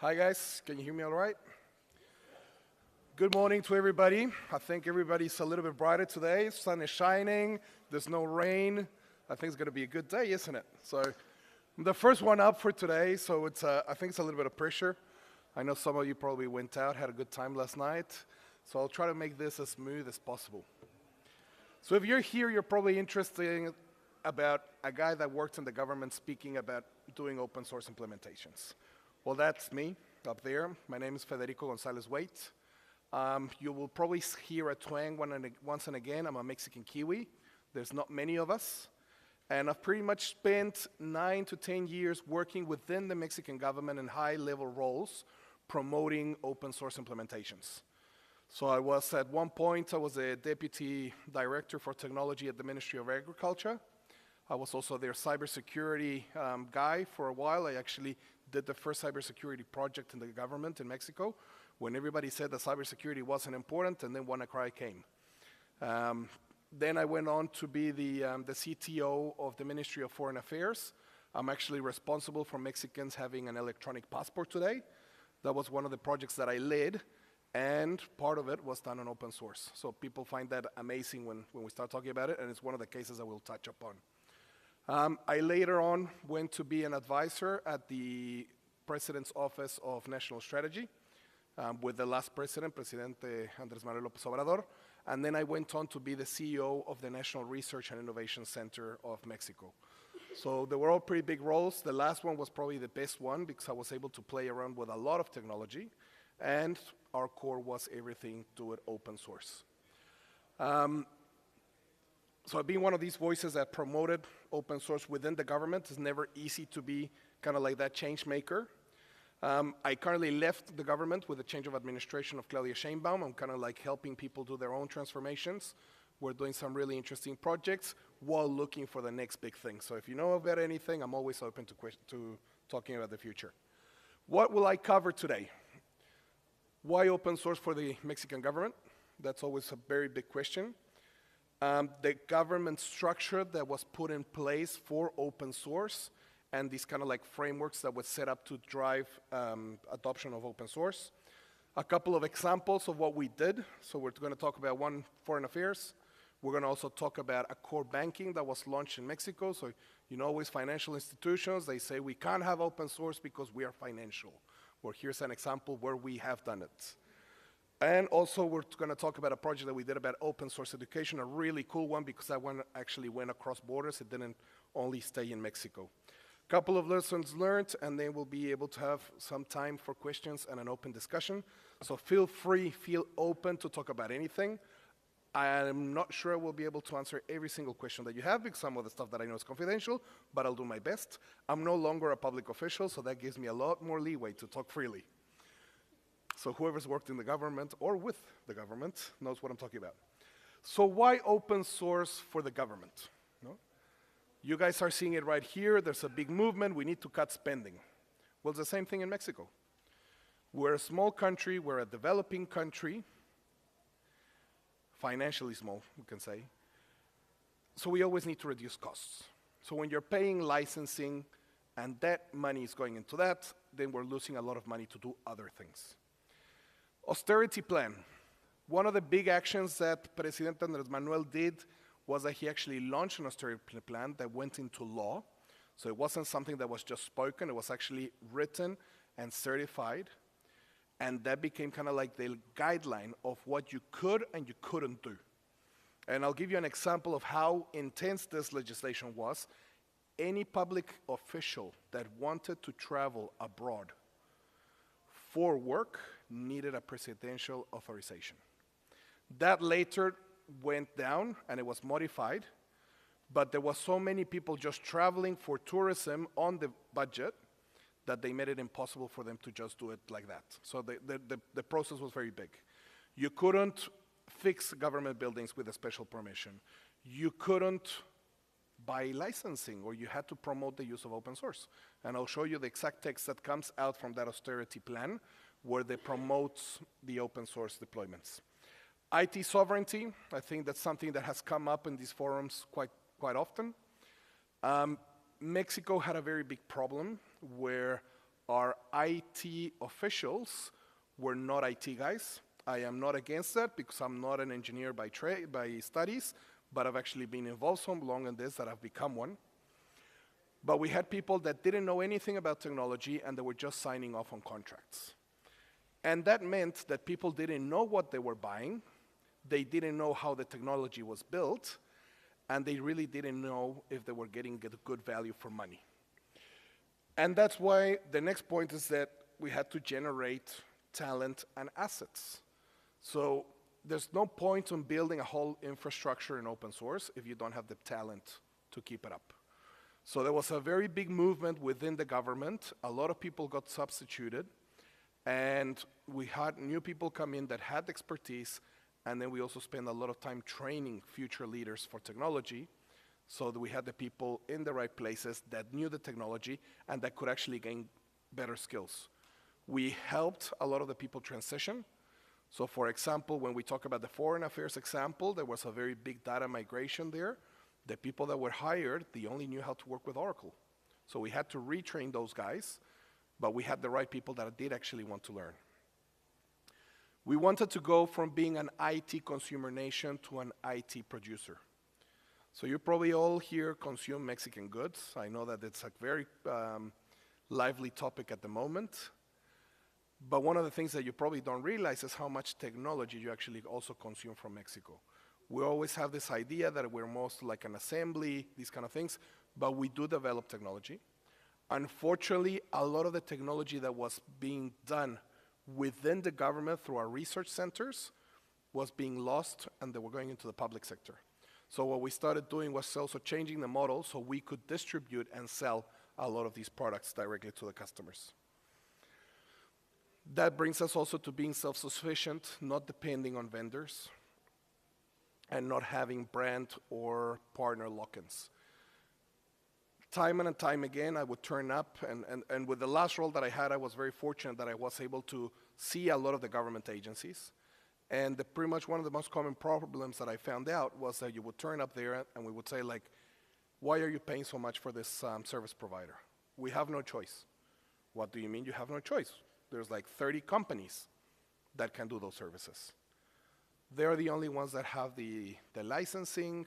Hi guys, can you hear me all right? Good morning to everybody. I think everybody's a little bit brighter today. Sun is shining, there's no rain. I think it's gonna be a good day, isn't it? So I'm the first one up for today, so I think it's a little bit of pressure. I know some of you probably went out, had a good time last night, so I'll try to make this as smooth as possible. So if you're here, you're probably interested about a guy that works in the government speaking about doing open source implementations. Well, that's me up there. My name is Federico Gonzalez Waite. You will probably hear a twang once and again. I'm a Mexican Kiwi. There's not many of us. And I've pretty much spent 9 to 10 years working within the Mexican government in high-level roles promoting open source implementations. So I was, at one point, I was a deputy director for technology at the Ministry of Agriculture. I was also their cybersecurity guy for a while. I actually did the first cybersecurity project in the government in Mexico when everybody said that cybersecurity wasn't important, and then WannaCry came. Then I went on to be the CTO of the Ministry of Foreign Affairs. I'm actually responsible for Mexicans having an electronic passport today. That was one of the projects that I led, and part of it was done on open source. So people find that amazing when we start talking about it, and it's one of the cases I will touch upon. I later on went to be an advisor at the President's Office of National Strategy with the last president, Presidente Andrés Manuel López Obrador, and then I went on to be the CEO of the National Research and Innovation Center of Mexico. So they were all pretty big roles. The last one was probably the best one because I was able to play around with a lot of technology, and our core was everything do it open source. So I've been one of these voices that promoted open source within the government. It's never easy to be kind of like that change maker. I currently left the government with the change of administration of Claudia Sheinbaum. I'm kind of like helping people do their own transformations. We're doing some really interesting projects while looking for the next big thing. So if you know about anything, I'm always open to talking about the future. What will I cover today? Why open source for the Mexican government? That's always a very big question. The government structure that was put in place for open source and these kind of like frameworks that was set up to drive adoption of open source. A couple of examples of what we did. So we're going to talk about one, foreign affairs. We're going to also talk about a core banking that was launched in Mexico. So you know, always financial institutions, they say we can't have open source because we are financial. Well, here's an example where we have done it. And also, we're going to talk about a project that we did about open source education, a really cool one because that one actually went across borders. It didn't only stay in Mexico. A couple of lessons learned, and then we'll be able to have some time for questions and an open discussion. So feel free, feel open to talk about anything. I'm not sure we'll be able to answer every single question that you have because some of the stuff that I know is confidential, but I'll do my best. I'm no longer a public official, so that gives me a lot more leeway to talk freely. So whoever's worked in the government or with the government knows what I'm talking about. So why open source for the government? No? You guys are seeing it right here. There's a big movement. We need to cut spending. Well, it's the same thing in Mexico. We're a small country. We're a developing country. Financially small, we can say. So we always need to reduce costs. So when you're paying licensing and that money is going into that, then we're losing a lot of money to do other things. Austerity plan. One of the big actions that President Andrés Manuel did was that he actually launched an austerity plan that went into law. So it wasn't something that was just spoken, it was actually written and certified. And that became kind of like the guideline of what you could and you couldn't do. And I'll give you an example of how intense this legislation was. Any public official that wanted to travel abroad for work needed a presidential authorization. That later went down and it was modified, but there was so many people just traveling for tourism on the budget that they made it impossible for them to just do it like that. So the process was very big. You couldn't fix government buildings with a special permission. You couldn't buy licensing, or you had to promote the use of open source. And I'll show you the exact text that comes out from that austerity plan where they promote the open source deployments. IT sovereignty, I think that's something that has come up in these forums quite often. Mexico had a very big problem where our IT officials were not IT guys. I am not against that because I'm not an engineer by studies, but I've actually been involved so long in this that I've become one. But we had people that didn't know anything about technology and they were just signing off on contracts. And that meant that people didn't know what they were buying, they didn't know how the technology was built, and they really didn't know if they were getting a good value for money. And that's why the next point is that we had to generate talent and assets. So there's no point in building a whole infrastructure in open source if you don't have the talent to keep it up. So there was a very big movement within the government. A lot of people got substituted, and we had new people come in that had expertise, and then we also spent a lot of time training future leaders for technology, so that we had the people in the right places that knew the technology and that could actually gain better skills. We helped a lot of the people transition. So for example, when we talk about the foreign affairs example, there was a very big data migration there. The people that were hired, they only knew how to work with Oracle. So we had to retrain those guys, but we had the right people that did actually want to learn. We wanted to go from being an IT consumer nation to an IT producer. So you probably all here consume Mexican goods. I know that it's a very lively topic at the moment. But one of the things that you probably don't realize is how much technology you actually also consume from Mexico. We always have this idea that we're most like an assembly, these kind of things, but we do develop technology. Unfortunately, a lot of the technology that was being done within the government through our research centers was being lost, and they were going into the public sector. So what we started doing was also changing the model so we could distribute and sell a lot of these products directly to the customers. That brings us also to being self-sufficient, not depending on vendors, and not having brand or partner lock-ins. Time and time again, I would turn up, and with the last role that I had, I was very fortunate that I was able to see a lot of the government agencies. And pretty much one of the most common problems that I found out was that you would turn up there and we would say like, why are you paying so much for this service provider? We have no choice. What do you mean you have no choice? There's like 30 companies that can do those services. They're the only ones that have the licensing.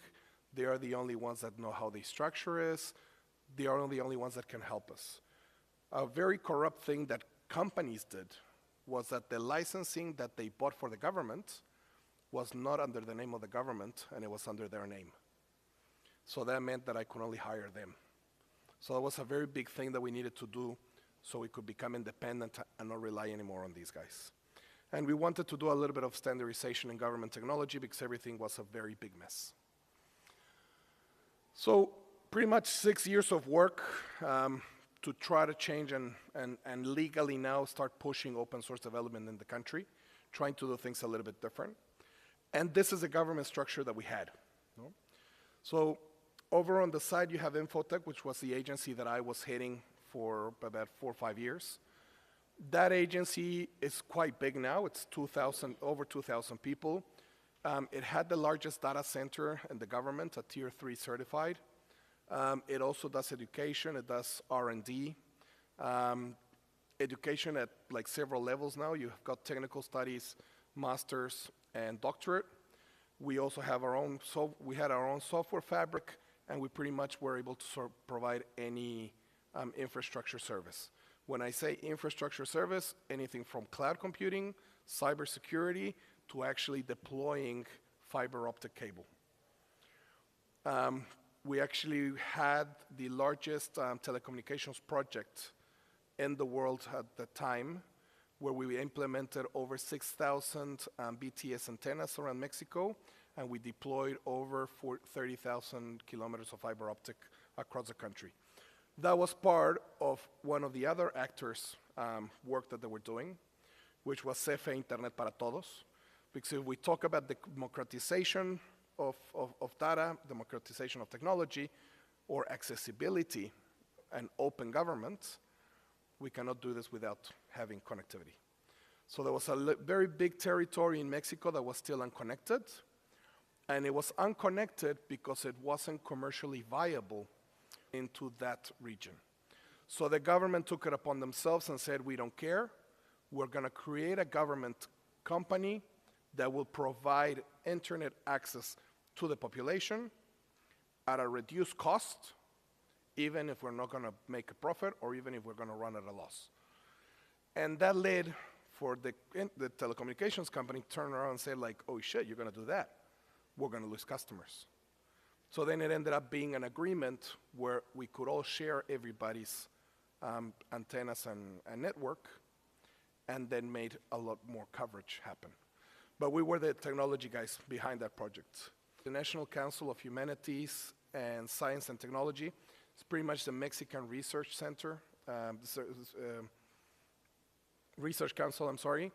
They are the only ones that know how the structure is. They are the only ones that can help us. A very corrupt thing that companies did was that the licensing that they bought for the government was not under the name of the government, and it was under their name. So that meant that I could only hire them. So that was a very big thing that we needed to do so we could become independent and not rely anymore on these guys. And we wanted to do a little bit of standardization in government technology because everything was a very big mess. So pretty much 6 years of work to try to change and legally now start pushing open source development in the country, trying to do things a little bit different. And this is the government structure that we had. No? So over on the side, you have Infotech, which was the agency that I was heading for about 4 or 5 years. That agency is quite big now. It's over 2,000 people. It had the largest data center in the government, a Tier 3 certified. It also does education. It does R&D. Education at like several levels now. You've got technical studies, masters, and doctorate. We also have our own, we had our own software fabric, and we pretty much were able to provide any infrastructure service. When I say infrastructure service, anything from cloud computing, cybersecurity, to actually deploying fiber optic cable. We actually had the largest telecommunications project in the world at the time, where we implemented over 6,000 BTS antennas around Mexico, and we deployed over 30,000 kilometers of fiber optic across the country. That was part of one of the other actors' work that they were doing, which was CFE Internet para Todos. Because if we talk about the democratization of data, democratization of technology, or accessibility and open government, we cannot do this without having connectivity. So there was a very big territory in Mexico that was still unconnected, and it was unconnected because it wasn't commercially viable into that region. So the government took it upon themselves and said, we don't care. We're going to create a government company that will provide internet access to the population at a reduced cost, even if we're not going to make a profit or even if we're going to run at a loss. And that led for the telecommunications company to turn around and say, like, oh shit, you're going to do that. We're going to lose customers. So then it ended up being an agreement where we could all share everybody's antennas and network, and then made a lot more coverage happen. But we were the technology guys behind that project. The National Council of Humanities and Science and Technology is pretty much the Mexican Research Center, Research Council, I'm sorry,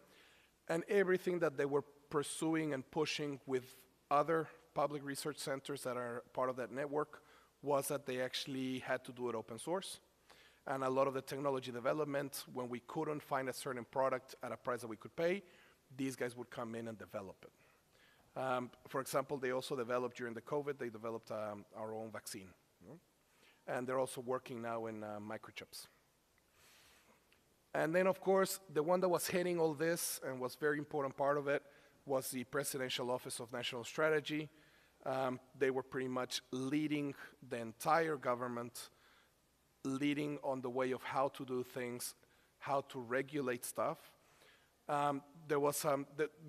and everything that they were pursuing and pushing with other public research centers that are part of that network was that they actually had to do it open source. And a lot of the technology development, when we couldn't find a certain product at a price that we could pay, these guys would come in and develop it. For example, they also developed, during the COVID, they developed our own vaccine. And they're also working now in microchips. And then, of course, the one that was heading all this and was a very important part of it was the Presidential Office of National Strategy. They were pretty much leading the entire government, leading on the way of how to do things, how to regulate stuff.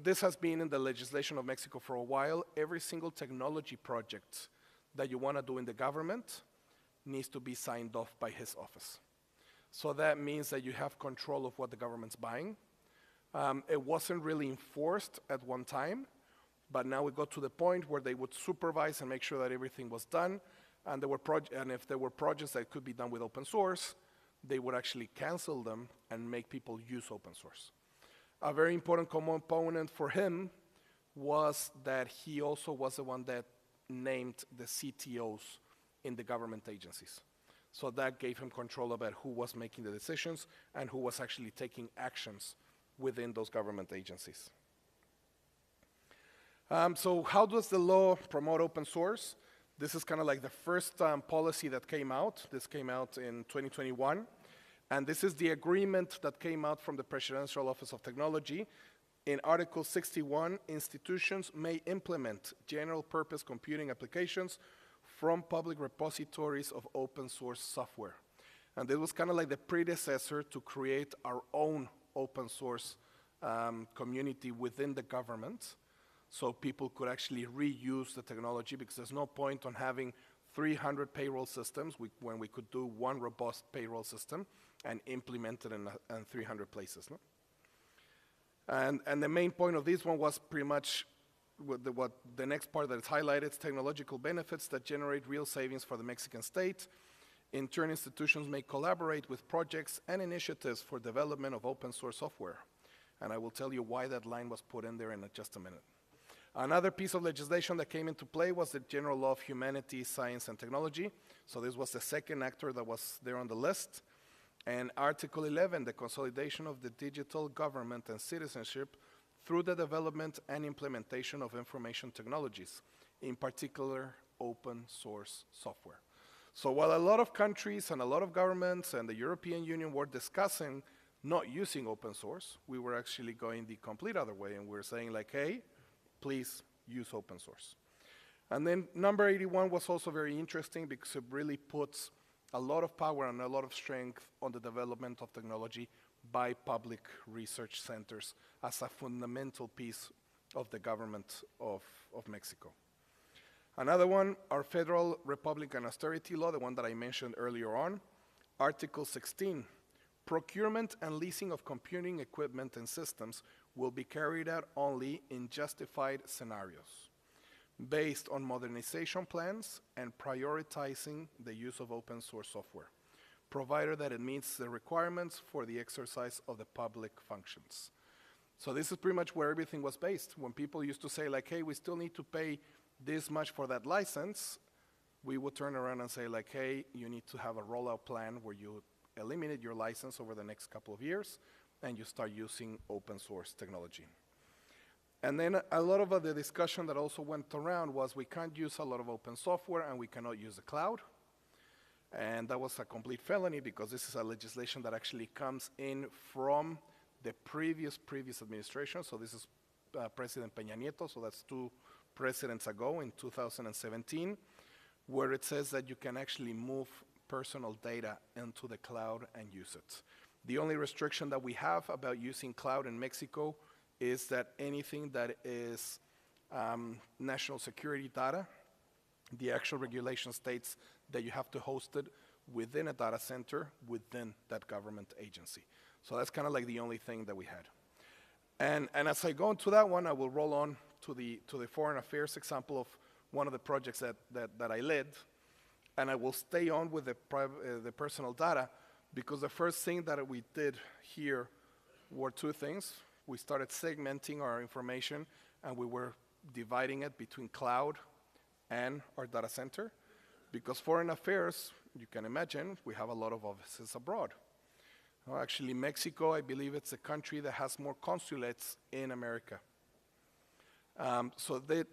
This has been in the legislation of Mexico for a while. Every single technology project that you want to do in the government needs to be signed off by his office. So that means that you have control of what the government's buying. It wasn't really enforced at one time, but now we got to the point where they would supervise and make sure that everything was done. And if there were projects that could be done with open source, they would actually cancel them and make people use open source. A very important component for him was that he also was the one that named the CTOs in the government agencies. So that gave him control about who was making the decisions and who was actually taking actions within those government agencies. So how does the law promote open source? This is kind of like the first policy that came out. This came out in 2021. And this is the agreement that came out from the Presidential Office of Technology. In Article 61, institutions may implement general purpose computing applications from public repositories of open source software. And this was kind of like the predecessor to create our own open source community within the government, so people could actually reuse the technology, because there's no point on having 300 payroll systems when we could do one robust payroll system and implement it in 300 places. No? And the main point of this one was pretty much what the next part that is highlighted, technological benefits that generate real savings for the Mexican state. In turn, institutions may collaborate with projects and initiatives for development of open source software. And I will tell you why that line was put in there in just a minute. Another piece of legislation that came into play was the General Law of Humanities, Science, and Technology. So this was the second actor that was there on the list. And Article 11, the consolidation of the digital government and citizenship through the development and implementation of information technologies, in particular open source software. So while a lot of countries and a lot of governments and the European Union were discussing not using open source, we were actually going the complete other way, and we're saying like, hey, please use open source. And then number 81 was also very interesting because it really puts a lot of power and a lot of strength on the development of technology by public research centers as a fundamental piece of the government of Mexico. Another one, our Federal Republican Austerity Law, the one that I mentioned earlier on, Article 16, procurement and leasing of computing equipment and systems will be carried out only in justified scenarios, based on modernization plans and prioritizing the use of open source software, provided that it meets the requirements for the exercise of the public functions. So this is pretty much where everything was based. When people used to say like, hey, we still need to pay this much for that license, we would turn around and say like, hey, you need to have a rollout plan where you eliminate your license over the next couple of years and you start using open source technology. And then a lot of the discussion that also went around was we can't use a lot of open software and we cannot use the cloud. And that was a complete felony because this is a legislation that actually comes in from the previous administration. So this is President Peña Nieto, so that's 2 presidents ago in 2017, where it says that you can actually move personal data into the cloud and use it. The only restriction that we have about using cloud in Mexico is that anything that is national security data, the actual regulation states that you have to host it within a data center within that government agency. So that's kind of like the only thing that we had. And as I go into that one, I will roll on to the foreign affairs example of one of the projects that I led, and I will stay on with the personal data, because the first thing that we did here were 2 things. We started segmenting our information, and we were dividing it between cloud and our data center, because foreign affairs, you can imagine, we have a lot of offices abroad. Actually, Mexico, I believe it's the country that has more consulates in America. So it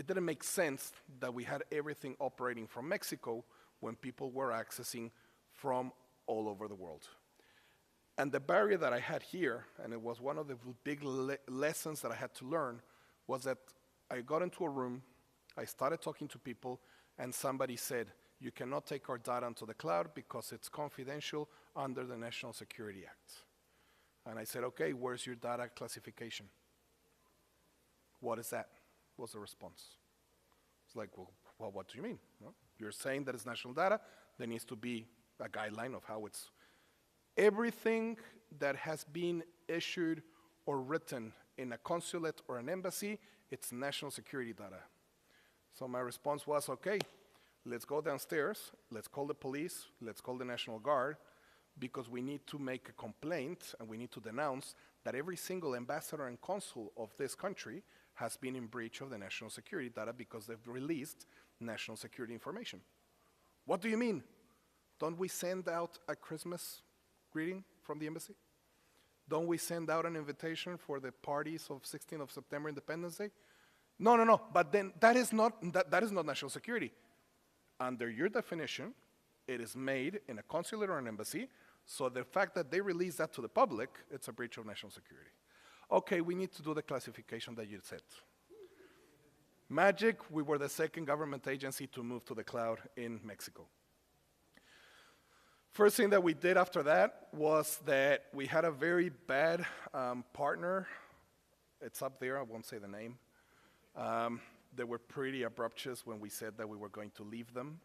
didn't make sense that we had everything operating from Mexico when people were accessing from all over the world. And the barrier that I had here, and it was one of the big lessons that I had to learn, was that I got into a room, I started talking to people, and somebody said, you cannot take our data into the cloud because it's confidential under the National Security Act. And I said, okay, where's your data classification? What is that? Was the response. It's like, well, what do you mean? No? You're saying that it's national data, there needs to be a guideline of how it's. Everything that has been issued or written in a consulate or an embassy, it's national security data. So my response was, okay, let's go downstairs, let's call the police, let's call the National Guard, because we need to make a complaint and we need to denounce that every single ambassador and consul of this country has been in breach of the national security data because they've released national security information. What do you mean? Don't we send out a Christmas greeting from the embassy? Don't we send out an invitation for the parties of 16th of September Independence Day? No, but then that is not national security. Under your definition, it is made in a consulate or an embassy, so the fact that they release that to the public, it's a breach of national security. Okay, we need to do the classification that you said. Magic, we were the second government agency to move to the cloud in Mexico. First thing that we did after that was that we had a very bad partner. It's up there, I won't say the name. They were pretty abruptious when we said that we were going to leave them.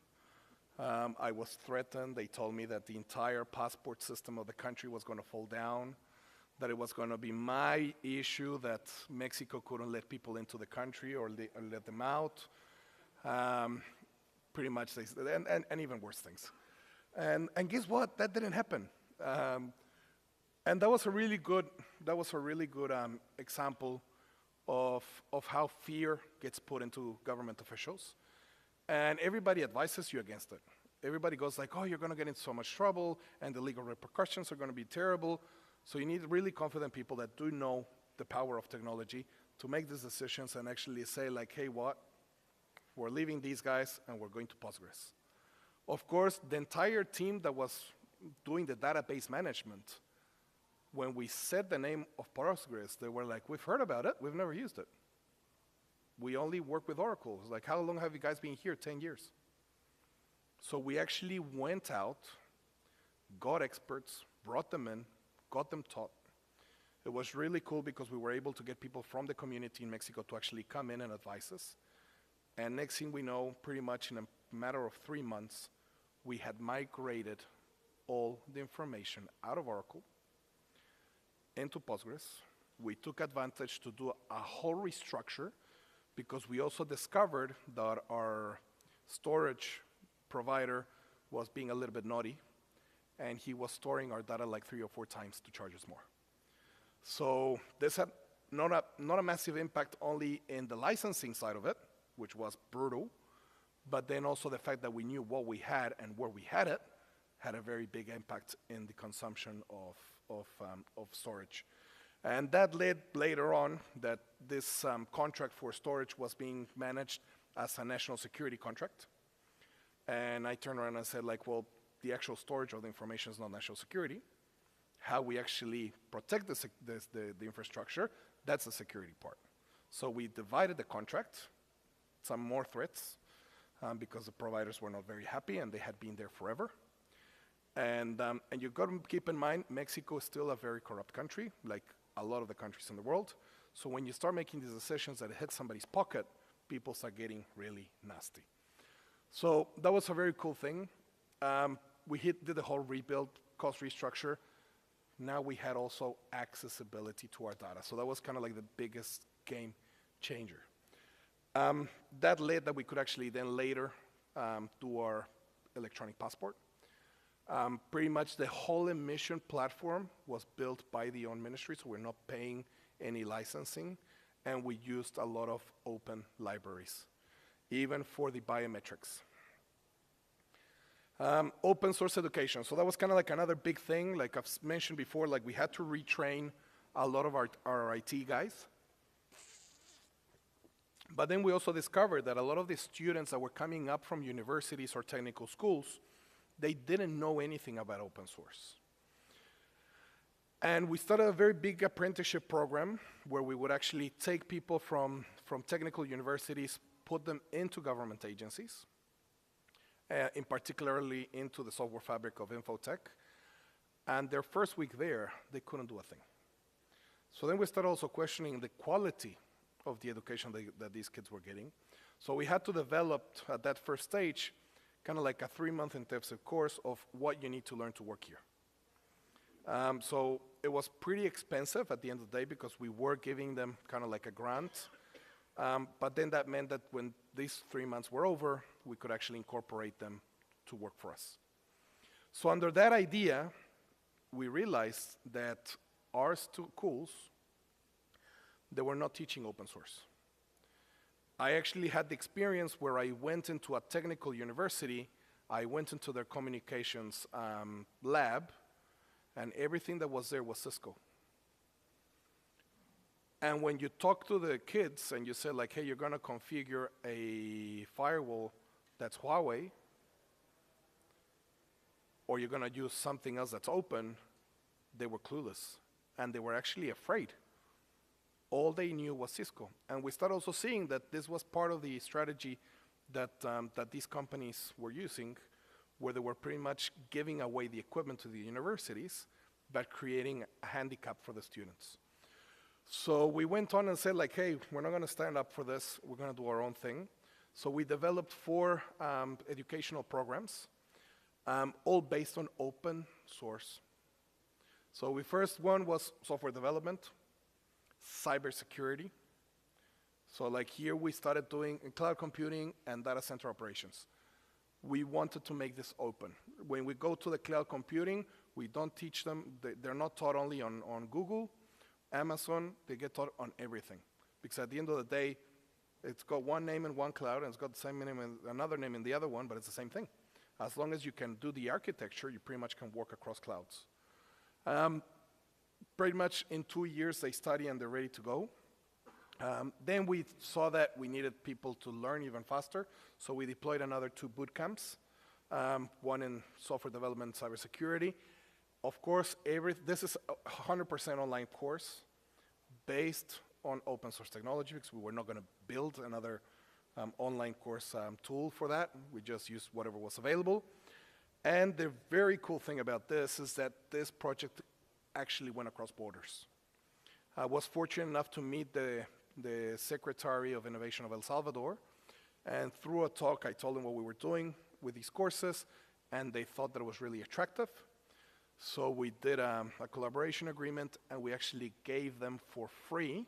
I was threatened. They told me that the entire passport system of the country was going to fall down, that it was going to be my issue that Mexico couldn't let people into the country or let them out. Pretty much, and even worse things. And guess what? That didn't happen. And that was a really good example of how fear gets put into government officials. And everybody advises you against it. Everybody goes like, oh, you're going to get into so much trouble, and the legal repercussions are going to be terrible. So you need really confident people that do know the power of technology to make these decisions and actually say like, hey, what? We're leaving these guys, and we're going to Postgres. Of course, the entire team that was doing the database management, when we said the name of Postgres, they were like, we've heard about it, we've never used it. We only work with Oracle. It's like, how long have you guys been here? 10 years. So we actually went out, got experts, brought them in, got them taught. It was really cool because we were able to get people from the community in Mexico to actually come in and advise us. And next thing we know, pretty much in a matter of 3 months, we had migrated all the information out of Oracle into Postgres. We took advantage to do a whole restructure because we also discovered that our storage provider was being a little bit naughty, and he was storing our data like 3 or 4 times to charge us more. So this had not a massive impact only in the licensing side of it, which was brutal, but then also the fact that we knew what we had and where we had it had a very big impact in the consumption of storage. And that led later on that this contract for storage was being managed as a national security contract. And I turned around and said like, well, the actual storage of the information is not national security. How we actually protect the infrastructure, that's the security part. So we divided the contract, some more threats, because the providers were not very happy and they had been there forever. And you've got to keep in mind, Mexico is still a very corrupt country, like a lot of the countries in the world. So when you start making these decisions that hit somebody's pocket, people start getting really nasty. So that was a very cool thing. We did the whole rebuild, cost restructure. Now we had also accessibility to our data. So that was kind of like the biggest game changer. That led that we could actually then later do our electronic passport. Pretty much the whole emission platform was built by the own ministry, so we're not paying any licensing, and we used a lot of open libraries, even for the biometrics. Open source education, so that was kind of like another big thing. Like I've mentioned before, like we had to retrain a lot of our IT guys. But then we also discovered that a lot of the students that were coming up from universities or technical schools, they didn't know anything about open source. And we started a very big apprenticeship program where we would actually take people from technical universities, put them into government agencies, in particularly into the software fabric of Infotech. And their first week there, they couldn't do a thing. So then we started also questioning the quality of the education that these kids were getting. So we had to develop at that first stage kind of like a 3-month intensive course of what you need to learn to work here. So it was pretty expensive at the end of the day because we were giving them kind of like a grant. But then that meant that when these 3 months were over, we could actually incorporate them to work for us. So under that idea, we realized that our schools, they were not teaching open source. I actually had the experience where I went into a technical university, I went into their communications lab, and everything that was there was Cisco. And when you talk to the kids and you say like, hey, you're gonna configure a firewall that's Huawei, or you're gonna use something else that's open, they were clueless, and they were actually afraid. All they knew was Cisco. And we started also seeing that this was part of the strategy that these companies were using, where they were pretty much giving away the equipment to the universities, but creating a handicap for the students. So we went on and said like, hey, we're not gonna stand up for this, we're gonna do our own thing. So we developed 4 educational programs, all based on open source. So the first one was software development, cybersecurity. So like here we started doing cloud computing and data center operations. We wanted to make this open. When we go to the cloud computing, we don't teach them, they're not taught only on Google, Amazon, they get taught on everything. Because at the end of the day, it's got one name in one cloud and it's got the same name in another name in the other one, but it's the same thing. As long as you can do the architecture, you pretty much can work across clouds. Pretty much in 2 years they study and they're ready to go. Then we saw that we needed people to learn even faster, so we deployed another 2 boot camps, one in software development, cybersecurity. Of course, this is a 100% online course based on open source technology because we were not going to build another online course tool for that. We just used whatever was available. And the very cool thing about this is that this project actually went across borders. I was fortunate enough to meet the Secretary of Innovation of El Salvador, and through a talk I told them what we were doing with these courses, and they thought that it was really attractive. So we did a collaboration agreement, and we actually gave them for free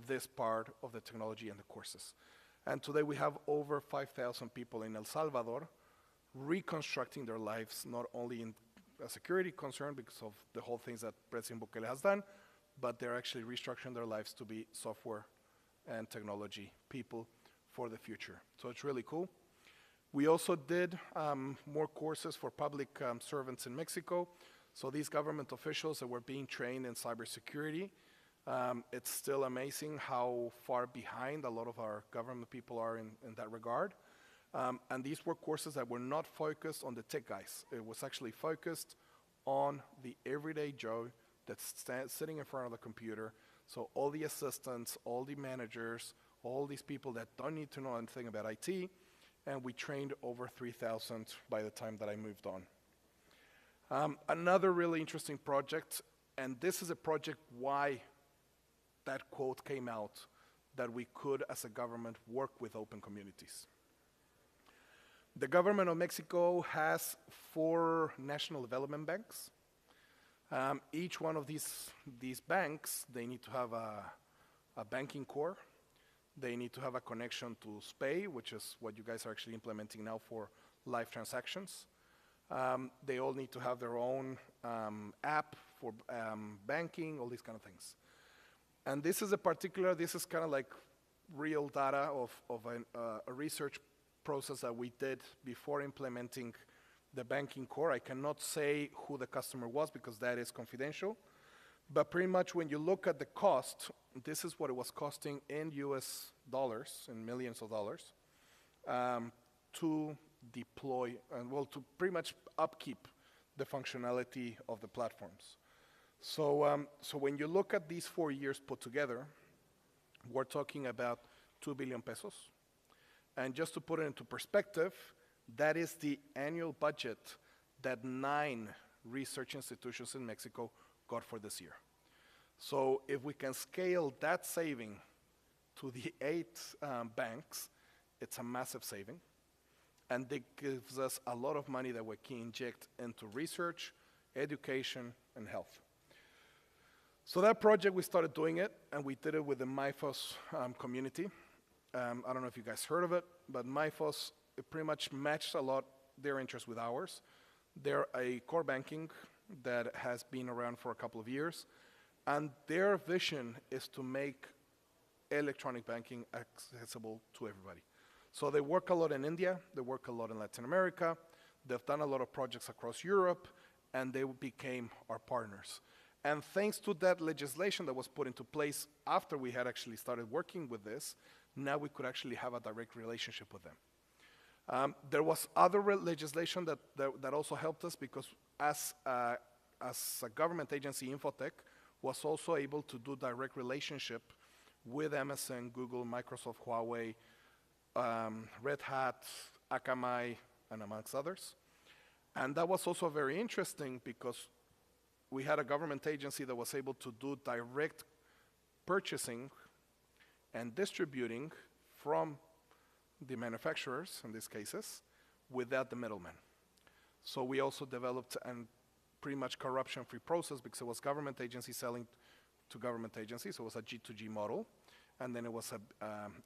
this part of the technology and the courses. And today we have over 5,000 people in El Salvador reconstructing their lives, not only in a security concern because of the whole things that President Bukele has done, but they're actually restructuring their lives to be software and technology people for the future. So it's really cool. We also did more courses for public servants in Mexico. So these government officials that were being trained in cybersecurity, it's still amazing how far behind a lot of our government people are in that regard. And these were courses that were not focused on the tech guys. It was actually focused on the everyday Joe that's sitting in front of the computer. So all the assistants, all the managers, all these people that don't need to know anything about IT, and we trained over 3,000 by the time that I moved on. Another really interesting project, and this is a project why that quote came out, that we could, as a government, work with open communities. The government of Mexico has 4 national development banks. Each one of these banks, they need to have a banking core. They need to have a connection to SPAY, which is what you guys are actually implementing now for live transactions. They all need to have their own app for banking, all these kind of things. And this is kind of like real data of a research process that we did before implementing the banking core. I cannot say who the customer was because that is confidential. But pretty much when you look at the cost, this is what it was costing in US dollars, in millions of dollars, to deploy, and well, to pretty much upkeep the functionality of the platforms. So when you look at these 4 years put together, we're talking about 2 billion pesos. And just to put it into perspective, that is the annual budget that 9 research institutions in Mexico got for this year. So if we can scale that saving to the 8 banks, it's a massive saving. And it gives us a lot of money that we can inject into research, education, and health. So that project, we started doing it, and we did it with the MyFOS community. I don't know if you guys heard of it, but MyFOS, it pretty much matched a lot their interest with ours. They're a core banking that has been around for a couple of years, and their vision is to make electronic banking accessible to everybody. So they work a lot in India, they work a lot in Latin America, they've done a lot of projects across Europe, and they became our partners. And thanks to that legislation that was put into place after we had actually started working with this, now we could actually have a direct relationship with them. There was other legislation that also helped us, because as a government agency, Infotech was also able to do direct relationship with Amazon, Google, Microsoft, Huawei, Red Hat, Akamai, and amongst others. And that was also very interesting because we had a government agency that was able to do direct purchasing and distributing from the manufacturers, in these cases, without the middleman. So we also developed a pretty much corruption-free process, because it was government agency selling to government agencies, so it was a G2G model, and then it was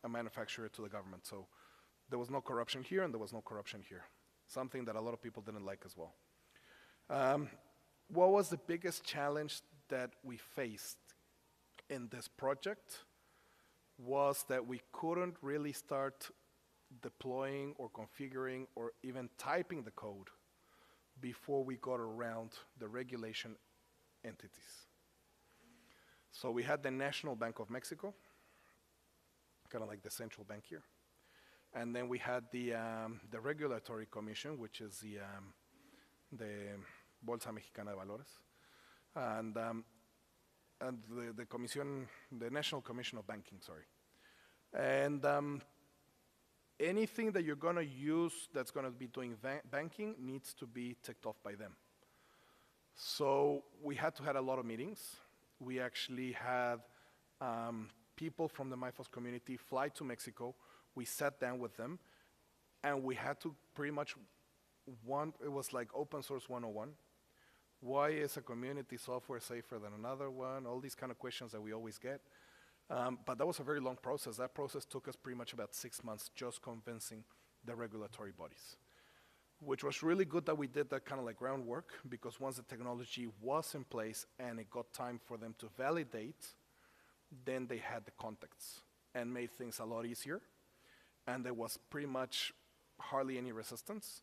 a manufacturer to the government. So there was no corruption here, and there was no corruption here, something that a lot of people didn't like as well. What was the biggest challenge that we faced in this project was that we couldn't really start deploying or configuring or even typing the code before we got around the regulation entities. So we had the National Bank of Mexico, kind of like the central bank here. And then we had the Regulatory Commission, which is the Bolsa Mexicana de Valores, and the National Commission of Banking, sorry. And anything that you're going to use that's going to be doing banking needs to be ticked off by them. So we had to have a lot of meetings. We actually had people from the MyFOS community fly to Mexico. We sat down with them, and we had to pretty much it was like open source 101. Why is a community software safer than another one? All these kind of questions that we always get. But that was a very long process. That process took us pretty much about 6 months just convincing the regulatory bodies, which was really good that we did that kind of like groundwork, because once the technology was in place and it got time for them to validate, then they had the contacts and made things a lot easier. And there was pretty much hardly any resistance.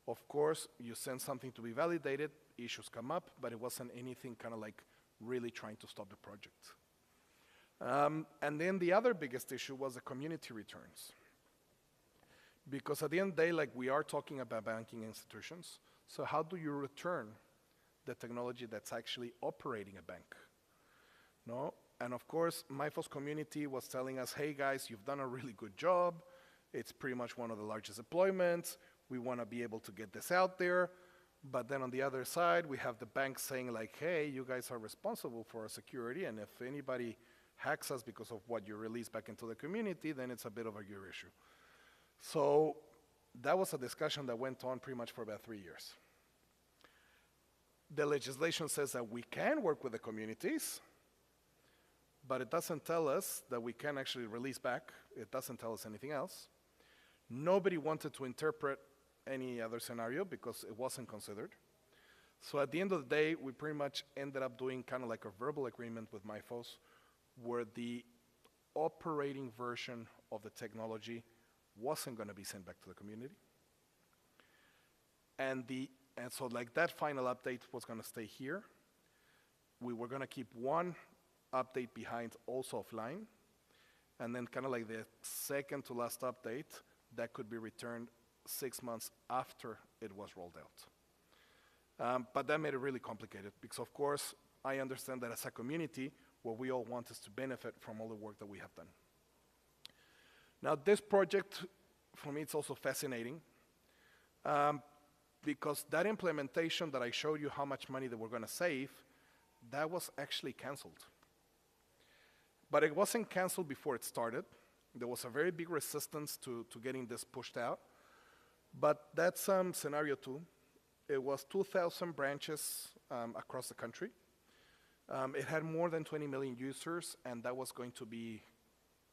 Of course, you send something to be validated, issues come up, but it wasn't anything kind of like really trying to stop the project. And then the other biggest issue was the community returns. Because at the end of the day, like, we are talking about banking institutions, so how do you return the technology that's actually operating a bank? No? And of course, MyFOS community was telling us, hey guys, you've done a really good job. It's pretty much one of the largest deployments. We want to be able to get this out there. But then on the other side, we have the banks saying like, hey, you guys are responsible for our security, and if anybody hacks us because of what you release back into the community, then it's a bit of a your issue. So that was a discussion that went on pretty much for about 3 years. The legislation says that we can work with the communities, but it doesn't tell us that we can actually release back. It doesn't tell us anything else. Nobody wanted to interpret any other scenario because it wasn't considered. So at the end of the day, we pretty much ended up doing kind of like a verbal agreement with MyFOS, where the operating version of the technology wasn't going to be sent back to the community. And so like that final update was going to stay here. We were going to keep one update behind also offline, and then kind of like the second to last update that could be returned 6 months after it was rolled out. But that made it really complicated because, of course, I understand that as a community, what we all want is to benefit from all the work that we have done. Now, this project, for me, it's also fascinating because that implementation that I showed you how much money that we're going to save, that was actually canceled. But it wasn't canceled before it started. There was a very big resistance to getting this pushed out. But that's scenario 2. It was 2,000 branches across the country. It had more than 20 million users, and that was going to be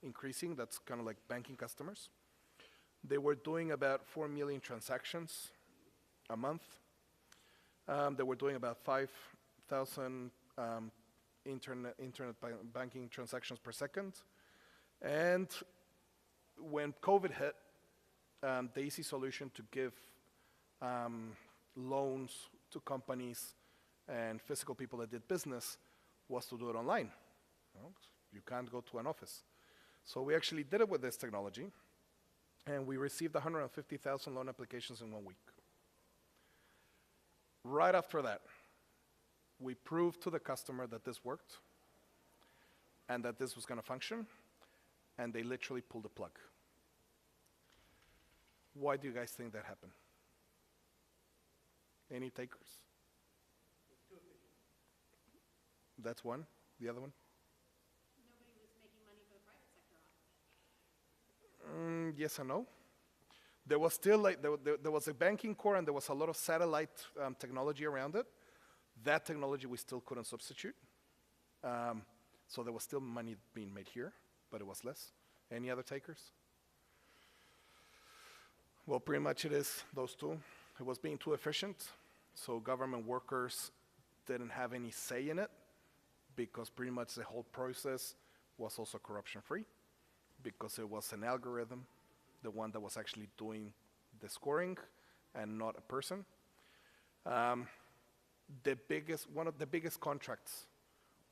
increasing. That's kind of like banking customers. They were doing about 4 million transactions a month. They were doing about 5,000 internet banking transactions per second. And when COVID hit, the easy solution to give loans to companies and physical people that did business was to do it online. You can't go to an office. So we actually did it with this technology, and we received 150,000 loan applications in 1 week. Right after that, we proved to the customer that this worked and that this was going to function, and they literally pulled the plug. Why do you guys think that happened? Any takers? It's too efficient. That's one. The other one? Nobody was making money for the private sector off of it. Yes and no. There was still like, there was a banking core and there was a lot of satellite technology around it. That technology we still couldn't substitute. So there was still money being made here, but it was less. Any other takers? Well, pretty much it is those two. It was being too efficient, so government workers didn't have any say in it because pretty much the whole process was also corruption-free because it was an algorithm, the one that was actually doing the scoring and not a person. One of the biggest contracts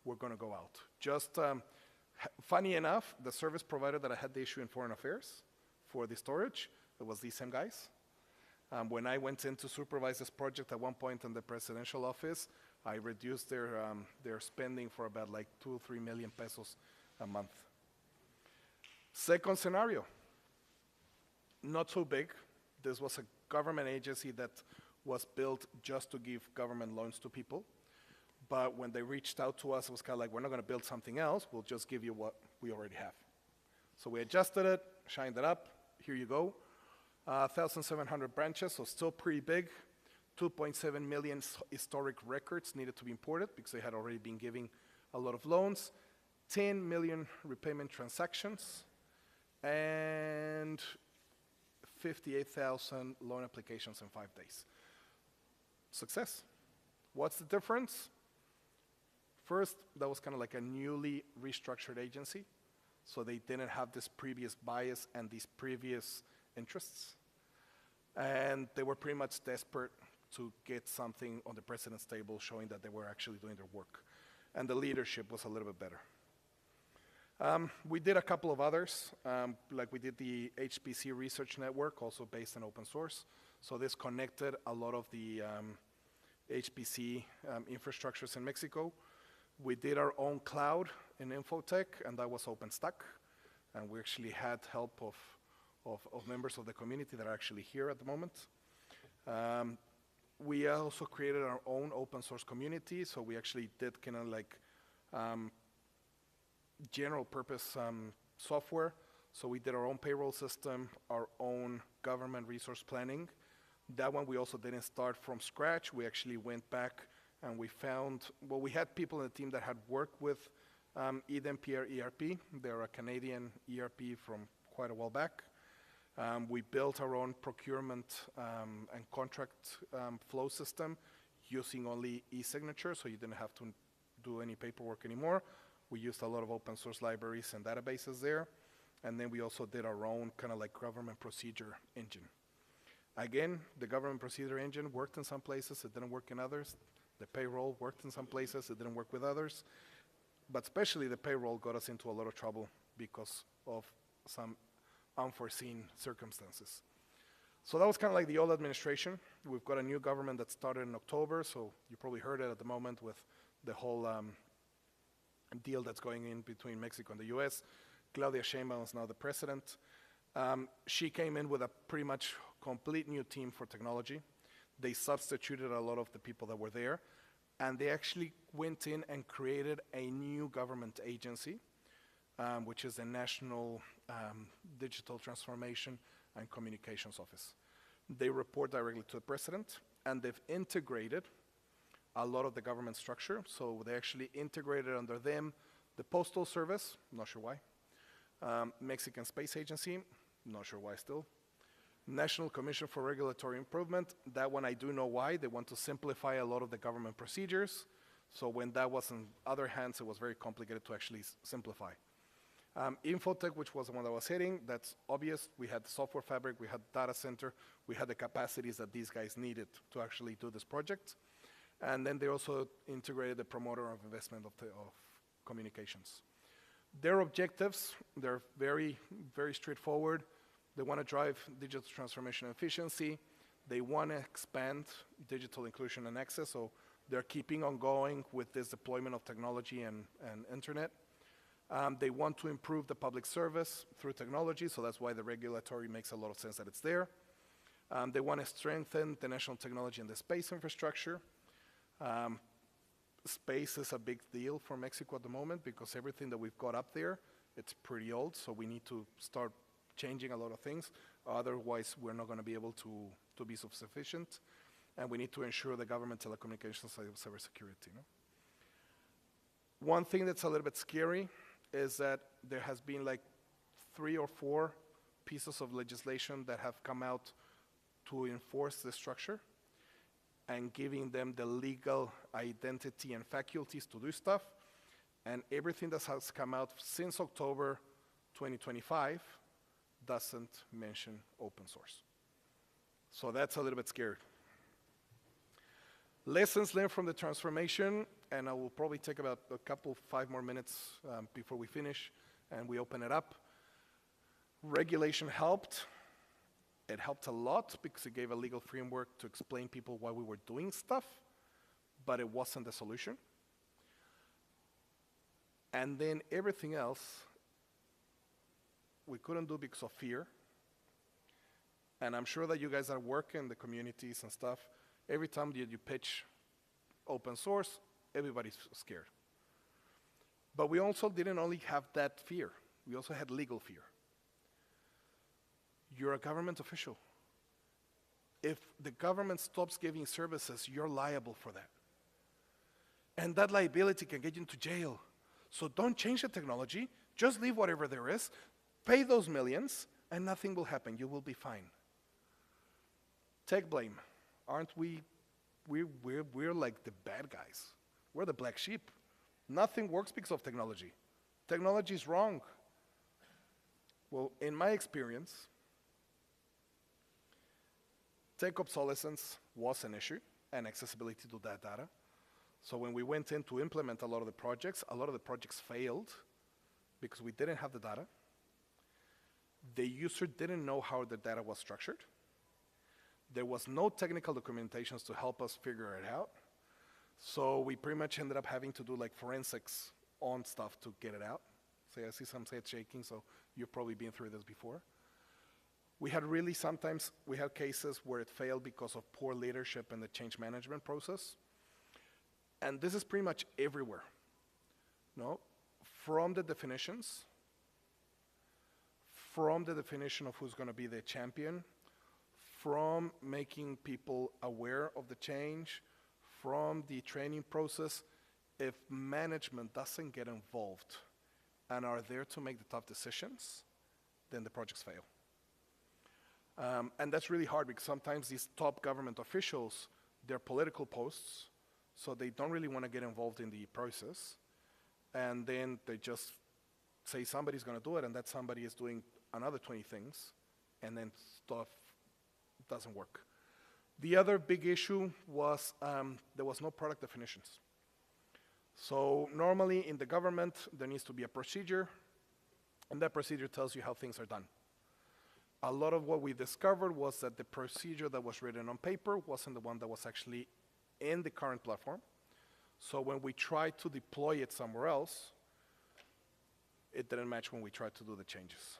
were going to go out. Just funny enough, the service provider that I had the issue in Foreign Affairs for the storage, it was these same guys. When I went in to supervise this project at one point in the presidential office, I reduced their spending for about like 2 or 3 million pesos a month. Second scenario, not so big. This was a government agency that was built just to give government loans to people. But when they reached out to us, it was kind of like, we're not going to build something else. We'll just give you what we already have. So we adjusted it, shined it up. Here you go. 1,700 branches, so still pretty big. 2.7 million historic records needed to be imported because they had already been giving a lot of loans. 10 million repayment transactions. And 58,000 loan applications in 5 days. Success. What's the difference? First, that was kind of like a newly restructured agency. So they didn't have this previous bias and these previous interests. And they were pretty much desperate to get something on the president's table showing that they were actually doing their work. And the leadership was a little bit better. We did a couple of others, like we did the HPC Research Network, also based on open source. So this connected a lot of the HPC infrastructures in Mexico. We did our own cloud in Infotech, and that was OpenStack. And we actually had help of members of the community that are actually here at the moment. We also created our own open source community, so we actually did kind of like general purpose software. So we did our own payroll system, our own government resource planning. That one we also didn't start from scratch. We actually went back and we found, well, we had people in the team that had worked with Identim ERP. They're a Canadian ERP from quite a while back. We built our own procurement and contract flow system using only e-signature, so you didn't have to do any paperwork anymore. We used a lot of open source libraries and databases there. And then we also did our own kind of like government procedure engine. Again, the government procedure engine worked in some places, it didn't work in others. The payroll worked in some places, it didn't work with others. But especially the payroll got us into a lot of trouble because of some unforeseen circumstances. So that was kind of like the old administration. We've got a new government that started in October, so you probably heard it at the moment with the whole deal that's going in between Mexico and the US. Claudia Sheinbaum is now the president. She came in with a pretty much complete new team for technology. They substituted a lot of the people that were there, and they actually went in and created a new government agency, which is the National Digital Transformation and Communications Office. They report directly to the president, and they've integrated a lot of the government structure. So they actually integrated under them the Postal Service, not sure why, Mexican Space Agency, not sure why still, National Commission for Regulatory Improvement, that one I do know why. They want to simplify a lot of the government procedures. So when that was in other hands, it was very complicated to actually simplify. Infotech, which was the one that was hitting, that's obvious. We had the software fabric, we had data center, we had the capacities that these guys needed to actually do this project. And then they also integrated the promoter of investment of communications. Their objectives, they're very, very straightforward. They want to drive digital transformation and efficiency. They want to expand digital inclusion and access, so they're keeping on going with this deployment of technology and internet. They want to improve the public service through technology, so that's why the regulatory makes a lot of sense that it's there. They want to strengthen the national technology and the space infrastructure. Space is a big deal for Mexico at the moment because everything that we've got up there, it's pretty old, so we need to start changing a lot of things. Otherwise, we're not going to be able to be self-sufficient, and we need to ensure the government telecommunications cybersecurity. No? One thing that's a little bit scary is that there has been like 3 or 4 pieces of legislation that have come out to enforce the structure and giving them the legal identity and faculties to do stuff. And everything that has come out since October 2025 doesn't mention open source. So that's a little bit scary. Lessons learned from the transformation, and I will probably take about a couple, 5 more minutes before we finish and we open it up. Regulation helped. It helped a lot because it gave a legal framework to explain people why we were doing stuff, but it wasn't the solution. And then everything else we couldn't do because of fear. And I'm sure that you guys are working in the communities and stuff. Every time you pitch open source, everybody's scared. But we also didn't only have that fear. We also had legal fear. You're a government official. If the government stops giving services, you're liable for that. And that liability can get you into jail. So don't change the technology, just leave whatever there is, pay those millions, and nothing will happen. You will be fine. Take blame. Aren't we, we're like the bad guys. We're the black sheep. Nothing works because of technology. Technology is wrong. Well, in my experience, tech obsolescence was an issue, and accessibility to that data. So when we went in to implement a lot of the projects failed because we didn't have the data. The user didn't know how the data was structured. There was no technical documentations to help us figure it out. So we pretty much ended up having to do like forensics on stuff to get it out. So I see some heads shaking, so you've probably been through this before. We had cases where it failed because of poor leadership in the change management process. And this is pretty much everywhere. No? From the definitions, from the definition of who's going to be the champion, from making people aware of the change, from the training process, if management doesn't get involved and are there to make the tough decisions, then the projects fail. And that's really hard because sometimes these top government officials, they're political posts, so they don't really want to get involved in the process. And then they just say somebody's going to do it, and that somebody is doing another 20 things, and then stuff doesn't work. The other big issue was there was no product definitions. So normally in the government, there needs to be a procedure, and that procedure tells you how things are done. A lot of what we discovered was that the procedure that was written on paper wasn't the one that was actually in the current platform. So when we tried to deploy it somewhere else, it didn't match when we tried to do the changes.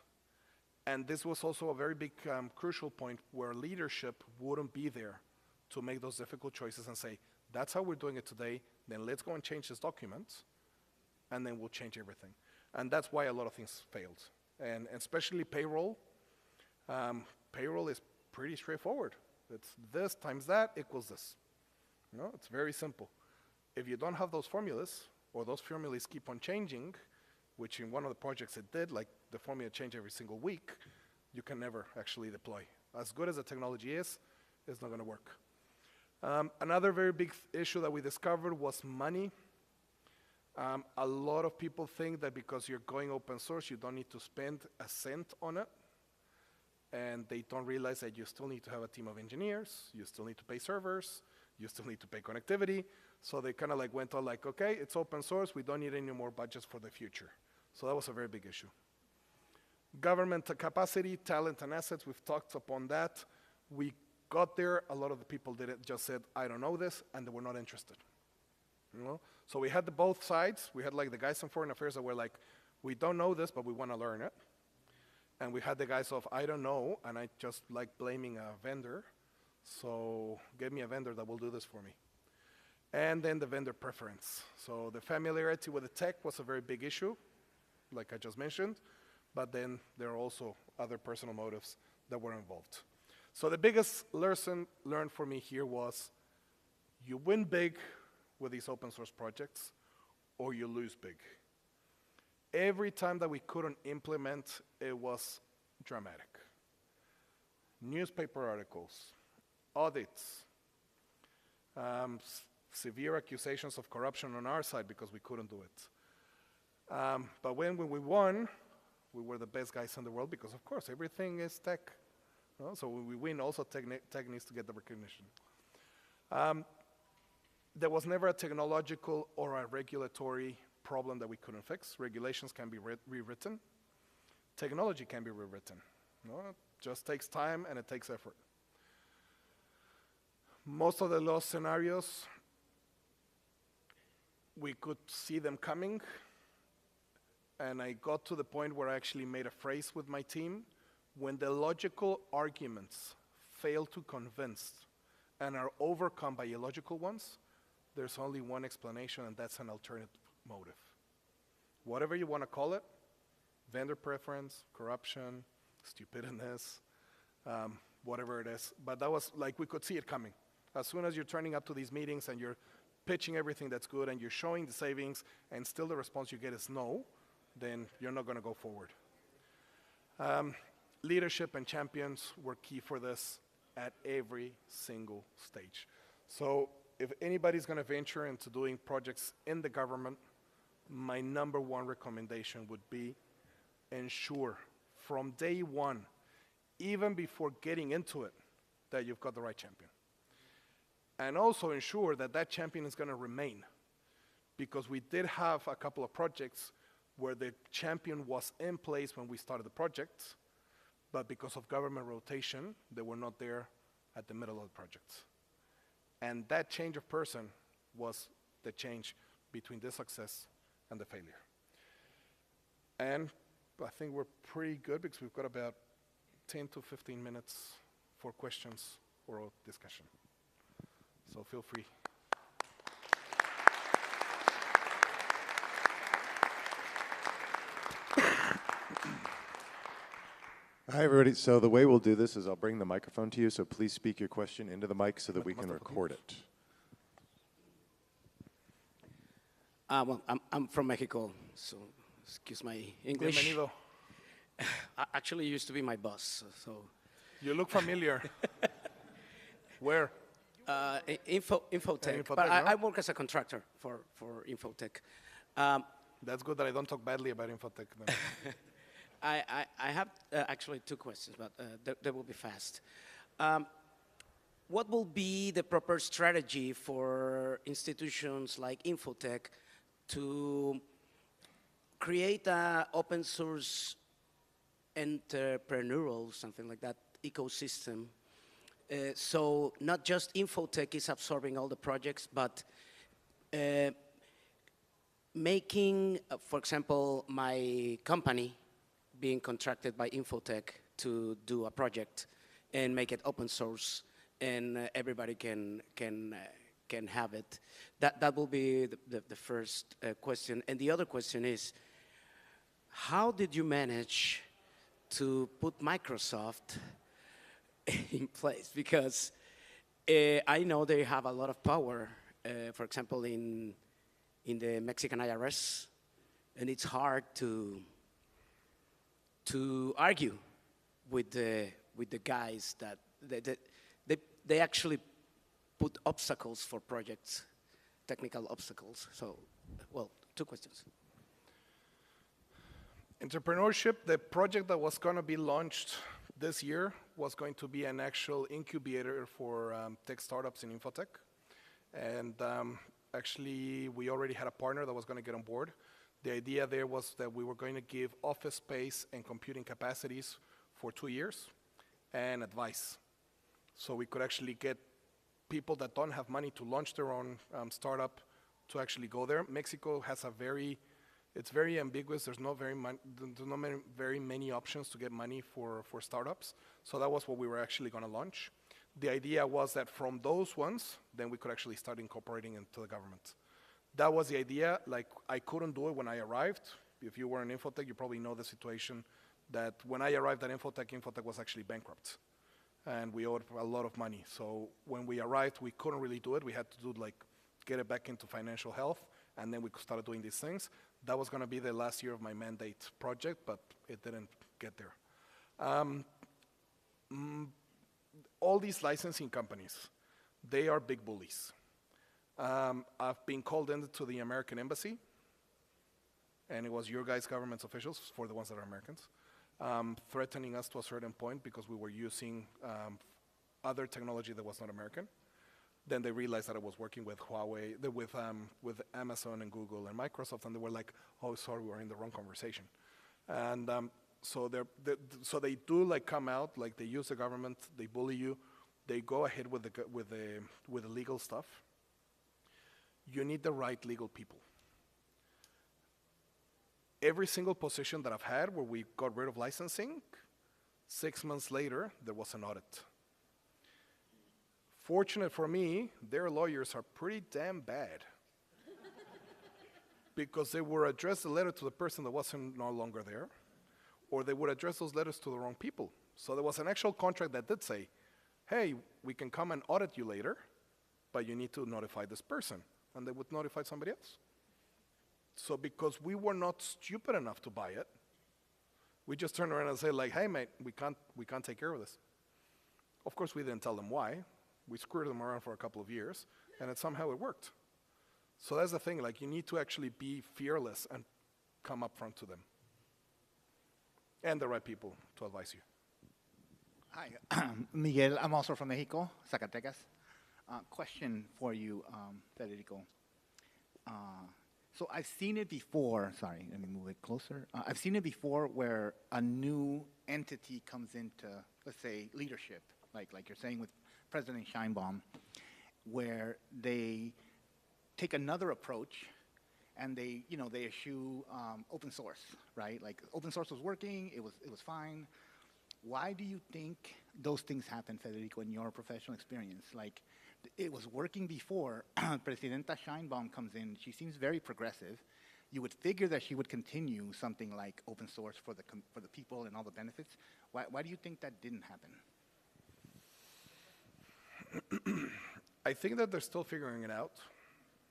And this was also a very big crucial point where leadership wouldn't be there to make those difficult choices and say, that's how we're doing it today, then let's go and change this document, and then we'll change everything. And that's why a lot of things failed. And especially payroll. Payroll is pretty straightforward. It's this times that equals this. You know, it's very simple. If you don't have those formulas, or those formulas keep on changing, which in one of the projects it did, like the formula changed every single week, you can never actually deploy. As good as the technology is, it's not going to work. Another very big issue that we discovered was money. A lot of people think that because you're going open source, you don't need to spend a cent on it. And they don't realize that you still need to have a team of engineers, you still need to pay servers, you still need to pay connectivity. So they kind of like went on like, okay, it's open source, we don't need any more budgets for the future. So that was a very big issue. Government capacity, talent, and assets, we've talked upon that. We got there, a lot of the people just said, I don't know this, and they were not interested. You know? So we had both sides. We had like the guys in foreign affairs that were like, we don't know this, but we want to learn it. And we had the guys of, I don't know, and I just like blaming a vendor. So get me a vendor that will do this for me. And then the vendor preference. So the familiarity with the tech was a very big issue, like I just mentioned, but then there are also other personal motives that were involved. So the biggest lesson learned for me here was you win big with these open source projects, or you lose big. Every time that we couldn't implement, it was dramatic. Newspaper articles, audits, severe accusations of corruption on our side because we couldn't do it. But when we won, we were the best guys in the world because, of course, everything is tech. You know? So when we win, also tech needs to get the recognition. There was never a technological or a regulatory problem that we couldn't fix. Regulations can be rewritten. Technology can be rewritten. You know? It just takes time and it takes effort. Most of the loss scenarios, we could see them coming. And I got to the point where I actually made a phrase with my team. When the logical arguments fail to convince and are overcome by illogical ones, there's only one explanation, and that's an alternative motive. Whatever you want to call it, vendor preference, corruption, stupidness, whatever it is. But that was like, we could see it coming. As soon as you're turning up to these meetings and you're pitching everything that's good and you're showing the savings and still the response you get is no, then you're not going to go forward. Leadership and champions were key for this at every single stage. So if anybody's going to venture into doing projects in the government, my number one recommendation would be ensure from day one, even before getting into it, that you've got the right champion. And also ensure that that champion is going to remain. Because we did have a couple of projects where the champion was in place when we started the project, but because of government rotation, they were not there at the middle of the project. And that change of person was the change between the success and the failure. And I think we're pretty good because we've got about 10 to 15 minutes for questions or discussion. So feel free. Hi, everybody. So the way we'll do this is I'll bring the microphone to you, so please speak your question into the mic so that we can record it. Well, I'm from Mexico, so excuse my English. Bienvenido. Actually, used to be my boss, so. You look familiar. Where? Infotech, Infotech, but no? I work as a contractor for Infotech. That's good that I don't talk badly about Infotech then. I have actually two questions, but they will be fast. What will be the proper strategy for institutions like Infotech to create an open source entrepreneurial, something like that, ecosystem? So not just Infotech is absorbing all the projects, but making, for example, my company being contracted by Infotech to do a project and make it open source, and everybody can have it. That will be the first question. And the other question is, how did you manage to put Microsoft in place? Because I know they have a lot of power, for example, in the Mexican IRS, and it's hard to argue with the guys that they actually put obstacles for projects, technical obstacles. So, well, two questions. Entrepreneurship, the project that was going to be launched this year was going to be an actual incubator for tech startups in Infotech. And actually, we already had a partner that was going to get on board. The idea there was that we were going to give office space and computing capacities for 2 years and advice. So we could actually get people that don't have money to launch their own startup to actually go there. Mexico has it's very ambiguous. There's not very many options to get money for startups. So that was what we were actually going to launch. The idea was that from those ones, then we could actually start incorporating into the government. That was the idea. Like, I couldn't do it when I arrived. If you were in Infotech, you probably know the situation that when I arrived at Infotech was actually bankrupt. And we owed a lot of money. So when we arrived, we couldn't really do it. We had to do get it back into financial health, and then we started doing these things. That was going to be the last year of my mandate project, but it didn't get there. All these licensing companies, they are big bullies. I've been called into the American embassy, and it was your guys' government's officials, for the ones that are Americans, threatening us to a certain point because we were using other technology that was not American. Then they realized that I was working with Huawei, with Amazon and Google and Microsoft, and they were like, "Oh, sorry, we were in the wrong conversation." And so they do come out, they use the government, they bully you, they go ahead with the legal stuff. You need the right legal people. Every single position that I've had where we got rid of licensing, 6 months later, there was an audit. Fortunate for me, their lawyers are pretty damn bad. Because they would address the letter to the person that wasn't no longer there, or they would address those letters to the wrong people. So there was an actual contract that did say, hey, we can come and audit you later, but you need to notify this person. And they would notify somebody else. So because we were not stupid enough to buy it, we just turned around and said, hey, mate, we can't take care of this. Of course, we didn't tell them why. We screwed them around for a couple of years, and somehow it worked. So that's the thing, you need to actually be fearless and come up front to them. And the right people to advise you. Hi, Miguel. I'm also from Mexico, Zacatecas. Question for you, Federico. So I've seen it before. Sorry, let me move it closer. I've seen it before where a new entity comes into, let's say, leadership, like you're saying with President Scheinbaum, where they take another approach and they issue open source, right? Like open source was working, it was fine. Why do you think those things happen, Federico, in your professional experience? Like, it was working before. Presidenta Scheinbaum comes in. She seems very progressive. You would figure that she would continue something like open source for the people and all the benefits. Why do you think that didn't happen? I think that they're still figuring it out.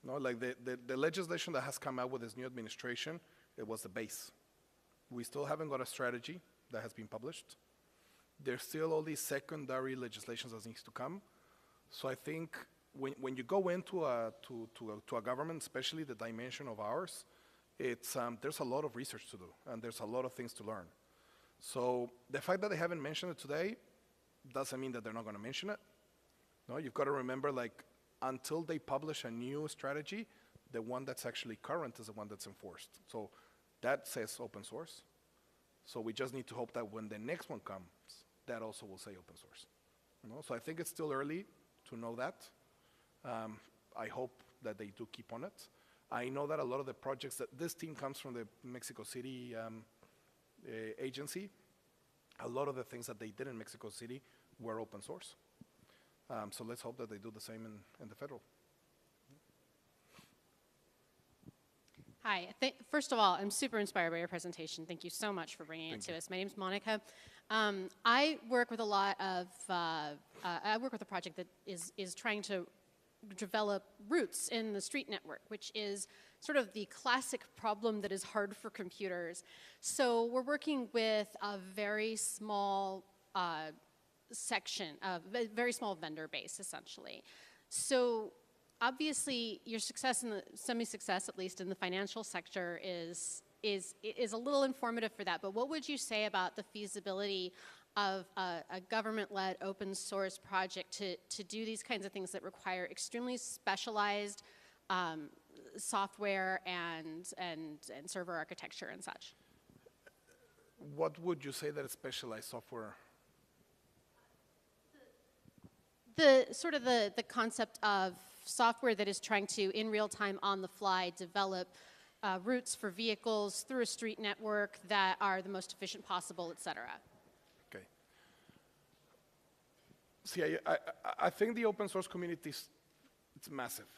No, like the legislation that has come out with this new administration, it was the base. We still haven't got a strategy that has been published. There's still all these secondary legislations that needs to come. So I think when you go into a government, especially the dimension of ours, it's there's a lot of research to do and there's a lot of things to learn. So the fact that they haven't mentioned it today doesn't mean that they're not going to mention it. No, you've got to remember, like, until they publish a new strategy, the one that's actually current is the one that's enforced. So that says open source. So we just need to hope that when the next one comes, that also will say open source. You know? So I think it's still early to know that. I hope that they do keep on it. I know that a lot of the projects that this team comes from the Mexico City agency. A lot of the things that they did in Mexico City were open source. So let's hope that they do the same in the federal. Hi. First of all, I'm super inspired by your presentation. Thank you so much for bringing it to us. My name's Monica. I work with a lot of, I work with a project that is trying to develop routes in the street network, which is sort of the classic problem that is hard for computers. So we're working with a very small section, a very small vendor base, essentially. So obviously, your success, semi-success, at least in the financial sector, is a little informative for that. But what would you say about the feasibility of a government-led open source project to do these kinds of things that require extremely specialized software and server architecture and such? What would you say that is specialized software? The concept of software that is trying to, in real time, on the fly, develop routes for vehicles through a street network that are the most efficient possible, et cetera. Okay. See, I think the open source community it's massive.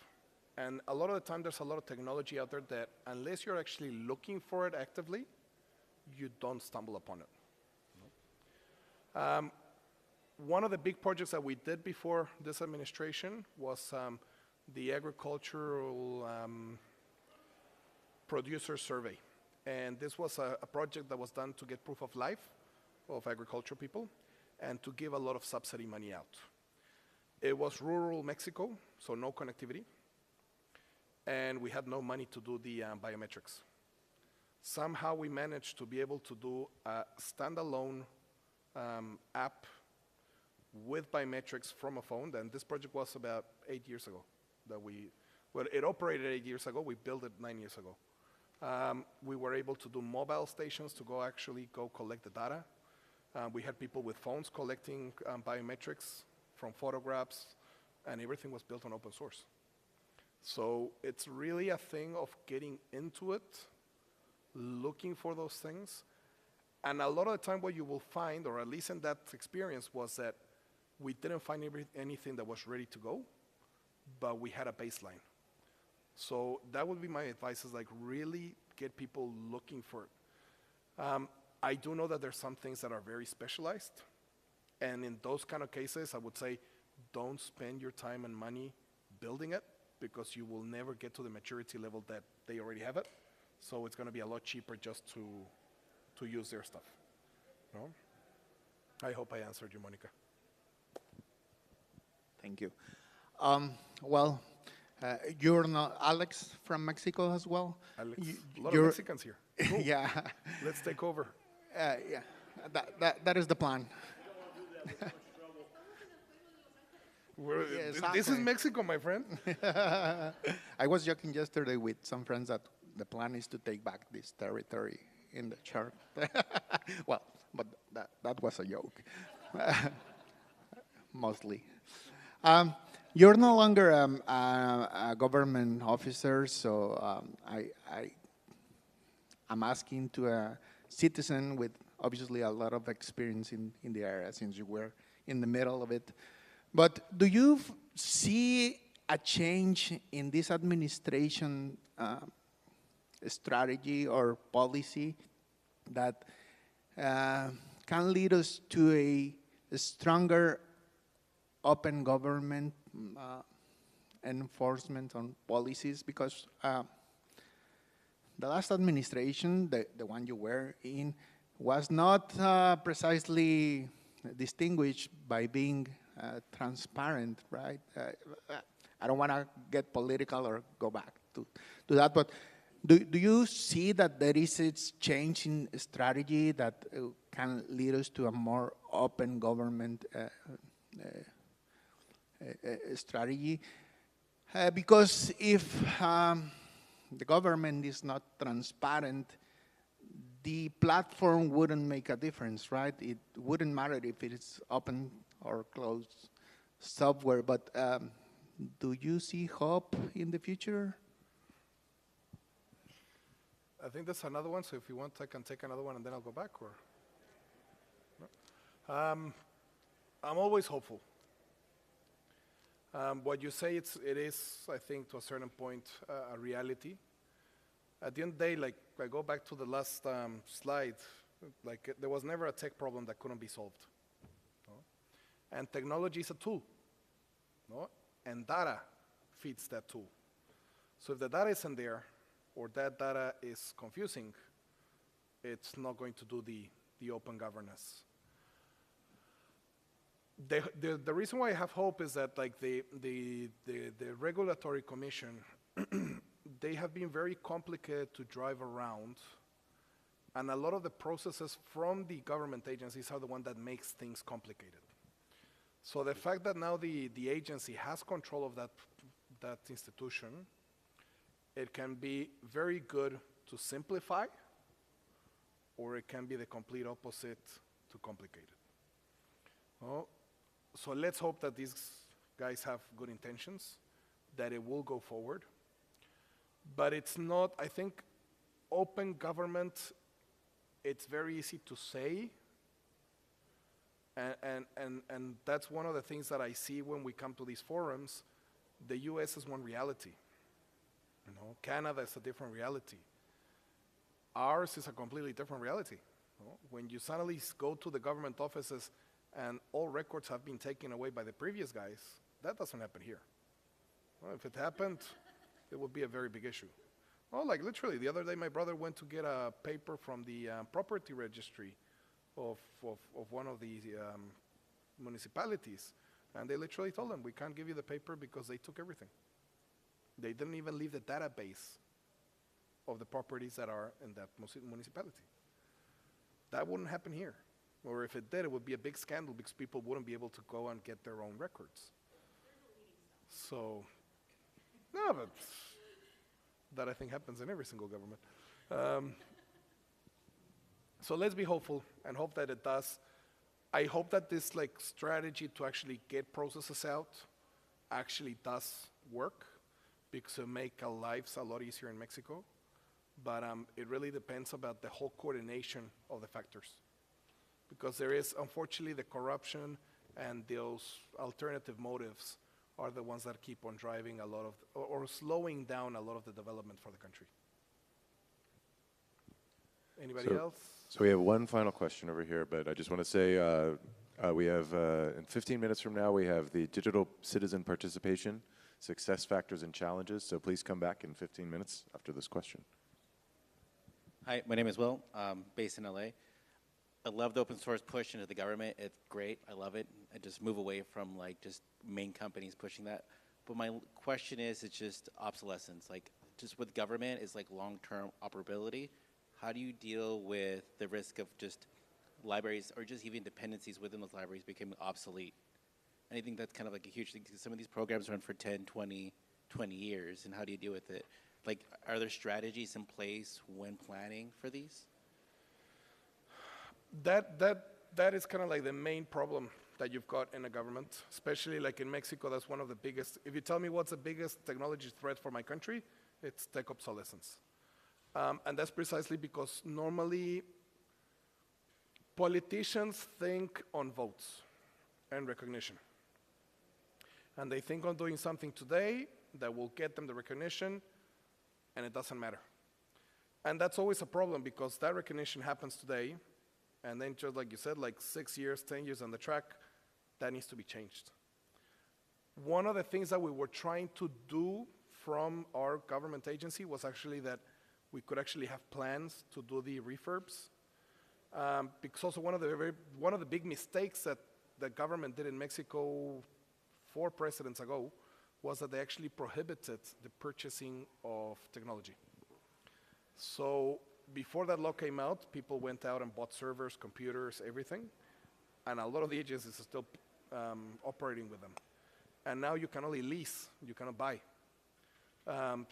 And a lot of the time there's a lot of technology out there that unless you're actually looking for it actively, you don't stumble upon it. One of the big projects that we did before this administration was the agricultural producer survey. And this was a project that was done to get proof of life of agricultural people and to give a lot of subsidy money out. It was rural Mexico, so no connectivity. And we had no money to do the biometrics. Somehow we managed to be able to do a standalone app with biometrics from a phone. And this project was about 8 years ago. Well, it operated 8 years ago. We built it 9 years ago. We were able to do mobile stations to go collect the data. We had people with phones collecting biometrics from photographs, and everything was built on open source. So it's really a thing of getting into it, looking for those things. And a lot of the time what you will find, or at least in that experience, was that we didn't find anything that was ready to go, but we had a baseline. So that would be my advice, is like really get people looking for it. I do know that there's some things that are very specialized. And in those kind of cases, I would say don't spend your time and money building it, because you will never get to the maturity level that they already have it. So it's going to be a lot cheaper just to use their stuff. No? I hope I answered you, Monica. Thank you. You're not Alex from Mexico as well? Alex, a lot of Mexicans here. Cool. Yeah. Let's take over. Yeah, that is the plan. This is Mexico, my friend. I was joking yesterday with some friends that the plan is to take back this territory in the chart. Well, but that was a joke, mostly. You're no longer a government officer, so I'm asking to a citizen with obviously a lot of experience in the area since you were in the middle of it. But do you see a change in this administration strategy or policy that can lead us to a stronger open government enforcement on policies? Because the last administration, the one you were in, was not precisely distinguished by being transparent, right? I don't want to get political or go back to that, but do you see that there is a change in strategy that can lead us to a more open government strategy? Because if the government is not transparent, the platform wouldn't make a difference, right? It wouldn't matter if it is open or closed software, but do you see hope in the future? I think that's another one, so if you want, I can take another one and then I'll go back, or? I'm always hopeful. What you say, it is, I think, to a certain point, a reality. At the end of the day, like, I go back to the last slide, like, there was never a tech problem that couldn't be solved. No? And technology is a tool, no? And data feeds that tool. So if the data isn't there, or that data is confusing, it's not going to do the open governance. The reason why I have hope is that, like, the regulatory commission, they have been very complicated to drive around, and a lot of the processes from the government agencies are the one that makes things complicated. So the fact that now the agency has control of that institution, it can be very good to simplify, or it can be the complete opposite to complicate it. Well, so let's hope that these guys have good intentions, that it will go forward. But it's not, I think, open government, it's very easy to say, and that's one of the things that I see when we come to these forums. The US is one reality. You know, Canada is a different reality. Ours is a completely different reality. You know, when you suddenly go to the government offices and all records have been taken away by the previous guys, that doesn't happen here. Well, if it happened, it would be a very big issue. Oh, like literally, the other day my brother went to get a paper from the property registry of one of the municipalities, and they literally told him, we can't give you the paper because they took everything. They didn't even leave the database of the properties that are in that municipality. That wouldn't happen here. Or if it did, it would be a big scandal because people wouldn't be able to go and get their own records. So, no, but that I think happens in every single government. So let's be hopeful and hope that it does. I hope that this like strategy to actually get processes out actually does work, because it make our lives a lot easier in Mexico. But it really depends about the whole coordination of the factors. Because there is, unfortunately, the corruption and those alternative motives are the ones that keep on driving a lot of, or slowing down a lot of the development for the country. Anybody else? So we have one final question over here, but I just want to say we have, in 15 minutes from now, we have the digital citizen participation, success factors and challenges. So please come back in 15 minutes after this question. Hi, my name is Will, based in LA. I love the open source push into the government. It's great. I love it. I just move away from like just main companies pushing that. But my question is, it's just obsolescence. Like just with government, it's like long-term operability. How do you deal with the risk of just libraries or just even dependencies within those libraries becoming obsolete And I think that's kind of like a huge thing, because some of these programs run for 10, 20 years, and how do you deal with it? Like, are there strategies in place when planning for these? That is kind of like the main problem that you've got in a government, especially like in Mexico. That's one of the biggest. If you tell me what's the biggest technology threat for my country, it's tech obsolescence. And that's precisely because normally politicians think on votes and recognition. And they think on doing something today that will get them the recognition, and it doesn't matter. And that's always a problem, because that recognition happens today, and then just like you said, like 6 years, 10 years on the track, that needs to be changed. One of the things that we were trying to do from our government agency was actually that we could actually have plans to do the refurbs. Because also one of the big mistakes that the government did in Mexico 4 presidents ago was that they actually prohibited the purchasing of technology. So before that law came out, people went out and bought servers, computers, everything, and a lot of the agencies are still operating with them. And now you can only lease, you cannot buy.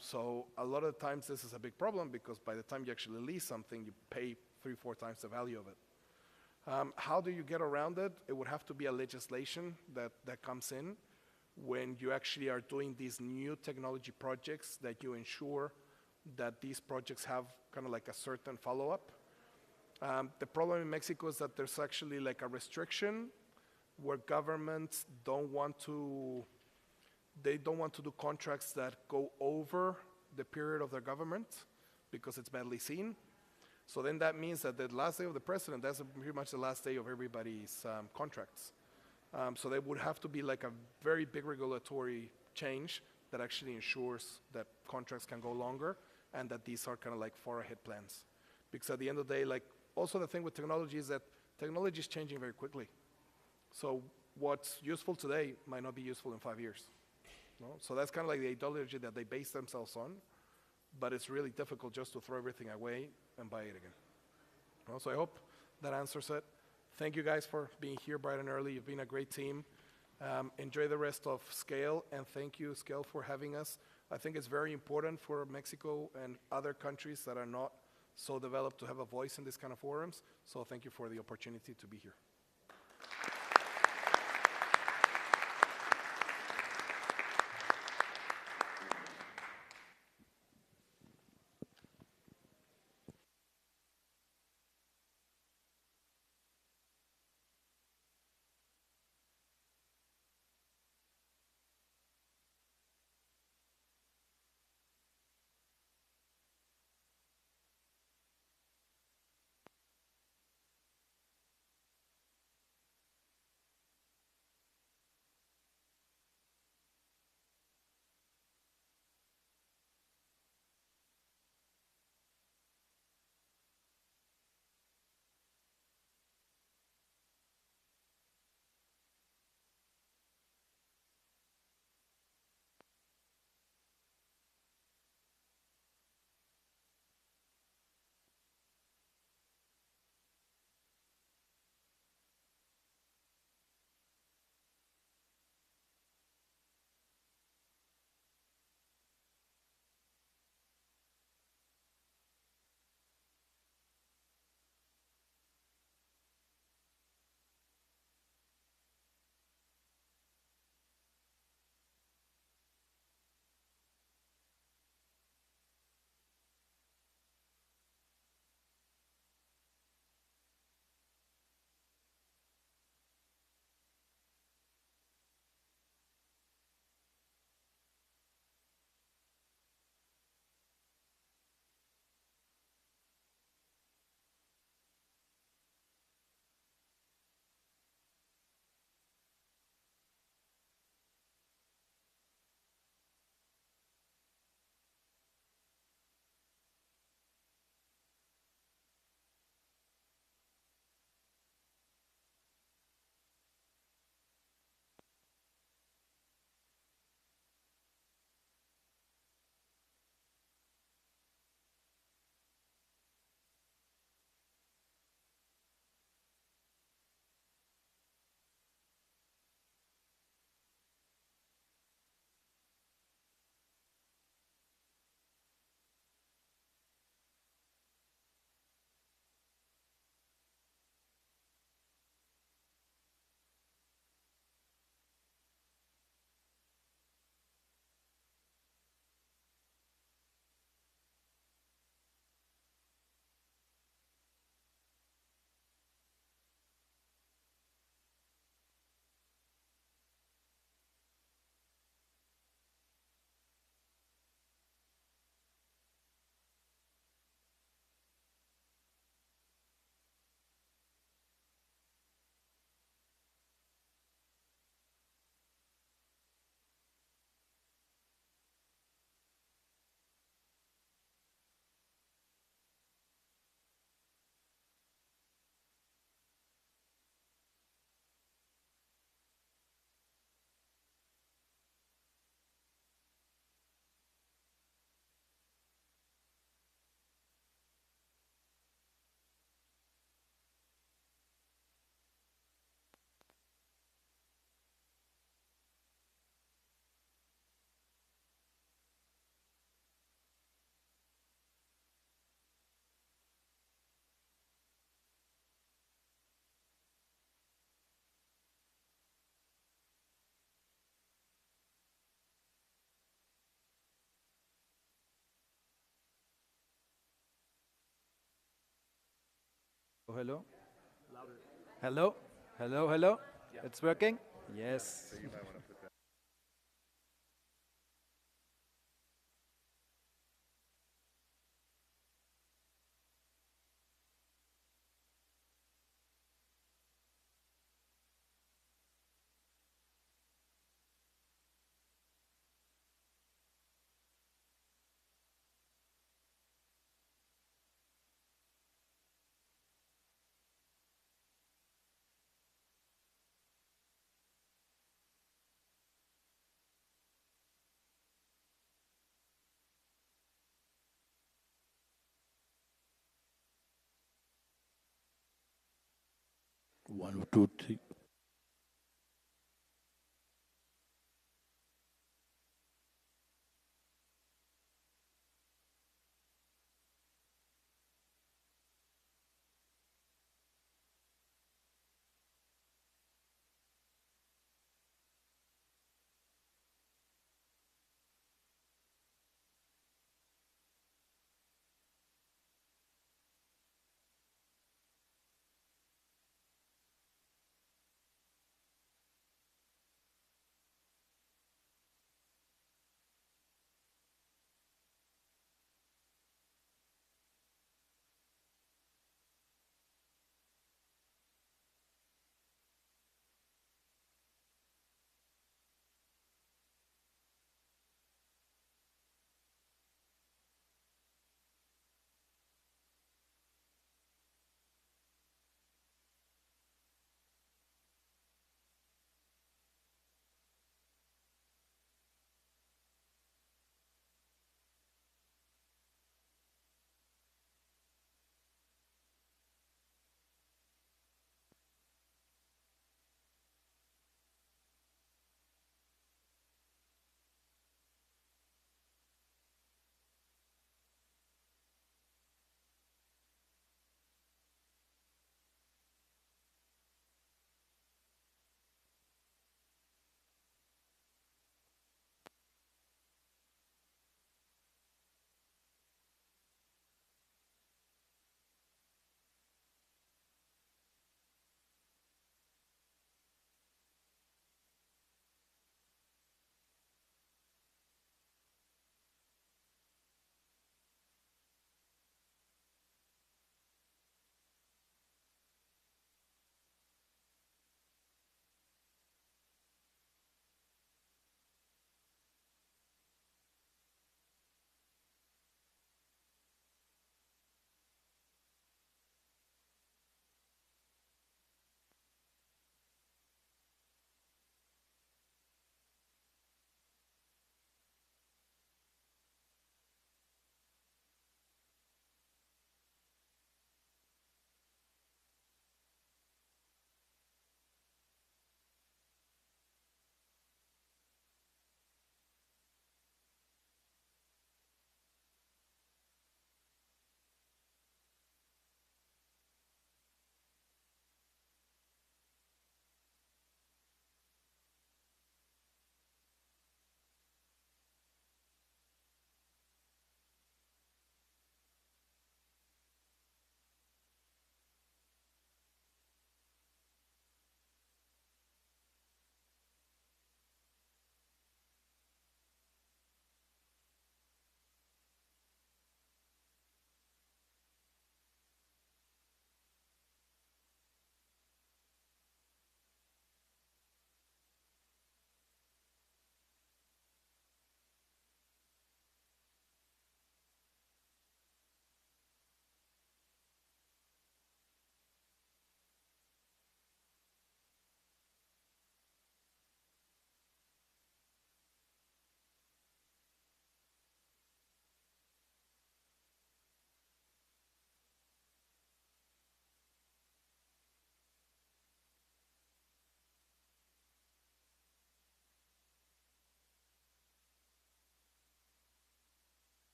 So a lot of times this is a big problem, because by the time you actually lease something, you pay 3-4 times the value of it. How do you get around it? It would have to be a legislation that comes in when you actually are doing these new technology projects, that you ensure that these projects have kind of like a certain follow-up. The problem in Mexico is that there's actually like a restriction where governments don't want to do contracts that go over the period of their government, because it's badly seen. So then that means that the last day of the president, that's pretty much the last day of everybody's contracts. So there would have to be like a very big regulatory change that actually ensures that contracts can go longer, and that these are kind of like far ahead plans. Because at the end of the day, like, also the thing with technology is that technology is changing very quickly. So what's useful today might not be useful in 5 years. No? So that's kind of like the ideology that they base themselves on, but it's really difficult just to throw everything away and buy it again. No? So I hope that answers it. Thank you guys for being here bright and early. You've been a great team. Enjoy the rest of SCaLE, and thank you, SCaLE, for having us. I think it's very important for Mexico and other countries that are not so developed to have a voice in these kind of forums. So thank you for the opportunity to be here. Hello? Hello? Hello, hello? It's working? Yes. One, two, three.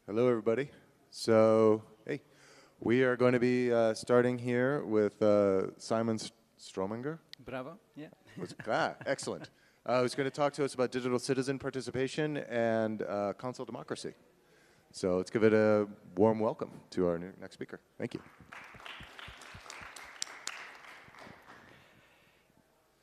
Hello, everybody. So, hey, we are going to be starting here with Simon Strominger. Bravo. Yeah. Excellent. Who's going to talk to us about digital citizen participation and console democracy. So let's give it a warm welcome to our next speaker. Thank you.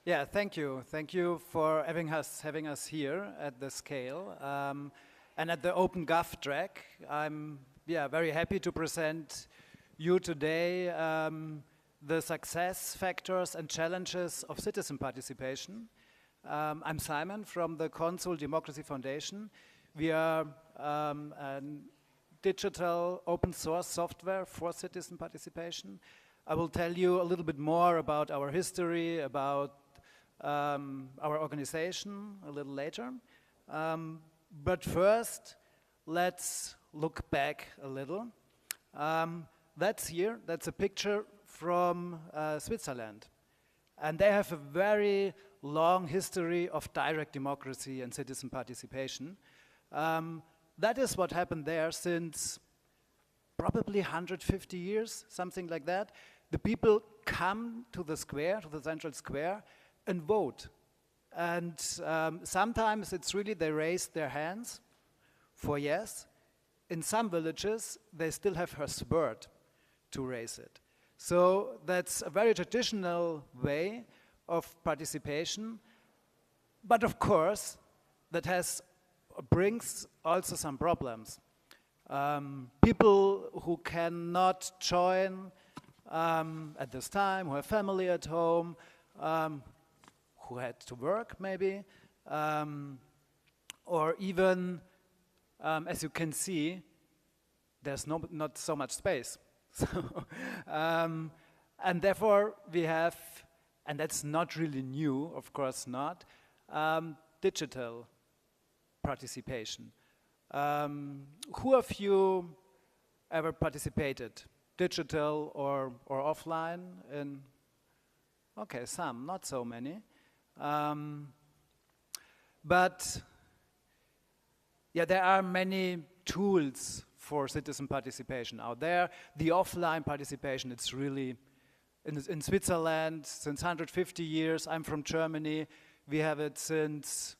Yeah, thank you. Thank you for having us here at the SCaLE and at the Open Gov track. I'm very happy to present you today the success factors and challenges of citizen participation. I'm Simon from the Console Democracy Foundation. We are a digital open source software for citizen participation. I will tell you a little bit more about our history, about our organization a little later. But first, let's look back a little. That's a picture from Switzerland. And they have a very long history of direct democracy and citizen participation. That is what happened there since probably 150 years, something like that. The people come to the square, to the central square, and vote. And sometimes it's really they raise their hands for yes. In some villages, they still have her word to raise it. So that's a very traditional way of participation. But of course, that brings also some problems. People who cannot join at this time, who have family at home, who had to work maybe, or even, as you can see, there's not so much space. So, and therefore we have, and that's not really new, of course not, digital participation. Who of you ever participated, digital or offline? Okay, some, not so many. But yeah, there are many tools for citizen participation out there. The offline participation, it's really, in Switzerland, since 150 years. I'm from Germany. We have it since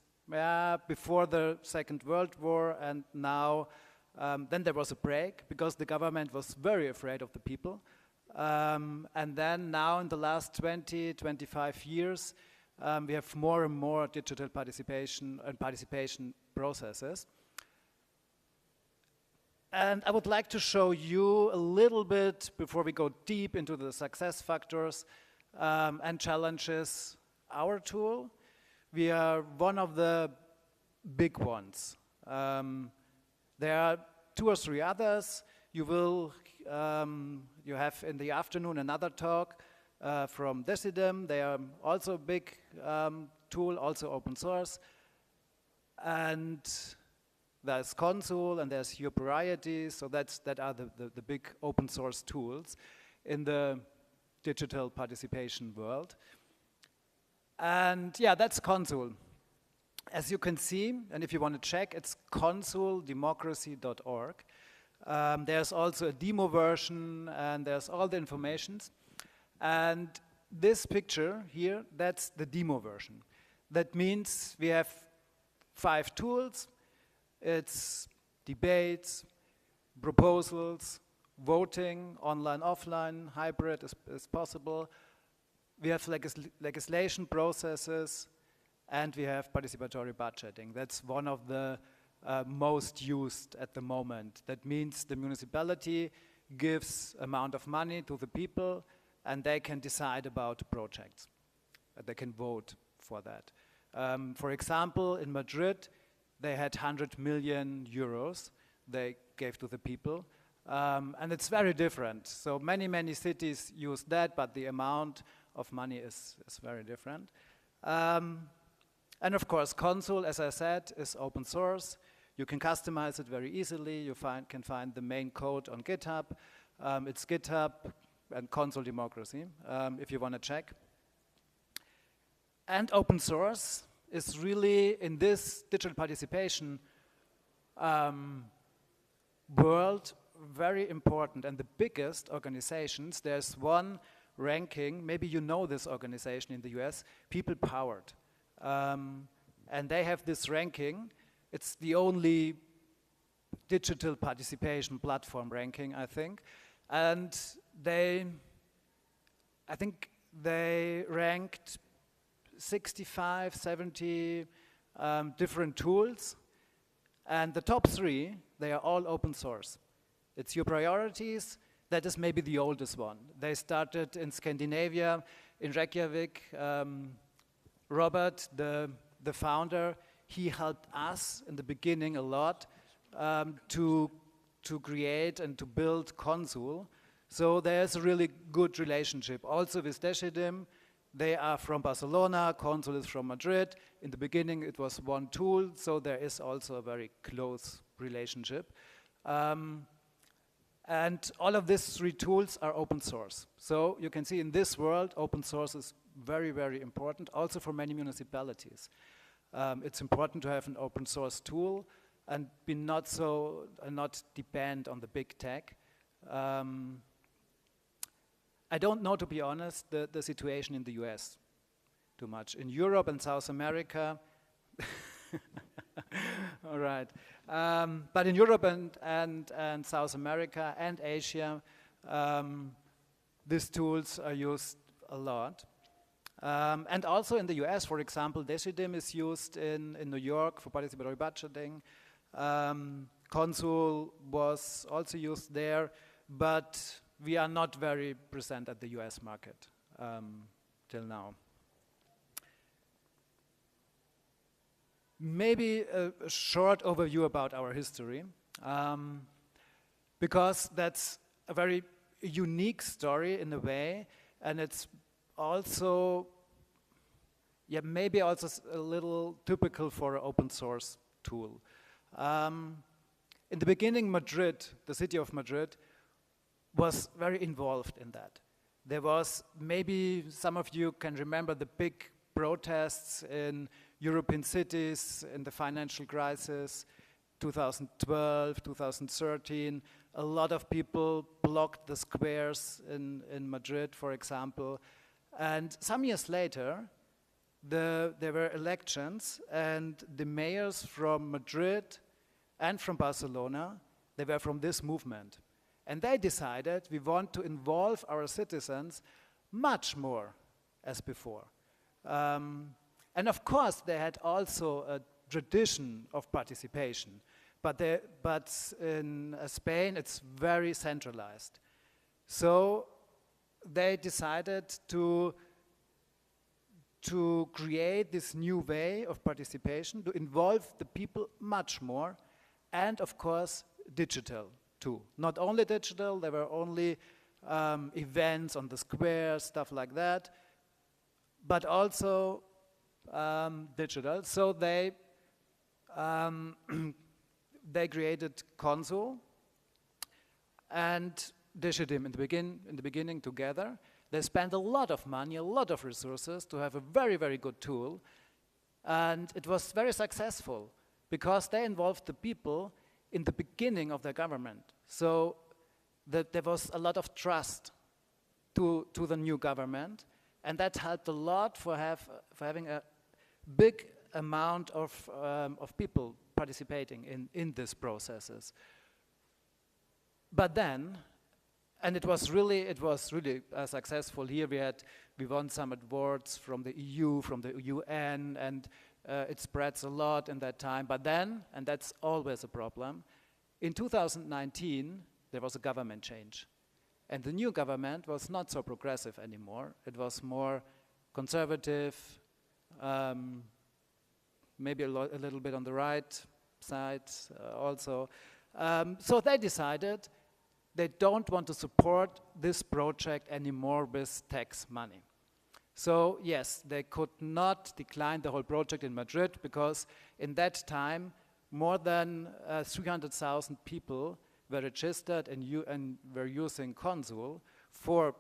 before the Second World War, and now, then there was a break because the government was very afraid of the people. And then now in the last 20, 25 years, we have more and more digital participation and participation processes. And I would like to show you a little bit, before we go deep into the success factors and challenges, our tool. We are one of the big ones. There are 2 or 3 others. You have in the afternoon another talk from Decidim. They are also a big tool, also open source. And there's Console and there's Your Priorities. So that are the big open source tools in the digital participation world. And yeah, that's Console. As you can see, and if you want to check, it's consoledemocracy.org. There's also a demo version, and there's all the informations. And this picture here, that's the demo version. That means we have 5 tools. It's debates, proposals, voting, online, offline, hybrid is possible. We have legislation processes, and we have participatory budgeting. That's one of the most used at the moment. That means the municipality gives amount of money to the people, and they can decide about projects. They can vote for that. For example, in Madrid, they had 100 million euros they gave to the people. And it's very different. So many cities use that, but the amount of money is very different. And of course, Consul, as I said, is open source. You can customize it very easily. You can find the main code on GitHub. It's GitHub and Consul Democracy, if you want to check. And open source is really, in this digital participation world, very important. And the biggest organizations, there's one ranking, maybe you know this organization in the US, People Powered. And they have this ranking. It's the only digital participation platform ranking, I think. And I think they ranked 65, 70 different tools. And the top 3, they are all open source. It's your priorities. That is maybe the oldest one. They started in Scandinavia, in Reykjavik. Robert, the founder, he helped us in the beginning a lot to create and to build Consul. So there's a really good relationship. Also with Decidim, they are from Barcelona, Consul is from Madrid. In the beginning it was one tool, so there is also a very close relationship. And all of these 3 tools are open source. So you can see in this world, open source is very, very important, also for many municipalities. It's important to have an open source tool and be not depend on the big tech. I don't know, to be honest, the situation in the US too much. In Europe and South America, all right. But in Europe and South America and Asia, these tools are used a lot. And also in the US, for example, Decidim is used in New York for participatory budgeting. Consul was also used there, but we are not very present at the US market till now. Maybe a short overview about our history, because that's a very unique story in a way, and it's also, yeah, maybe also a little typical for an open source tool. In the beginning, Madrid, the city of Madrid, was very involved in that. There was, maybe some of you can remember the big protests in European cities in the financial crisis, 2012, 2013. A lot of people blocked the squares in Madrid, for example. And some years later, there were elections, and the mayors from Madrid and from Barcelona, they were from this movement. And they decided we want to involve our citizens much more as before. And of course, they had also a tradition of participation, but in Spain, it's very centralized. So they decided to create this new way of participation, to involve the people much more, and of course, digital too. Not only digital, there were only events on the square, stuff like that, but also digital. So they created Consul and Decidim in the beginning together. They spent a lot of money, a lot of resources to have a very, very good tool, and it was very successful because they involved the people in the beginning of their government. So that there was a lot of trust to the new government, and that helped a lot for having a big amount of people participating in these processes. But then, and it was really successful. Here we won some awards from the EU, from the UN, and it spreads a lot in that time. But then, and that's always a problem, in 2019, there was a government change. And the new government was not so progressive anymore. It was more conservative, maybe a little bit on the right side also. So they decided they don't want to support this project anymore with tax money. So yes, they could not decline the whole project in Madrid because in that time, more than 300,000 people were registered and were using Consul for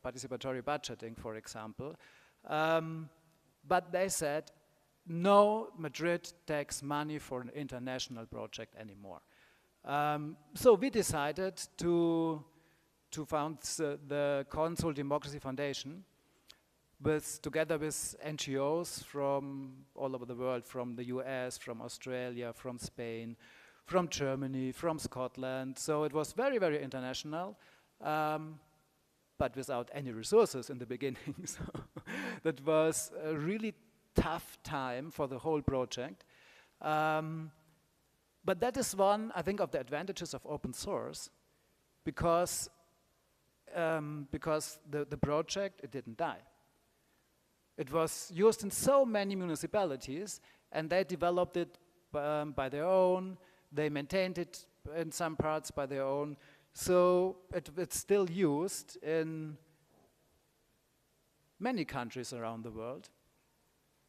participatory budgeting, for example. But they said, no Madrid tax money for an international project anymore. So we decided to found the Consul Democracy Foundation together with NGOs from all over the world, from the US, from Australia, from Spain, from Germany, from Scotland. So it was very, very international, but without any resources in the beginning. So that was a really tough time for the whole project. But that is one, I think, of the advantages of open source, because the project, it didn't die. It was used in so many municipalities, and they developed it by their own. They maintained it in some parts by their own. So it's still used in many countries around the world.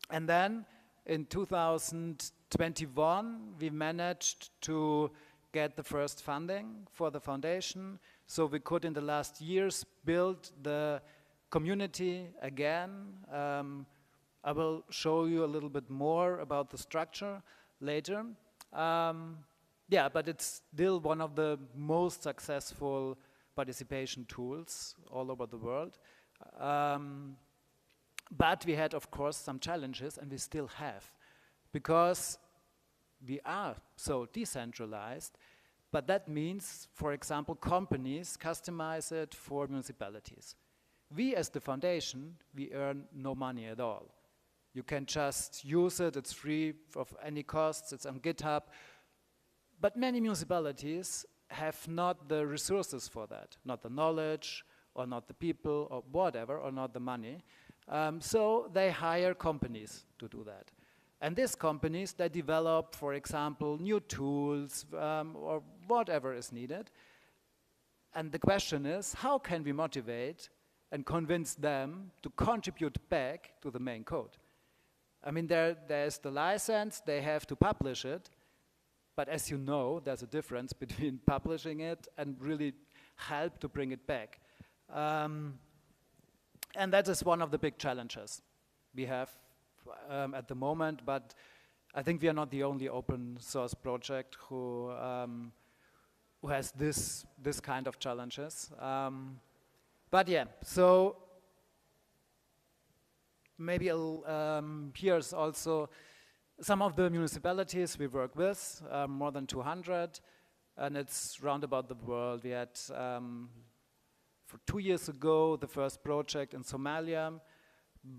And then in 2021, we managed to get the first funding for the foundation. So we could, in the last years, build the community again. I will show you a little bit more about the structure later. Yeah, but it's still one of the most successful participation tools all over the world. But we had, of course, some challenges, and we still have, because we are so decentralized. But that means, for example, companies customize it for municipalities. We, as the foundation, we earn no money at all. You can just use it, it's free of any costs, it's on GitHub. But many municipalities have not the resources for that, not the knowledge, or not the people, or whatever, or not the money. So they hire companies to do that. And these companies, they develop, for example, new tools, or whatever is needed. And the question is, how can we motivate and convince them to contribute back to the main code? I mean, there's the license, they have to publish it, but as you know, there's a difference between publishing it and really help to bring it back. And that is one of the big challenges we have at the moment, but I think we are not the only open source project who has this kind of challenges. But yeah, so maybe here's also some of the municipalities we work with, more than 200, and it's round about the world. We had, for 2 years ago, the first project in Somalia,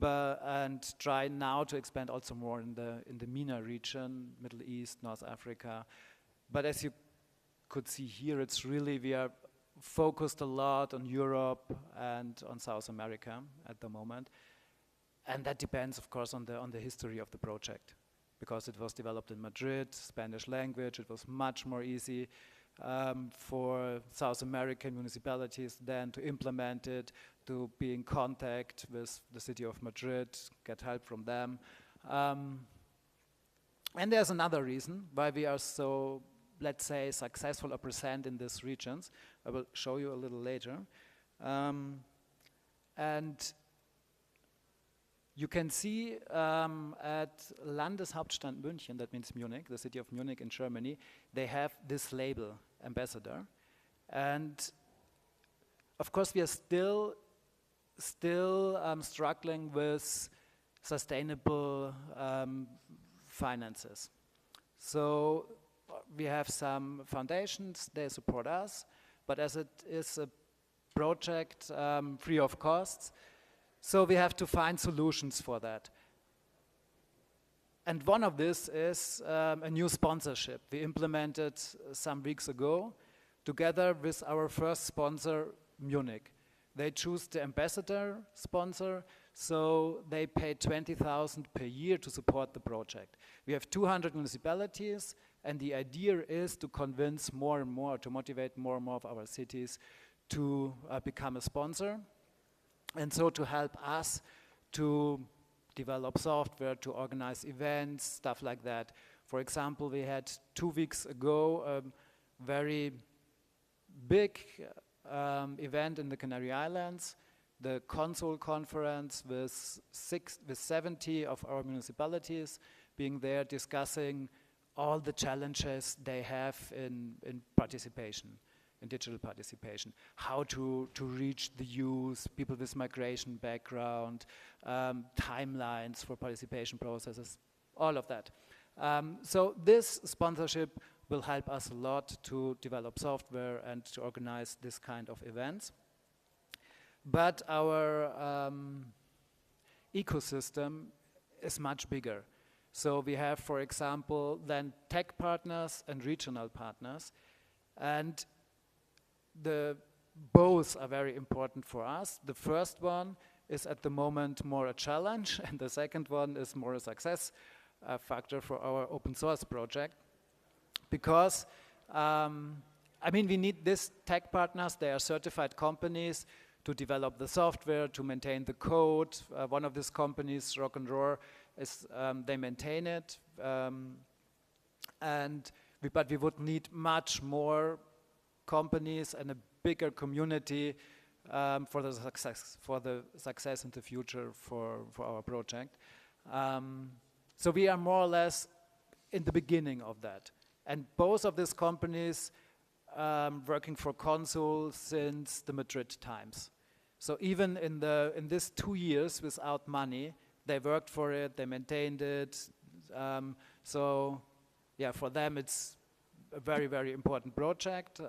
and try now to expand also more in the MENA region, Middle East, North Africa. But as you could see here, it's really, we are focused a lot on Europe and on South America at the moment. And that depends, of course, on the history of the project. Because it was developed in Madrid, Spanish language, it was much more easy for South American municipalities then to implement it, to be in contact with the city of Madrid, get help from them. And there's another reason why we are so, let's say, successful or present in these regions. I will show you a little later. And you can see at Landeshauptstadt München, that means Munich, the city of Munich in Germany, they have this label, ambassador. And of course, we are still struggling with sustainable finances. So we have some foundations, they support us, but as it is a project free of costs, so we have to find solutions for that. And one of this is a new sponsorship we implemented some weeks ago. together with our first sponsor, Munich. They choose the ambassador sponsor, so they pay 20,000 per year to support the project. We have 200 municipalities, and the idea is to convince more and more, to motivate more and more of our cities to become a sponsor, and so to help us to develop software, to organize events, stuff like that. For example, we had 2 weeks ago a very big event in the Canary Islands, the Consul Conference with 70 of our municipalities being there discussing all the challenges they have in participation, in digital participation, how to reach the youth, people with migration background, timelines for participation processes, all of that. So this sponsorship will help us a lot to develop software and to organize this kind of events. But our ecosystem is much bigger. So we have, for example, then tech partners and regional partners, and both are very important for us. The first one is at the moment more a challenge, and the second one is more a success factor for our open source project. Because, I mean, we need these tech partners. They are certified companies to develop the software, to maintain the code. One of these companies, Rock and Roar, they maintain it. But we would need much more companies and a bigger community for the success in the future for our project. So we are more or less in the beginning of that. And both of these companies working for Consul since the Madrid times. So even in these 2 years without money, they worked for it, they maintained it. So yeah, for them it's a very, very important project.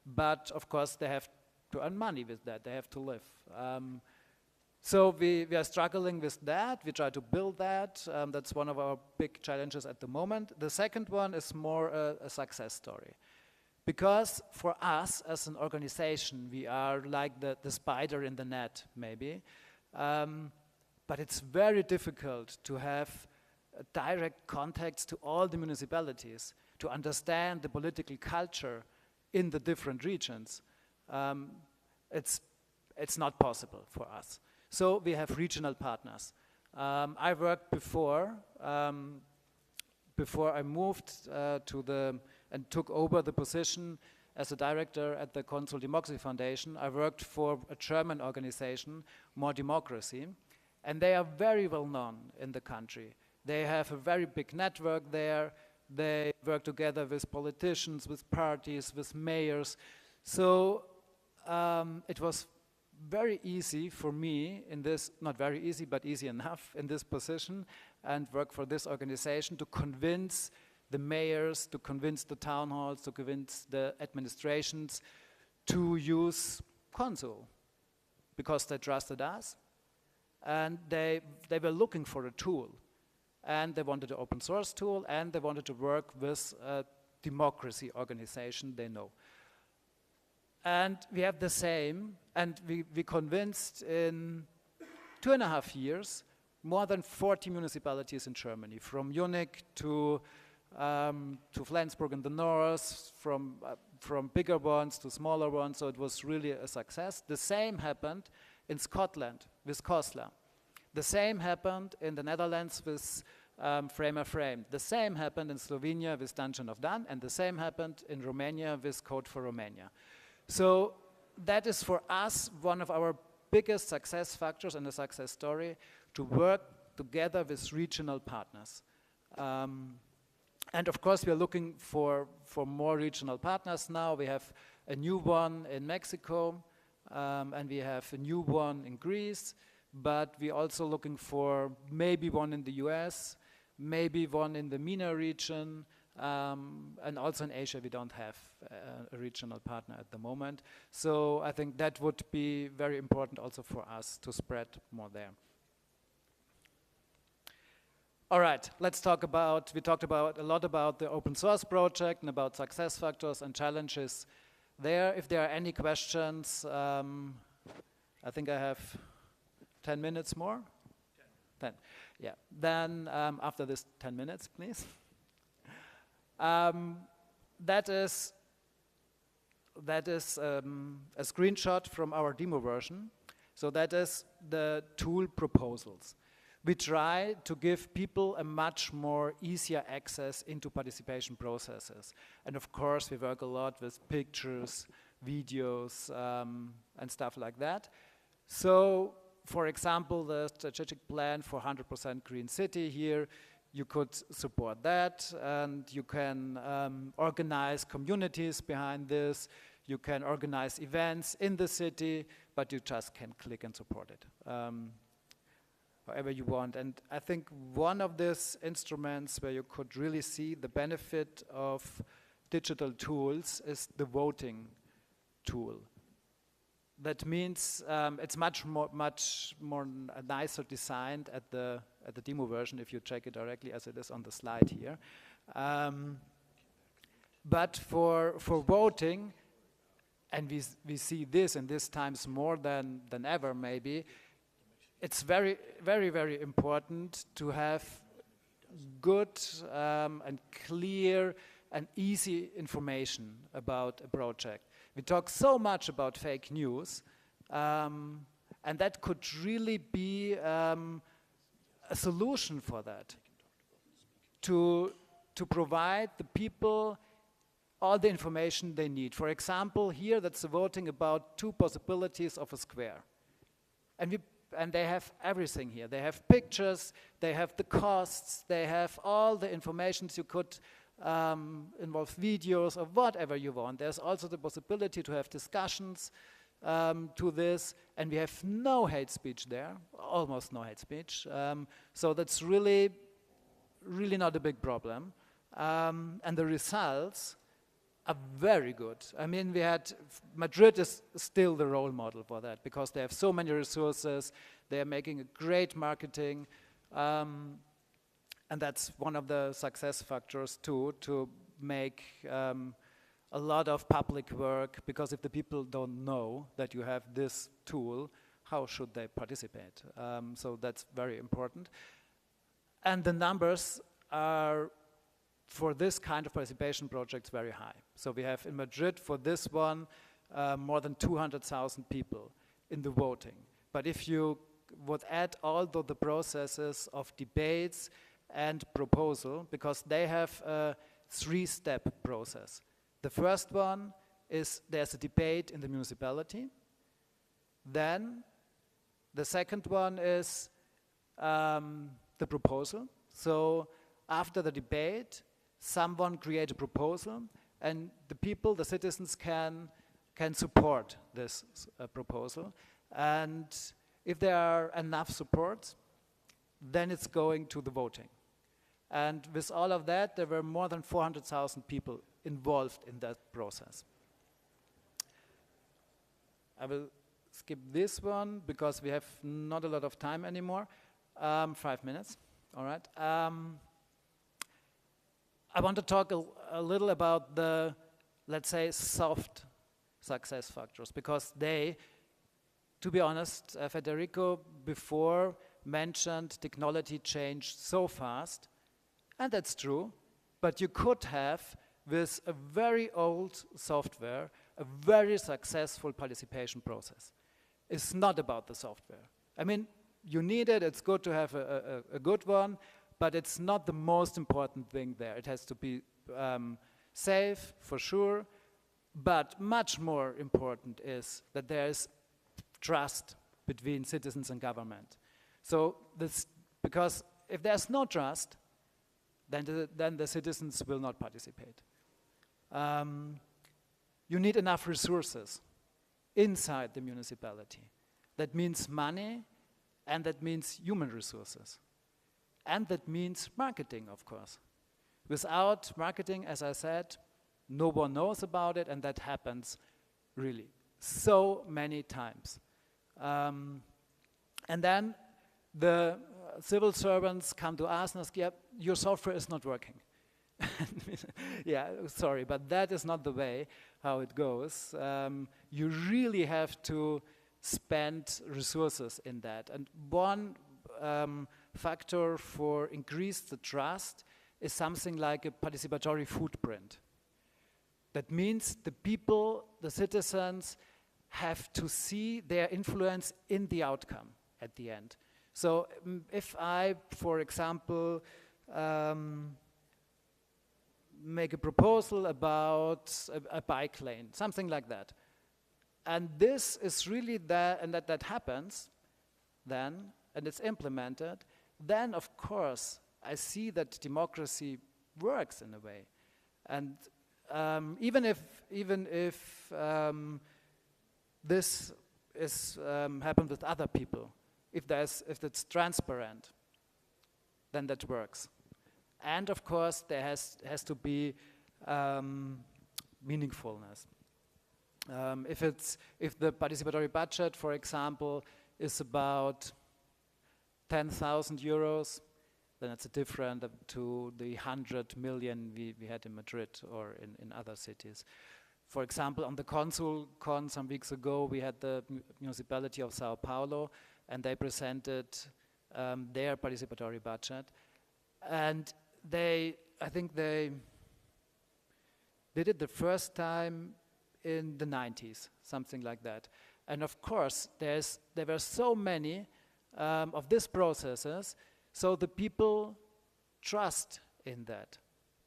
But of course they have to earn money with that, they have to live. So we are struggling with that. We try to build that. That's one of our big challenges at the moment. The second one is more a success story. Because for us as an organization, we are like the spider in the net, maybe. But it's very difficult to have direct contacts to all the municipalities, to understand the political culture in the different regions. It's not possible for us. So we have regional partners. I worked before I moved and took over the position as a director at the Consul Democracy Foundation. I worked for a German organization, More Democracy, and they are very well known in the country. They have a very big network there. They work together with politicians, with parties, with mayors. So it was very easy for me in this, not very easy, but easy enough in this position and work for this organization to convince the mayors, to convince the town halls, to convince the administrations to use Consul because they trusted us and they were looking for a tool and they wanted an open source tool and they wanted to work with a democracy organization they know. And we have the same, and we convinced in 2.5 years more than 40 municipalities in Germany, from Munich to Flensburg in the north, from bigger ones to smaller ones, so it was really a success. The same happened in Scotland with COSLA. The same happened in the Netherlands with Framer Frame. The same happened in Slovenia with Dungeon of Done, and the same happened in Romania with Code for Romania. So that is for us one of our biggest success factors and a success story, to work together with regional partners. And of course we are looking for more regional partners now. We have a new one in Mexico and we have a new one in Greece, but we're also looking for maybe one in the US, maybe one in the MENA region, and also in Asia we don't have a regional partner at the moment. So I think that would be very important also for us to spread more there. All right, let's talk about, we talked about a lot about the open source project and about success factors and challenges there. If there are any questions, I think I have 10 minutes more. 10. Yeah. Then after this 10 minutes, please. That is a screenshot from our demo version. So that is the tool proposals. We try to give people a much more easier access into participation processes. And of course, we work a lot with pictures, videos, and stuff like that. So, for example, the strategic plan for 100% green city here, you could support that, and you can organize communities behind this. You can organize events in the city, but you just can click and support it. However you want. And I think one of these instruments where you could really see the benefit of digital tools is the voting tool. That means it's much more nicer designed at the demo version if you check it directly as it is on the slide here. But for voting, and we see this in these times more than ever maybe, it's very, very, very important to have good and clear and easy information about a project. We talk so much about fake news, and that could really be a solution for that, to provide the people all the information they need. For example, here that's the voting about 2 possibilities of a square. And they have everything here. They have pictures, they have the costs, they have all the information you could involve videos or whatever you want. There's also the possibility to have discussions to this, and we have no hate speech there, almost no hate speech. So that's really, really not a big problem. And the results are very good. I mean, Madrid is still the role model for that because they have so many resources, they are making a great marketing, and that's one of the success factors too, to make a lot of public work, because if the people don't know that you have this tool, how should they participate? So that's very important. And the numbers are, for this kind of participation projects, very high. So we have in Madrid for this one more than 200,000 people in the voting. But if you would add all the processes of debates and proposal, because they have a 3-step process. The first one is there's a debate in the municipality. Then the second one is the proposal. So after the debate, someone create a proposal, and the people, the citizens, can support this proposal. And if there are enough supports, then it's going to the voting. And with all of that, there were more than 400,000 people involved in that process. I will skip this one because we have not a lot of time anymore. 5 minutes, all right. I want to talk a little about the, let's say, soft success factors, because they, to be honest, Federico before mentioned technology changed so fast, and that's true, but you could have, with a very old software, a very successful participation process. It's not about the software. I mean, you need it, it's good to have a good one, but it's not the most important thing there. It has to be safe, for sure, but much more important is that there is trust between citizens and government. So this, because if there's no trust, then the citizens will not participate. You need enough resources inside the municipality. That means money, and that means human resources. And that means marketing, of course. Without marketing, as I said, no one knows about it, and that happens really so many times. And then the civil servants come to us and ask, yeah, your software is not working. Yeah, sorry, but that is not the way how it goes. You really have to spend resources in that. And one factor for increase the trust is something like a participatory footprint. That means the people, the citizens, have to see their influence in the outcome at the end. So if I, for example, make a proposal about a bike lane, something like that, and this is really there, and that happens then, and it's implemented, then of course I see that democracy works in a way. And even if this is happened with other people, if it's transparent, then that works. And of course there has to be meaningfulness. If the participatory budget, for example, is about 10,000 euros, then it's different to the 100 million we had in Madrid or in other cities. For example, on the Consul.con some weeks ago, we had the municipality of Sao Paulo, and they presented their participatory budget. And I think they did it the first time in the 90s, something like that. And of course, there were so many of these processes, so the people trust in that,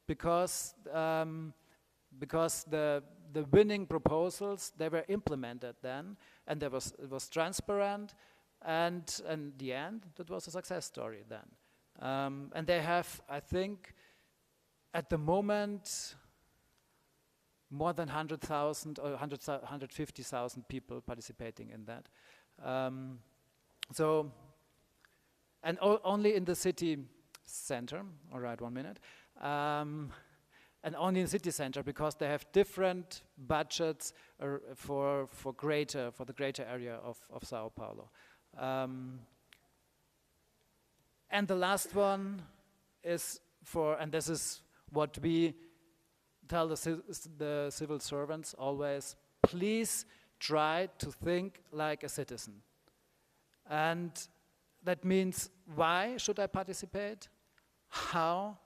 because the winning proposals, they were implemented then, and it was transparent, and in the end, that was a success story then. And they have, I think, at the moment, more than 100,000 or 150,000 people participating in that. And only in the city center, all right, 1 minute, and only in the city center, because they have different budgets for the greater area of Sao Paulo. And the last one is and this is what we tell the civil servants always, please try to think like a citizen. And that means, why should I participate? How?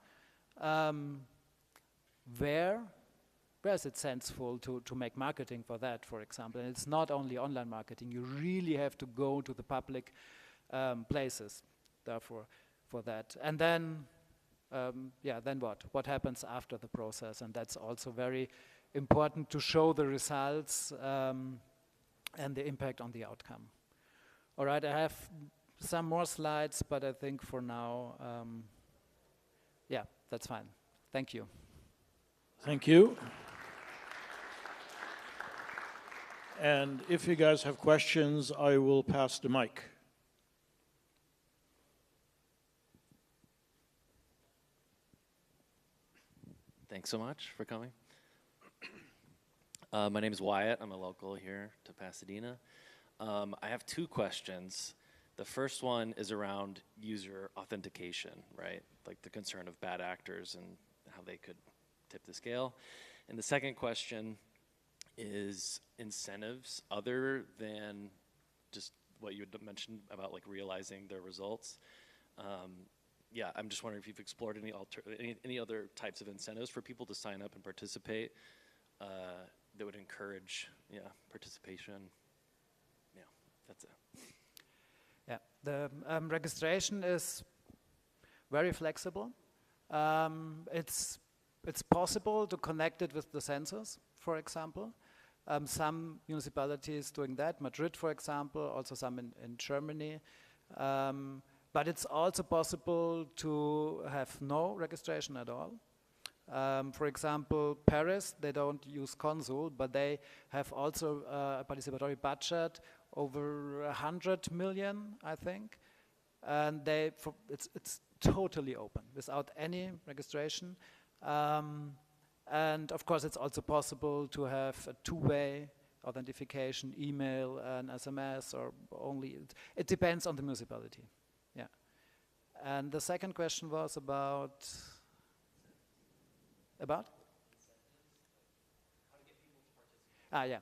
Where is it sensible to make marketing for that, for example? And it's not only online marketing. You really have to go to the public places, therefore, for that. And then, then what? What happens after the process? And that's also very important to show the results and the impact on the outcome. All right, I have some more slides, but I think for now, that's fine. Thank you. Thank you. And if you guys have questions, I will pass the mic. Thanks so much for coming. My name is Wyatt. I'm a local here to Pasadena. I have two questions. The first one is around user authentication, right? Like the concern of bad actors and how they could tip the scale. And the second question is incentives other than just what you had mentioned about like realizing their results. I'm just wondering if you've explored any other types of incentives for people to sign up and participate that would encourage participation. Yeah, that's it. Yeah, the registration is very flexible. It's possible to connect it with the census, for example. Some municipalities doing that, Madrid, for example, also some in Germany. But it's also possible to have no registration at all. For example, Paris, they don't use Consul, but they have also a participatory budget over 100 million, I think. And it's totally open, without any registration. And of course, it's also possible to have a two-way authentication, email and SMS, or only, it depends on the municipality. Yeah. And the second question was about? Yeah.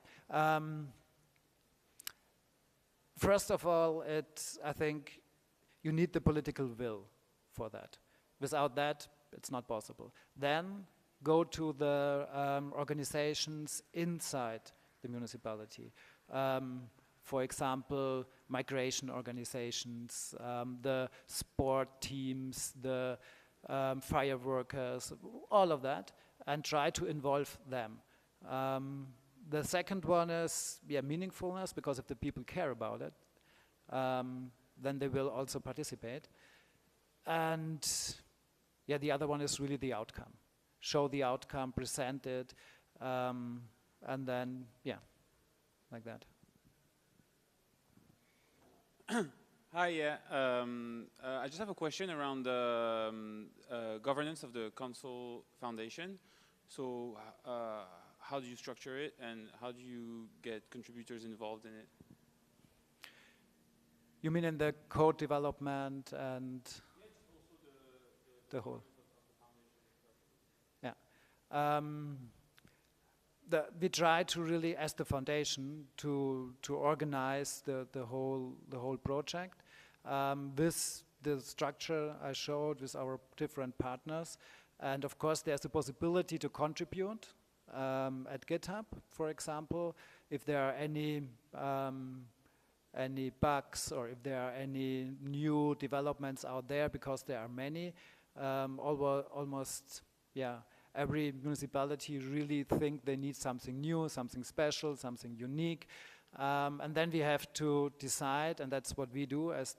First of all, I think you need the political will for that. Without that, it's not possible. Then go to the organizations inside the municipality. For example, migration organizations, the sport teams, the fire workers, all of that, and try to involve them. The second one is meaningfulness, because if the people care about it, then they will also participate. And the other one is really the outcome. Show the outcome, present it, and then, like that. Hi, I just have a question around the governance of the Council Foundation. So how do you structure it, and how do you get contributors involved in it? You mean in the code development and the whole? Yeah. We try to really, as the foundation, to organize the whole project with the structure I showed with our different partners, and of course there's the possibility to contribute at GitHub, for example, if there are any bugs or if there are any new developments out there, because there are many. Almost, every municipality really think they need something new, something special, something unique, and then we have to decide, and that's what we do as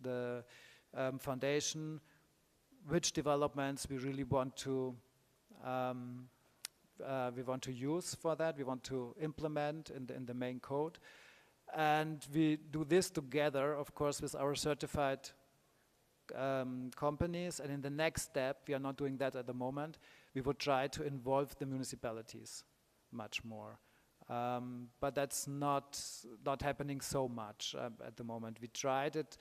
the foundation, which developments we really want to use for that. We want to implement in the main code, and we do this together, of course, with our certified companies. And in the next step, we are not doing that at the moment, we would try to involve the municipalities much more. But that's not happening so much at the moment. We tried it.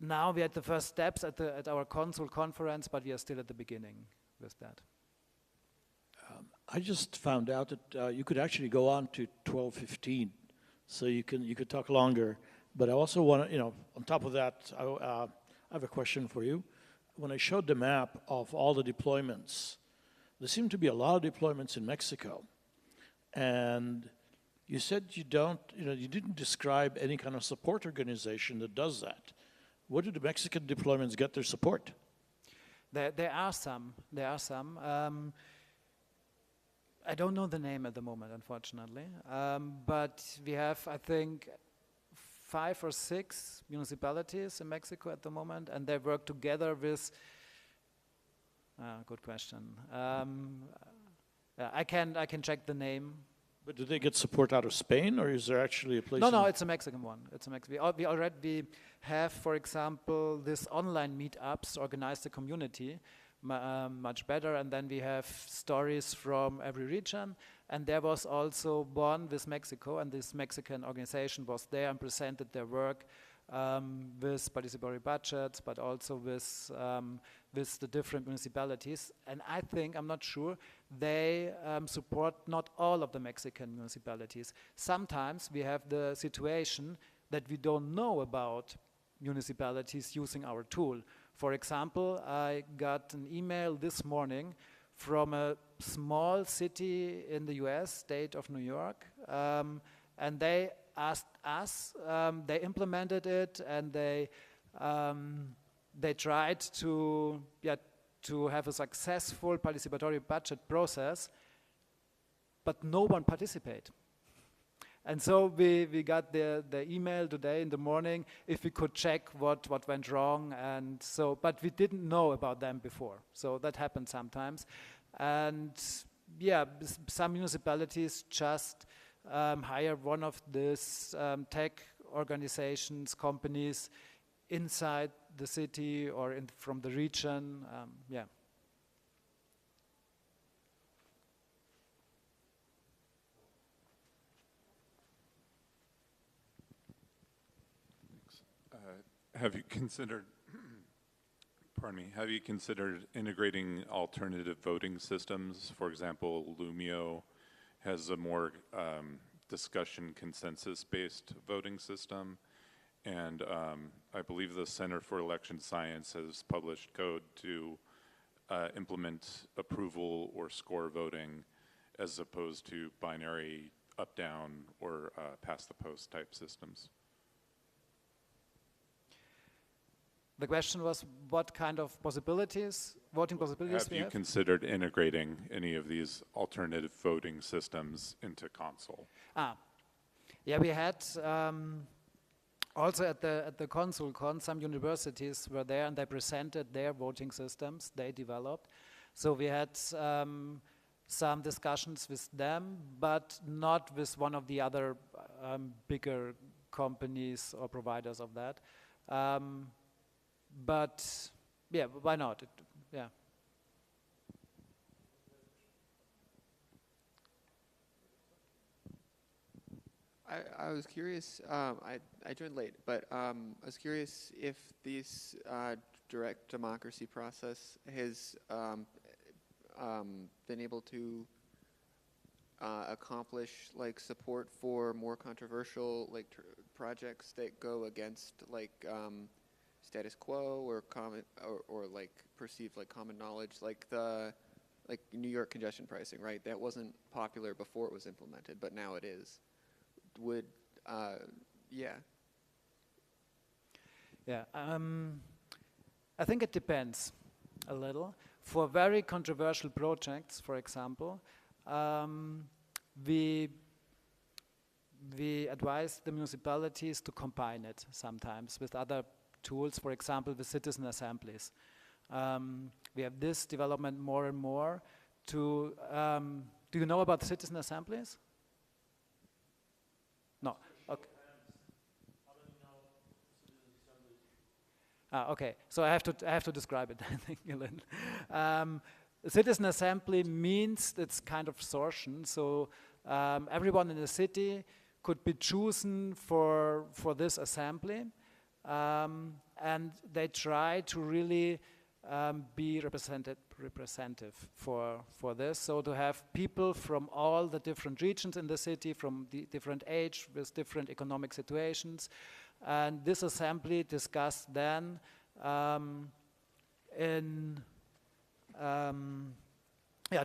Now we had the first steps at our Council conference, but we are still at the beginning with that. I just found out that you could actually go on to 12:15, so you could talk longer. But I also want to, on top of that, I have a question for you. When I showed the map of all the deployments, there seem to be a lot of deployments in Mexico, and you said you didn't describe any kind of support organization that does that. Where do the Mexican deployments get their support? There are some. I don't know the name at the moment, unfortunately. But we have, I think, 5 or 6 municipalities in Mexico at the moment, and they work together with. Good question. I can check the name. But do they get support out of Spain, or is there actually a place? No, it's a Mexican one. We already have, for example, this online meetups organize the community much better, and then we have stories from every region. And there was also one with Mexico, and this Mexican organization was there and presented their work with participatory budgets, but also with the different municipalities. And I'm not sure, they support not all of the Mexican municipalities. Sometimes we have the situation that we don't know about municipalities using our tool. For example, I got an email this morning from a small city in the US, state of New York, and they asked us, they implemented it, and they tried to have a successful participatory budget process, but no one participated. And so we got the email today in the morning if we could check what went wrong, and so, but we didn't know about them before. So that happens sometimes. And some municipalities just hire one of these tech organizations, companies inside the city or from the region. Have you considered, pardon me, have you considered integrating alternative voting systems? For example, Lumio has a more discussion consensus-based voting system, and I believe the Center for Election Science has published code to implement approval or score voting as opposed to binary up-down or pass-the-post type systems. The question was what kind of possibilities, voting possibilities we have? Have you considered integrating any of these alternative voting systems into console? Yeah, we had also at the ConsulCon, some universities were there and they presented their voting systems they developed. So we had some discussions with them, but not with one of the other bigger companies or providers of that. But yeah, why not? Yeah. I was curious, I joined late, but I was curious if this direct democracy process has been able to accomplish like support for more controversial like projects that go against like status quo or common or like perceived like common knowledge, like the New York congestion pricing, right? That wasn't popular before it was implemented, but now it is. Would yeah. Yeah, I think it depends a little. For very controversial projects, for example, we advise the municipalities to combine it sometimes with other tools, for example, with citizen assemblies. We have this development more and more to, do you know about citizen assemblies? No, okay. Okay, so I have to describe it, I think, Ellen. Citizen assembly means it's kind of sortion, so everyone in the city could be chosen for this assembly, and they try to really be representative for this, so to have people from all the different regions in the city, from the different age, with different economic situations, and this assembly discussed then in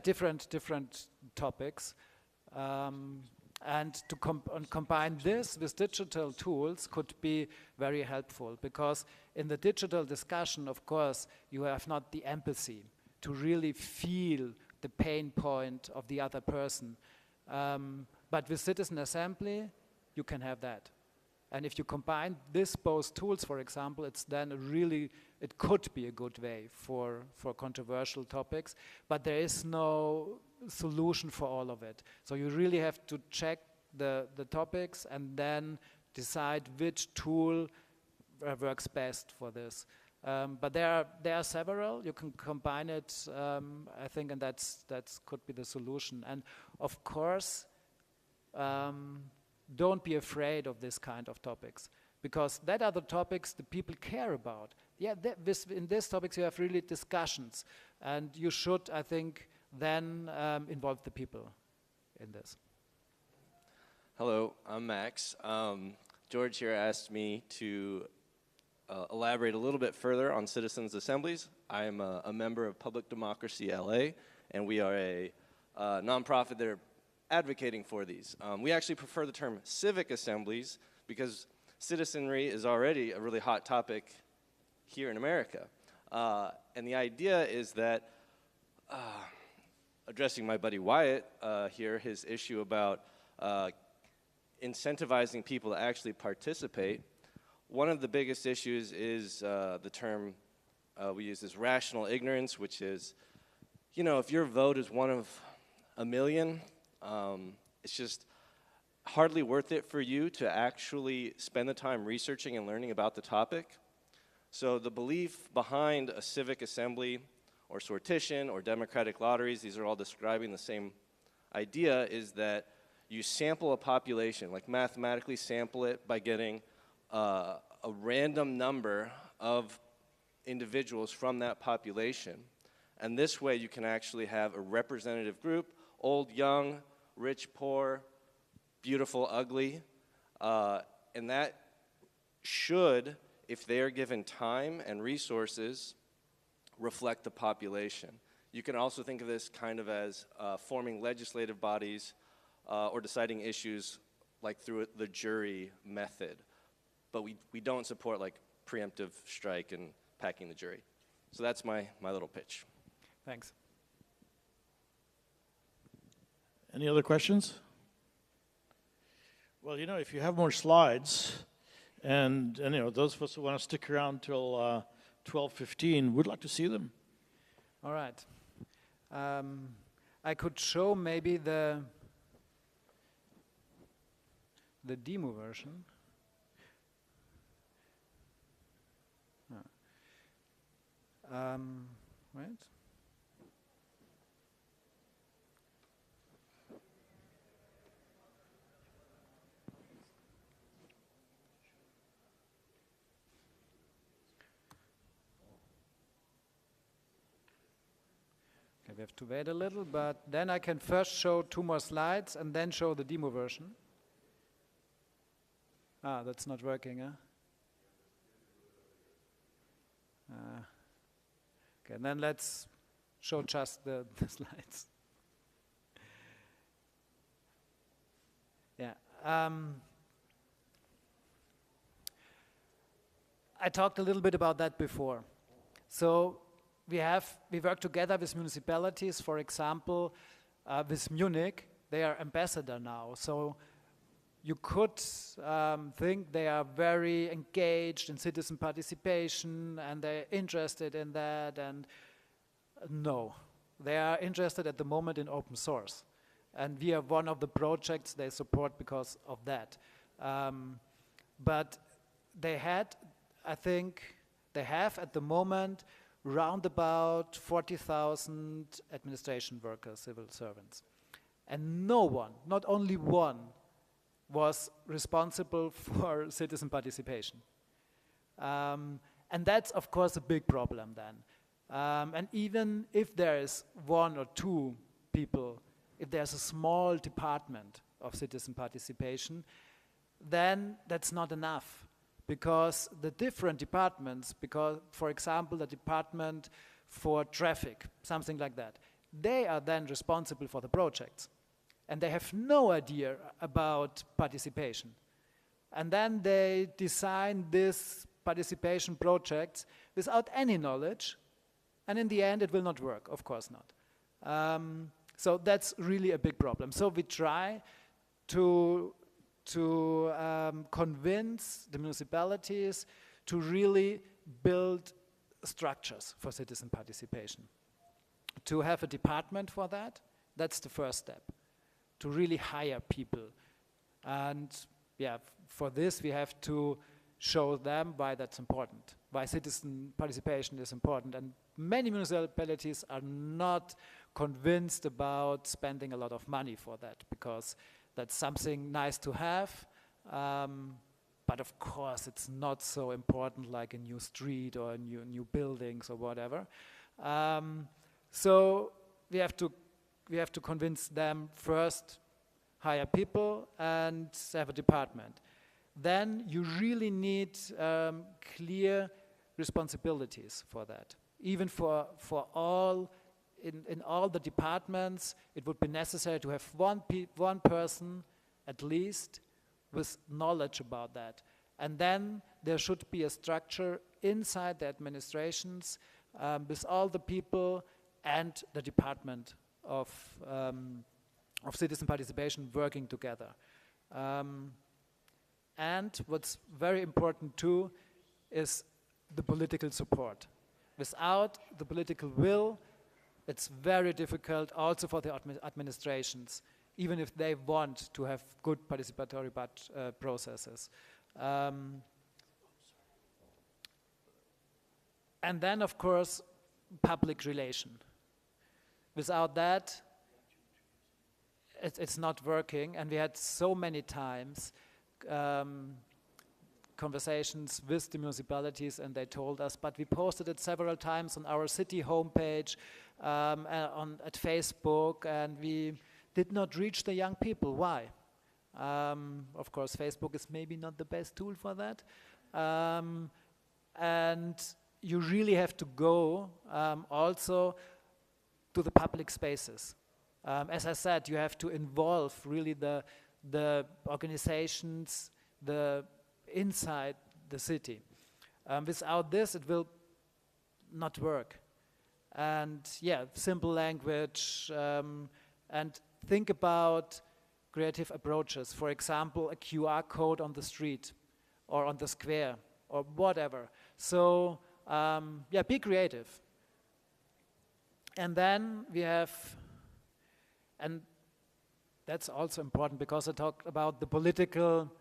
different topics, and to combine this with digital tools could be very helpful, because in the digital discussion, of course, you have not the empathy to really feel the pain point of the other person. But with citizen assembly, you can have that. And if you combine both tools, for example, it's then it could be a good way for controversial topics, but there is no solution for all of it. So you really have to check the topics and then decide which tool works best for this. But there are several. You can combine it, I think, and that's could be the solution. And of course, don't be afraid of this kind of topics, because that are the topics the people care about. Yeah, in these topics you have really discussions, and you should, I think, then involve the people in this. Hello, I'm Max. George here asked me to elaborate a little bit further on citizens' assemblies. I am a member of Public Democracy LA, and we are a nonprofit that are advocating for these. We actually prefer the term civic assemblies because citizenry is already a really hot topic here in America. And the idea is that, addressing my buddy Wyatt here, his issue about incentivizing people to actually participate, one of the biggest issues is the term we use is rational ignorance, which is, you know, if your vote is one of a million, it's just hardly worth it for you to actually spend the time researching and learning about the topic. So the belief behind a civic assembly or sortition or democratic lotteries, these are all describing the same idea, is that you sample a population, like mathematically sample it by getting a a random number of individuals from that population. And this way you can actually have a representative group, old, young, rich, poor, beautiful, ugly, and that should, if they are given time and resources, reflect the population. You can also think of this kind of as forming legislative bodies or deciding issues like through the jury method. But we don't support like preemptive strike and packing the jury. So that's my little pitch. Thanks. Any other questions? Well, you know, if you have more slides, and you know, those of us who want to stick around till 12:15, we'd like to see them. All right. I could show maybe the demo version. Right. Okay, we have to wait a little, but then I can first show 2 more slides and then show the demo version. Ah, that's not working, huh? Okay, and then let's show just the slides. Yeah. I talked a little bit about that before. So we work together with municipalities, for example, with Munich. They are ambassador now. So you could think they are very engaged in citizen participation and they're interested in that, and no. They are interested at the moment in open source. And we are one of the projects they support because of that. But they had, I think, they have at the moment round about 40,000 administration workers, civil servants. And no one, not only one, was responsible for citizen participation. And that's, of course, a big problem then. And even if there is 1 or 2 people, if there's a small department of citizen participation, then that's not enough. Because the different departments, because, for example, the department for traffic, something like that, they are then responsible for the projects. And they have no idea about participation. And then they design these participation projects without any knowledge, and in the end it will not work, of course not. So that's really a big problem. So we try to convince the municipalities to really build structures for citizen participation. To have a department for that, that's the first step. To really hire people. And yeah, for this we have to show them why that's important, why citizen participation is important. And many municipalities are not convinced about spending a lot of money for that, because that's something nice to have, but of course it's not so important like a new street or a new buildings or whatever. So we have to convince them first, hire people and have a department. Then you really need clear responsibilities for that. Even for all, in all the departments, it would be necessary to have one person at least with knowledge about that. And then there should be a structure inside the administrations with all the people and the department of citizen participation working together. And what's very important too is the political support. Without the political will, it's very difficult also for the administrations, even if they want to have good participatory processes. And then, of course, public relation. Without that, it's not working, and we had so many times conversations with the municipalities, and they told us, but we posted it several times on our city homepage, at Facebook, and we did not reach the young people. Why? Of course, Facebook is maybe not the best tool for that. And you really have to go also to the public spaces. As I said, you have to involve really the organizations inside the city. Without this, it will not work. And yeah, simple language, and think about creative approaches. For example, a QR code on the street or on the square or whatever. So yeah, be creative. And then we have, and that's also important because I talked about the political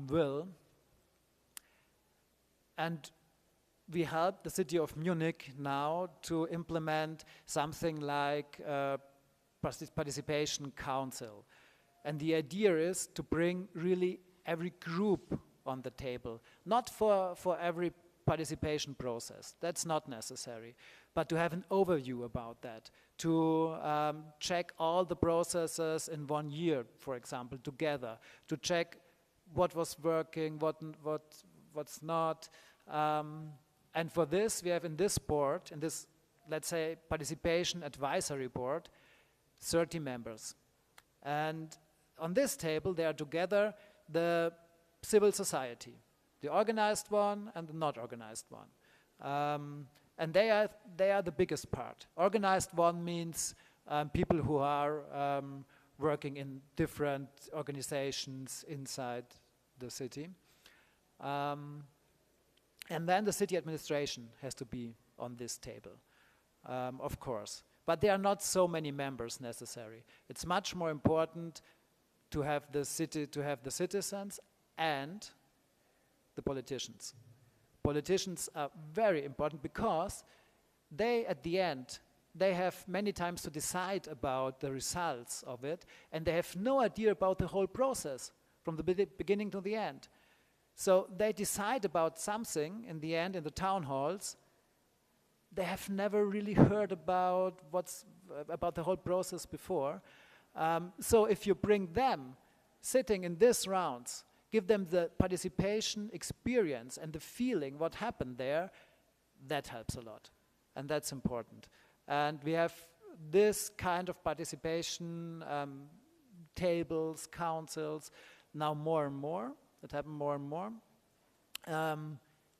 will. And we help the city of Munich now to implement something like participation council. And the idea is to bring really every group on the table, not for every participation process, that's not necessary, but to have an overview about that, to check all the processes in 1 year, for example, together, to check what was working, what's not. And for this, we have in this board, in this, let's say, participation advisory board, 30 members. And on this table, they are together the civil society, the organized one and the not organized one. And they are the biggest part. Organized one means people who are working in different organizations inside the city. And then the city administration has to be on this table, of course. But there are not so many members necessary. It's much more important to have the citizens and the politicians. Politicians are very important because they, at the end, they have many times to decide about the results of it, and they have no idea about the whole process from the beginning to the end. So they decide about something in the end in the town halls. They have never really heard about about the whole process before. So if you bring them sitting in these rounds, give them the participation experience and the feeling what happened there, that helps a lot. And that's important. And we have this kind of participation, tables, councils, now more and more, that happen more and more,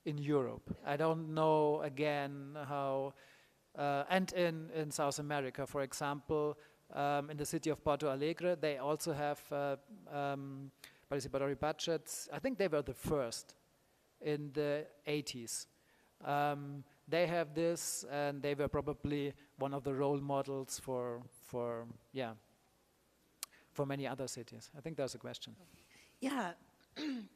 in Europe. I don't know, again, how, and in South America, for example, in the city of Porto Alegre, they also have participatory budgets. I think they were the first in the 80s. They have this, and they were probably one of the role models for many other cities. I think there's a question. Yeah,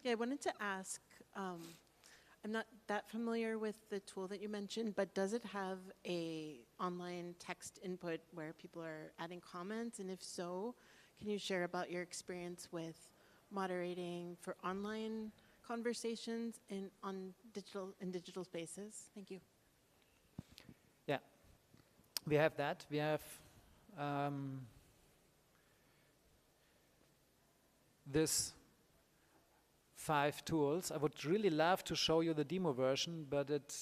yeah. I wanted to ask. I'm not that familiar with the tool that you mentioned, but does it have a online text input where people are adding comments? And if so, can you share about your experience with moderating for online conversations in digital spaces? Thank you. Yeah, we have that. We have this 5 tools. I would really love to show you the demo version, but it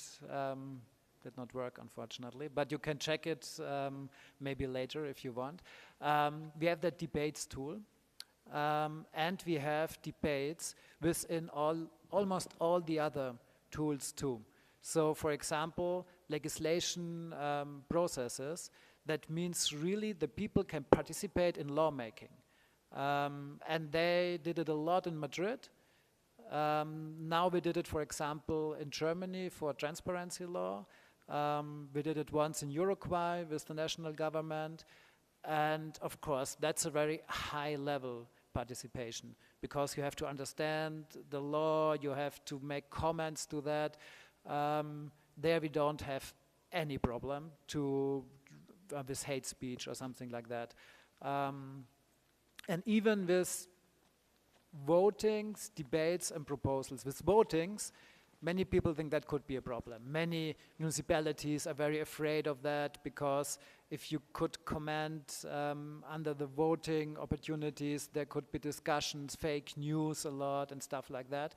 did not work, unfortunately. But you can check it maybe later if you want. We have the debates tool, and we have debates within almost all the other tools too. So, for example, legislation processes, that means really the people can participate in lawmaking. And they did it a lot in Madrid. Now we did it, for example, in Germany for transparency law. We did it once in Uruguay with the national government. And of course, that's a very high level participation because you have to understand the law, you have to make comments to that. There we don't have any problem with hate speech or something like that. And even with votings, debates, and proposals. With votings, many people think that could be a problem. Many municipalities are very afraid of that because if you could comment under the voting opportunities, there could be discussions, fake news a lot, and stuff like that.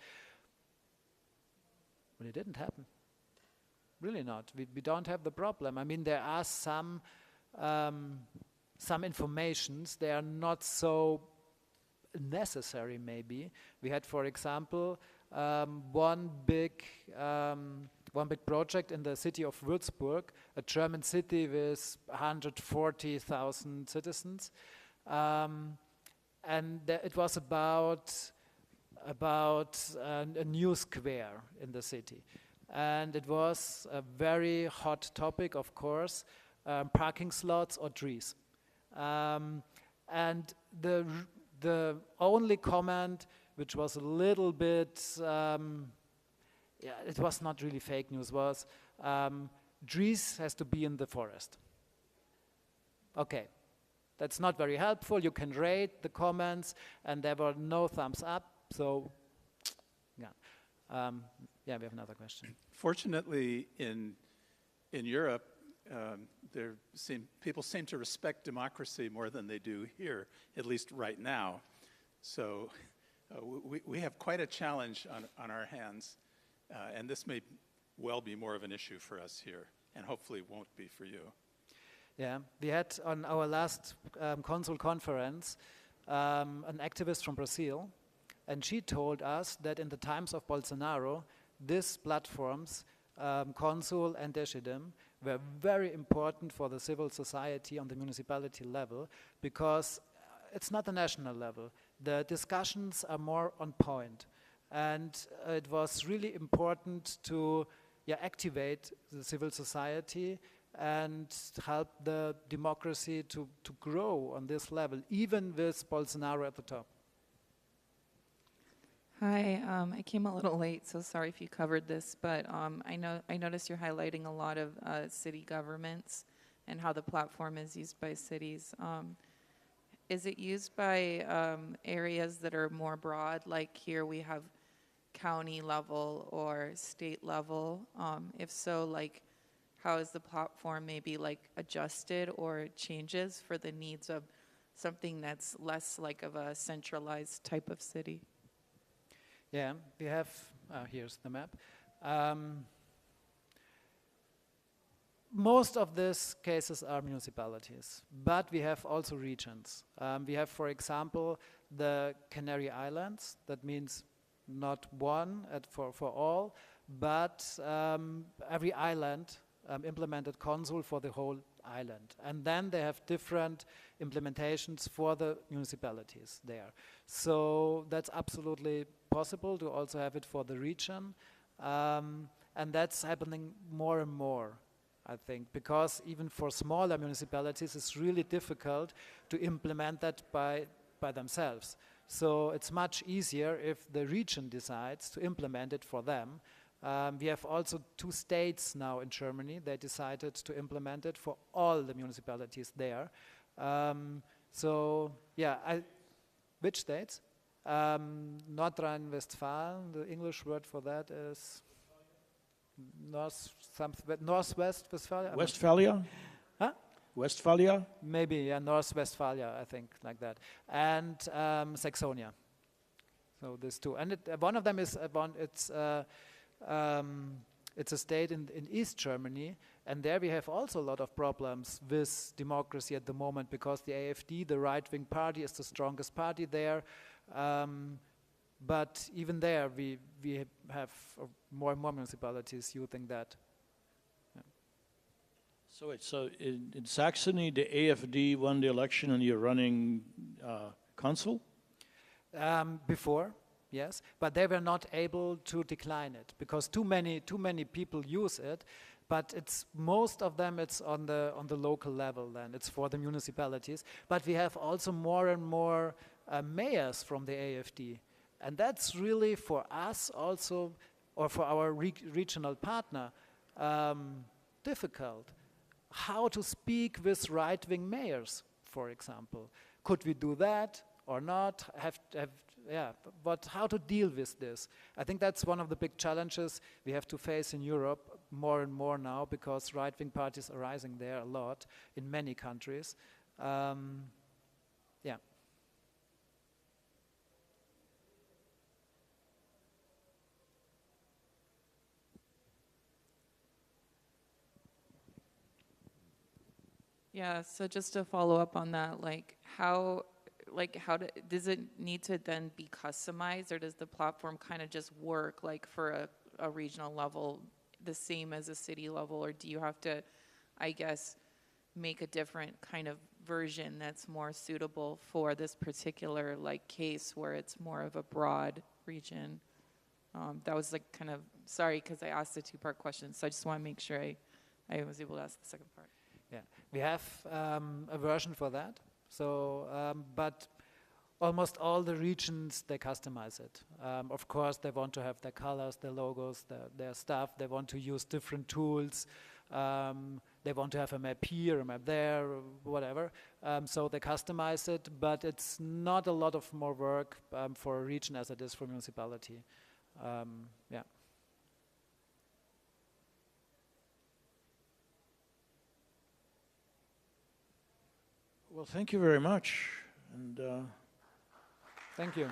But it didn't happen. Really not. We don't have the problem. I mean, there are some informations. They are not so necessary, maybe. We had, for example, one big project in the city of Würzburg, a German city with 140,000 citizens, and it was about a new square in the city. And it was a very hot topic, of course, parking slots or trees. And the only comment, which was a little bit, it was not really fake news, was trees has to be in the forest. Okay, that's not very helpful. You can rate the comments, and there were no thumbs up. So, yeah. Yeah, we have another question. Fortunately, in Europe, people seem to respect democracy more than they do here, at least right now. So we have quite a challenge on our hands, and this may well be more of an issue for us here, and hopefully won't be for you. Yeah, we had on our last Consul conference an activist from Brazil, and she told us that in the times of Bolsonaro, these platforms, Consul and Decidim, were very important for the civil society on the municipality level because it's not a national level. The discussions are more on point. And it was really important to activate the civil society and help the democracy to grow on this level, even with Bolsonaro at the top. Hi, I came a little late, so sorry if you covered this, but I noticed you're highlighting a lot of city governments and how the platform is used by cities. Is it used by areas that are more broad, like here we have county level or state level? If so, like, how is the platform maybe like adjusted or changes for the needs of something that's less like of a centralized type of city? Yeah, we have, here's the map. Most of these cases are municipalities, but we have also regions. We have, for example, the Canary Islands. That means not one for all, but every island implemented Consul for the whole island. And then they have different implementations for the municipalities there. So that's absolutely possible to also have it for the region. And that's happening more and more, I think, because even for smaller municipalities, it's really difficult to implement that by themselves. So it's much easier if the region decides to implement it for them. We have also 2 states now in Germany. They decided to implement it for all the municipalities there. So, yeah, which states? Nordrhein-Westfalen, the English word for that is Northwest Westphalia? Westphalia? Huh? Westphalia? Maybe, yeah, North Westphalia, I think, like that. And Saxonia. So these 2. And one of them is, it's a state in East Germany, and there we have also a lot of problems with democracy at the moment because the AfD, the right-wing party, is the strongest party there. But even there, we have more and more municipalities using that. Yeah. So in Saxony, the AfD won the election, and you're running Consul? Before. Yes, but they were not able to decline it because too many people use it. But it's most of them. It's on the local level. Then it's for the municipalities. But we have also more and more mayors from the AfD, and that's really for us also, or for our regional partner, difficult. How to speak with right-wing mayors, for example? Could we do that or not? yeah, but how to deal with this? I think that's one of the big challenges we have to face in Europe more and more now, because right-wing parties are rising there a lot in many countries. Yeah. Yeah, so just to follow up on that, does it need to then be customized, or does the platform kind of just work like for a regional level the same as a city level, or do you have to, I guess, make a different kind of version that's more suitable for this particular like case where it's more of a broad region? That was like kind of, sorry, because I asked a two-part question, so I just want to make sure I was able to ask the second part. Yeah, we have a version for that. So, but almost all the regions, they customize it. Of course, they want to have their colors, their logos, their stuff. They want to use different tools. They want to have a map here, a map there, or whatever. So they customize it, but it's not a lot of more work for a region as it is for a municipality. Yeah. Well, thank you very much. And thank you.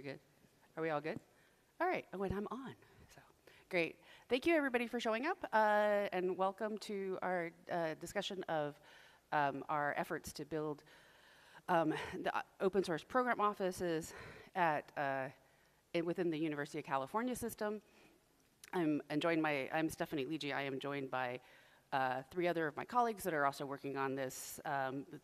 You're good? Are we all good? All right, oh, and I'm on, so great. Thank you everybody for showing up, and welcome to our discussion of our efforts to build the open source program offices at, within the University of California system. I'm Stephanie Ligi. I am joined by 3 other of my colleagues that are also working on this.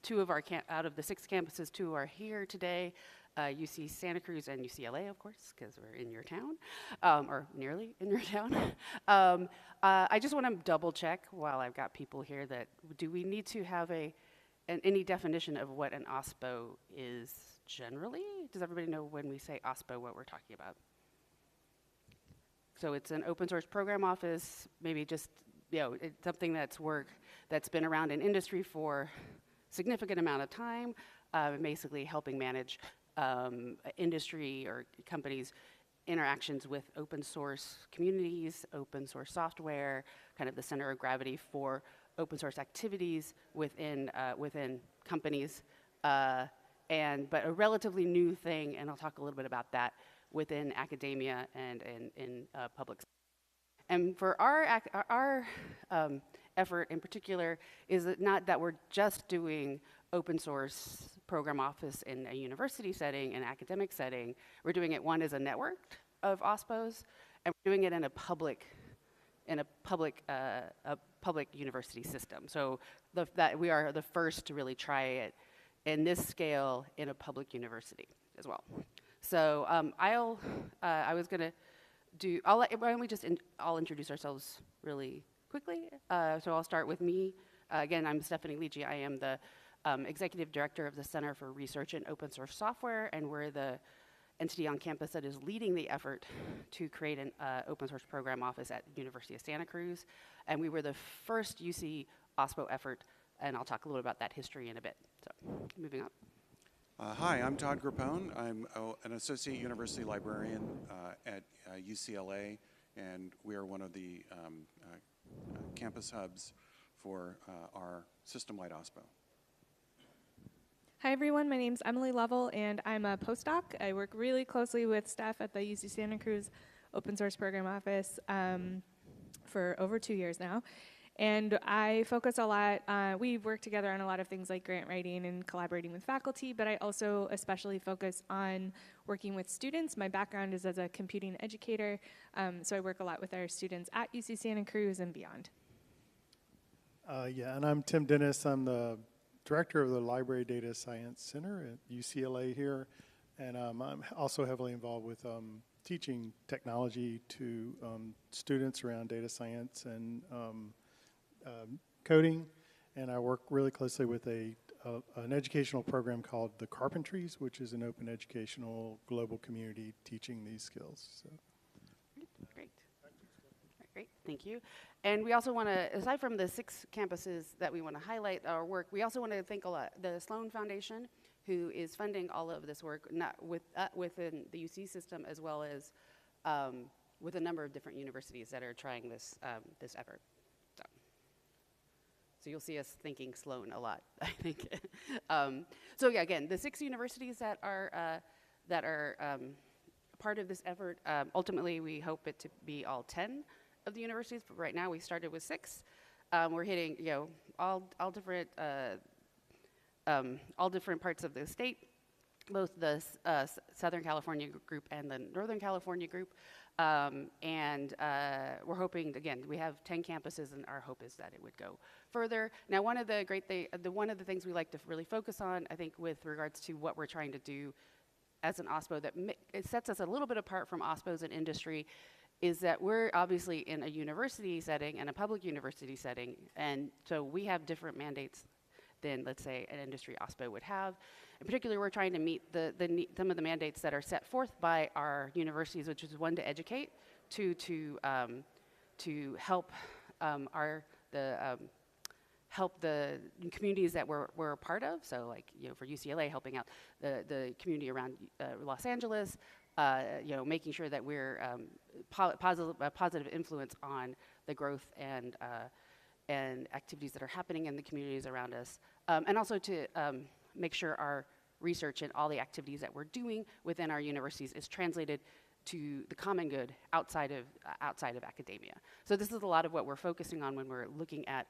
2 of our, out of the 6 campuses, 2 are here today. UC Santa Cruz and UCLA, of course, because we're in your town, or nearly in your town. I just want to double check while I've got people here that, do we need to have any definition of what an OSPO is generally? Does everybody know when we say OSPO what we're talking about? So it's an open source program office, maybe just, it's something that's been around in industry for a significant amount of time, basically helping manage industry or companies' interactions with open source communities, open source software, kind of the center of gravity for open source activities within companies, but a relatively new thing, and I'll talk a little bit about that, within academia and in public. And for our effort in particular is not that we're just doing open source program office in a university setting, an academic setting. We're doing it, one, as a network of OSPOs, and we're doing it in a public university system. So that we are the first to really try it in this scale in a public university as well. So why don't we just all introduce ourselves really quickly. So I'll start with me. Again, I'm Stephanie Ligi. I am the Executive Director of the Center for Research in Open Source Software, and we're the entity on campus that is leading the effort to create an open source program office at the University of Santa Cruz. And we were the first UC OSPO effort, and I'll talk a little about that history in a bit. So moving on. Hi, I'm Todd Grappone. I'm an associate university librarian at UCLA, and we are one of the campus hubs for our system-wide OSPO. Hi everyone, my name's Emily Lovell and I'm a postdoc. I work really closely with staff at the UC Santa Cruz Open Source Program Office for over 2 years now. And I focus a lot, we work together on a lot of things like grant writing and collaborating with faculty, but I also especially focus on working with students. My background is as a computing educator, so I work a lot with our students at UC Santa Cruz and beyond. Yeah, and I'm Tim Dennis. I'm the director of the Library Data Science Center at UCLA here, and I'm also heavily involved with teaching technology to students around data science and coding, and I work really closely with an educational program called the Carpentries, which is an open educational global community teaching these skills. So. Great. Great, thank you. And we also want to, aside from the 6 campuses that we want to highlight our work, we also want to thank a lot the Sloan Foundation, who is funding all of this work, not within the UC system, as well as with a number of different universities that are trying this this effort. So you'll see us thanking Sloan a lot, I think. So yeah, again, the 6 universities that are part of this effort, ultimately we hope it to be all 10 of the universities, but right now we started with 6. We're hitting, all different parts of the state, both the Southern California group and the Northern California group, and we're hoping, again, we have 10 campuses, and our hope is that it would go further. Now, one of the things we like to really focus on, I think, with regards to what we're trying to do as an OSPO, that it sets us a little bit apart from OSPOs in industry, is that we're obviously in a university setting and a public university setting, and so we have different mandates than, let's say, an industry OSPO would have. In particular, we're trying to meet some of the mandates that are set forth by our universities, which is, one, to educate, 2, to help help the communities that we're a part of. So, like, for UCLA, helping out the community around Los Angeles. Making sure that we're a positive influence on the growth and activities that are happening in the communities around us, and also to make sure our research and all the activities that we're doing within our universities is translated to the common good outside of academia. So this is a lot of what we're focusing on when we're looking at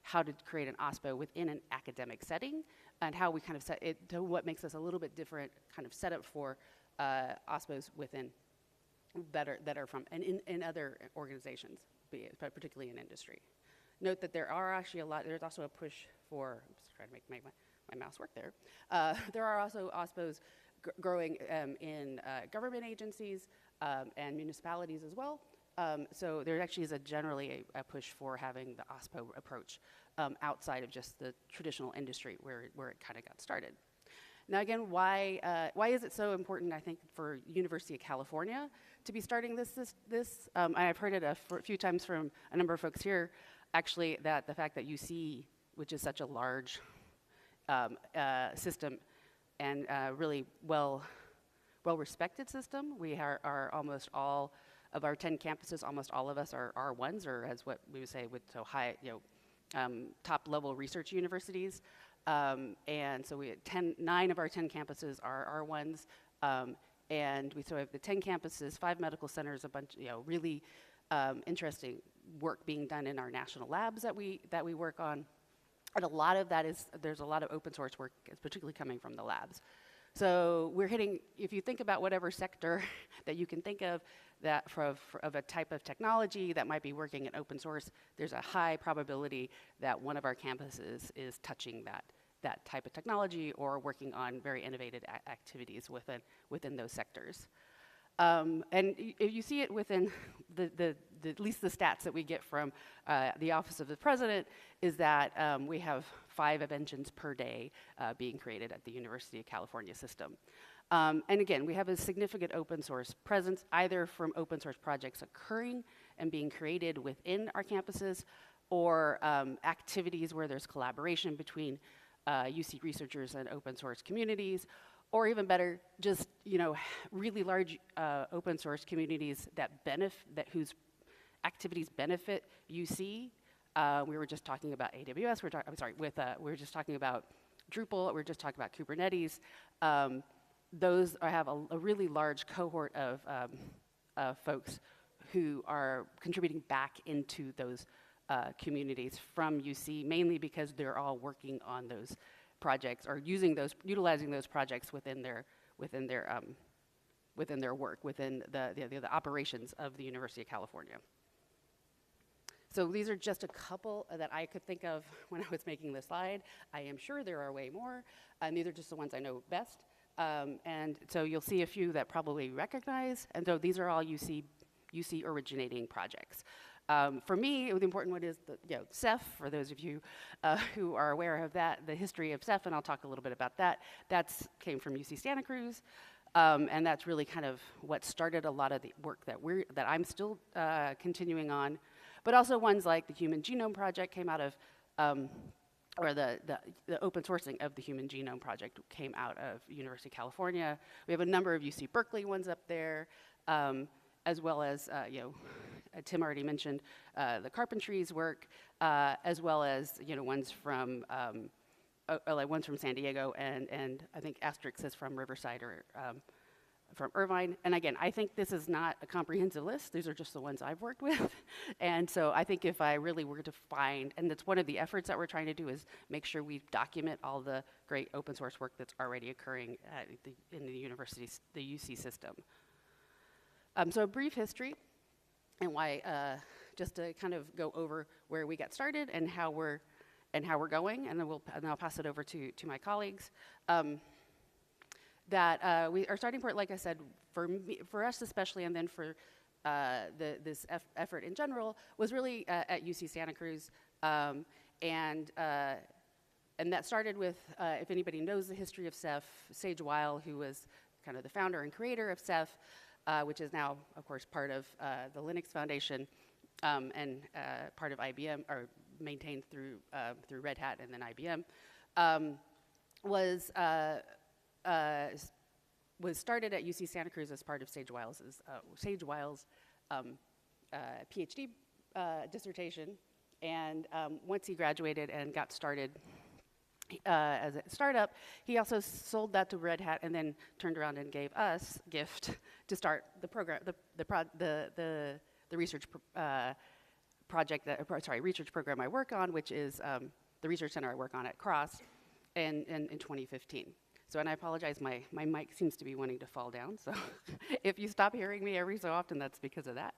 how to create an OSPO within an academic setting, and how we kind of set it to what makes us a little bit different kind of setup for OSPOs within that are from and in other organizations, but particularly in industry. Note that there are actually there's also a push for, I'm just trying to make my mouse work there. There are also OSPOs growing in government agencies and municipalities as well. So there actually is generally a push for having the OSPO approach outside of just the traditional industry where it kind of got started. Now again, why is it so important, I think, for University of California to be starting this? I've heard it a few times from a number of folks here, actually, that the fact that UC, which is such a large system and really well-respected system, we are almost all of our 10 campuses, almost all of us are R1s, or as what we would say with so high, top-level research universities. And so we had 9 of our 10 campuses are R1s, and we have the 10 campuses, 5 medical centers, a bunch, really interesting work being done in our national labs that we work on, and a lot of that there's a lot of open source work, particularly coming from the labs. So we're hitting, if you think about whatever sector that you can think of that of a type of technology that might be working in open source, there's a high probability that one of our campuses is touching that type of technology or working on very innovative activities within those sectors. And you see it within at least the stats that we get from the Office of the President is that we have 5 inventions per day being created at the University of California system. And again, we have a significant open source presence, either from open source projects occurring and being created within our campuses, or activities where there's collaboration between UC researchers and open source communities, or even better, just really large open source communities whose activities benefit UC. We were just talking about AWS. We were just talking about Drupal. We were just talking about Kubernetes. Those have a really large cohort of folks who are contributing back into those communities from UC, mainly because they're all working on those projects or utilizing those projects within their work, within the operations of the University of California. So these are just a couple that I could think of when I was making this slide. I am sure there are way more, and these are just the ones I know best. And so you'll see a few that probably recognize, and so these are all UC originating projects. For me, the important one is CEF, for those of you who are aware of that, the history of CEF, and I'll talk a little bit about that. That came from UC Santa Cruz, and that's really kind of what started a lot of the work that I'm still continuing on. But also ones like the Human Genome Project came out of, or the open sourcing of the Human Genome Project came out of University of California. We have a number of UC Berkeley ones up there, as well as, Tim already mentioned the Carpentries work, as well as, ones from San Diego, and I think Asterix is from Riverside or from Irvine. And again, I think this is not a comprehensive list. These are just the ones I've worked with. And so I think if I really were to find, and that's one of the efforts that we're trying to do, is make sure we document all the great open source work that's already occurring in the universities, the UC system. So a brief history, and why, just to kind of go over where we got started and how we're going, and then I'll pass it over to my colleagues. Our starting point, like I said, for us especially, and then for this effort in general, was really at UC Santa Cruz, and that started with, if anybody knows the history of CEF, Sage Weil, who was kind of the founder and creator of CEF, which is now, of course, part of the Linux Foundation, and part of IBM, or maintained through Red Hat and then IBM, was started at UC Santa Cruz as part of Sage Weil's PhD dissertation. And once he graduated and got started as a startup. He also sold that to Red Hat and then turned around and gave us gift to start the program, the research project research program I work on, which is the research center I work on at Cross in 2015. So, and I apologize, my mic seems to be wanting to fall down, so if you stop hearing me every so often, that's because of that.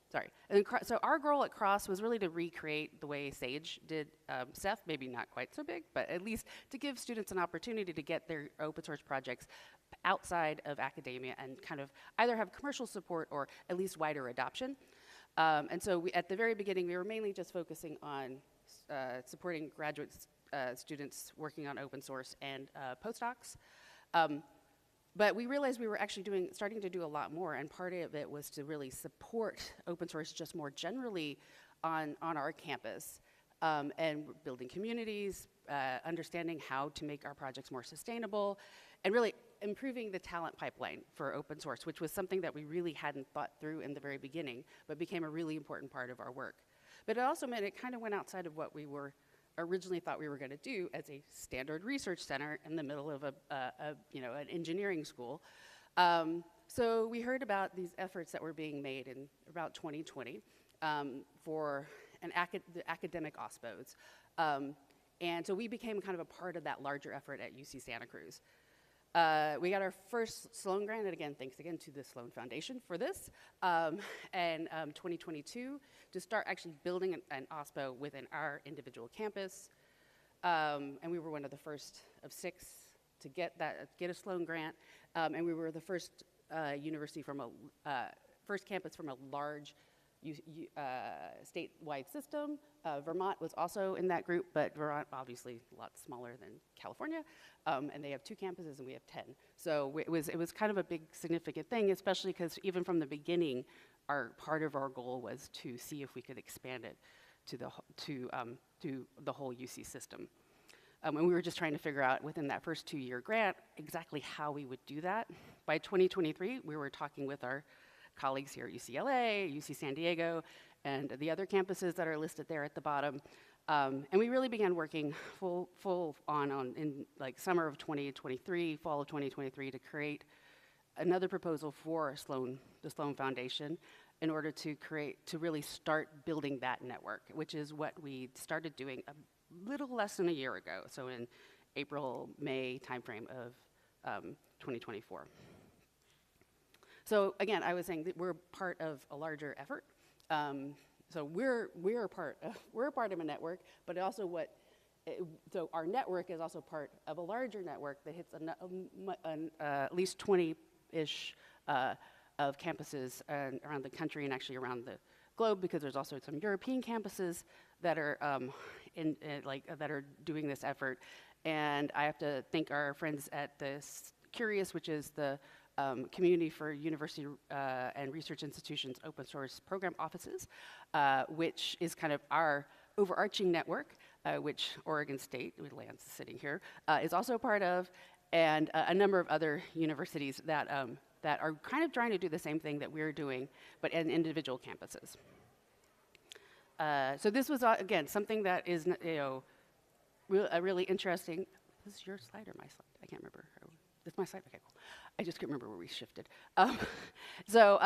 Sorry. And so our goal at Cross was really to recreate the way SAGE did CEF, maybe not quite so big, but at least to give students an opportunity to get their open source projects outside of academia and kind of either have commercial support or at least wider adoption. And so at the very beginning, we were mainly just focusing on supporting graduate students working on open source and postdocs. But we realized we were actually starting to do a lot more, and part of it was to really support open source just more generally on our campus, and building communities, understanding how to make our projects more sustainable, and really improving the talent pipeline for open source, which was something that we really hadn't thought through in the very beginning, but became a really important part of our work. But it also meant it kind of went outside of what we were originally thought we were going to do as a standard research center in the middle of an engineering school. So we heard about these efforts that were being made in about 2020 for the academic OSPOs. And so we became kind of a part of that larger effort at UC Santa Cruz. We got our first Sloan grant, and again, thanks again to the Sloan Foundation for this, and 2022 to start actually building an OSPO within our individual campus. And we were one of the first of 6 to get a Sloan grant, and we were the first university from first campus from a large statewide system. Vermont was also in that group, but Vermont obviously a lot smaller than California, and they have 2 campuses and we have 10. So it was kind of a big significant thing, especially because even from the beginning, part of our goal was to see if we could expand it to the whole UC system. And we were just trying to figure out within that first 2-year grant exactly how we would do that. By 2023, we were talking with our colleagues here at UCLA, UC San Diego, and the other campuses that are listed there at the bottom. And we really began working full on in like summer of 2023, fall of 2023 to create another proposal for the Sloan Foundation in order to really start building that network, which is what we started doing a little less than a year ago. So in April, May timeframe of 2024. So again, I was saying that we're part of a larger effort. So we're a part of a network, but also so our network is also part of a larger network that hits at least 20-ish of campuses around the country and actually around the globe, because there's also some European campuses that are that are doing this effort. And I have to thank our friends at the Curious, which is the Community for University and Research Institutions Open Source Program Offices, which is kind of our overarching network, which Oregon State, Lance is sitting here, is also a part of, and a number of other universities that are kind of trying to do the same thing that we're doing, but in individual campuses. So this was, again, something that is, really interesting. This is your slide or my slide? I can't remember. It's my slide? Okay, cool. I just couldn't remember where we shifted. So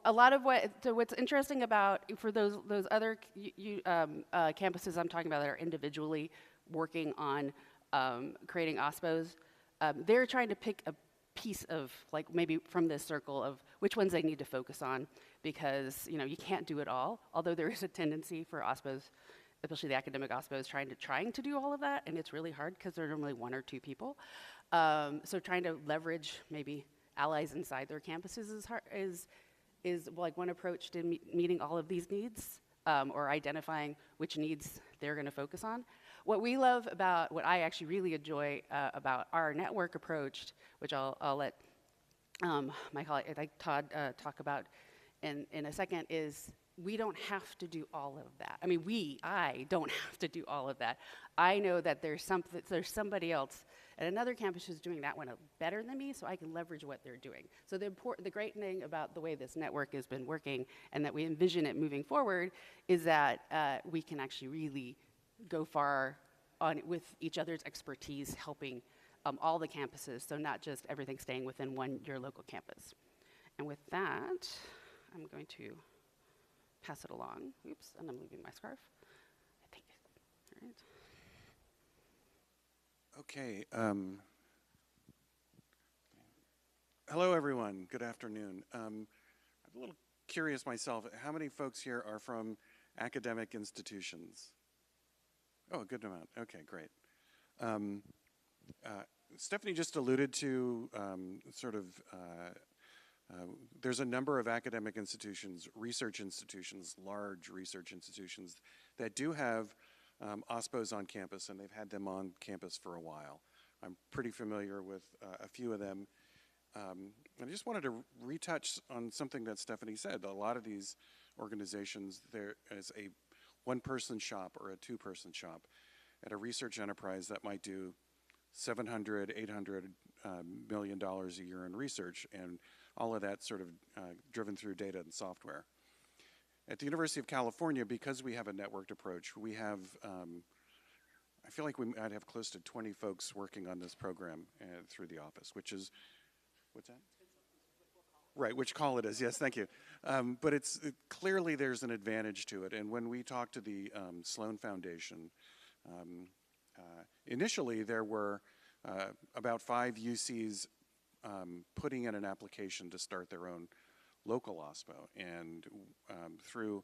a lot of what's interesting about, for those other campuses I'm talking about that are individually working on creating OSPOs, they're trying to pick a piece of, like, maybe from this circle of which ones they need to focus on, because you can't do it all, although there is a tendency for OSPOs, especially the academic OSPOs, trying to do all of that, and it's really hard because there are normally 1 or 2 people. So trying to leverage maybe allies inside their campuses is like one approach to meeting all of these needs, or identifying which needs they're going to focus on. What we love about, what I actually really enjoy about our network approach, which I'll let my colleague Todd talk about in a second, is we don't have to do all of that. I don't have to do all of that. I know that there's somebody else and another campus is doing that one better than me, so I can leverage what they're doing. So the great thing about the way this network has been working and that we envision it moving forward is that we can actually really go far on with each other's expertise, helping all the campuses, so not just everything staying within your local campus. And with that, I'm going to pass it along. Oops, and I'm leaving my scarf. I take it. All right. Okay. Hello, everyone. Good afternoon. I'm a little curious myself. How many folks here are from academic institutions? Oh, a good amount. Okay, great. Stephanie just alluded to there's a number of academic institutions, research institutions, large research institutions that do have OSPOs on campus, and they've had them on campus for a while. I'm pretty familiar with a few of them. I just wanted to retouch on something that Stephanie said. A lot of these organizations, there is a one-person shop or a two-person shop at a research enterprise that might do $700, $800 million a year in research, and all of that sort of driven through data and software. At the University of California, because we have a networked approach, we have, I feel like we might have close to 20 folks working on this program through the office, which is, what's that? Right, which call it is, yes, thank you. But clearly there's an advantage to it, and when we talked to the Sloan Foundation, initially there were about 5 UCs putting in an application to start their own local OSPO, and through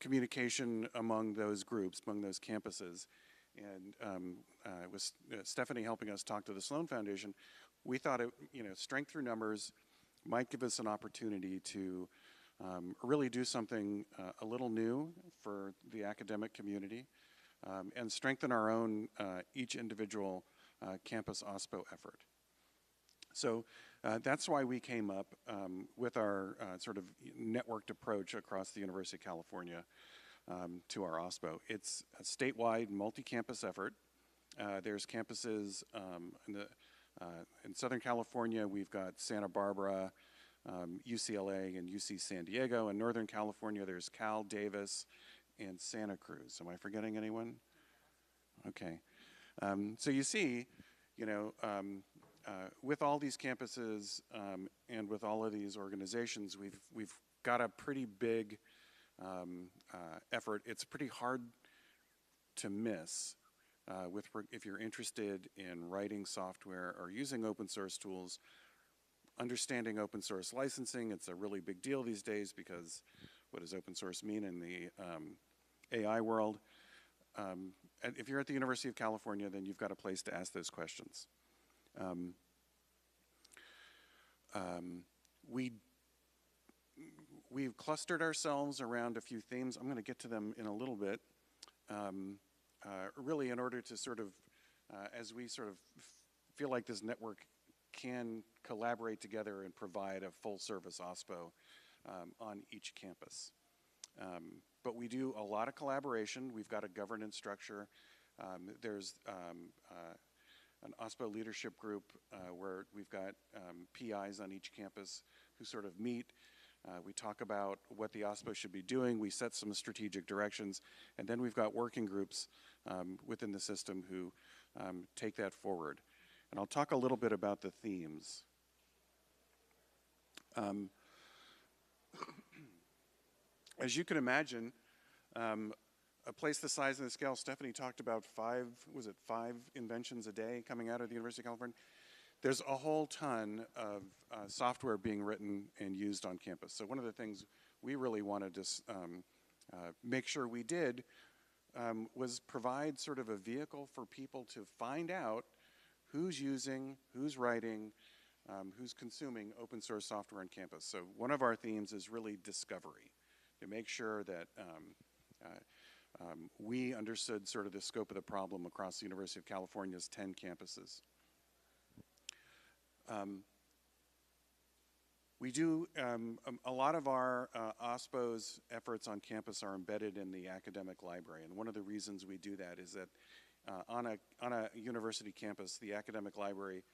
communication among those groups, among those campuses, and with Stephanie helping us talk to the Sloan Foundation, we thought strength through numbers might give us an opportunity to really do something a little new for the academic community and strengthen our own each individual campus OSPO effort. So that's why we came up with our sort of networked approach across the University of California to our OSPO. It's a statewide multi-campus effort. There's campuses in Southern California. We've got Santa Barbara, UCLA, and UC San Diego. In Northern California, there's Cal, Davis, and Santa Cruz. Am I forgetting anyone? Okay. So you see, with all these campuses and with all of these organizations, we've got a pretty big effort. It's pretty hard to miss if you're interested in writing software or using open source tools, understanding open source licensing. It's a really big deal these days because what does open source mean in the AI world? And if you're at the University of California, then you've got a place to ask those questions. We've clustered ourselves around a few themes. I'm going to get to them in a little bit. Really in order to sort of, as we sort of feel like this network can collaborate together and provide a full service OSPO on each campus. But we do a lot of collaboration. We've got a governance structure. There's an OSPO leadership group where we've got PIs on each campus who sort of meet. We talk about what the OSPO should be doing. We set some strategic directions. And then we've got working groups within the system who take that forward. And I'll talk a little bit about the themes. As you can imagine, a place the size and the scale, Stephanie talked about 5 inventions a day coming out of the University of California. There's a whole ton of software being written and used on campus. So one of the things we really wanted to make sure we did was provide sort of a vehicle for people to find out who's using, who's writing, who's consuming open source software on campus. So one of our themes is really discovery, to make sure that we understood sort of the scope of the problem across the University of California's 10 campuses. We do, a lot of our OSPO's efforts on campus are embedded in the academic library, and one of the reasons we do that is that on a university campus, the academic library,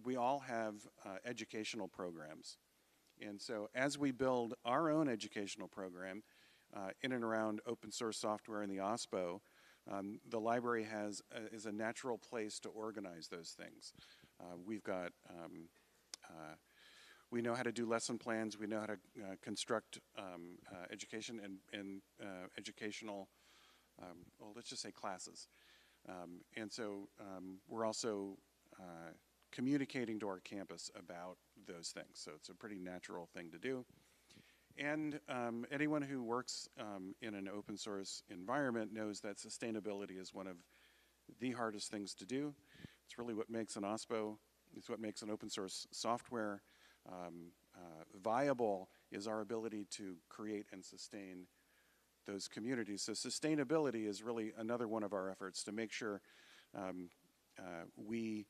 we all have educational programs. And so as we build our own educational program in and around open source software in the OSPO, the library is a natural place to organize those things. We've got, we know how to do lesson plans, we know how to construct education and educational, well, let's just say classes. And so we're also communicating to our campus about those things. So it's a pretty natural thing to do. And anyone who works in an open source environment knows that sustainability is one of the hardest things to do. It's really what makes an OSPO, it's what makes an open source software viable, is our ability to create and sustain those communities. So sustainability is really another one of our efforts to make sure we,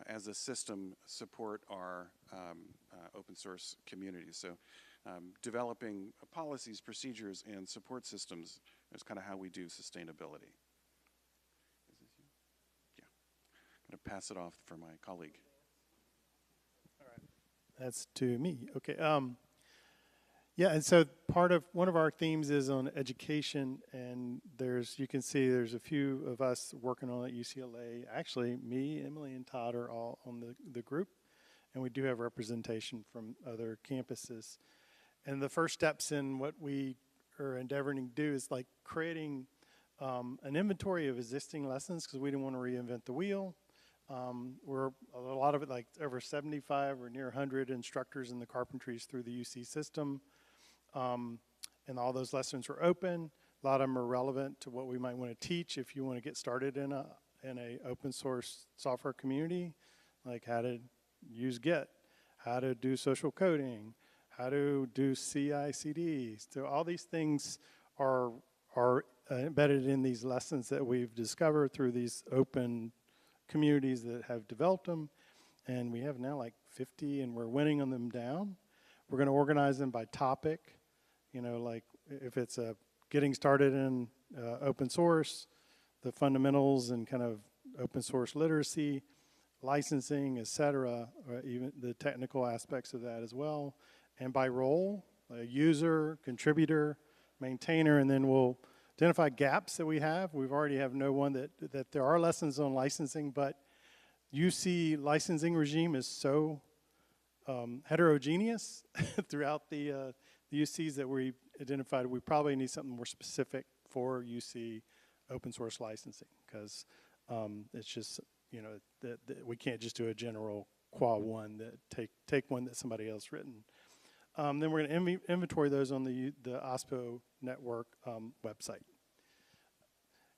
as a system, support our open source communities. So developing policies, procedures, and support systems is kind of how we do sustainability. Is this you? Yeah. I'm going to pass it off for my colleague. All right. That's to me. Okay. Yeah, and so one of our themes is on education, and you can see there's a few of us working on it at UCLA. Actually, me, Emily, and Todd are all on the group, and we do have representation from other campuses. And the first steps in what we are endeavoring to do is like creating an inventory of existing lessons, because we didn't want to reinvent the wheel. We're a lot of it, like over 75 or near 100 instructors in the carpentries through the UC system. And all those lessons are open. A lot of them are relevant to what we might want to teach if you want to get started in a open source software community, like how to use Git, how to do social coding, how to do CI/CD. So all these things are embedded in these lessons that we've discovered through these open communities that have developed them. And we have now like 50, and we're winning them down. We're going to organize them by topic. You know, like if it's getting started in open source, the fundamentals and kind of open source literacy, licensing, et cetera, or even the technical aspects of that as well. And by role, a user, contributor, maintainer, and then we'll identify gaps that we have. We've already know one that there are lessons on licensing, but UC licensing regime is so heterogeneous throughout the UCs that we identified. We probably need something more specific for UC open source licensing, because it's just, you know, that we can't just do a general qua one that take one that somebody else written. Then we're going to inventory those on the OSPO network website,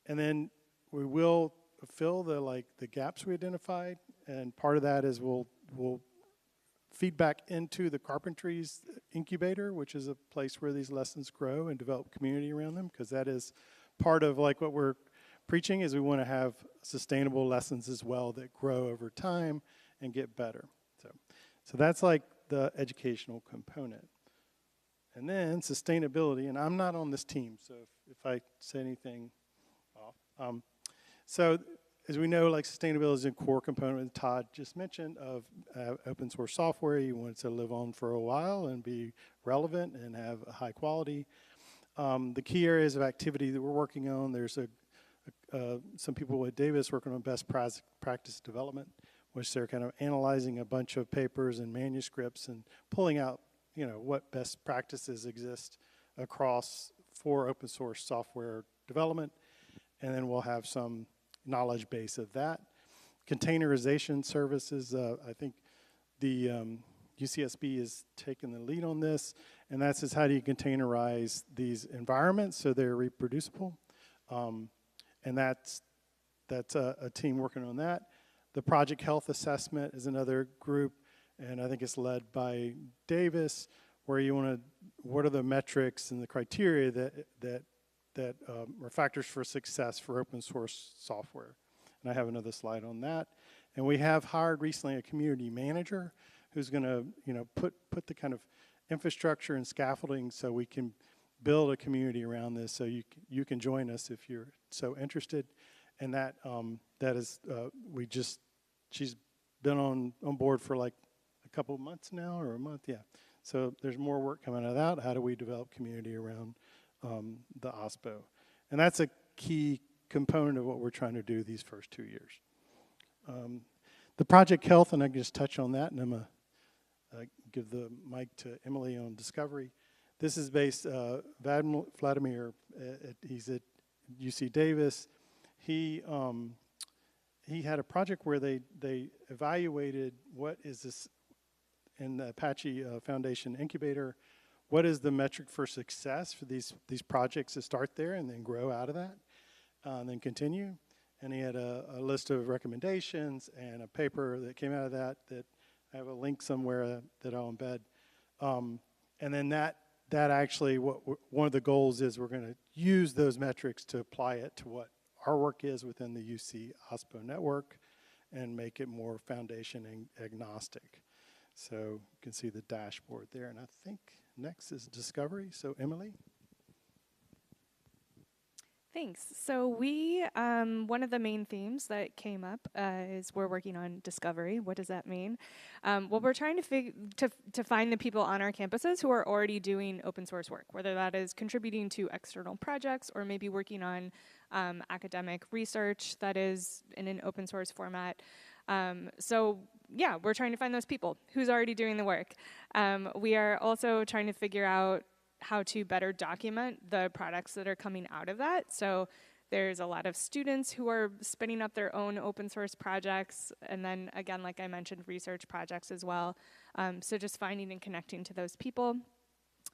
and then we will fill the gaps we identified. And part of that is we'll feedback into the Carpentries Incubator, which is a place where these lessons grow and develop community around them, because that is part of like what we're preaching, is we want to have sustainable lessons as well that grow over time and get better. So that's like the educational component. And then sustainability, and I'm not on this team, so if I say anything off. So as we know, like sustainability is a core component, Todd just mentioned, of open source software. You want it to live on for a while and be relevant and have a high quality. The key areas of activity that we're working on, there's some people at Davis working on best practice development, which they're kind of analyzing a bunch of papers and manuscripts and pulling out, you know, what best practices exist for open source software development. And then we'll have some knowledge base of that. Containerization services, I think the UCSB is taking the lead on this, and that's just how do you containerize these environments so they're reproducible. And that's a team working on that. The Project Health Assessment is another group, and I think it's led by Davis, where you want to, what are the metrics and the criteria that are factors for success for open source software. And I have another slide on that. And we have hired recently a community manager who's going to, you know, put the kind of infrastructure and scaffolding so we can build a community around this, so you can join us if you're so interested. And that is, she's been on board for like a couple of months now, or a month, yeah. So there's more work coming out of that. How do we develop community around the OSPO? And that's a key component of what we're trying to do these first 2 years. The Project Health, and I can just touch on that, and I'm going to give the mic to Emily on Discovery. This is based, Vladimir, he's at UC Davis. He had a project where they evaluated what is this, in the Apache Foundation Incubator, what is the metric for success for these projects to start there and then grow out of that, and then continue. And he had a list of recommendations and a paper that came out of that I have a link somewhere that I'll embed. And then that actually, one of the goals is we're going to use those metrics to apply it to what our work is within the UC OSPO network and make it more foundation and agnostic. So you can see the dashboard there. And I think next is Discovery. So Emily. Thanks. So we, one of the main themes that came up is we're working on discovery. What does that mean? Well, we're trying to find the people on our campuses who are already doing open source work, whether that is contributing to external projects or maybe working on academic research that is in an open source format. So yeah, we're trying to find those people who's already doing the work. We are also trying to figure out how to better document the products that are coming out of that. So there's a lot of students who are spinning up their own open source projects, and then again, like I mentioned, research projects as well. So just finding and connecting to those people.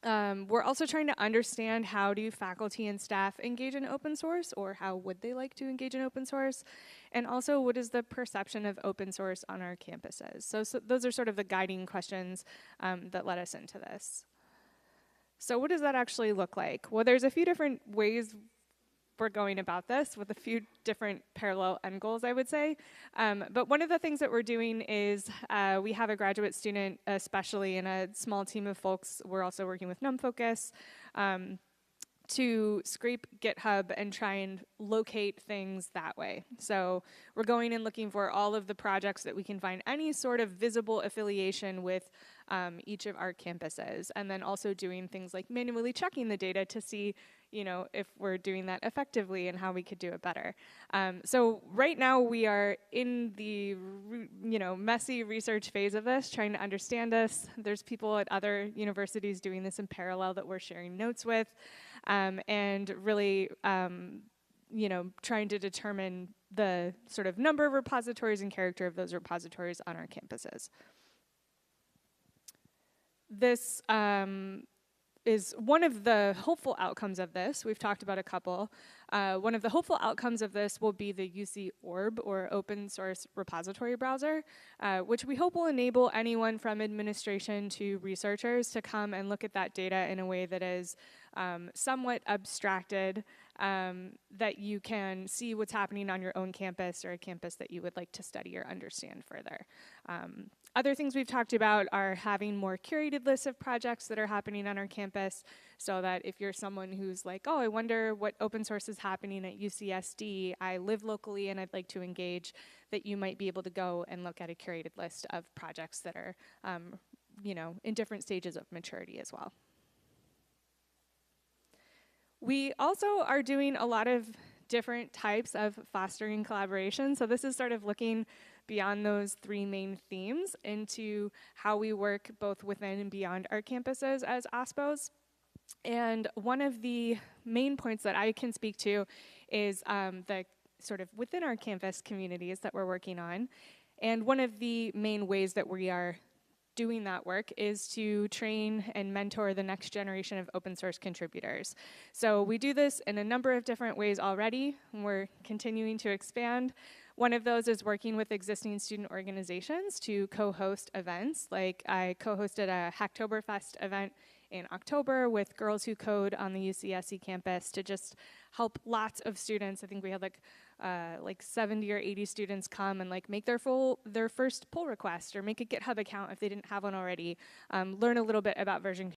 We're also trying to understand how do faculty and staff engage in open source, or how would they like to engage in open source, and also what is the perception of open source on our campuses. So those are sort of the guiding questions that led us into this. So what does that actually look like? Well, there's a few different ways we're going about this with a few different parallel end goals, I would say. But one of the things that we're doing is we have a graduate student, especially in a small team of folks. We're also working with NumFocus to scrape GitHub and try and locate things that way. So we're going and looking for all of the projects that we can find any sort of visible affiliation with each of our campuses, and then also doing things like manually checking the data to see, you know, if we're doing that effectively and how we could do it better. So right now we are in the messy research phase of this, trying to understand this. There's people at other universities doing this in parallel that we're sharing notes with, and really trying to determine the sort of number of repositories and character of those repositories on our campuses. This is one of the hopeful outcomes of this. We've talked about a couple. One of the hopeful outcomes of this will be the UC Orb, or Open Source Repository Browser, which we hope will enable anyone from administration to researchers to come and look at that data in a way that is somewhat abstracted, that you can see what's happening on your own campus or a campus that you would like to study or understand further. Other things we've talked about are having more curated lists of projects that are happening on our campus, so that if you're someone who's like, oh, I wonder what open source is happening at UCSD, I live locally and I'd like to engage, that you might be able to go and look at a curated list of projects that are in different stages of maturity as well. We also are doing a lot of different types of fostering collaboration. So this is sort of looking beyond those three main themes into how we work both within and beyond our campuses as OSPOs. And one of the main points that I can speak to is the sort of within our campus communities that we're working on. And one of the main ways that we are doing that work is to train and mentor the next generation of open source contributors. So we do this in a number of different ways already, and we're continuing to expand. One of those is working with existing student organizations to co-host events. Like I co-hosted a Hacktoberfest event in October with Girls Who Code on the UCSC campus to just help lots of students. I think we had like 70 or 80 students come and like make their first pull request or make a GitHub account if they didn't have one already, learn a little bit about version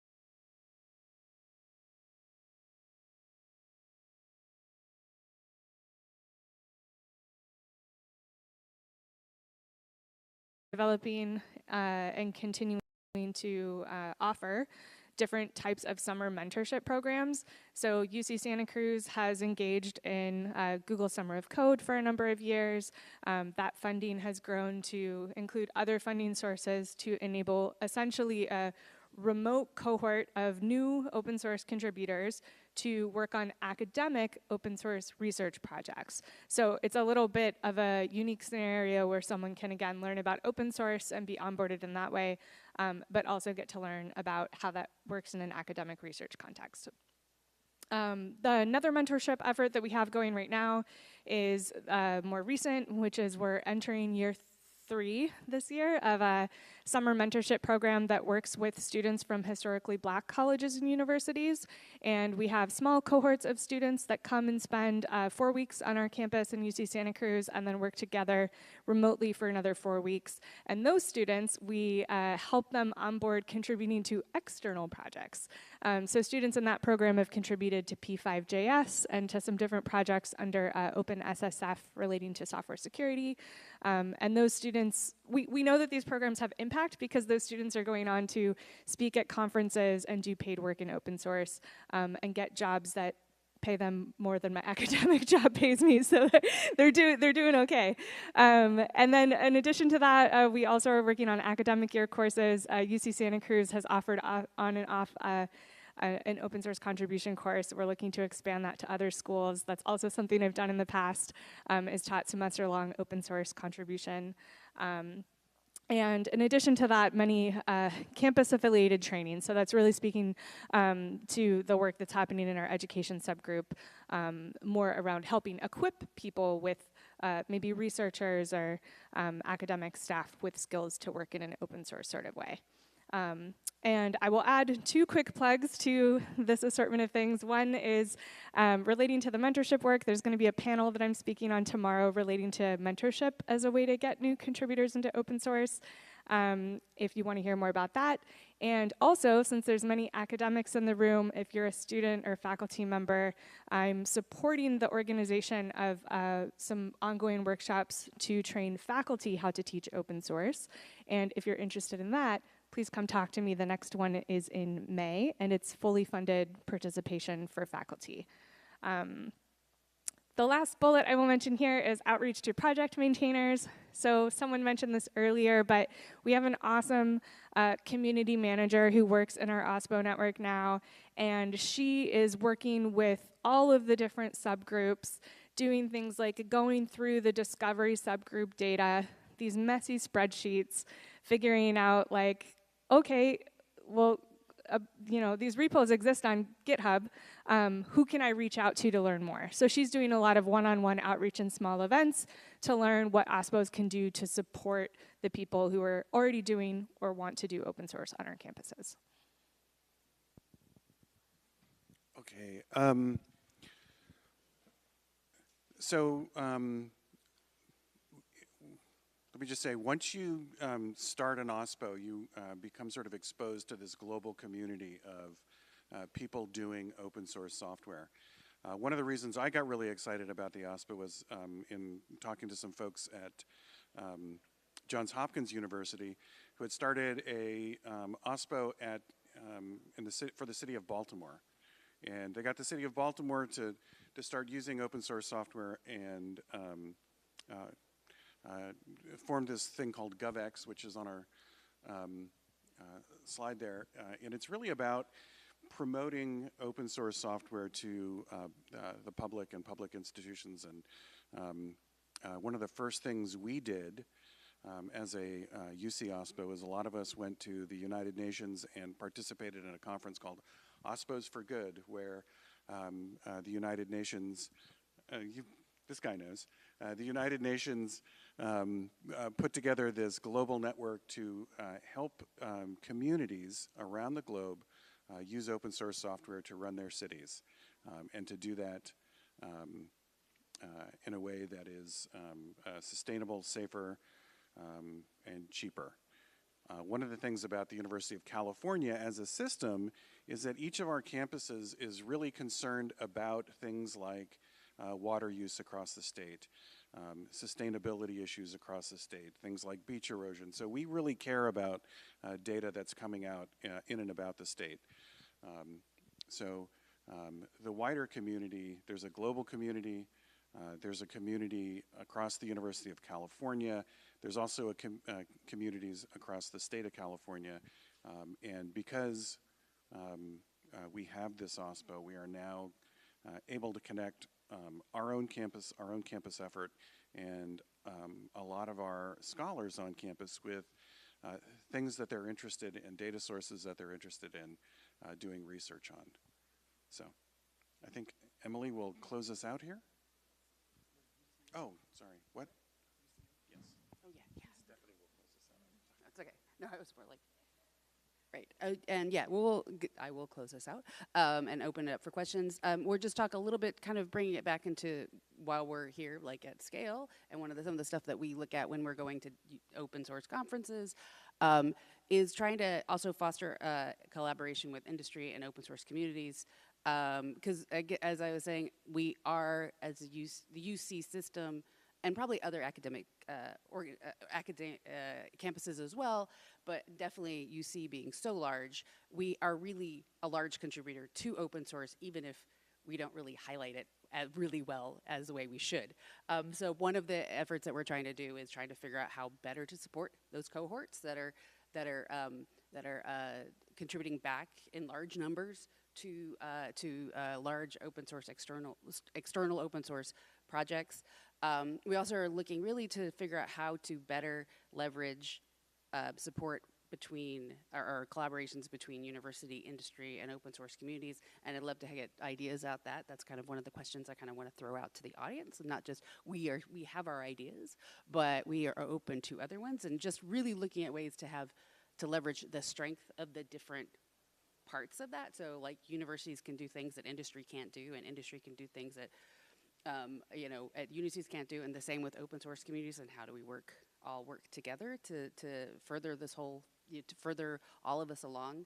developing and continuing to offer different types of summer mentorship programs. So UC Santa Cruz has engaged in Google Summer of Code for a number of years. That funding has grown to include other funding sources to enable essentially a remote cohort of new open source contributors to work on academic open source research projects. So it's a little bit of a unique scenario where someone can, again, learn about open source and be onboarded in that way, but also get to learn about how that works in an academic research context. Another mentorship effort that we have going right now is more recent, which is we're entering year 3 this year of a summer mentorship program that works with students from historically Black colleges and universities. And we have small cohorts of students that come and spend 4 weeks on our campus in UC Santa Cruz and then work together remotely for another 4 weeks. And those students, we help them onboard contributing to external projects. So students in that program have contributed to P5JS and to some different projects under OpenSSF relating to software security. And those students, we know that these programs have impact because those students are going on to speak at conferences and do paid work in open source and get jobs that pay them more than my academic job pays me, so they're doing okay. And then in addition to that, we also are working on academic year courses. UC Santa Cruz has offered on and off an open source contribution course. We're looking to expand that to other schools. That's also something I've done in the past, is taught semester-long open source contribution. And in addition to that, many campus-affiliated training. So that's really speaking to the work that's happening in our education subgroup, more around helping equip people with maybe researchers or academic staff with skills to work in an open source sort of way. And I will add 2 quick plugs to this assortment of things. One is relating to the mentorship work. There's going to be a panel that I'm speaking on tomorrow relating to mentorship as a way to get new contributors into open source, if you want to hear more about that. And also, since there's many academics in the room, if you're a student or faculty member, I'm supporting the organization of some ongoing workshops to train faculty how to teach open source. And if you're interested in that, please come talk to me. The next one is in May, and it's fully funded participation for faculty. The last bullet I will mention here is outreach to project maintainers. So someone mentioned this earlier, but we have an awesome community manager who works in our OSPO network now, and she is working with all of the different subgroups, doing things like going through the discovery subgroup data, these messy spreadsheets, figuring out like, okay, well, you know, these repos exist on GitHub. Who can I reach out to learn more? So she's doing a lot of one-on-one outreach in small events to learn what OSPOs can do to support the people who are already doing or want to do open source on our campuses. Okay. Let me just say, once you start an OSPO, you become sort of exposed to this global community of people doing open source software. One of the reasons I got really excited about the OSPO was in talking to some folks at Johns Hopkins University who had started a OSPO at, for the city of Baltimore. And they got the city of Baltimore to start using open source software and formed this thing called GovX, which is on our slide there. And it's really about promoting open source software to the public and public institutions. And one of the first things we did as a UC OSPO was a lot of us went to the United Nations and participated in a conference called OSPOs for Good, where the United Nations, this guy knows, the United Nations put together this global network to help communities around the globe use open source software to run their cities, and to do that in a way that is sustainable, safer, and cheaper. One of the things about the University of California as a system is that each of our campuses is really concerned about things like water use across the state, sustainability issues across the state, things like beach erosion. So we really care about data that's coming out in and about the state. The wider community, there's a global community, there's a community across the University of California, there's also communities across the state of California, and because we have this OSPO, we are now able to connect our own campus effort, and a lot of our scholars on campus with things that they're interested in, data sources that they're interested in doing research on. So I think Emily will close us out here. Oh, sorry, what? Yes. Oh, yeah, yeah. Stephanie will close us out. That's okay. No, I was more like, right. And yeah, I will close this out and open it up for questions. We'll just talk a little bit, kind of bringing it back into while we're here, like at SCaLE, and some of the stuff that we look at when we're going to open source conferences is trying to also foster collaboration with industry and open source communities. Because as I was saying, we are, as the UC system, and probably other academic campuses as well, but definitely UC being so large, we are really a large contributor to open source, even if we don't really highlight it really well as the way we should. So one of the efforts that we're trying to do is trying to figure out how better to support those cohorts that are contributing back in large numbers to large open source external open source projects. We also are looking really to figure out how to better leverage support between or collaborations between university, industry, and open source communities. And I'd love to get ideas out that. That's kind of one of the questions I kind of want to throw out to the audience. And not just we have our ideas, but we are open to other ones, and just really looking at ways to leverage the strength of the different parts of that. So like universities can do things that industry can't do, and industry can do things that at universities can't do, and the same with open source communities. And how do we all work together to further this whole, to further all of us along?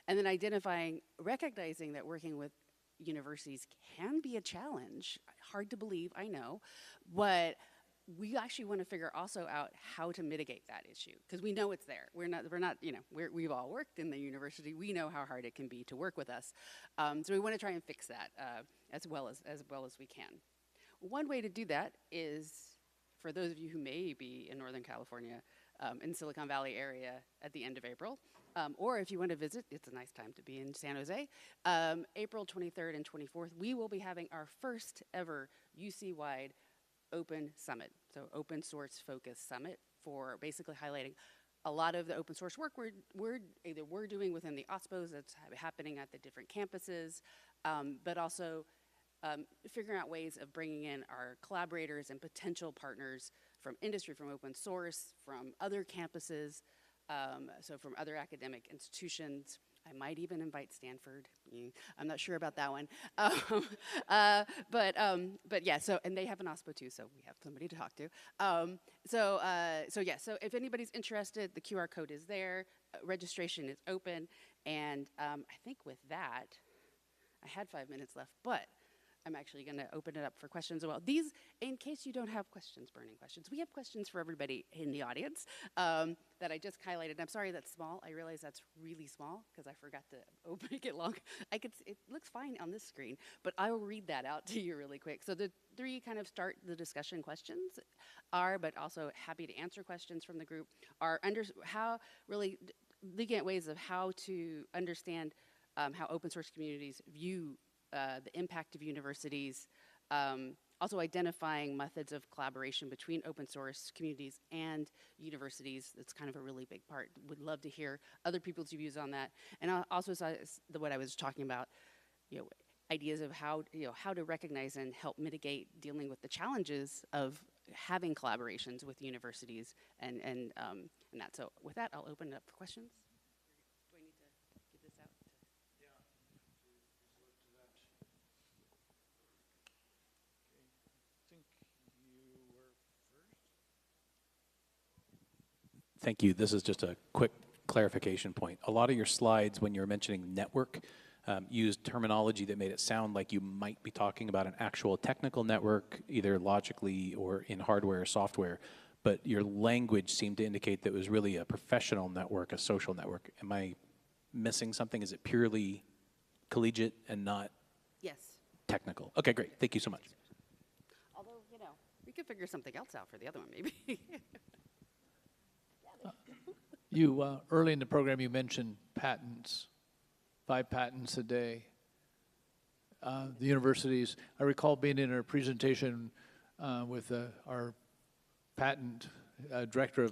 And then recognizing that working with universities can be a challenge. Hard to believe, I know, but we actually want to figure also out how to mitigate that issue, because we know it's there. We've all worked in the university. We know how hard it can be to work with us. So we want to try and fix that as well as we can. One way to do that is, for those of you who may be in Northern California, in Silicon Valley area at the end of April, or if you want to visit, it's a nice time to be in San Jose. April 23rd and 24th, we will be having our first ever UC-wide Open Summit, so open source focused summit, for basically highlighting a lot of the open source work we're doing within the OSPOs that's happening at the different campuses, but also figuring out ways of bringing in our collaborators and potential partners from industry, from open source, from other campuses, so from other academic institutions. I might even invite Stanford. I'm not sure about that one. But yeah, and they have an OSPO too, so we have somebody to talk to. So if anybody's interested, the QR code is there. Registration is open. And I think with that, I had 5 minutes left, but I'm actually going to open it up for questions as well. These, in case you don't have questions, burning questions, we have questions for everybody in the audience that I just highlighted. I'm sorry that's small. I realize that's really small because I forgot to make it long. It looks fine on this screen, but I will read that out to you really quick. So the three kind of start the discussion questions but also happy to answer questions from the group, are looking at ways of how to understand how open source communities view the impact of universities, also identifying methods of collaboration between open source communities and universities. That's kind of a really big part. Would love to hear other people's views on that. And also what I was talking about, ideas of how to recognize and help mitigate dealing with the challenges of having collaborations with universities and that. So with that, I'll open it up for questions. Do I need to give this out? Thank you. This is just a quick clarification point. A lot of your slides, when you're mentioning network, used terminology that made it sound like you might be talking about an actual technical network, either logically or in hardware or software, but your language seemed to indicate that it was really a professional network, a social network. Am I missing something? Is it purely collegiate and not Yes. technical? Okay, great. Thank you so much. Although, you know, we could figure something else out for the other one, maybe. You, early in the program, you mentioned patents, 5 patents a day. The universities, I recall being in a presentation with our patent, director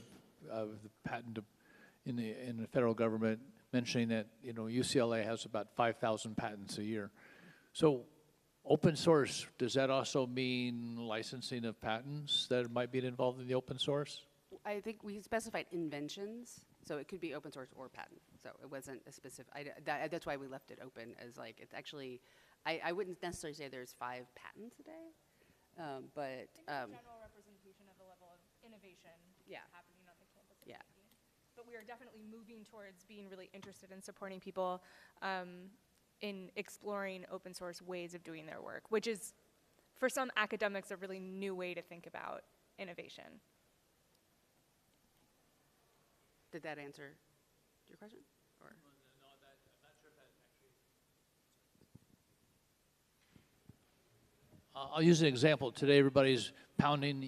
of the patent in the federal government, mentioning that, you know, UCLA has about 5,000 patents a year. So open source, does that also mean licensing of patents that might be involved in the open source? I think we specified inventions, so it could be open source or patent. So it wasn't a specific, that's why we left it open as like, it's actually, I wouldn't necessarily say there's 5 patents a day, but. General representation of the level of innovation happening on the campus. Yeah. But we are definitely moving towards being really interested in supporting people in exploring open source ways of doing their work, which is, for some academics, a really new way to think about innovation. Did that answer your question? Or? I'm not sure if that actually. I'll use an example. Today, everybody's pounding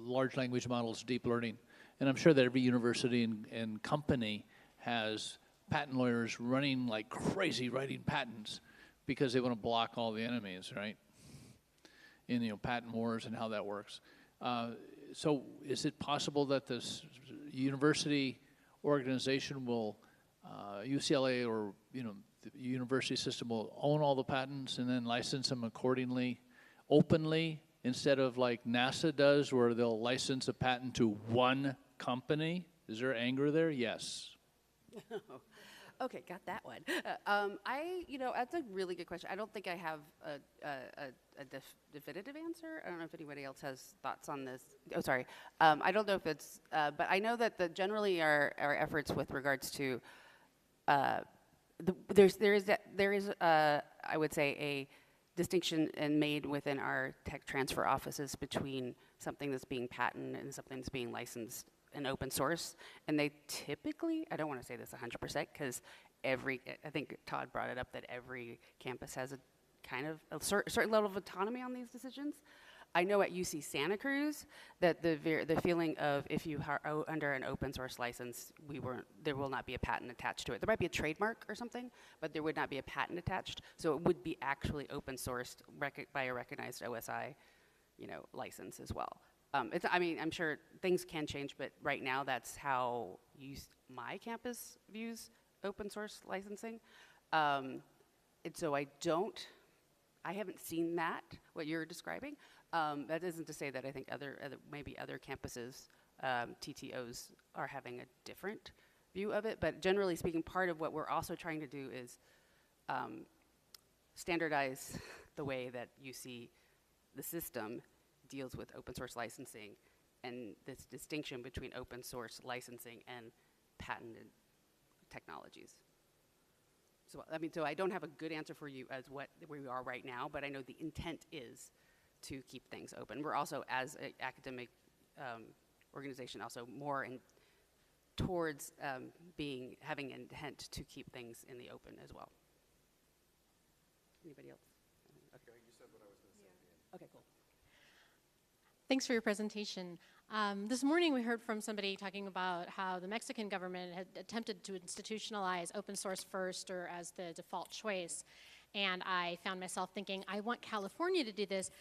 large language models, deep learning. And I'm sure that every university and company has patent lawyers running like crazy writing patents because they want to block all the enemies, right? In patent wars and how that works. So is it possible that this university organization will, UCLA or the university system will own all the patents and then license them accordingly, openly, instead of like NASA does where they'll license a patent to one company? Is there anger there? Yes. Okay, got that one. That's a really good question. I don't think I have a definitive answer. I don't know if anybody else has thoughts on this. Oh, sorry. I don't know if it's, but I know that generally our efforts with regards to, there is I would say a distinction made within our tech transfer offices between something that's being patented and something that's being licensed in open source. And they typically, I don't want to say this 100% because I think Todd brought it up that every campus has a kind of a certain level of autonomy on these decisions. I know at UC Santa Cruz that the feeling of if you are under an open source license, there will not be a patent attached to it. There might be a trademark or something, but there would not be a patent attached. So it would be actually open sourced by a recognized OSI, license as well. I'm sure things can change, but right now that's how my campus views open source licensing. And so I haven't seen what you're describing. That isn't to say that I think maybe other campuses, TTOs, are having a different view of it. But generally speaking, part of what we're also trying to do is standardize the way that you see the system deals with open source licensing and this distinction between open source licensing and patented technologies. So I don't have a good answer for you as where we are right now, but I know the intent is to keep things open. We're also, as an academic organization, also more towards having intent to keep things in the open as well. Anybody else? Okay. You said what I was going to say at the end. Okay, cool. Thanks for your presentation. This morning we heard from somebody talking about how the Mexican government had attempted to institutionalize open source first or as the default choice. And I found myself thinking, I want California to do this.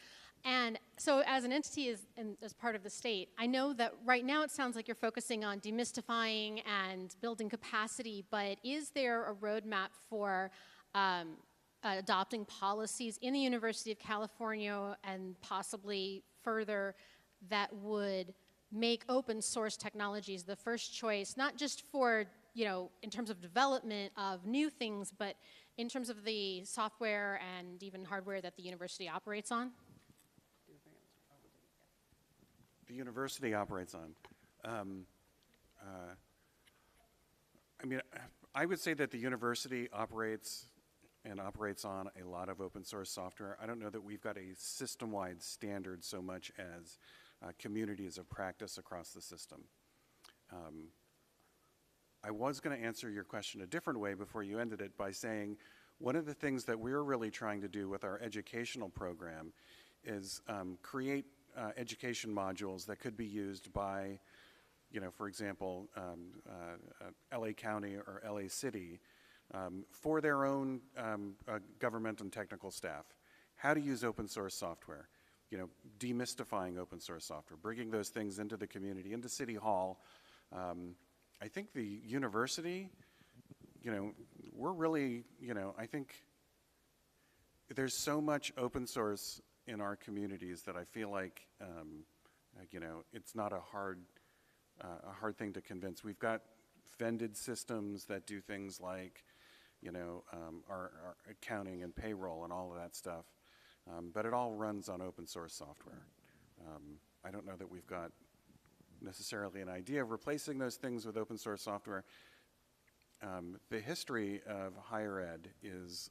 And so as an entity, as part of the state, I know that right now it sounds like you're focusing on demystifying and building capacity, but is there a roadmap for adopting policies in the University of California and possibly further that would make open source technologies the first choice, not just for, in terms of development of new things, but in terms of the software and even hardware that the university operates on? The university operates on. I would say that the university operates and operates on a lot of open source software. I don't know that we've got a system-wide standard so much as communities of practice across the system. I was going to answer your question a different way before you ended it by saying one of the things that we're really trying to do with our educational program is create education modules that could be used by, for example, LA County or LA City for their own government and technical staff. How to use open source software, demystifying open source software, bringing those things into the community, into City Hall. I think the university, we're really, I think there's so much open source in our communities that I feel like, it's not a hard thing to convince. We've got vended systems that do things like, our accounting and payroll and all of that stuff, but it all runs on open source software. I don't know that we've got necessarily an idea of replacing those things with open source software. The history of higher ed is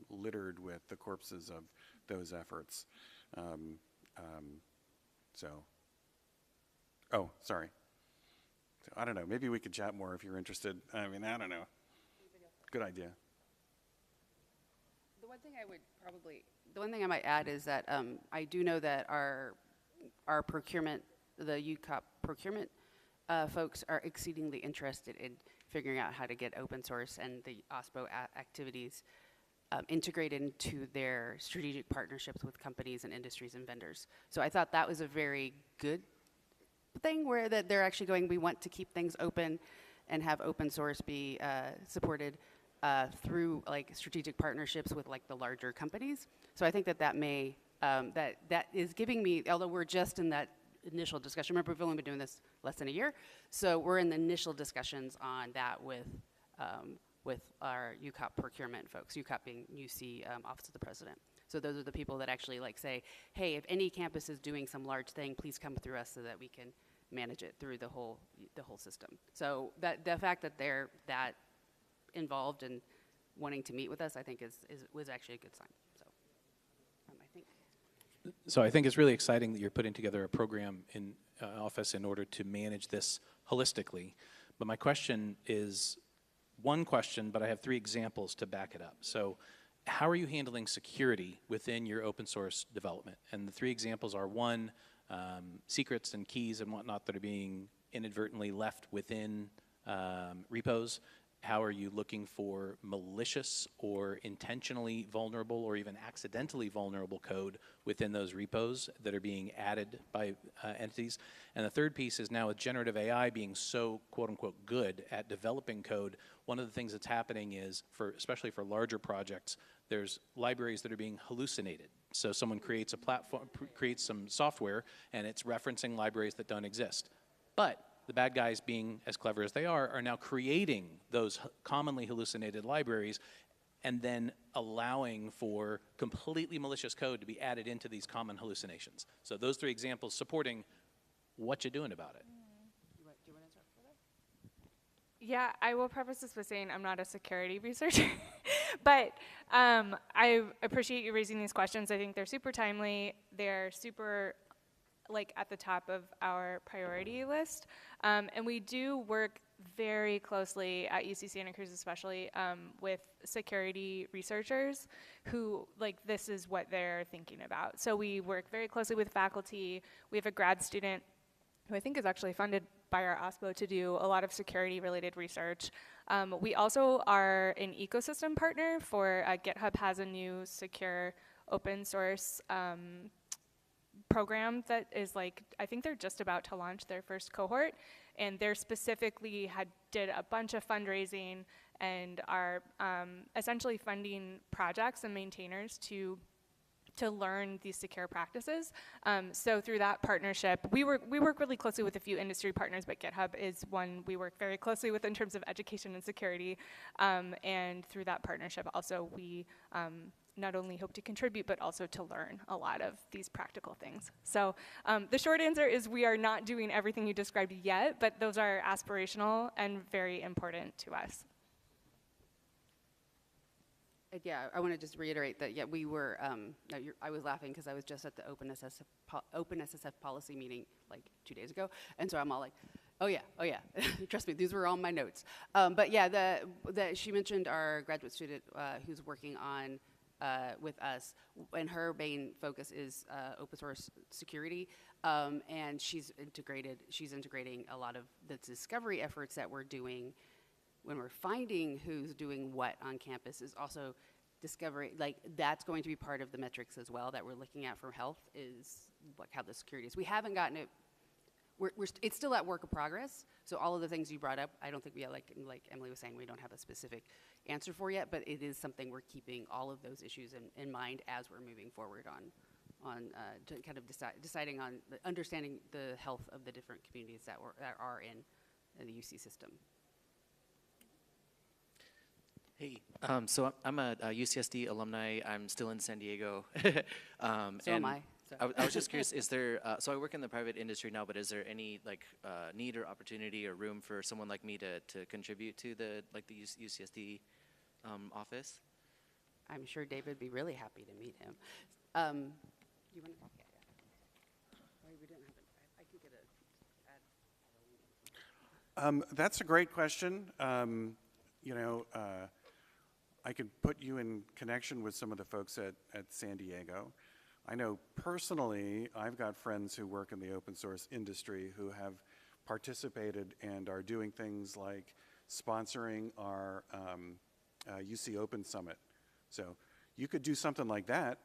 littered with the corpses of those efforts. Oh, sorry. So, I don't know, maybe we could chat more if you're interested. I mean, I don't know. Good idea. The one thing I might add is that I do know that our procurement, the UCOP procurement folks are exceedingly interested in figuring out how to get open source and the OSPO activities integrated into their strategic partnerships with companies and industries and vendors. So I thought that was a very good thing where that they're actually going, we want to keep things open and have open source be supported through like strategic partnerships with like the larger companies. So I think that may, that is giving me, although we're just in that initial discussion, remember we've only been doing this less than a year, so we're in the initial discussions on that with our UCOP procurement folks, UCOP being UC Office of the President. So those are the people that actually like say, hey, if any campus is doing some large thing, please come through us so that we can manage it through the whole system. So that the fact that they're that involved and wanting to meet with us, I think was actually a good sign. So I think. So I think it's really exciting that you're putting together a program in office in order to manage this holistically. But my question is one question, but I have 3 examples to back it up. So how are you handling security within your open source development? And the 3 examples are 1, secrets and keys and whatnot that are being inadvertently left within repos. How are you looking for malicious or intentionally vulnerable or even accidentally vulnerable code within those repos that are being added by entities? And the 3rd piece is now with generative AI being so quote unquote good at developing code, one of the things that's happening is, especially for larger projects, there's libraries that are being hallucinated. So someone creates a platform, creates some software, and it's referencing libraries that don't exist. But the bad guys, being as clever as they are now creating those commonly hallucinated libraries and then allowing for completely malicious code to be added into these common hallucinations. So those 3 examples supporting what you're doing about it. Do you want to answer for that? Yeah, I will preface this by saying I'm not a security researcher, but I appreciate you raising these questions. I think they're super timely. They're super like at the top of our priority list. And we do work very closely at UC Santa Cruz especially with security researchers who, like, this is what they're thinking about. So we work very closely with faculty. We have a grad student who I think is actually funded by our OSPO to do a lot of security related research. We also are an ecosystem partner for GitHub has a new secure open source program that is like, I think they're just about to launch their first cohort, and they're specifically did a bunch of fundraising and are essentially funding projects and maintainers to learn these secure practices. So through that partnership, we work really closely with a few industry partners, but GitHub is one we work very closely with in terms of education and security. And through that partnership also we not only hope to contribute, but also to learn a lot of these practical things. So the short answer is we are not doing everything you described yet, but those are aspirational and very important to us. Yeah, I want to just reiterate that, yeah, we were, no, I was laughing because I was just at the Open SSF policy meeting like 2 days ago, and so I'm all like, oh yeah, trust me, these were all my notes. But yeah, she mentioned our graduate student who's working on with us, and her main focus is open source security, and she's integrating a lot of the discovery efforts that we're doing when we're finding who's doing what on campus, is also discovery, like that's going to be part of the metrics as well that we're looking at for health, is like how the security is. We haven't gotten it, it's still at work of progress, so all of the things you brought up, I don't think we have, like Emily was saying, we don't have a specific answer for yet, but it is something we're keeping all of those issues in mind as we're moving forward on to kind of deciding on understanding the health of the different communities that are in the UC system. Hey, so I'm a UCSD alumni. I'm still in San Diego. So am I. So. I was just curious, is there, so I work in the private industry now, but is there any like need or opportunity or room for someone like me to contribute to the UCSD office? I'm sure David would be really happy to meet him. You want to talk? Yeah. We didn't have it. I can get a. That's a great question. I could put you in connection with some of the folks at San Diego. I know personally, I've got friends who work in the open source industry who have participated and are doing things like sponsoring our UC Open Summit. So you could do something like that.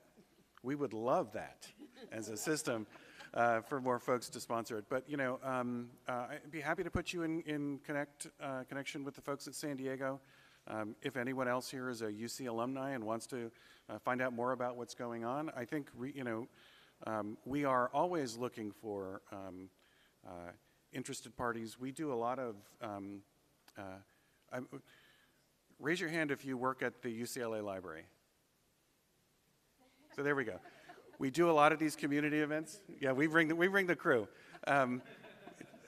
We would love that as a system for more folks to sponsor it. But I'd be happy to put you in connection with the folks at San Diego. If anyone else here is a UC alumni and wants to find out more about what's going on, I think we are always looking for interested parties. We do a lot of, raise your hand if you work at the UCLA library. So there we go. We do a lot of these community events. Yeah, we bring the crew.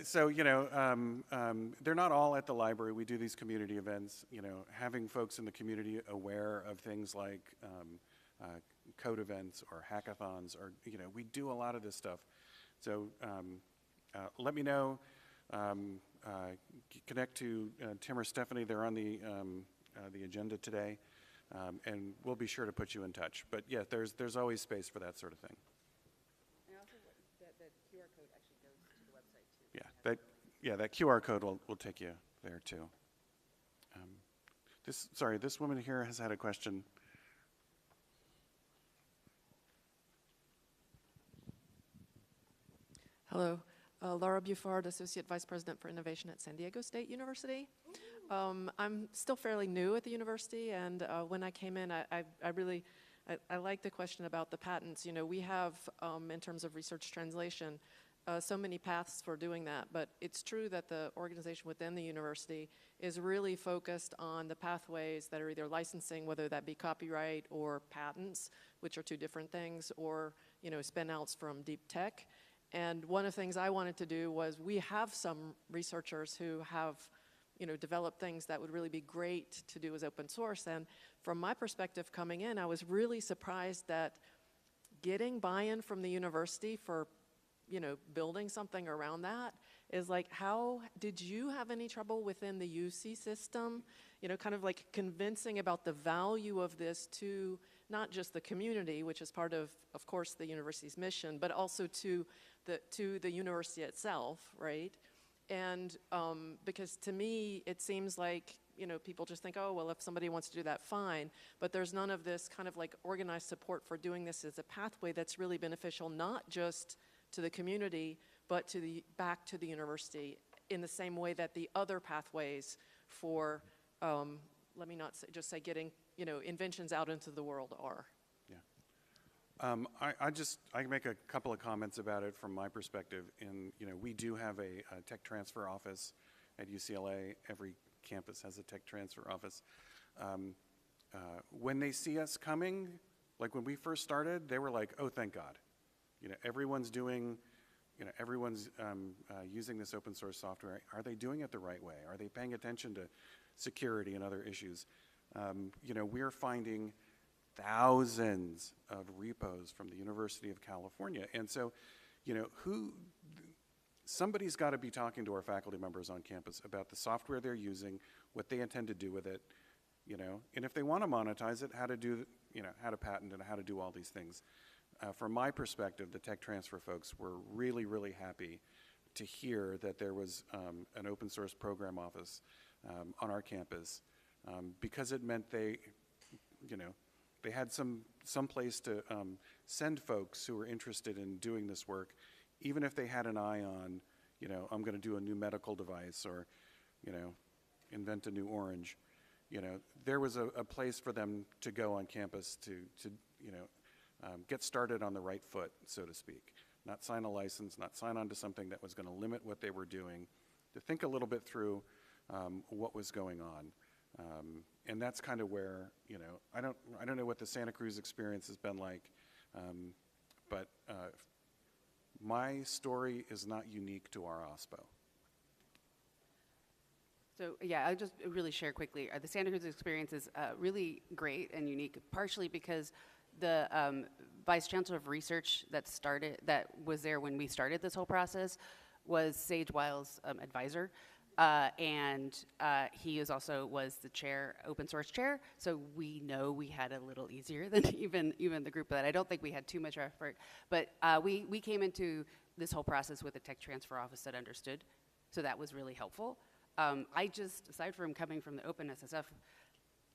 So they're not all at the library. We do these community events. Having folks in the community aware of things like code events or hackathons, or we do a lot of this stuff. So let me know. Connect to Tim or Stephanie. They're on the agenda today, and we'll be sure to put you in touch. But yeah, there's always space for that sort of thing. And also, the QR code actually goes to the website too. Yeah, that QR code will take you there too. This woman here has had a question. Hello, Laura Buford, Associate Vice President for Innovation at San Diego State University. I'm still fairly new at the university, and when I came in, I like the question about the patents. We have, in terms of research translation, so many paths for doing that, but it's true that the organization within the university is really focused on the pathways that are either licensing, whether that be copyright or patents, which are two different things, or spin-outs from deep tech. And one of the things I wanted to do was, we have some researchers who have developed things that would really be great to do as open source. And from my perspective coming in, I was really surprised that getting buy-in from the university for building something around that is like, how did you have any trouble within the UC system, kind of like convincing about the value of this to not just the community, which is part of course, the university's mission, but also to the university itself, right? And because to me, it seems like, people just think, oh, well, if somebody wants to do that, fine. But there's none of this kind of like organized support for doing this as a pathway that's really beneficial, not just to the community, but back to the university in the same way that the other pathways for, let me not just say getting, inventions out into the world are. I can make a couple of comments about it from my perspective. We do have a tech transfer office at UCLA. Every campus has a tech transfer office. When they see us coming, like when we first started, they were like, "Oh, thank God! Everyone's doing, everyone's using this open source software. Are they doing it the right way? Are they paying attention to security and other issues?" You know, we're finding thousands of repos from the University of California. And so, you know, somebody's got to be talking to our faculty members on campus about the software they're using, what they intend to do with it, you know, and if they want to monetize it, how to do, you know, how to patent and how to do all these things. From my perspective, the tech transfer folks were really, really happy to hear that there was an open source program office on our campus because it meant they, you know, they had some place to send folks who were interested in doing this work, even if they had an eye on, you know, I'm going to do a new medical device or, you know, invent a new orange. You know, there was a place for them to go on campus to you know, get started on the right foot, so to speak. Not sign a license, not sign on to something that was going to limit what they were doing, to think a little bit through what was going on. And that's kind of where, you know, I don't know what the Santa Cruz experience has been like, but my story is not unique to our OSPO. So yeah, I'll just really share quickly. The Santa Cruz experience is really great and unique, partially because the Vice Chancellor of Research that was there when we started this whole process was Sage Wiles' advisor. And he was the chair, open source chair, so we know we had a little easier than even the group that I don't think we had too much effort. But we came into this whole process with a tech transfer office that understood, so that was really helpful. Aside from coming from the Open SSF,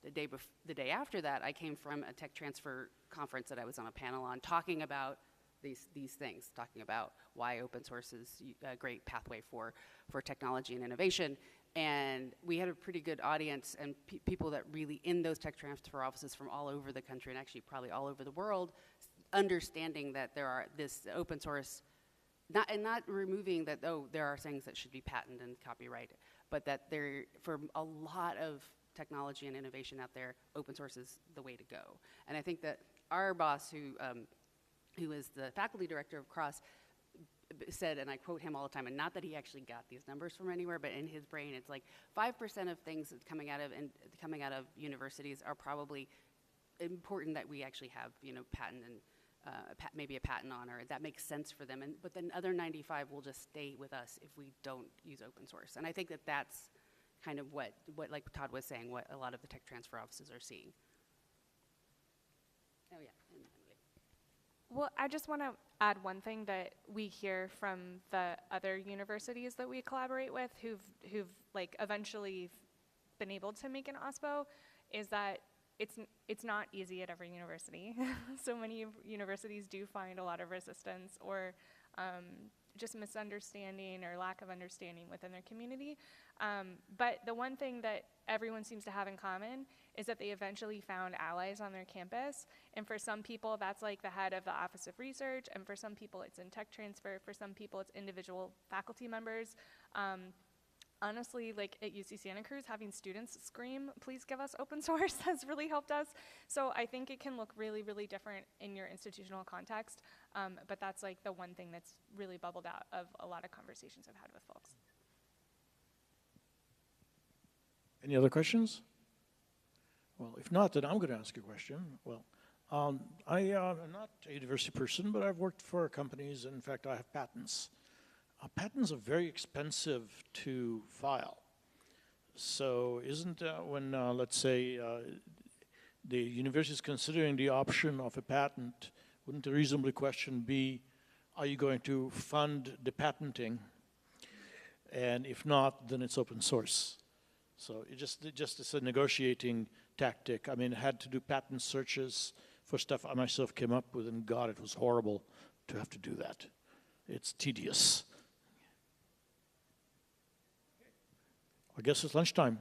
the day after that, I came from a tech transfer conference that I was on a panel on, talking about these things, talking about why open source is a great pathway for technology and innovation. And we had a pretty good audience and people that really in those tech transfer offices from all over the country and actually probably all over the world, understanding that there are this open source, not removing that, oh, there are things that should be patented and copyrighted, but that for a lot of technology and innovation out there, open source is the way to go. And I think that our boss, who is the faculty director of CROSS, said, and I quote him all the time, and not that he actually got these numbers from anywhere, but in his brain, it's like 5% of things that's coming out of universities are probably important that we actually have, you know, patent and maybe a patent on, or that makes sense for them. But then other 95 will just stay with us if we don't use open source. And I think that that's kind of what like Todd was saying, what a lot of the tech transfer offices are seeing. Oh yeah. Well, I just want to add one thing that we hear from the other universities that we collaborate with who've like eventually been able to make an OSPO is that it's not easy at every university. So many universities do find a lot of resistance or just misunderstanding or lack of understanding within their community. But the one thing that everyone seems to have in common is that they eventually found allies on their campus. And for some people, that's like the head of the Office of Research. And for some people, it's in tech transfer. For some people, it's individual faculty members. Honestly, like at UC Santa Cruz, having students scream, please give us open source, has really helped us. So I think it can look really, really different in your institutional context. But that's like the one thing that's really bubbled out of a lot of conversations I've had with folks. Any other questions? Well, if not, then I'm going to ask a question. Well, I am not a university person, but I've worked for companies, and in fact, I have patents. Patents are very expensive to file. So isn't when, let's say, the university is considering the option of a patent, wouldn't a reasonable question be, are you going to fund the patenting? And if not, then it's open source. So it just is a negotiating tactic. I mean, I had to do patent searches for stuff I myself came up with, and God, it was horrible to have to do that. It's tedious. I guess it's lunchtime.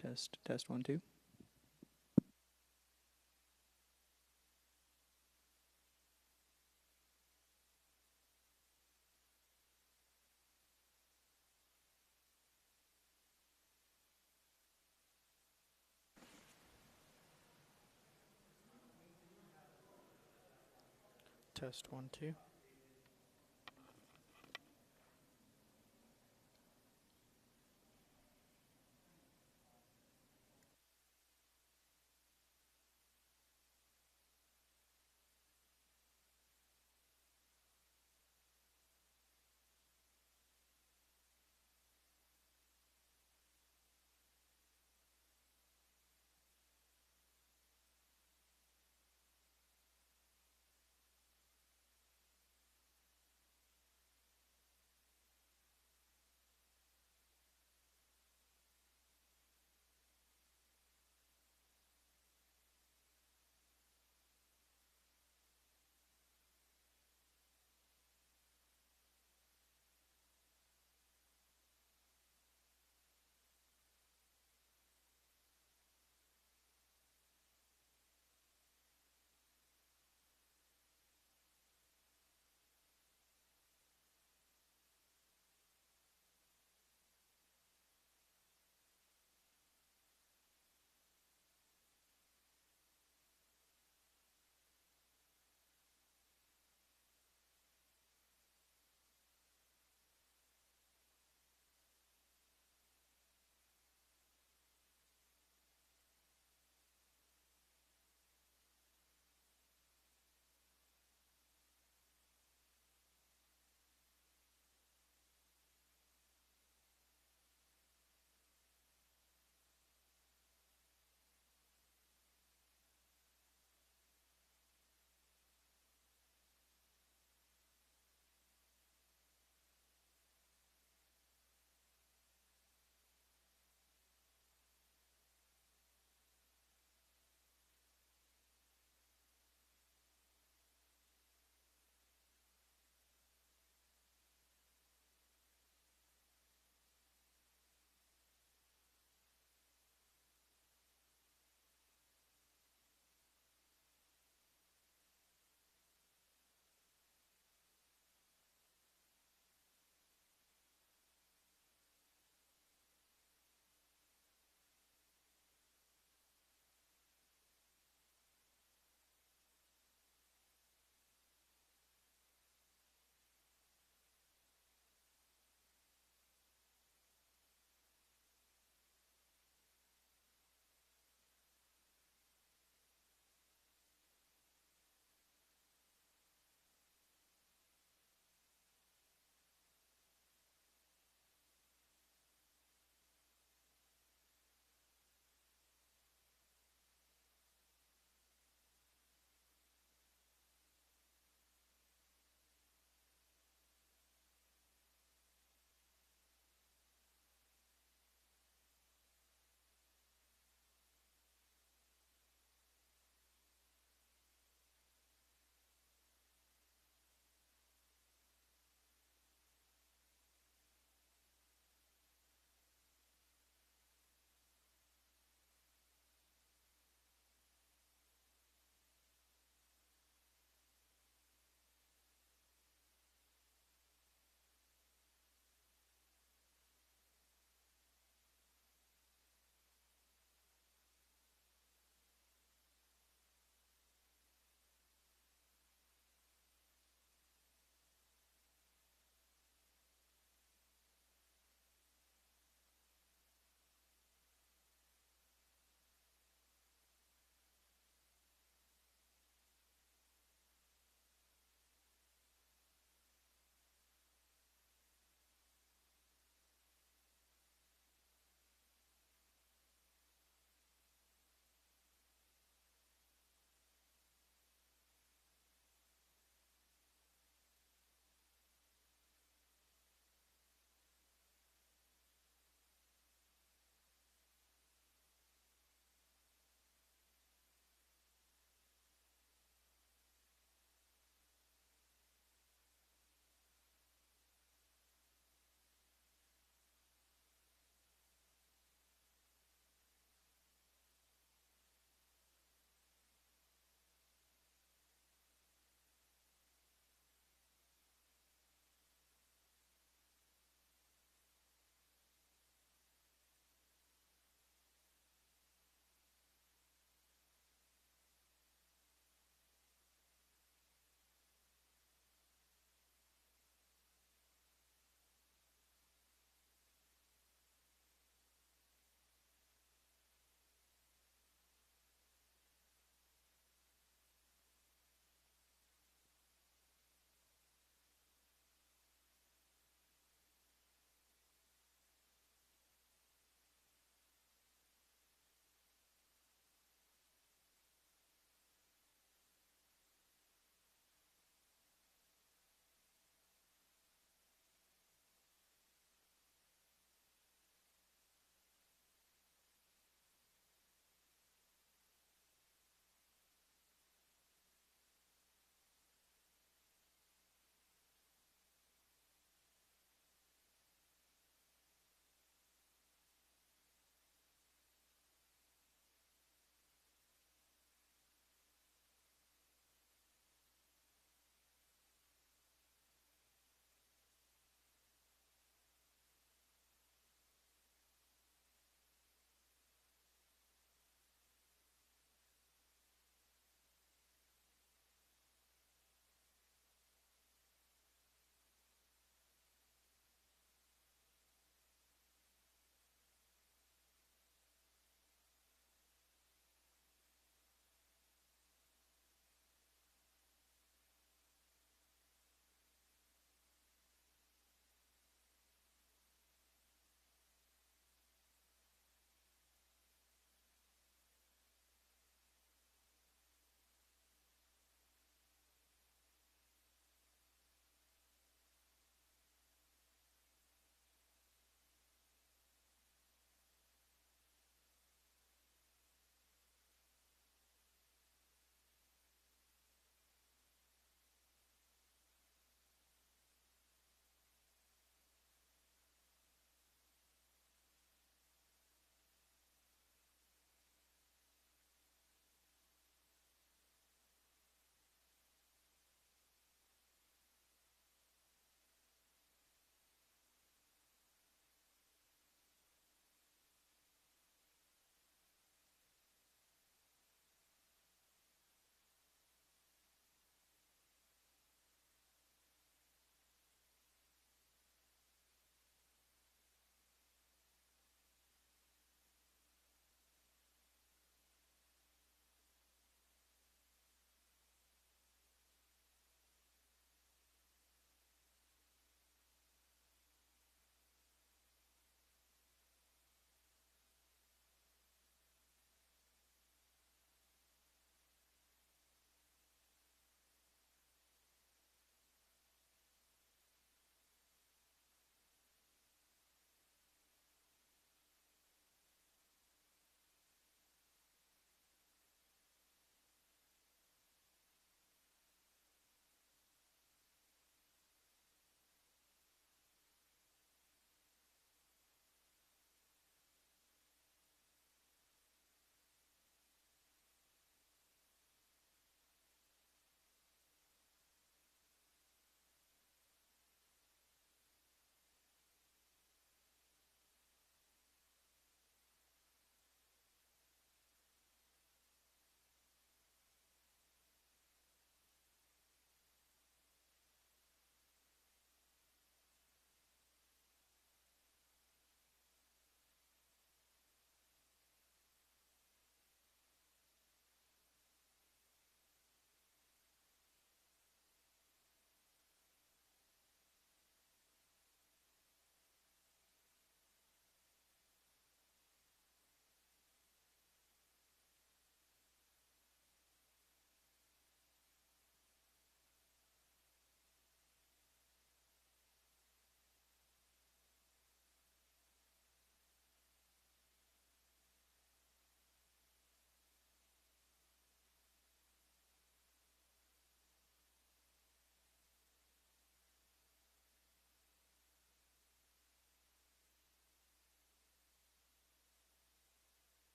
Test 1, 2. Test 1, 2.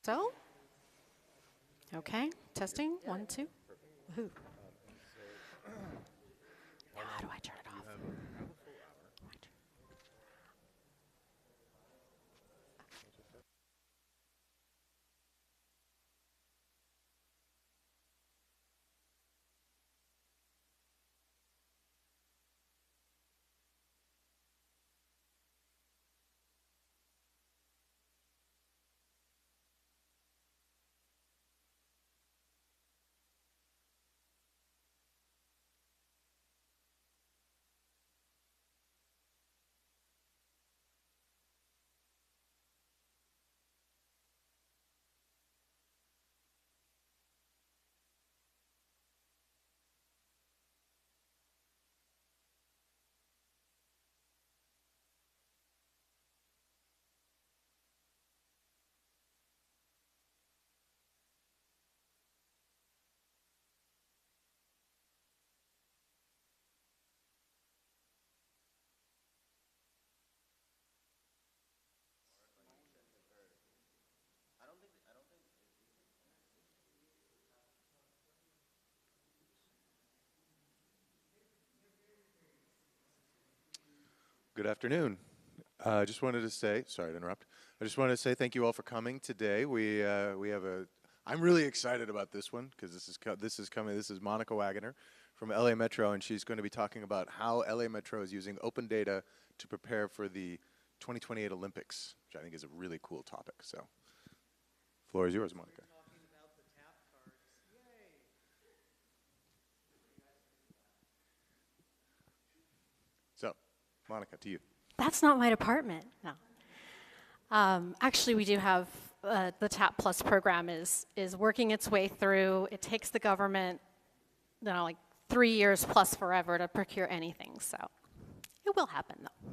So, okay, testing, 1, 2. Woohoo. Now how do I turn it off? Good afternoon. I just wanted to say, sorry to interrupt. I just wanted to say thank you all for coming today. We have I'm really excited about this one because this is coming. This is Monica Wagner from LA Metro, and she's going to be talking about how LA Metro is using open data to prepare for the 2028 Olympics, which I think is a really cool topic. So, floor is yours, Monica. So, Monica, to you. That's not my department, no. Actually, we do have, the TAP Plus program is working its way through. It takes the government, you know, like 3 years plus forever to procure anything, so it will happen, though.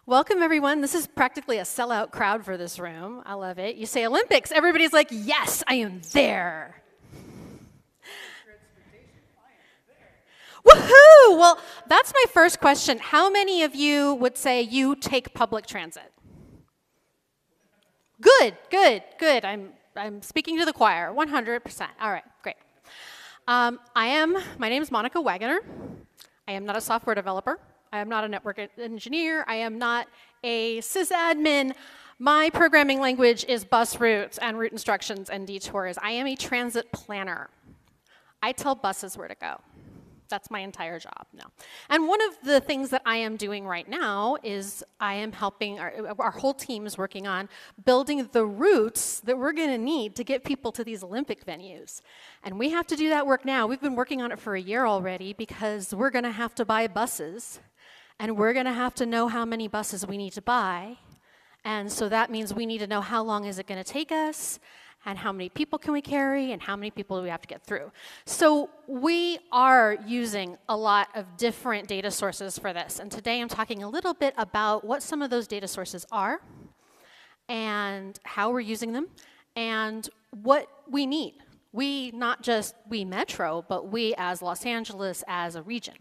Welcome, everyone. This is practically a sellout crowd for this room. I love it. You say Olympics, everybody's like, yes, I am there. Woohoo! Well, that's my first question. How many of you would say you take public transit? Good, good, good. I'm speaking to the choir, 100%. All right, great. My name is Monica Wagner. I am not a software developer. I am not a network engineer. I am not a sysadmin. My programming language is bus routes and route instructions and detours. I am a transit planner. I tell buses where to go. That's my entire job now. And one of the things that I am doing right now is I am helping, our whole team is working on building the routes that we're gonna need to get people to these Olympic venues. And we have to do that work now. We've been working on it for a year already because we're gonna have to buy buses and we're gonna have to know how many buses we need to buy. And so that means we need to know how long is it gonna take us and how many people can we carry, and how many people do we have to get through. So we are using a lot of different data sources for this, and today I'm talking a little bit about what some of those data sources are, and how we're using them, and what we need. We, not just we Metro, but we as Los Angeles as a region.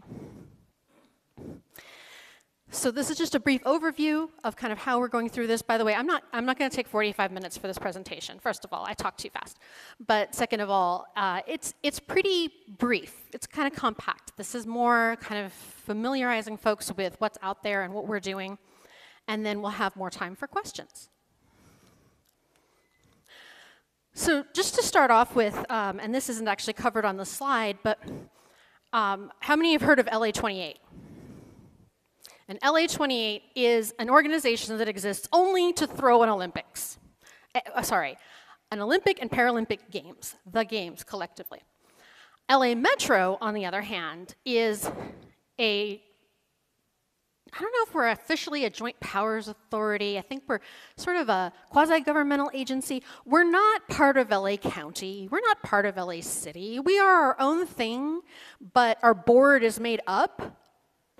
So this is just a brief overview of kind of how we're going through this. By the way, I'm not going to take 45 minutes for this presentation. First of all, I talk too fast. But second of all, it's pretty brief. It's kind of compact. This is more kind of familiarizing folks with what's out there and what we're doing. And then we'll have more time for questions. So just to start off with, and this isn't actually covered on the slide, but how many have heard of LA28? And LA28 is an organization that exists only to throw an Olympics. An Olympic and Paralympic Games, the games collectively. LA Metro, on the other hand, is I don't know if we're officially a joint powers authority. I think we're sort of a quasi-governmental agency. We're not part of LA County. We're not part of LA City. We are our own thing, but our board is made up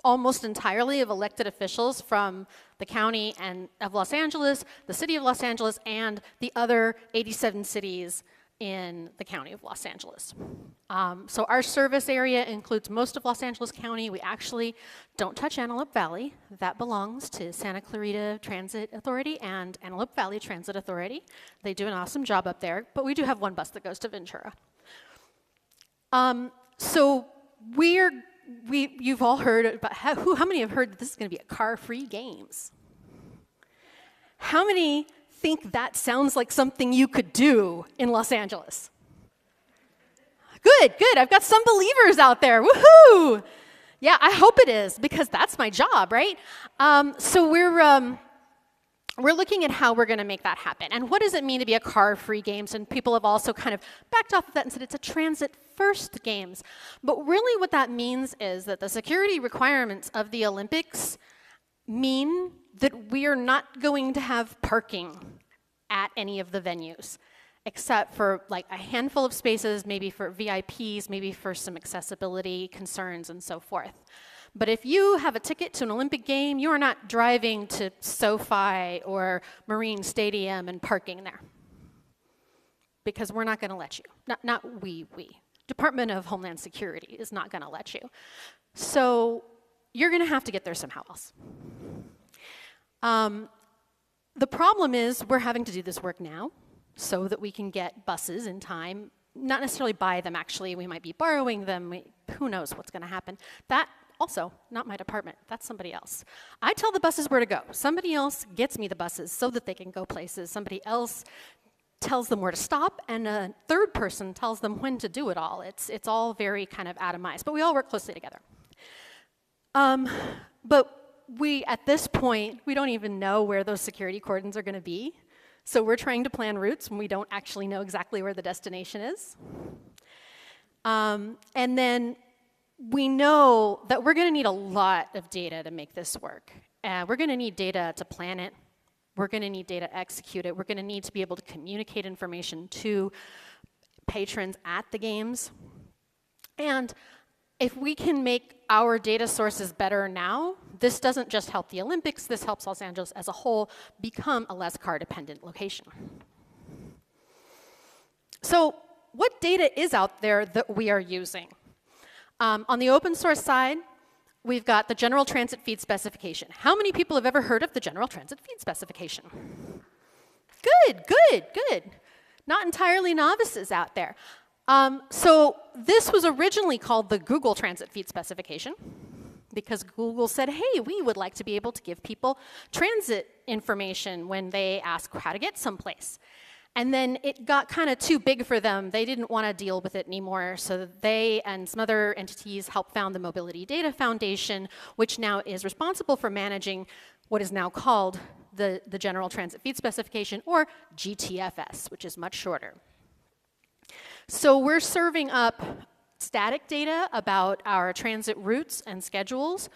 almost entirely of elected officials from the county of Los Angeles, the city of Los Angeles, and the other 87 cities in the county of Los Angeles. So our service area includes most of Los Angeles County. We actually don't touch Antelope Valley. That belongs to Santa Clarita Transit Authority and Antelope Valley Transit Authority. They do an awesome job up there, but we do have one bus that goes to Ventura. So you've all heard about, how many have heard that this is gonna be a car-free games? How many think that sounds like something you could do in Los Angeles? Good, good, I've got some believers out there, woohoo! Yeah, I hope it is, because that's my job, right? So we're looking at how we're gonna make that happen. And what does it mean to be a car-free games? And people have also kind of backed off of that and said it's a transit-first games. But really what that means is that the security requirements of the Olympics mean that we are not going to have parking at any of the venues, except for like a handful of spaces, maybe for VIPs, maybe for some accessibility concerns and so forth. But if you have a ticket to an Olympic game, you are not driving to SoFi or Marine Stadium and parking there, because we're not gonna let you. Not we. Department of Homeland Security is not gonna let you. So you're gonna have to get there somehow else. The problem is we're having to do this work now so that we can get buses in time, not necessarily buy them actually, we might be borrowing them, who knows what's gonna happen. That also, not my department, that's somebody else. I tell the buses where to go. Somebody else gets me the buses so that they can go places. Somebody else tells them where to stop, and a third person tells them when to do it all. It's all very kind of atomized, but we all work closely together. But we, at this point, we don't even know where those security cordons are gonna be. So we're trying to plan routes when we don't actually know exactly where the destination is. And then we know that we're gonna need a lot of data to make this work. We're gonna need data to plan it. We're gonna need data to execute it. We're gonna need to be able to communicate information to patrons at the games. And if we can make our data sources better now, this doesn't just help the Olympics, this helps Los Angeles as a whole become a less car-dependent location. So what data is out there that we are using? On the open source side, we've got the General Transit Feed Specification. How many people have ever heard of the General Transit Feed Specification? Good, good, good. Not entirely novices out there. So this was originally called the Google Transit Feed Specification because Google said, hey, we would like to be able to give people transit information when they ask how to get someplace. And then it got kind of too big for them. They didn't want to deal with it anymore, so they and some other entities helped found the Mobility Data Foundation, which now is responsible for managing what is now called the General Transit Feed Specification, or GTFS, which is much shorter. So we're serving up static data about our transit routes and schedules.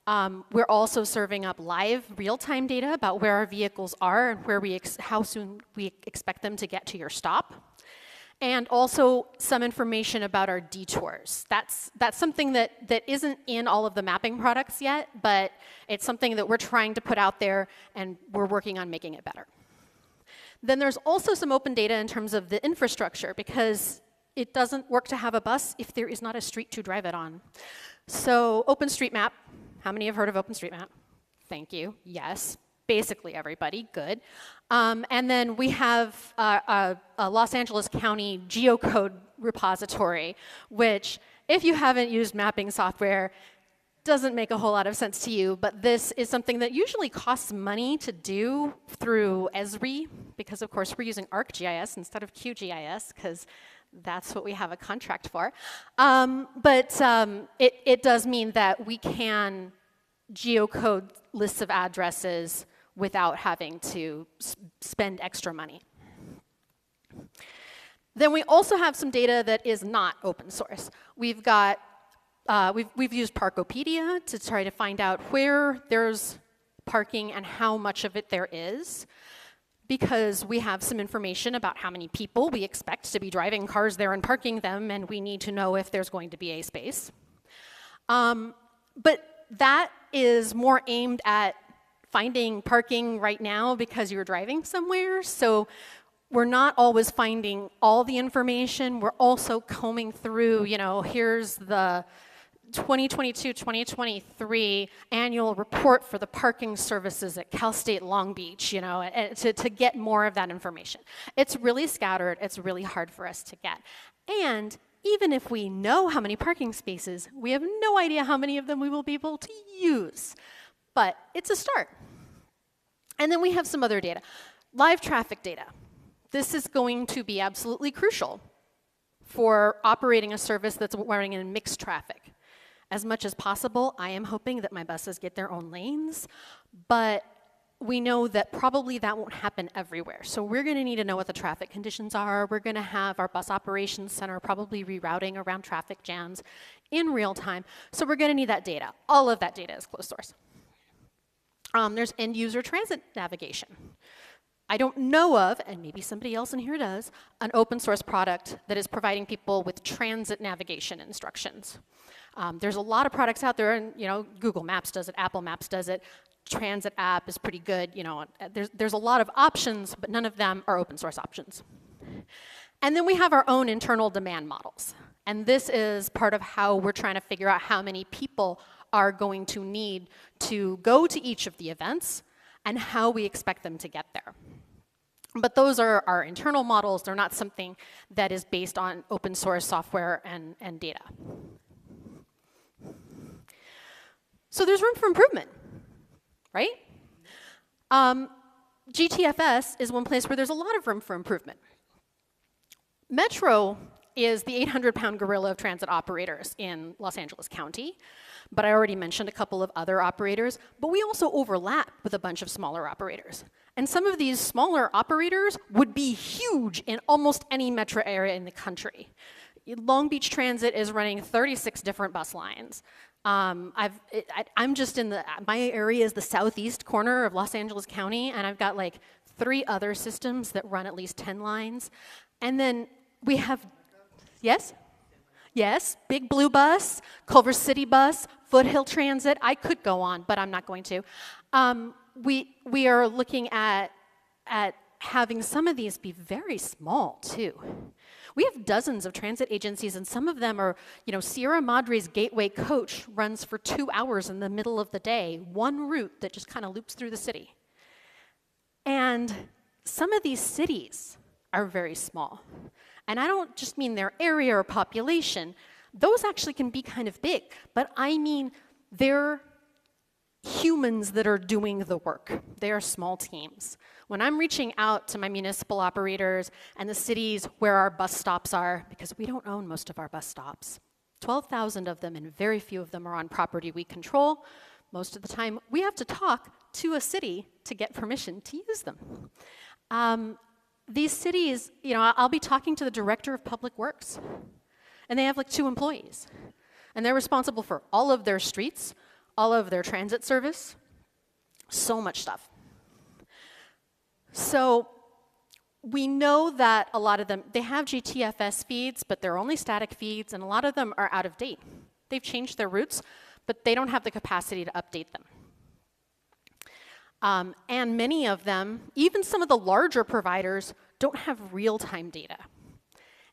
We're also serving up live, real-time data about where our vehicles are and where how soon we expect them to get to your stop. And also some information about our detours. That's something that isn't in all of the mapping products yet, but it's something that we're trying to put out there, and we're working on making it better. Then there's also some open data in terms of the infrastructure, because it doesn't work to have a bus if there is not a street to drive it on. So OpenStreetMap. How many have heard of OpenStreetMap? Thank you, yes, basically everybody, good. And then we have a Los Angeles County geocode repository, which if you haven't used mapping software, doesn't make a whole lot of sense to you, but this is something that usually costs money to do through Esri, because of course we're using ArcGIS instead of QGIS, because that's what we have a contract for. It does mean that we can geocode lists of addresses without having to spend extra money. Then we also have some data that is not open source. We've got, we've used Parkopedia to try to find out where there's parking and how much of it there is, because we have some information about how many people we expect to be driving cars there and parking them, and we need to know if there's going to be a space. But that is more aimed at finding parking right now because you're driving somewhere. So we're not always finding all the information. We're also combing through, you know, here's the 2022-2023 annual report for the parking services at Cal State Long Beach, you know, to get more of that information. It's really scattered. It's really hard for us to get. And even if we know how many parking spaces, we have no idea how many of them we will be able to use. But it's a start. And then we have some other data. Live traffic data. This is going to be absolutely crucial for operating a service that's running in mixed traffic. As much as possible, I am hoping that my buses get their own lanes, but we know that probably that won't happen everywhere. So we're going to need to know what the traffic conditions are. We're going to have our bus operations center probably rerouting around traffic jams in real time. So we're going to need that data. All of that data is closed source. There's end user transit navigation. I don't know of, and maybe somebody else in here does, an open source product that is providing people with transit navigation instructions. There's a lot of products out there, and you know, Google Maps does it, Apple Maps does it, Transit app is pretty good, you know, there's a lot of options, but none of them are open source options. And then we have our own internal demand models. And this is part of how we're trying to figure out how many people are going to need to go to each of the events and how we expect them to get there. But those are our internal models. They're not something that is based on open source software and data. So there's room for improvement, right? GTFS is one place where there's a lot of room for improvement. Metro is the 800-pound gorilla of transit operators in Los Angeles County. But I already mentioned a couple of other operators, but we also overlap with a bunch of smaller operators. And some of these smaller operators would be huge in almost any metro area in the country. Long Beach Transit is running 36 different bus lines. I'm just in my area is the southeast corner of Los Angeles County, and I've got like 3 other systems that run at least 10 lines. And then we have, yes? Yes, Big Blue Bus, Culver City Bus, Foothill Transit. I could go on, but I'm not going to. We are looking at having some of these be very small, too. We have dozens of transit agencies, and some of them are, you know, Sierra Madre's Gateway Coach runs for 2 hours in the middle of the day, one route that just kind of loops through the city. And some of these cities are very small. And I don't just mean their area or population. Those actually can be kind of big, but I mean they're humans that are doing the work. They are small teams. When I'm reaching out to my municipal operators and the cities where our bus stops are, because we don't own most of our bus stops, 12,000 of them, and very few of them are on property we control. Most of the time, we have to talk to a city to get permission to use them. These cities, you know, I'll be talking to the director of public works, and they have like 2 employees. And they're responsible for all of their streets, all of their transit service, so much stuff. So we know that a lot of them, they have GTFS feeds, but they're only static feeds, and a lot of them are out of date. They've changed their routes, but they don't have the capacity to update them. And many of them, even some of the larger providers, don't have real-time data.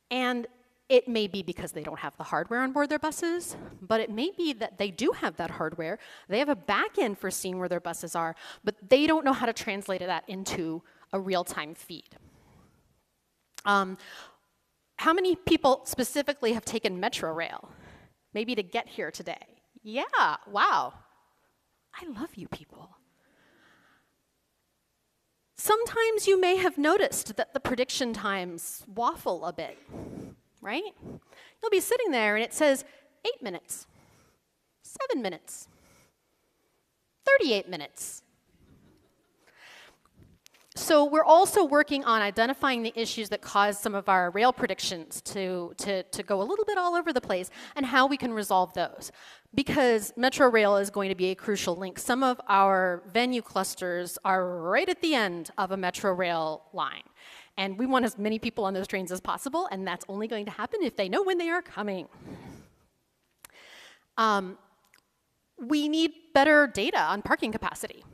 And it may be because they don't have the hardware on board their buses, but it may be that they do have that hardware. They have a back end for seeing where their buses are, but they don't know how to translate that into a real-time feed. How many people specifically have taken Metro Rail? Maybe to get here today? Yeah, wow. I love you people. Sometimes you may have noticed that the prediction times waffle a bit, right? You'll be sitting there and it says 8 minutes, 7 minutes, 38 minutes. So we're also working on identifying the issues that cause some of our rail predictions to go a little bit all over the place and how we can resolve those. Because Metro Rail is going to be a crucial link. Some of our venue clusters are right at the end of a Metro Rail line. And we want as many people on those trains as possible, and that's only going to happen if they know when they are coming. We need better data on parking capacity.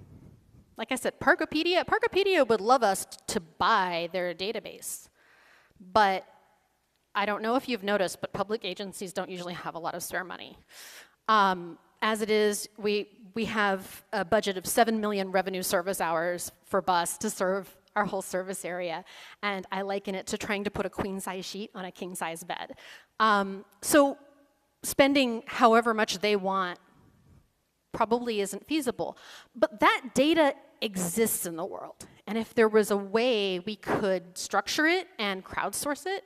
Like I said, Parkopedia would love us to buy their database. But I don't know if you've noticed, but public agencies don't usually have a lot of spare money. As it is, we have a budget of 7 million revenue service hours for bus to serve our whole service area. And I liken it to trying to put a queen-size sheet on a king-size bed. So spending however much they want probably isn't feasible. But that data exists in the world. And if there was a way we could structure it and crowdsource it,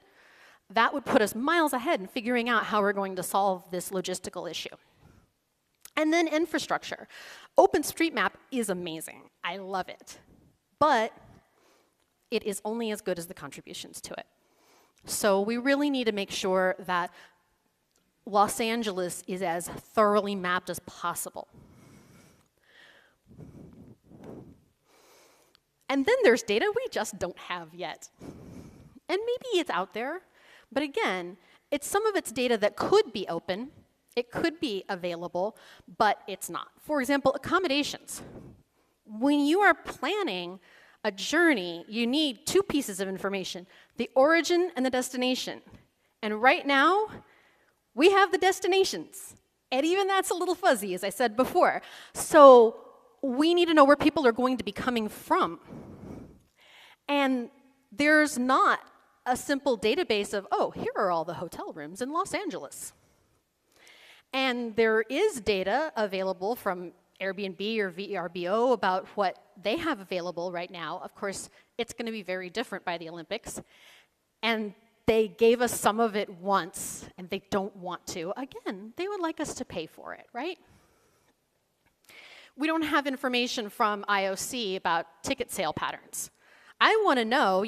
that would put us miles ahead in figuring out how we're going to solve this logistical issue. And then infrastructure. OpenStreetMap is amazing. I love it. But it is only as good as the contributions to it. So we really need to make sure that Los Angeles is as thoroughly mapped as possible. And then there's data we just don't have yet. And maybe it's out there, but again, some of it's data that could be open, it could be available, but it's not. For example, accommodations. When you are planning a journey, you need two pieces of information, the origin and the destination. And right now, we have the destinations. And even that's a little fuzzy, as I said before. So we need to know where people are going to be coming from. And there's not a simple database of, oh, here are all the hotel rooms in Los Angeles. And there is data available from Airbnb or VRBO about what they have available right now. Of course, it's going to be very different by the Olympics. And they gave us some of it once, and they don't want to. Again, they would like us to pay for it, right? We don't have information from IOC about ticket sale patterns. I want to know,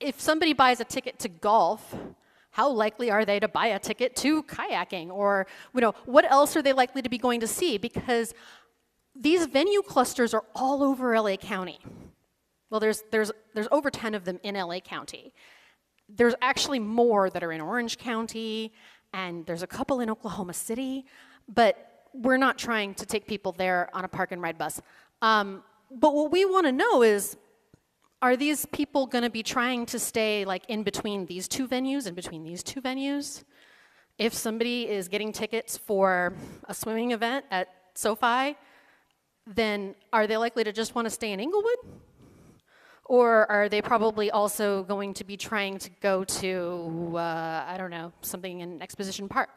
if somebody buys a ticket to golf, how likely are they to buy a ticket to kayaking? Or, what else are they likely to be going to see? Because these venue clusters are all over LA County. Well, there's over 10 of them in LA County. There's actually more that are in Orange County, and there's a couple in Oklahoma City, but we're not trying to take people there on a park and ride bus. But what we want to know is, are these people going to be trying to stay like in between these two venues, in between these two venues? If somebody is getting tickets for a swimming event at SoFi, then are they likely to just want to stay in Inglewood? Or are they probably also going to be trying to go to, I don't know, something in Exposition Park?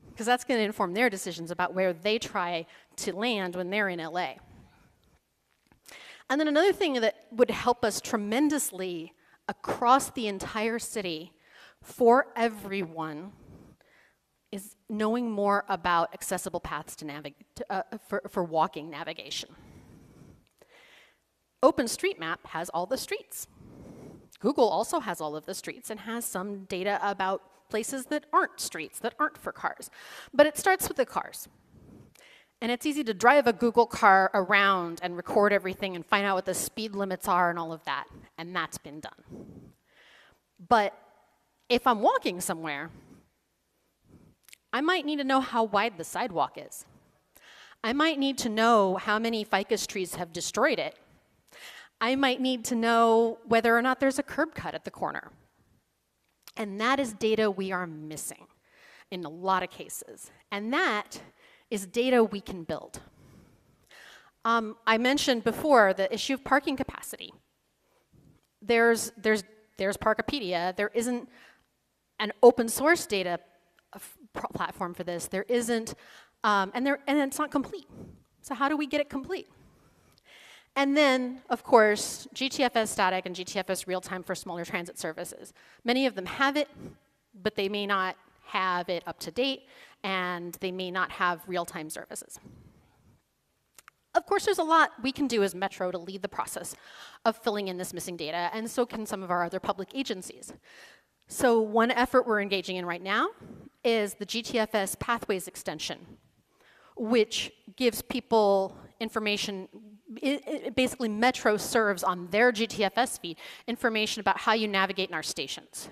Because that's going to inform their decisions about where they try to land when they're in LA. And then another thing that would help us tremendously across the entire city for everyone is knowing more about accessible paths for walking navigation. OpenStreetMap has all the streets. Google also has all of the streets and has some data about places that aren't streets, that aren't for cars. But it starts with the cars. And it's easy to drive a Google car around and record everything and find out what the speed limits are and all of that. And that's been done. But if I'm walking somewhere, I might need to know how wide the sidewalk is. I might need to know how many ficus trees have destroyed it. I might need to know whether or not there's a curb cut at the corner. And that is data we are missing in a lot of cases. And that is data we can build. I mentioned before the issue of parking capacity. There's Parkopedia. There isn't an open source data platform for this. There isn't, and it's not complete. So how do we get it complete? And then, of course, GTFS static and GTFS real-time for smaller transit services. Many of them have it, but they may not have it up to date, and they may not have real-time services. Of course, there's a lot we can do as Metro to lead the process of filling in this missing data, and so can some of our other public agencies. So one effort we're engaging in right now is the GTFS Pathways Extension, which gives people information. Basically, Metro serves on their GTFS feed information about how you navigate in our stations.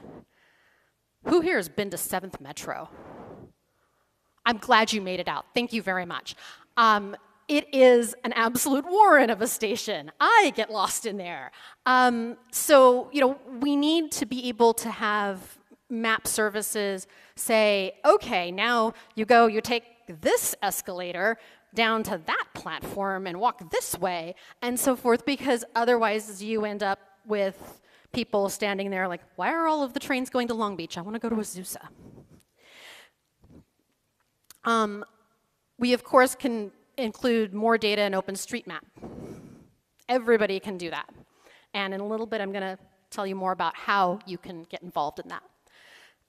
Who here has been to 7th Metro? I'm glad you made it out. Thank you very much. It is an absolute warren of a station. I get lost in there. So, you know, we need to be able to have map services say, okay, now you go, you take this escalator down to that platform and walk this way, and so forth, because otherwise you end up with people standing there like, why are all of the trains going to Long Beach? I want to go to Azusa. We, of course, can include more data in OpenStreetMap. Everybody can do that. And in a little bit, I'm going to tell you more about how you can get involved in that.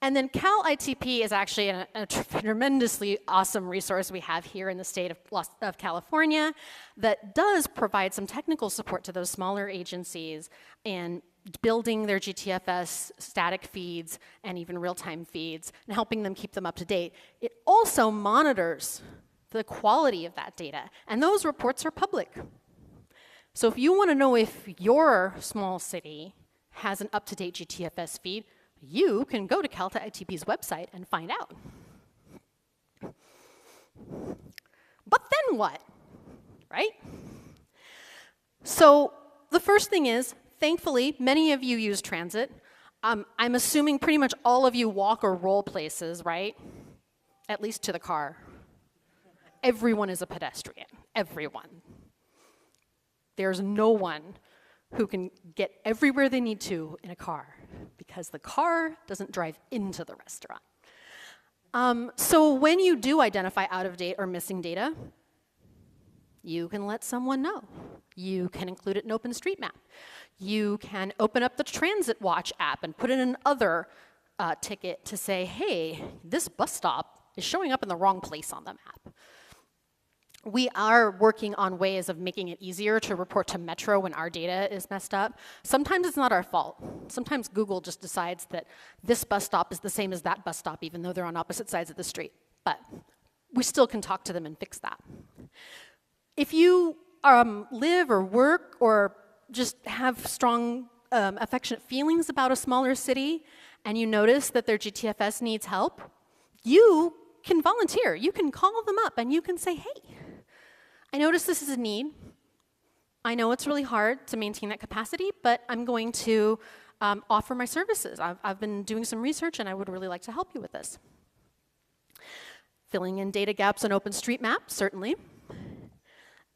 And then Cal ITP is actually a tremendously awesome resource we have here in the state of California that does provide some technical support to those smaller agencies in building their GTFS static feeds and even real-time feeds and helping them keep them up to date. It also monitors the quality of that data, and those reports are public. So if you want to know if your small city has an up-to-date GTFS feed, you can go to Cal ITP's website and find out. But then what, right? So the first thing is, thankfully, many of you use transit. I'm assuming pretty much all of you walk or roll places, right? At least to the car. Everyone is a pedestrian, everyone. There's no one who can get everywhere they need to in a car because the car doesn't drive into the restaurant. So when you do identify out-of-date or missing data, you can let someone know. You can include it in OpenStreetMap. You can open up the Transit Watch app and put in an other ticket to say, hey, this bus stop is showing up in the wrong place on the map. We are working on ways of making it easier to report to Metro when our data is messed up. Sometimes it's not our fault. Sometimes Google just decides that this bus stop is the same as that bus stop, even though they're on opposite sides of the street. But we still can talk to them and fix that. If you live or work or just have strong affectionate feelings about a smaller city and you notice that their GTFS needs help, you can volunteer. You can call them up and you can say, hey, I notice this is a need. I know it's really hard to maintain that capacity, but I'm going to offer my services. I've been doing some research and I would really like to help you with this. Filling in data gaps on OpenStreetMap, certainly.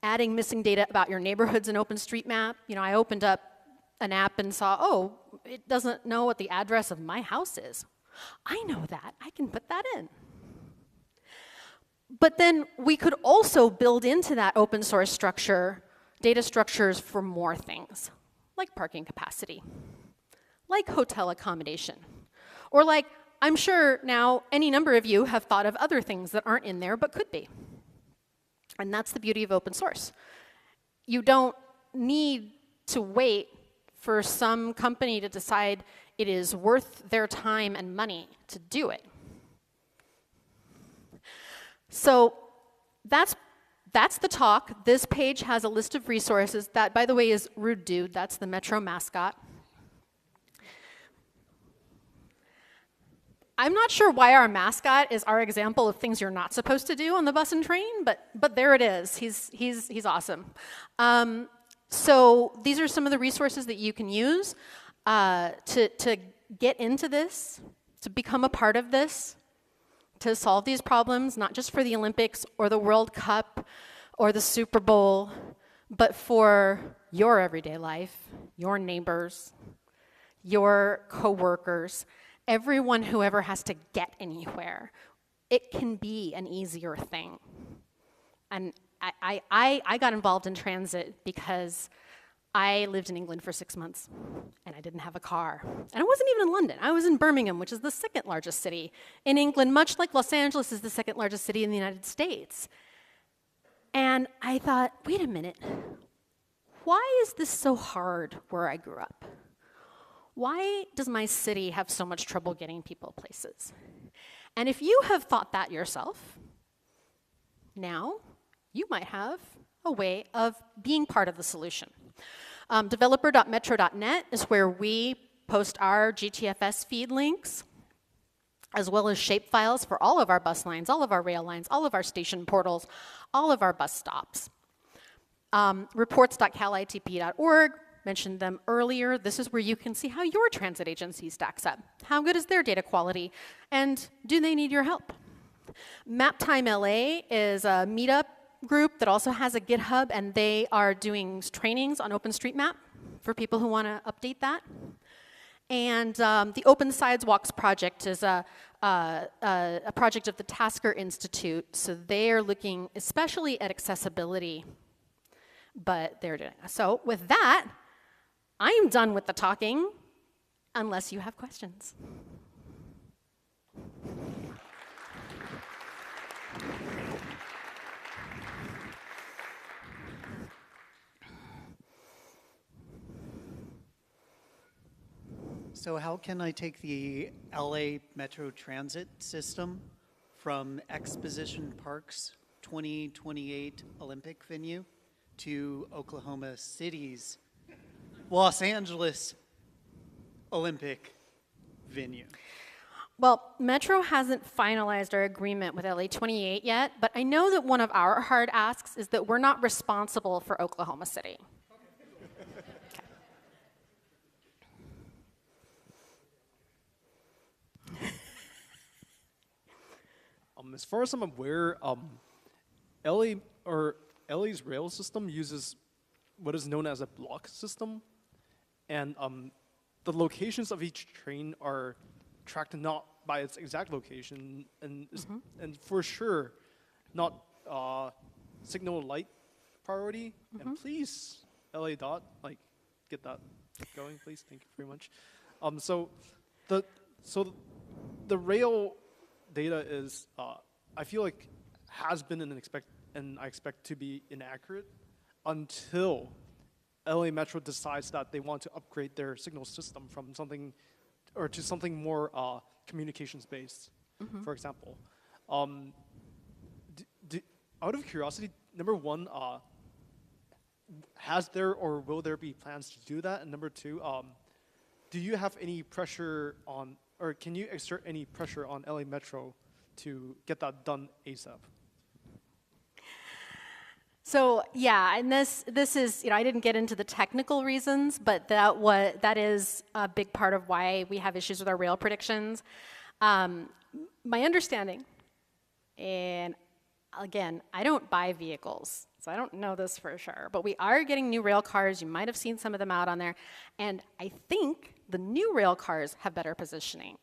Adding missing data about your neighborhoods in OpenStreetMap. You know, I opened up an app and saw, oh, it doesn't know what the address of my house is. I know that. I can put that in. But then we could also build into that open source structure data structures for more things, like parking capacity, like hotel accommodation, or like, I'm sure now any number of you have thought of other things that aren't in there but could be. And that's the beauty of open source. You don't need to wait for some company to decide it is worth their time and money to do it. So that's the talk. This page has a list of resources. That, by the way, is Rude Dude. That's the Metro mascot. I'm not sure why our mascot is our example of things you're not supposed to do on the bus and train, but there it is. He's awesome. So these are some of the resources that you can use to get into this, to become a part of this, to solve these problems, not just for the Olympics or the World Cup or the Super Bowl, but for your everyday life, your neighbors, your coworkers, everyone who ever has to get anywhere. It can be an easier thing. And I got involved in transit because I lived in England for 6 months, and I didn't have a car. And I wasn't even in London. I was in Birmingham, which is the second largest city in England, much like Los Angeles is the second largest city in the United States. And I thought, wait a minute, why is this so hard where I grew up? Why does my city have so much trouble getting people places? And if you have thought that yourself, now you might have a way of being part of the solution. Developer.metro.net is where we post our GTFS feed links. as well as shape files for all of our bus lines, all of our rail lines, all of our station portals, all of our bus stops. Reports.calitp.org, mentioned them earlier. This is where you can see how your transit agency stacks up. How good is their data quality? And do they need your help? MapTime LA is a meetup group that also has a GitHub, and they are doing trainings on OpenStreetMap for people who want to update that. And the Open Sidewalks project is a project of the Tasker Institute. So they are looking especially at accessibility, but they're doing it. So with that, I am done with the talking, unless you have questions. So how can I take the LA Metro Transit system from Exposition Park's 2028 Olympic venue to Oklahoma City's Los Angeles Olympic venue? Well, Metro hasn't finalized our agreement with LA 28 yet, but I know that one of our hard asks is that we're not responsible for Oklahoma City. As far as I'm aware, LA's rail system uses what is known as a block system, and the locations of each train are tracked not by its exact location, and and for sure, not signal light priority. And please, LA dot, like, get that going, please. Thank you very much. So the rail data is, I feel like, has been and I expect to be inaccurate until LA Metro decides that they want to upgrade their signal system from something, or to something more communications based, for example. Out of curiosity, number one, has there or will there be plans to do that? And number two, do you have any pressure on, or can you exert any pressure on LA Metro to get that done ASAP? So yeah, and this is, I didn't get into the technical reasons, but that is a big part of why we have issues with our rail predictions. My understanding, and again, I don't buy vehicles, so I don't know this for sure, but we are getting new rail cars. You might have seen some of them out on there, and I think the new rail cars have better positioning.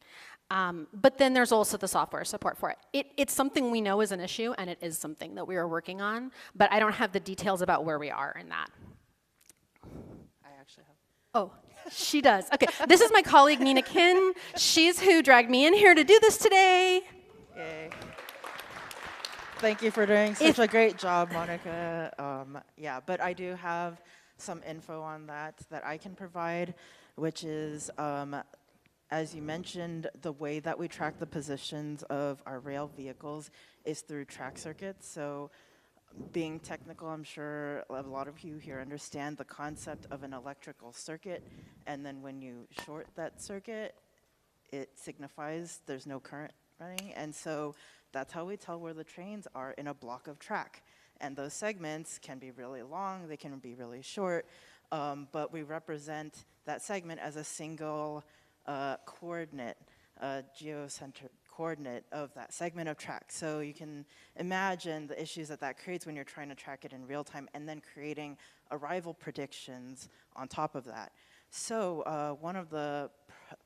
But then there's also the software support for it. It's something we know is an issue, and it is something that we are working on, but I don't have the details about where we are in that. I actually have. Oh, she does. Okay, this is my colleague, Nina Kin. She's who dragged me in here to do this today. Yay. Thank you for doing such a great job, Monica. Yeah, but I do have some info on that I can provide, which is, as you mentioned, the way that we track the positions of our rail vehicles is through track circuits. So being technical, I'm sure a lot of you here understand the concept of an electrical circuit. And then when you short that circuit, it signifies there's no current running. And so that's how we tell where the trains are in a block of track. And those segments can be really long, they can be really short, but we represent that segment as a single coordinate, geocentric coordinate of that segment of track. So you can imagine the issues that creates when you're trying to track it in real time and then creating arrival predictions on top of that. So one of the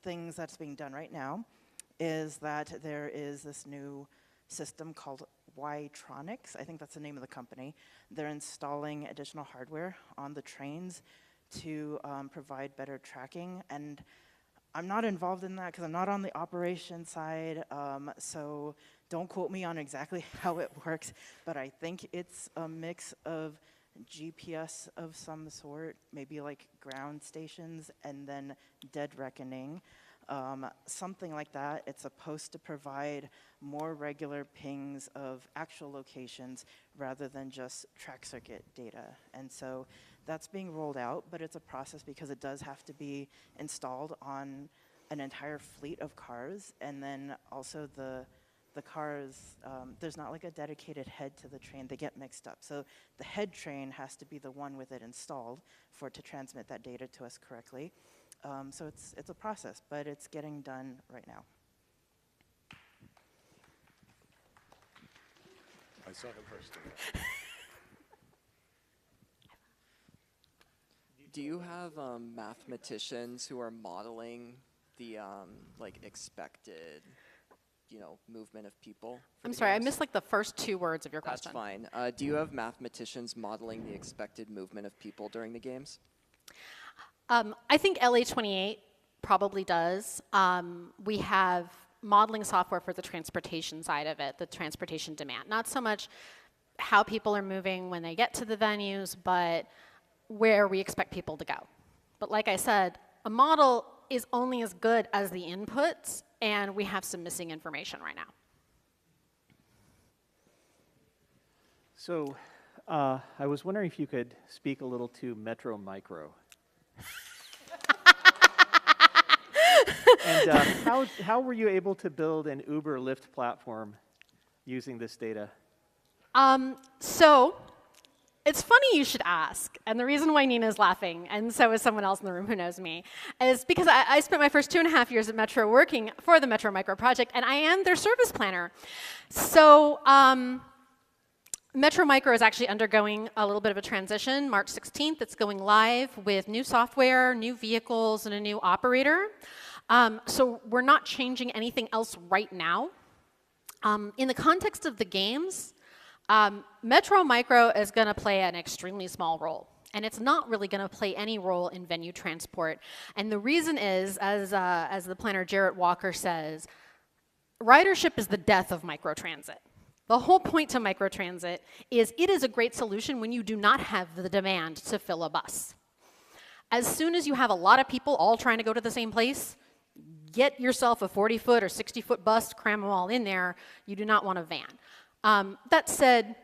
things that's being done right now is that there is this new system called Ytronics. I think that's the name of the company. They're installing additional hardware on the trains to provide better tracking. And I'm not involved in that because I'm not on the operation side, so don't quote me on exactly how it works, but I think it's a mix of GPS of some sort, maybe like ground stations, and then dead reckoning, something like that. It's supposed to provide more regular pings of actual locations rather than just track circuit data. And so that's being rolled out, but it's a process because it does have to be installed on an entire fleet of cars, and then also the cars, there's not like a dedicated head to the train. They get mixed up. So the head train has to be the one with it installed for it to transmit that data to us correctly. So it's a process, but it's getting done right now. I saw him first. Do you have mathematicians who are modeling the like expected, movement of people? I'm sorry, I missed like the first 2 words of your question. That's fine. Do you have mathematicians modeling the expected movement of people during the games? I think LA28 probably does. We have modeling software for the transportation side of it, the transportation demand. Not so much how people are moving when they get to the venues, but where we expect people to go. But like I said, a model is only as good as the inputs, and we have some missing information right now. So I was wondering if you could speak a little to Metro Micro. And how were you able to build an Uber Lyft platform using this data? So it's funny you should ask, and the reason why Nina's laughing, and so is someone else in the room who knows me, is because I spent my first 2.5 years at Metro working for the Metro Micro project, and I am their service planner. So Metro Micro is actually undergoing a little bit of a transition. March 16th, it's going live with new software, new vehicles, and a new operator. So we're not changing anything else right now. In the context of the games, Metro Micro is going to play an extremely small role, and it's not really going to play any role in venue transport. And the reason is, as the planner Jarrett Walker says, ridership is the death of microtransit. The whole point to microtransit is it is a great solution when you do not have the demand to fill a bus. As soon as you have a lot of people all trying to go to the same place, get yourself a 40-foot or 60-foot bus, cram them all in there. You do not want a van. That said,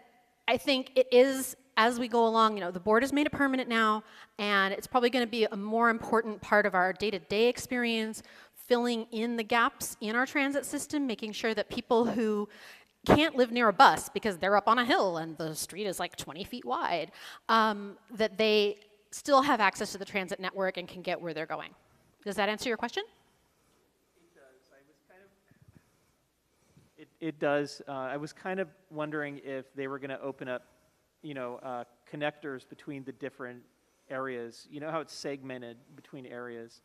I think it is, as we go along, the board has made it permanent now, and it's probably going to be a more important part of our day-to-day experience, filling in the gaps in our transit system, making sure that people who can't live near a bus because they're up on a hill and the street is like 20 feet wide, that they still have access to the transit network and can get where they're going. Does that answer your question? It does. I was kind of wondering if they were going to open up, connectors between the different areas. You know how it's segmented between areas.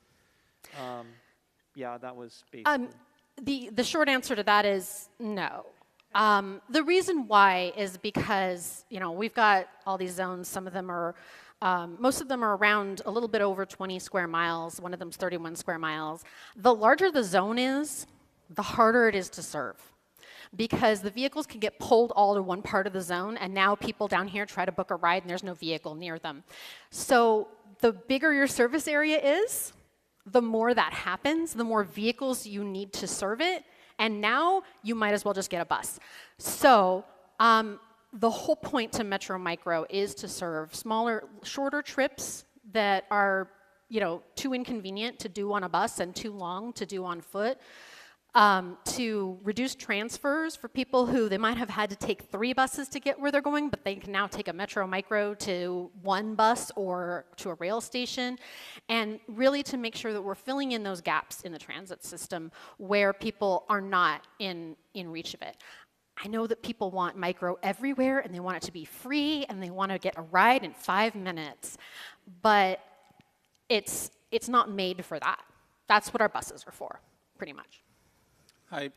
Yeah, that was basically. The short answer to that is no. The reason why is because, we've got all these zones. Some of them are, most of them are around a little bit over 20 square miles. One of them's 31 square miles. The larger the zone is, the harder it is to serve, because the vehicles can get pulled all to one part of the zone, and now people down here try to book a ride and there's no vehicle near them. So the bigger your service area is, the more that happens, the more vehicles you need to serve it, and now you might as well just get a bus. So the whole point to Metro Micro is to serve smaller, shorter trips that are, too inconvenient to do on a bus and too long to do on foot. To reduce transfers for people who they might have had to take 3 buses to get where they're going, but they can now take a Metro Micro to 1 bus or to a rail station, and really to make sure that we're filling in those gaps in the transit system where people are not in reach of it. I know that people want micro everywhere, and they want it to be free, and they want to get a ride in 5 minutes, but it's not made for that. That's what our buses are for, pretty much. Hi.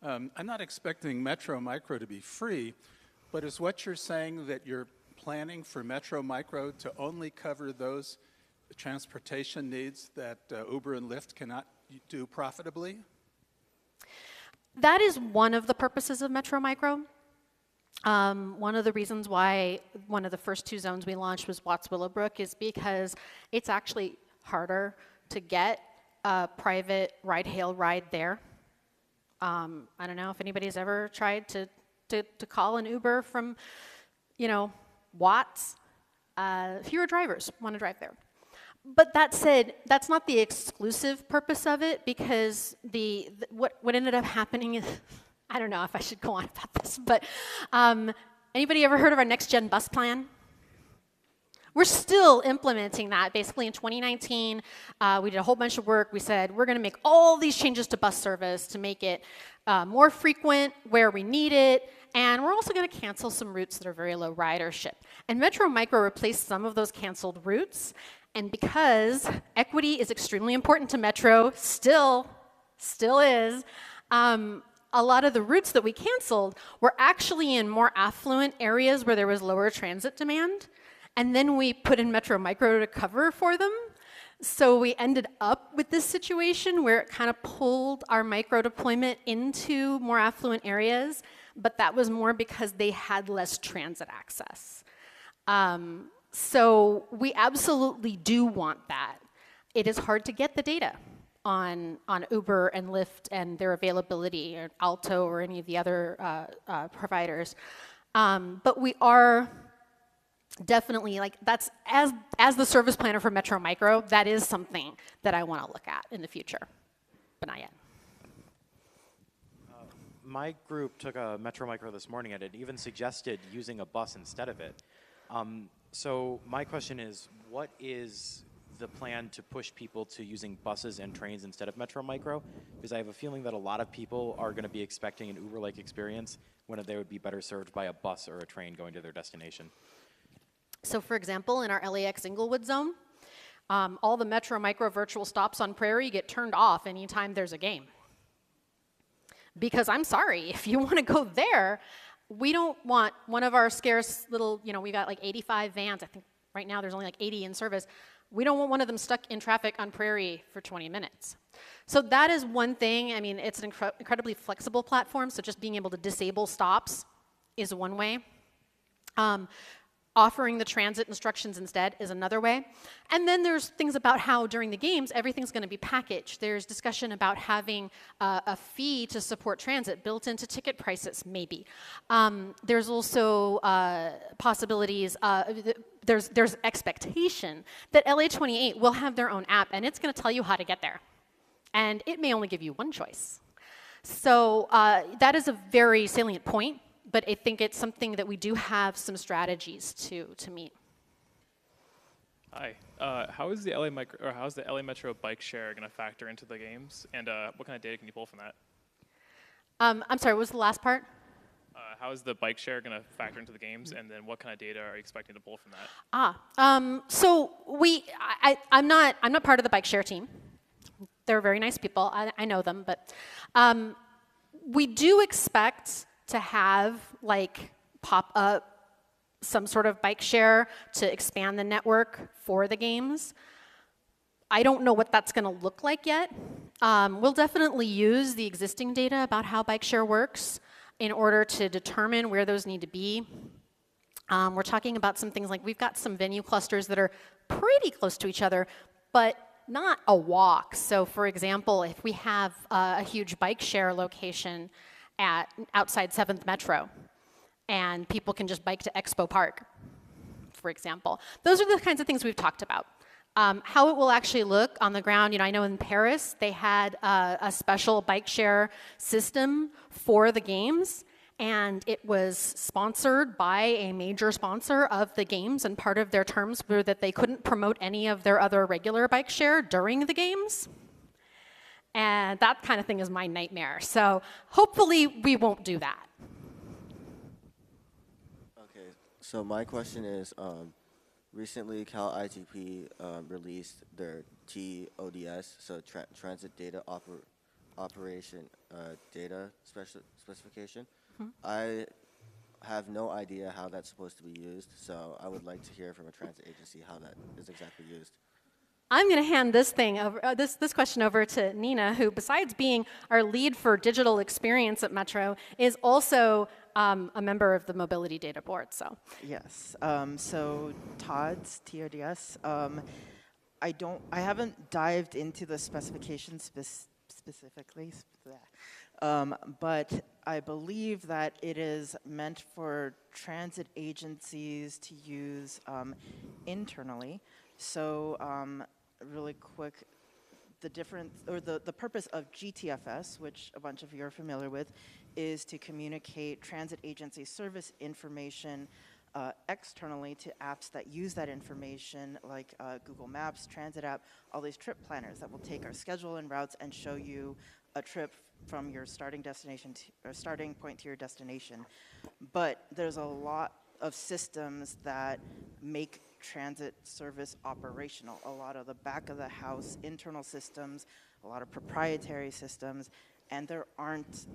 I'm not expecting Metro Micro to be free, but is what you're saying that you're planning for Metro Micro to only cover those transportation needs that Uber and Lyft cannot do profitably? That is one of the purposes of Metro Micro. One of the reasons why one of the first 2 zones we launched was Watts Willowbrook is because it's actually harder to get a private ride-hail ride there. I don't know if anybody's ever tried to call an Uber from, Watts. Fewer drivers want to drive there. But that said, that's not the exclusive purpose of it, because what ended up happening is, I don't know if I should go on about this, but anybody ever heard of our next gen bus plan? We're still implementing that. Basically in 2019, we did a whole bunch of work. We said, we're gonna make all these changes to bus service to make it more frequent where we need it, and we're also gonna cancel some routes that are very low ridership. And Metro Micro replaced some of those canceled routes, and because equity is extremely important to Metro, still is, a lot of the routes that we canceled were actually in more affluent areas where there was lower transit demand. And then we put in Metro Micro to cover for them. So we ended up with this situation where it kind of pulled our micro deployment into more affluent areas, but that was more because they had less transit access. So we absolutely do want that. It is hard to get the data on Uber and Lyft and their availability, or Alto or any of the other providers. But we are definitely, like, that's, as the service planner for Metro Micro, that is something that I want to look at in the future, but not yet. My group took a Metro Micro this morning, and it even suggested using a bus instead of it. So my question is, what is the plan to push people to using buses and trains instead of Metro Micro? Because I have a feeling that a lot of people are going to be expecting an Uber-like experience when they would be better served by a bus or a train going to their destination. So for example, in our LAX Inglewood zone, all the Metro Micro virtual stops on Prairie get turned off anytime there's a game. Because I'm sorry, if you want to go there, we don't want one of our scarce little, we got like 85 vans. I think right now there's only like 80 in service. We don't want one of them stuck in traffic on Prairie for 20 minutes. So that is one thing. I mean, it's an incredibly flexible platform, so just being able to disable stops is one way. Offering the transit instructions instead is another way. And then there's things about how during the games, everything's going to be packaged. There's discussion about having a fee to support transit built into ticket prices, maybe. There's also possibilities, there's expectation that LA28 will have their own app, and it's going to tell you how to get there. And it may only give you one choice. So that is a very salient point. But I think it's something that we do have some strategies to meet. Hi. How is the LA Metro bike share going to factor into the games, and what kind of data can you pull from that? I'm sorry, what was the last part? How is the bike share going to factor into the games, and then what kind of data are you expecting to pull from that? So I'm not part of the bike share team. They're very nice people. I know them, but we do expect to have like pop up some sort of bike share to expand the network for the games. I don't know what that's going to look like yet. We'll definitely use the existing data about how bike share works in order to determine where those need to be. We're talking about some things like we've got some venue clusters that are pretty close to each other, but not a walk. So for example, if we have a huge bike share location outside 7th Metro, and people can just bike to Expo Park, for example. Those are the kinds of things we've talked about. How it will actually look on the ground, I know in Paris, they had a special bike share system for the games, and it was sponsored by a major sponsor of the games, and part of their terms were that they couldn't promote any of their other regular bike share during the games. And that kind of thing is my nightmare. So hopefully we won't do that. Okay, so my question is, recently Cal ITP released their TODS, so Transit Data Operation Data Specification. Mm-hmm. I have no idea how that's supposed to be used, so I would like to hear from a transit agency how that is exactly used. I'm going to hand this thing over, this question over to Nina, who, besides being our lead for digital experience at Metro, is also a member of the Mobility Data Board. So yes, so TODS, I haven't dived into the specifications specifically. But I believe that it is meant for transit agencies to use internally. So really quick, the difference, or the purpose of GTFS, which a bunch of you are familiar with, is to communicate transit agency service information externally to apps that use that information, like Google Maps, Transit app, all these trip planners that will take our schedule and routes and show you a trip from your starting destination or starting point to your destination. But there's a lot of systems that make transit service operational. A lot of the back of the house internal systems, a lot of proprietary systems, and there aren't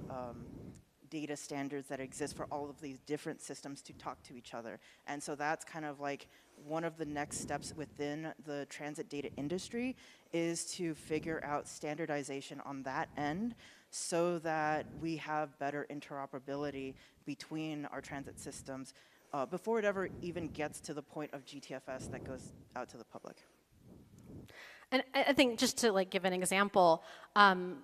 data standards that exist for all of these different systems to talk to each other. And so that's kind of like one of the next steps within the transit data industry, is to figure out standardization on that end so that we have better interoperability between our transit systems before it ever even gets to the point of GTFS that goes out to the public. And I think just to like give an example,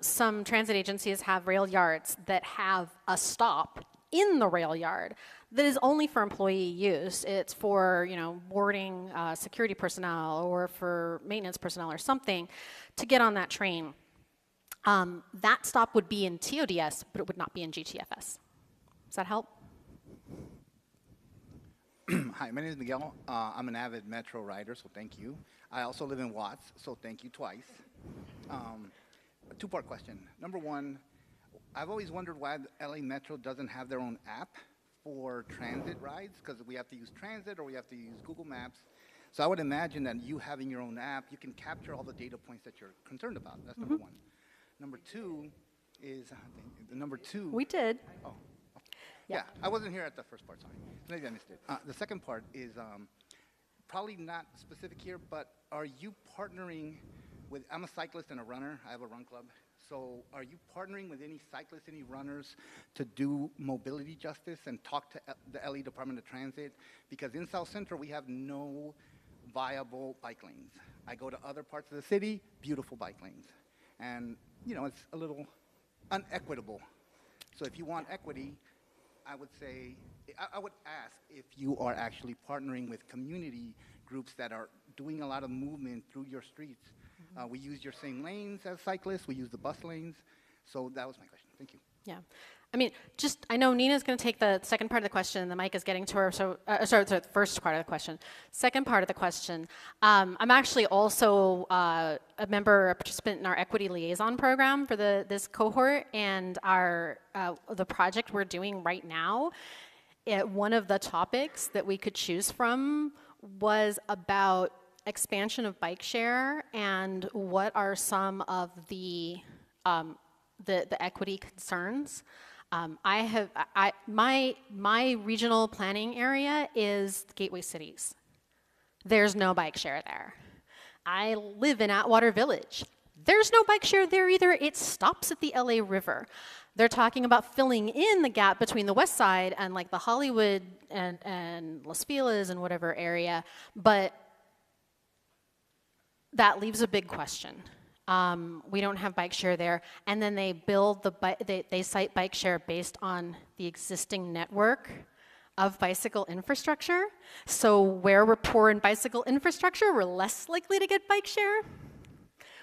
some transit agencies have rail yards that have a stop in the rail yard that is only for employee use. It's for, you know, boarding security personnel or for maintenance personnel or something to get on that train. That stop would be in TODS, but it would not be in GTFS. Does that help? Hi, my name is Miguel. I'm an avid Metro rider, so thank you. I also live in Watts, so thank you twice. A two-part question. Number one, I've always wondered why the LA Metro doesn't have their own app for transit rides, because we have to use transit or we have to use Google Maps. So I would imagine that you having your own app, you can capture all the data points that you're concerned about. That's number one. Number two is, number two. We did. Oh. Yeah, I wasn't here at the first part, sorry. So maybe I missed it. The second part is probably not specific here, but are you partnering with, I'm a cyclist and a runner, I have a run club, so are you partnering with any cyclists, any runners to do mobility justice and talk to the LA Department of Transit? Because in South Central, we have no viable bike lanes. I go to other parts of the city, beautiful bike lanes. And, you know, it's a little unequitable. So if you want equity, I would say, I would ask if you are actually partnering with community groups that are doing a lot of movement through your streets. We use your same lanes as cyclists, we use the bus lanes. So that was my question, thank you. Yeah. I mean, just, I know Nina's going to take the second part of the question, and the mic is getting to her, so, sorry, the first part of the question. Second part of the question, I'm actually also a member, a participant in our equity liaison program for this cohort, and our, the project we're doing right now, one of the topics that we could choose from was about expansion of bike share and what are some of the equity concerns. My regional planning area is Gateway Cities. There's no bike share there. I live in Atwater Village. There's no bike share there either. It stops at the LA River. They're talking about filling in the gap between the west side and like the Hollywood and Los Feliz and whatever area, but that leaves a big question. We don't have bike share there, and then they build they cite bike share based on the existing network of bicycle infrastructure. So where we're poor in bicycle infrastructure, we're less likely to get bike share,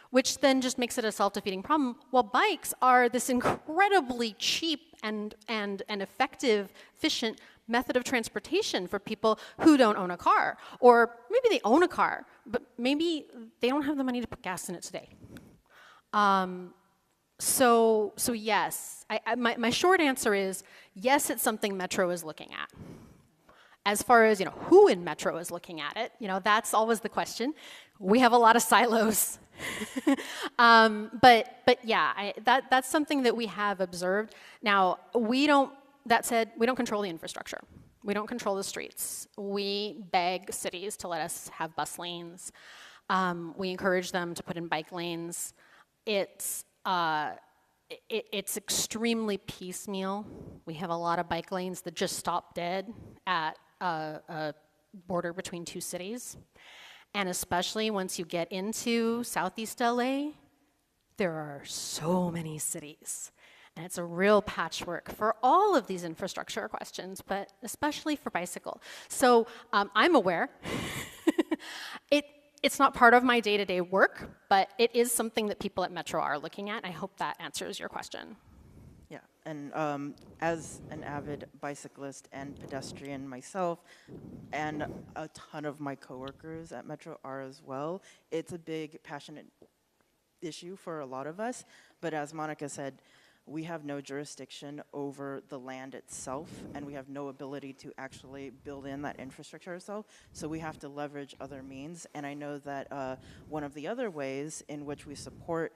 which then just makes it a self-defeating problem. Well, bikes are this incredibly cheap and effective, efficient method of transportation for people who don't own a car. Or maybe they own a car, but maybe they don't have the money to put gas in it today. So yes, my short answer is, yes, it's something Metro is looking at. As far as, you know, who in Metro is looking at it, you know, that's always the question. We have a lot of silos. But yeah, that's something that we have observed. Now, that said, we don't control the infrastructure. We don't control the streets. We beg cities to let us have bus lanes. We encourage them to put in bike lanes. It's extremely piecemeal. We have a lot of bike lanes that just stop dead at a border between two cities. And especially once you get into Southeast LA, there are so many cities. And it's a real patchwork for all of these infrastructure questions, but especially for bicycle. So I'm aware. It's not part of my day-to-day work, but it is something that people at Metro are looking at. I hope that answers your question. Yeah, and as an avid bicyclist and pedestrian myself, and a ton of my coworkers at Metro are as well, it's a big, passionate issue for a lot of us. But as Monica said, we have no jurisdiction over the land itself, and we have no ability to actually build in that infrastructure ourselves, so we have to leverage other means. And I know that one of the other ways in which we support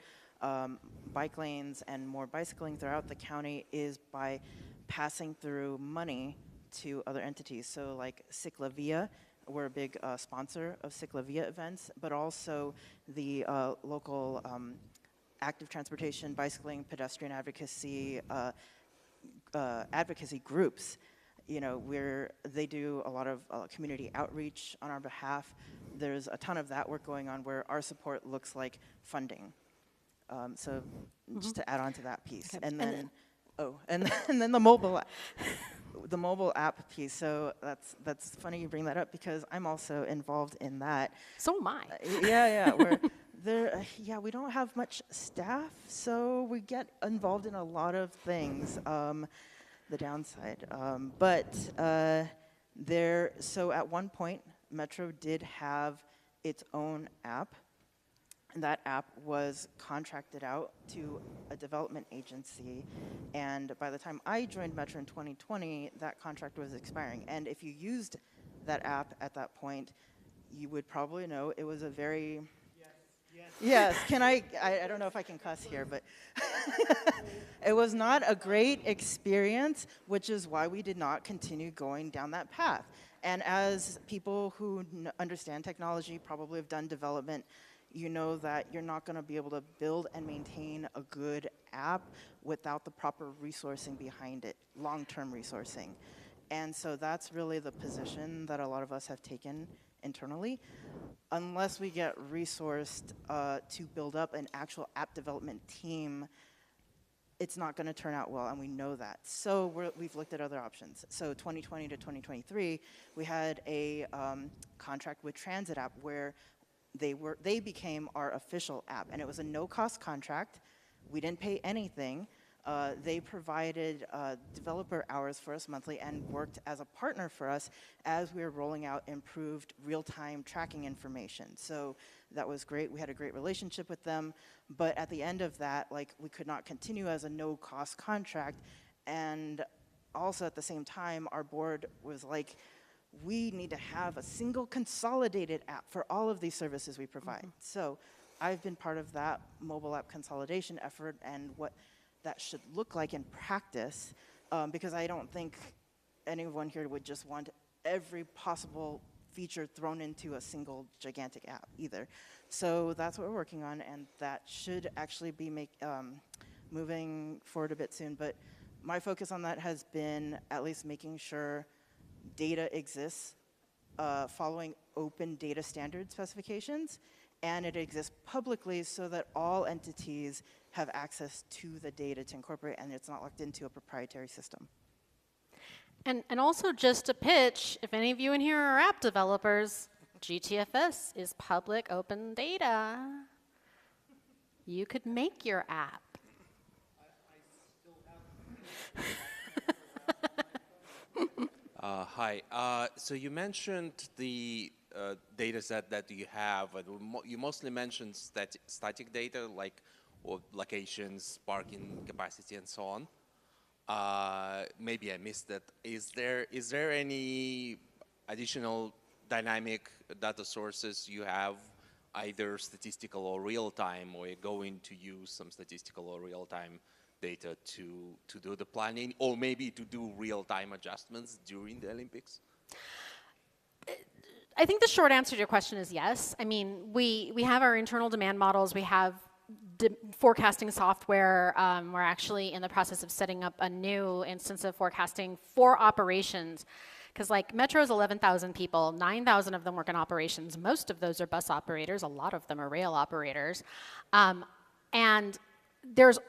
bike lanes and more bicycling throughout the county is by passing through money to other entities. So like Ciclavia, we're a big sponsor of Ciclavia events, but also the local active transportation, bicycling, pedestrian advocacy advocacy groups. You know, they do a lot of community outreach on our behalf. There's a ton of that work going on where our support looks like funding. So just to add on to that piece. Okay. And then, and then the mobile app piece. So that's funny you bring that up because I'm also involved in that. So am I. Yeah. We don't have much staff, so we get involved in a lot of things. The downside, so at one point, Metro did have its own app. And that app was contracted out to a development agency, and by the time I joined Metro in 2020, that contract was expiring. And if you used that app at that point, you would probably know it was a very... Yes, I don't know if I can cuss here, but it was not a great experience, which is why we did not continue going down that path. And as people who understand technology, probably have done development, you know that you're not going to be able to build and maintain a good app without the proper resourcing behind it, long-term resourcing. And so that's really the position that a lot of us have taken internally. Unless we get resourced to build up an actual app development team, it's not going to turn out well, and we know that. So we've looked at other options. So 2020 to 2023, we had a contract with Transit App where they became our official app, and it was a no-cost contract. We didn't pay anything. They provided developer hours for us monthly and worked as a partner for us as we were rolling out improved real-time tracking information. So that was great. We had a great relationship with them. But at the end of that, we could not continue as a no-cost contract. And also at the same time, our board was like, we need to have a single consolidated app for all of these services we provide. So I've been part of that mobile app consolidation effort and what that should look like in practice, because I don't think anyone here would just want every possible feature thrown into a single gigantic app either. So that's what we're working on, and that should actually be moving forward a bit soon. But my focus on that has been at least making sure data exists, following open data standard specifications, and it exists publicly so that all entities have access to the data to incorporate, and it's not locked into a proprietary system. And also just a pitch, if any of you in here are app developers, GTFS is public open data. You could make your app. Hi. So you mentioned the data set that you have. You mostly mentioned static data, like locations, parking capacity, and so on. Maybe I missed that. Is there any additional dynamic data sources you have, either statistical or real-time, or you're going to use some statistical or real-time data to do the planning, or maybe to do real-time adjustments during the Olympics? I think the short answer to your question is yes. I mean, we have our internal demand models. We have forecasting software. We're actually in the process of setting up a new instance of forecasting for operations. Because Metro's 11,000 people, 9,000 of them work in operations. Most of those are bus operators. A lot of them are rail operators. And there's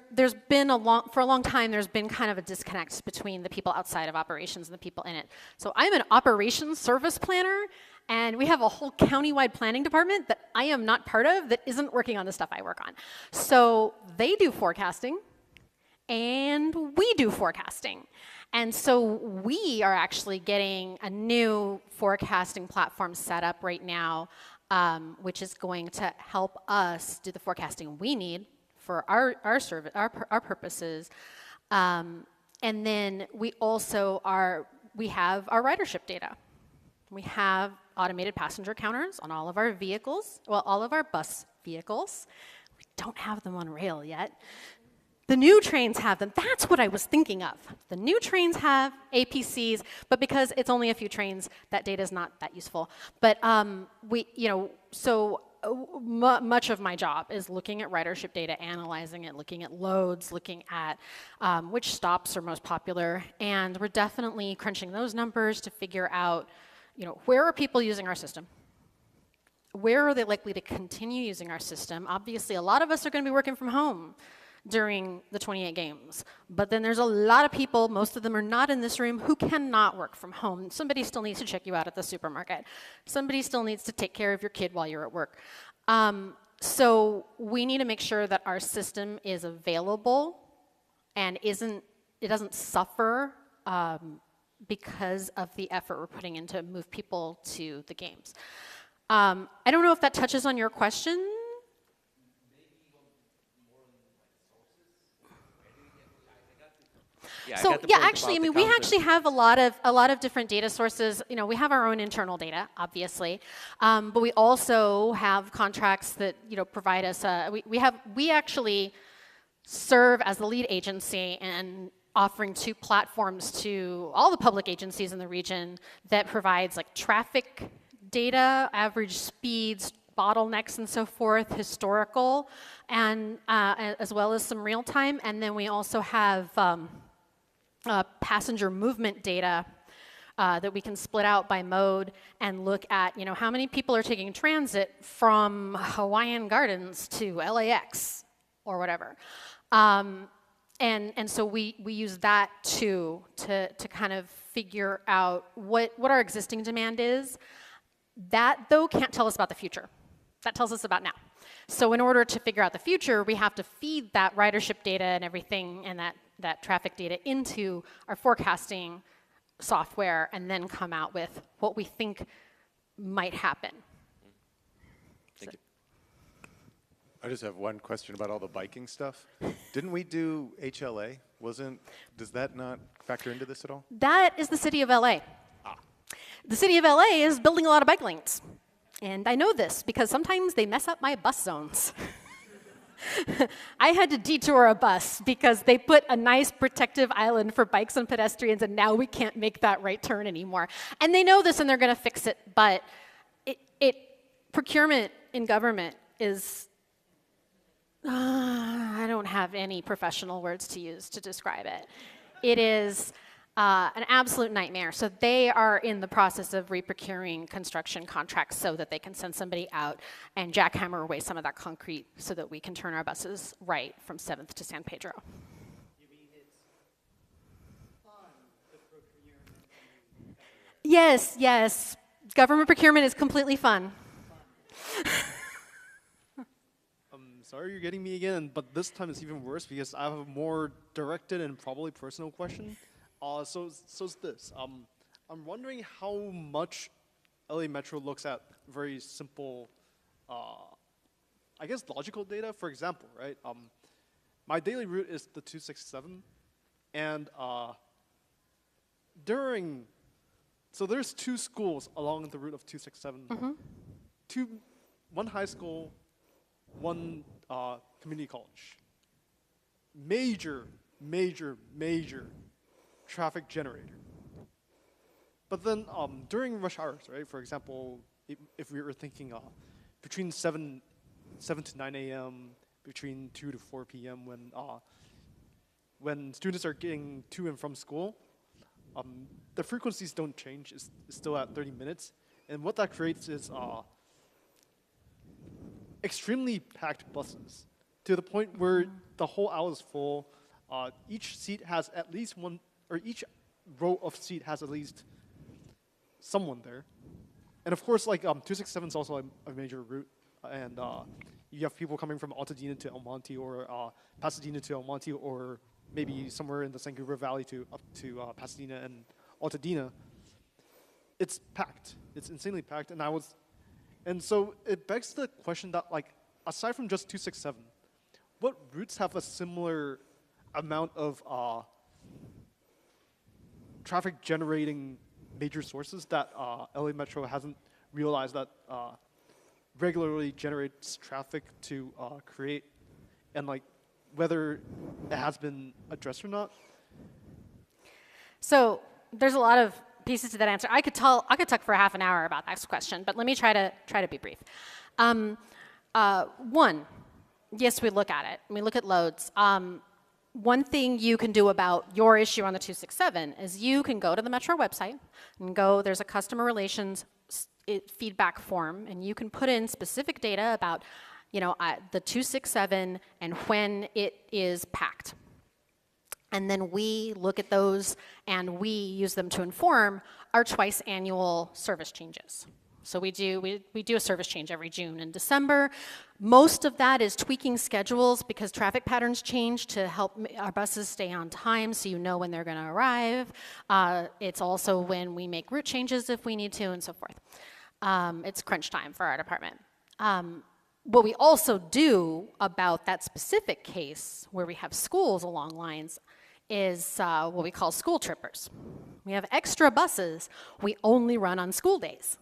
been for a long time, there's been kind of a disconnect between the people outside of operations and the people in it. So I'm an operations service planner, and we have a whole countywide planning department that I am not part of that isn't working on the stuff I work on. So they do forecasting, and we do forecasting. And so we are actually getting a new forecasting platform set up right now, which is going to help us do the forecasting we need for our service, our purposes. And then we also we have our ridership data. We have automated passenger counters on all of our vehicles, well, all of our bus vehicles. We don't have them on rail yet. The new trains have them. That's what I was thinking of. The new trains have APCs, but because it's only a few trains, that data is not that useful. But much of my job is looking at ridership data, analyzing it, looking at loads, looking at which stops are most popular, and we're definitely crunching those numbers to figure out, where are people using our system? Where are they likely to continue using our system? Obviously, a lot of us are going to be working from home during the 28 games. But then there's a lot of people, most of them are not in this room, who cannot work from home. Somebody still needs to check you out at the supermarket. Somebody still needs to take care of your kid while you're at work. So we need to make sure that our system is available and it doesn't suffer because of the effort we're putting in to move people to the games. I don't know if that touches on your question. Actually, I mean, we actually have a lot of different data sources. We have our own internal data, obviously, but we also have contracts that provide us. We actually serve as the lead agency and offering 2 platforms to all the public agencies in the region that provides like traffic data, average speeds, bottlenecks and so forth, historical, and as well as some real time. And then we also have passenger movement data that we can split out by mode and look at, how many people are taking transit from Hawaiian Gardens to LAX or whatever. And so we use that too to kind of figure out what our existing demand is. That, though, can't tell us about the future. That tells us about now. So in order to figure out the future, we have to feed that ridership data and everything and that traffic data into our forecasting software and then come out with what we think might happen. Thank you. I just have one question about all the biking stuff. Didn't we do HLA? Does that not factor into this at all? That is the city of LA. The city of LA is building a lot of bike lanes. And I know this because sometimes they mess up my bus zones. I had to detour a bus because they put a nice protective island for bikes and pedestrians, and now we can't make that right turn anymore. And they know this, and they're going to fix it. But procurement in government is, I don't have any professional words to use to describe it. It is an absolute nightmare. So they are in the process of reprocuring construction contracts so that they can send somebody out and jackhammer away some of that concrete so that we can turn our buses right from 7th to San Pedro. You mean it's fun to procure? Yes. Government procurement is completely fun. Sorry you're getting me again, but this time it's even worse because I have a more directed and probably personal question. So it's this. I'm wondering how much LA Metro looks at very simple, I guess, logical data. For example, right? My daily route is the 267, and so there's 2 schools along the route of 267. Mm-hmm. One high school, one community college. Major traffic generator. But then during rush hours, right? For example, if we were thinking between 7 to 9 a.m., between 2 to 4 p.m. when students are getting to and from school, the frequencies don't change. It's still at 30 minutes. And what that creates is extremely packed buses. to the point where the whole aisle is full. Each seat has at least one, or each row of seat has at least someone there. And of course, like 267 is also a major route, and you have people coming from Altadena to El Monte, or Pasadena to El Monte, or maybe somewhere in the San Gabriel Valley up to Pasadena and Altadena. It's packed. It's insanely packed, and so it begs the question that, like, aside from just 267, what routes have a similar amount of traffic generating major sources that LA Metro hasn't realized that regularly generates traffic to create, and like whether it has been addressed or not? So there's a lot of pieces to that answer. I could talk for half an hour about that question, but let me try to be brief. One, yes, we look at it. We look at loads. One thing you can do about your issue on the 267 is you can go to the Metro website and there's a customer relations feedback form, and you can put in specific data about, the 267 and when it is packed. And then we look at those and we use them to inform our twice annual service changes. So we do a service change every June and December. Most of that is tweaking schedules because traffic patterns change to help our buses stay on time so you know when they're gonna arrive. It's also when we make route changes if we need to and so forth. It's crunch time for our department. What we also do about that specific case where we have schools along lines is what we call school trippers. We have extra buses we only run on school days.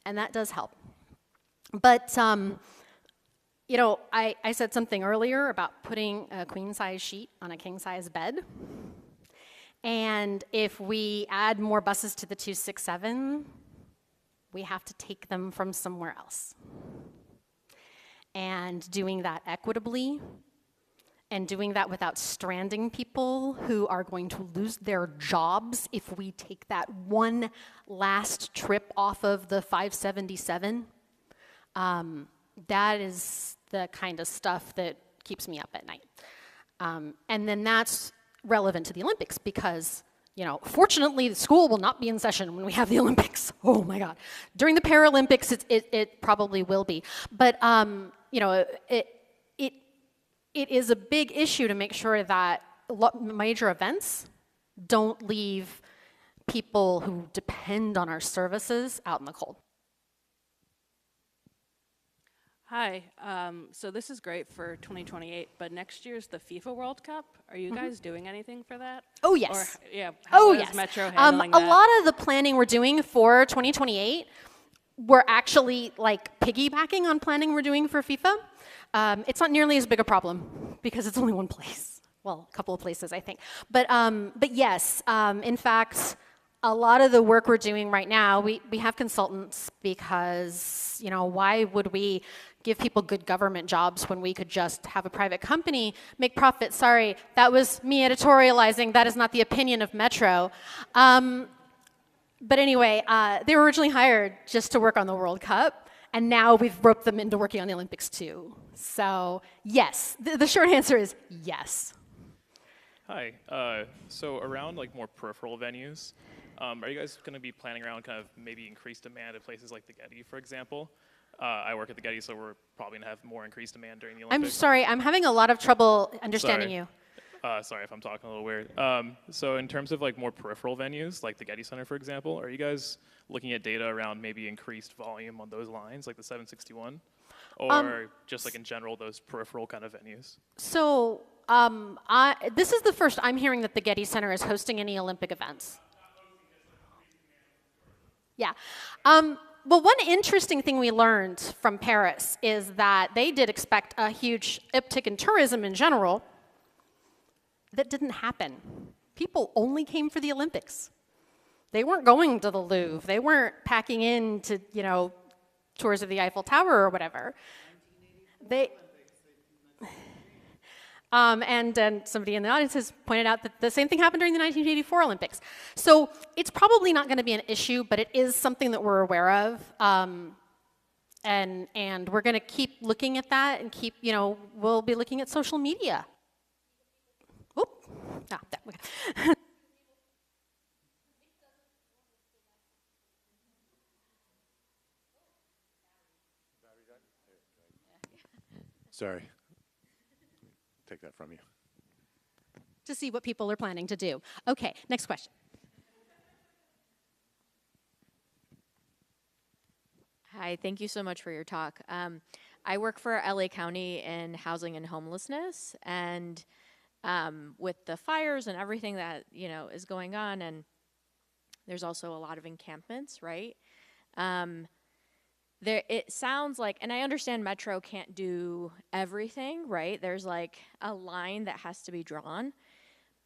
And that does help. But, I said something earlier about putting a queen-size sheet on a king-size bed. And if we add more buses to the 267, we have to take them from somewhere else. And doing that equitably, and doing that without stranding people who are going to lose their jobs if we take that one last trip off of the 577. That is the kind of stuff that keeps me up at night. And then that's relevant to the Olympics because, fortunately the school will not be in session when we have the Olympics. Oh my God. During the Paralympics, it probably will be. But, it is a big issue to make sure that major events don't leave people who depend on our services out in the cold. Hi, so this is great for 2028, but next year's the FIFA World Cup. Are you guys doing anything for that? Oh, yes. Or, yeah, how is yes. Metro handling that? A lot of the planning we're doing for 2028, we're actually like piggybacking on planning we're doing for FIFA. It's not nearly as big a problem because it's only one place. Well, a couple of places, I think. But yes, in fact, a lot of the work we're doing right now, we have consultants because, why would we give people good government jobs when we could just have a private company make profit? Sorry, that was me editorializing. That is not the opinion of Metro. But anyway, they were originally hired just to work on the World Cup. And now we've roped them into working on the Olympics too. So yes, the short answer is yes. Hi, so around like more peripheral venues, are you guys gonna be planning around kind of maybe increased demand at places like the Getty, for example? I work at the Getty, so we're probably gonna have more increased demand during the Olympics. I'm sorry, I'm having a lot of trouble understanding you. Sorry if I'm talking a little weird. So in terms of like more peripheral venues, like the Getty Center, for example, are you guys looking at data around maybe increased volume on those lines, like the 761? Or just like in general, those peripheral kind of venues? So this is the first I'm hearing that the Getty Center is hosting any Olympic events. Yeah. Well, one interesting thing we learned from Paris is that they did expect a huge uptick in tourism in general. That didn't happen. People only came for the Olympics. They weren't going to the Louvre. They weren't packing in to, tours of the Eiffel Tower or whatever. And then somebody in the audience has pointed out that the same thing happened during the 1984 Olympics. So it's probably not going to be an issue, but it is something that we're aware of. and we're going to keep looking at that and keep, you know, we'll be looking at social media. Oop. Ah, there we go. Sorry. Take that from you. To see what people are planning to do. Okay, next question. Hi, thank you so much for your talk. I work for LA County in housing and homelessness, and with the fires and everything that, you know, is going on, and there's also a lot of encampments, right? It sounds like, and I understand Metro can't do everything, right? There's like a line that has to be drawn.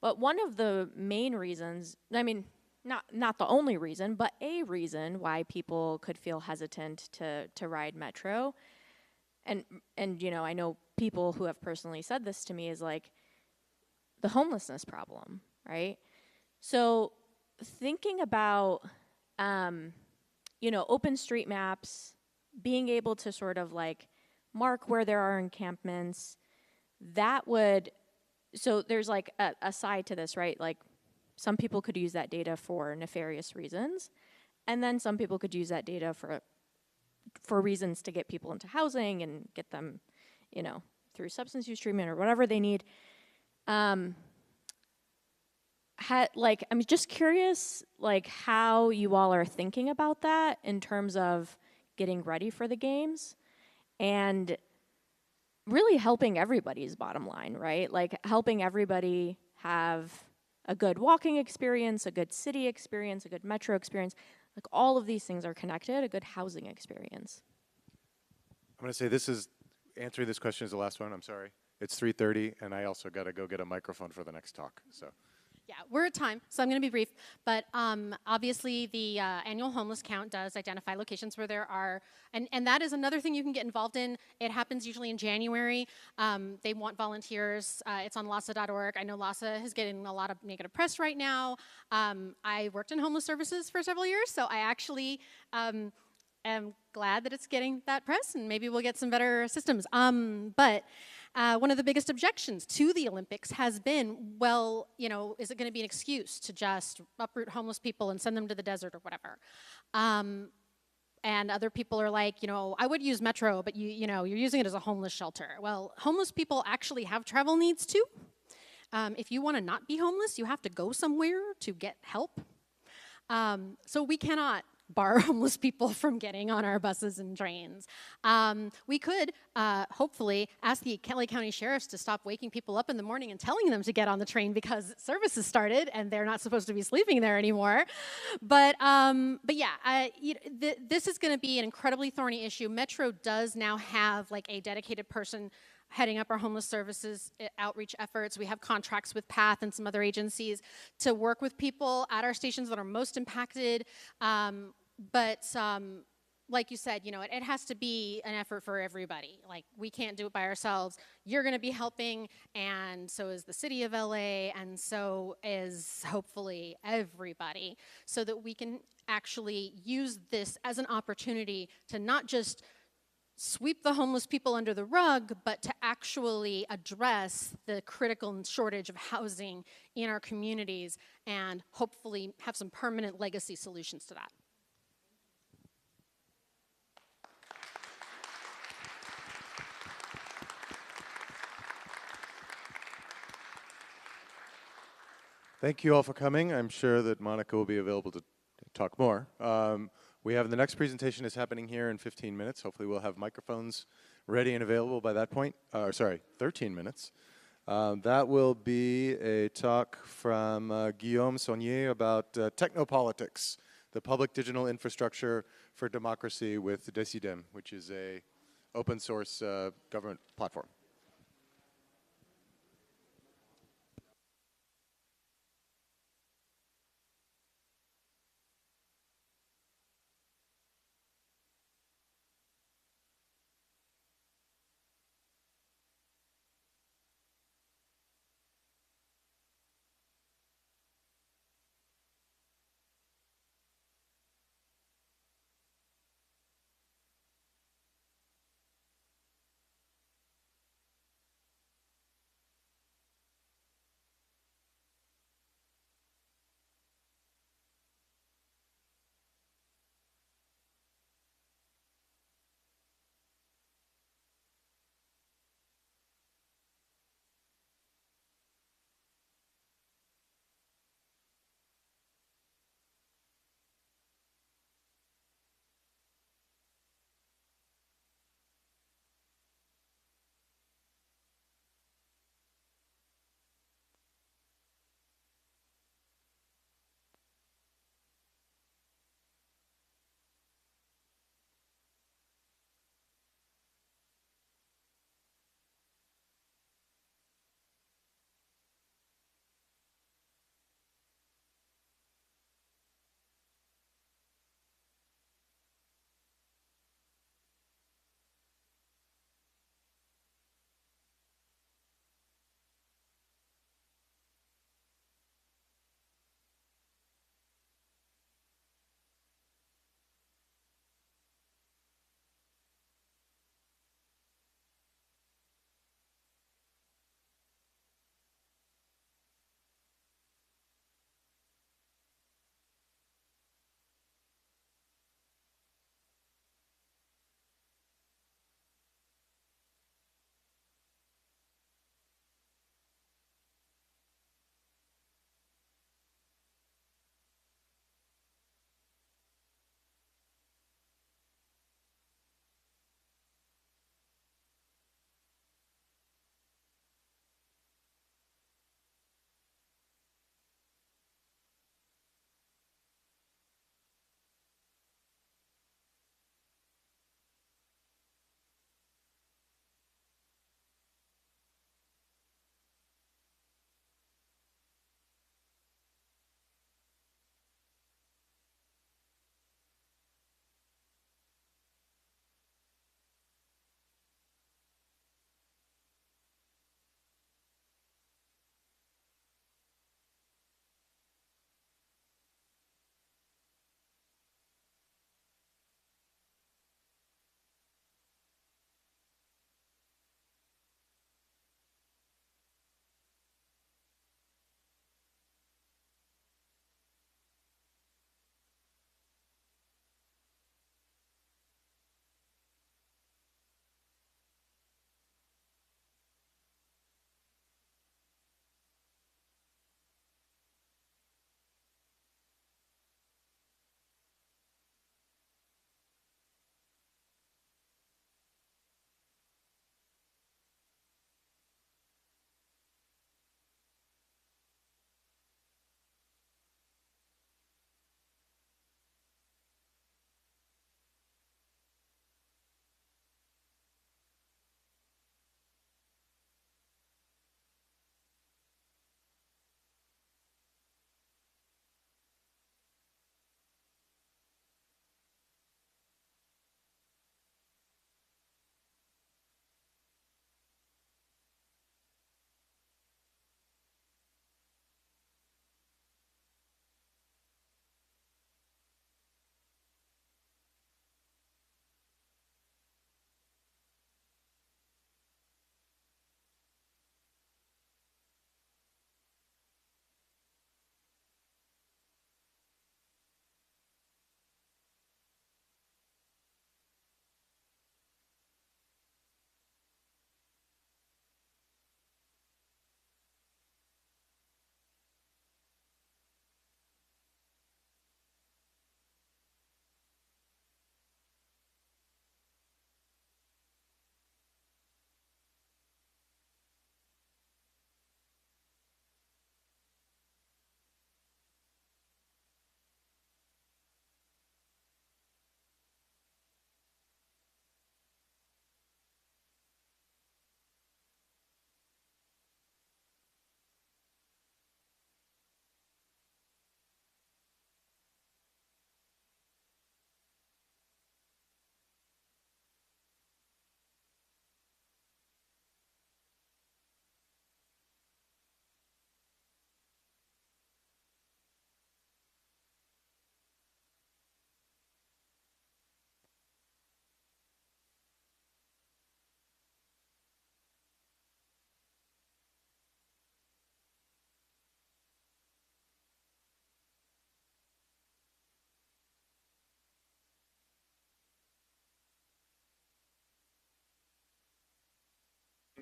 But one of the main reasons, I mean, not the only reason, but a reason why people could feel hesitant to ride Metro, and you know, I know people who have personally said this to me, is like the homelessness problem, right? So thinking about, you know, OpenStreetMaps, being able to sort of like mark where there are encampments, that would, so there's like a side to this, right? Like some people could use that data for nefarious reasons, and then some people could use that data for reasons to get people into housing and get them, you know, through substance use treatment or whatever they need. Like, I'm just curious, like, how you all are thinking about that in terms of getting ready for the games and really helping everybody's bottom line, right? Like, helping everybody have a good walking experience, a good city experience, a good metro experience. Like, all of these things are connected, a good housing experience. I'm going to say this is, answering this question is the last one, I'm sorry. It's 3:30, and I also got to go get a microphone for the next talk, so. Yeah, we're at time, so I'm going to be brief. But obviously, the annual homeless count does identify locations where there are, and that is another thing you can get involved in. It happens usually in January. They want volunteers. It's on LASA.org. I know LASA is getting a lot of negative press right now. I worked in homeless services for several years, so I actually am glad that it's getting that press, and maybe we'll get some better systems. But one of the biggest objections to the Olympics has been, well, you know, is it going to be an excuse to just uproot homeless people and send them to the desert or whatever? And other people are like, you know, I would use Metro, but you know, you're using it as a homeless shelter. Well, homeless people actually have travel needs too. If you want to not be homeless, you have to go somewhere to get help. So we cannot bar homeless people from getting on our buses and trains. We could, hopefully, ask the LA County sheriffs to stop waking people up in the morning and telling them to get on the train because service has started and they're not supposed to be sleeping there anymore. But yeah, this is going to be an incredibly thorny issue. Metro does now have like a dedicated person heading up our homeless services outreach efforts. We have contracts with PATH and some other agencies to work with people at our stations that are most impacted. But like you said, you know, it has to be an effort for everybody. Like, we can't do it by ourselves. You're going to be helping, and so is the city of LA, and so is hopefully everybody, so that we can actually use this as an opportunity to not just sweep the homeless people under the rug, but to actually address the critical shortage of housing in our communities and hopefully have some permanent legacy solutions to that. Thank you all for coming. I'm sure that Monica will be available to talk more. We have the next presentation is happening here in 15 minutes. Hopefully we'll have microphones ready and available by that point. Sorry, 13 minutes. That will be a talk from Guillaume Saunier about Technopolitics, the public digital infrastructure for democracy with Decidim, which is a open source government platform.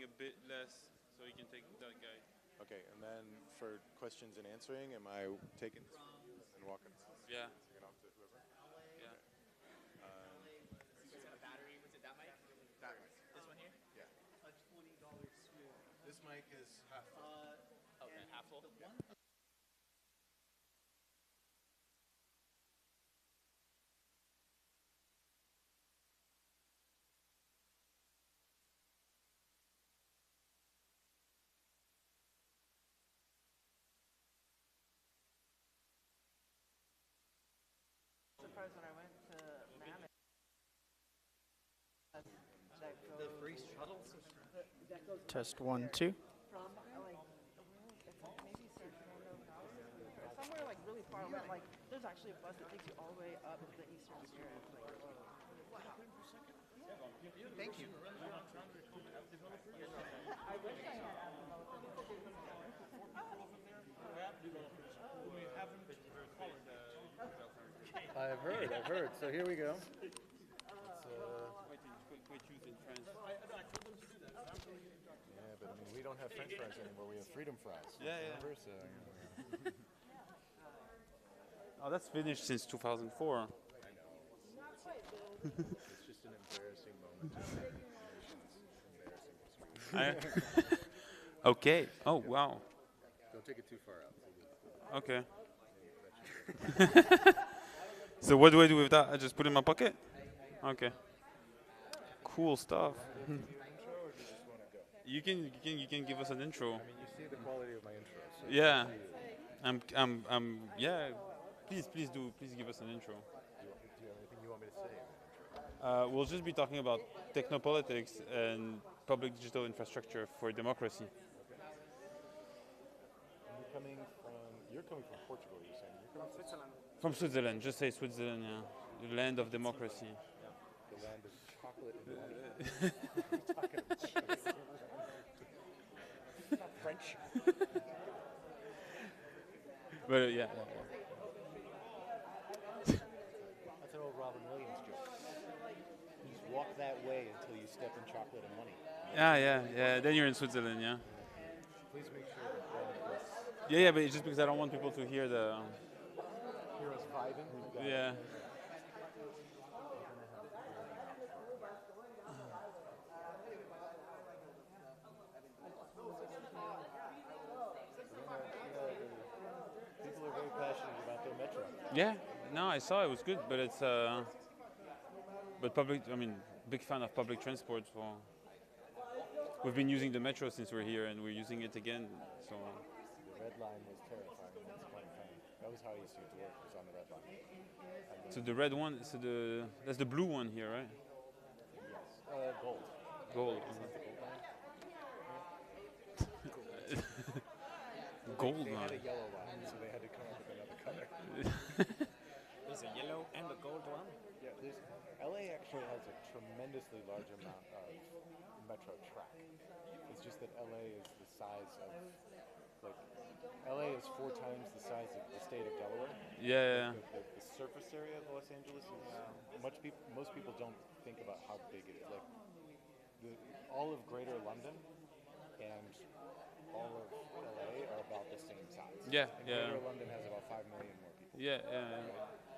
a bit less so you can take that guy. Okay, and then for questions and answering, am I taking this from you and walking? Yeah. Passing it off to whoever? Yeah. Battery, was it that mic? That mic. This one here? Yeah. A $20 smooth. This mic is half full. Okay, half full? Surprised when I went to Mammoth. The free shuttle system. Test 1, 2. From like, it's like maybe Sacramento Valley or somewhere like really far away. Like, there's actually a bus that takes you all the way up to the Eastern Spirit. Like, Thank you. I wish I had app developers. I've heard. So here we go. Yeah, but I mean, we don't have French fries anymore. We have freedom fries. Yeah, yeah. Remember? So, Oh, that's finished since 2004. it's just an embarrassing moment. Okay. Oh, wow. Don't take it too far out. Okay. So what do I do with that? I just put it in my pocket? Okay. Cool stuff. You can give us an intro. I mean, you see the quality of my intro. So Yeah. Yeah. Please give us an intro. Do you have anything you want me to say in the intro? We'll just be talking about technopolitics and public digital infrastructure for democracy. And you're coming from Portugal, you're saying? You're coming from Switzerland. From Switzerland, just say Switzerland, yeah. The land of democracy. The land of chocolate and money. Not French. But yeah. That's an old Robin Williams joke. You just walk that way until you step in chocolate and money. Yeah. Then you're in Switzerland, yeah. Please make sure that one is Yeah, but it's just because I don't want people to hear the. hear us vibing. Yeah. People are very passionate about their metro. Yeah. No, I saw it was good, but it's but big fan of public transport. So we've been using the metro since we're here, and we're using it again. So. The red line was terrifying. That's one thing. That was how I used to get to work. Was on the red line. So the red one, that's the blue one here, right? Yes. Gold. Gold. Gold They line. had a yellow line, so they had to come up with another color. There's a yellow and a gold one? Yeah, LA actually has a tremendously large amount of metro track. It's just that LA is the size of, LA is 4 times the size of the state of Delaware. Yeah. The surface area of Los Angeles is, most people don't think about how big it is. Like, all of Greater London and all of LA are about the same size. Yeah, and yeah. Greater London has about 5 million more people. Yeah.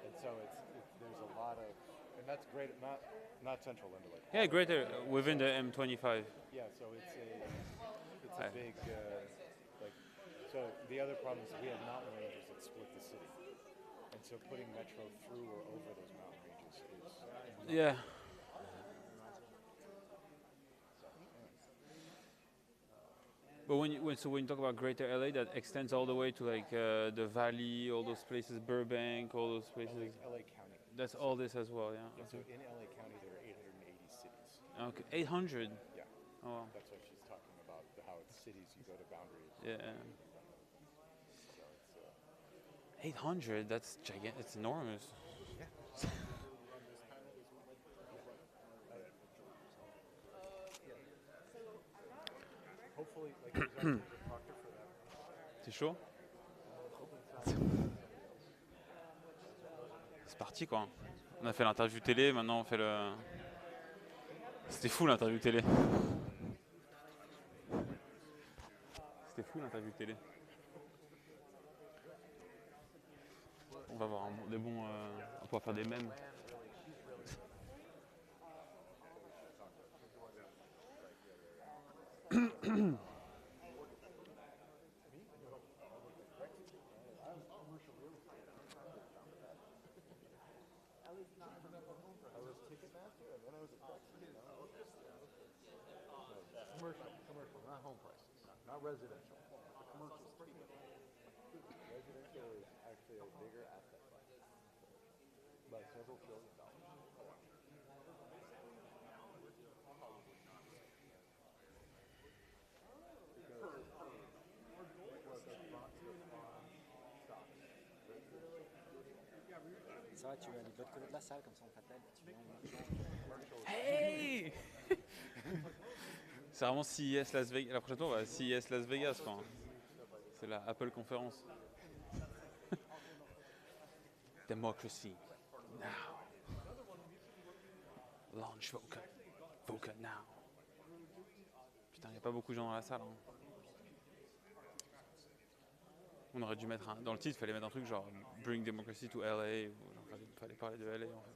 And so there's a lot of, and that's great. Not central into like. Yeah, greater within the M25. Yeah, so it's a big So the other problem is we have mountain ranges that split the city, and so putting metro through or over those mountain ranges is. Yeah. But when you talk about Greater LA, that extends all the way to like the Valley, all those places, Burbank, all those places. LA County. That's all this as well, yeah. And so in LA County there are 880 cities. Okay, 800. Yeah. Oh wow. That's what she's talking about. How it's cities you go to boundaries. Yeah. So it's, 800. That's gigantic. It's enormous. Yeah. Hopefully, like, there's actually a proctor for that. T'es chaud? C'est parti quoi. On a fait l'interview télé, maintenant on fait le. C'était fou l'interview télé. fou l'interview télé. On va avoir des bons... on va pouvoir faire des mèmes. Commercial, not home prices, not residential. Commercial is pretty good. Residential is actually a bigger asset class, by several trillion dollars. Ça va, tu vas aller de l'autre côté de la salle, comme ça on t'appelle. Hey! C'est vraiment CES Las Vegas. La prochaine fois, on va à CES Las Vegas, quoi. C'est la Apple conférence. Democracy. Now. Launch VOCA. VOCA now. Putain, il n'y a pas beaucoup de gens dans la salle. Hein. On aurait dû mettre dans le titre, il fallait mettre un truc genre Bring Democracy to LA. Il fallait parler de LA en fait.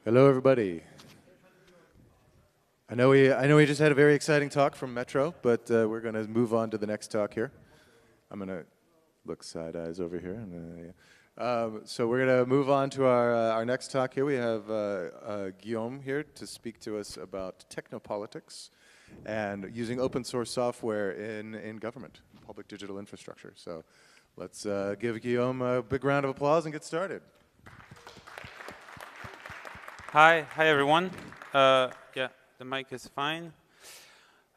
Hello, everybody. I know we just had a very exciting talk from Metro, but we're going to move on to the next talk here. I'm going to look side eyes over here. So we're going to move on to our next talk here. We have Guillaume here to speak to us about technopolitics and using open source software in government, public digital infrastructure. So let's give Guillaume a big round of applause and get started. Hi everyone. Yeah, the mic is fine.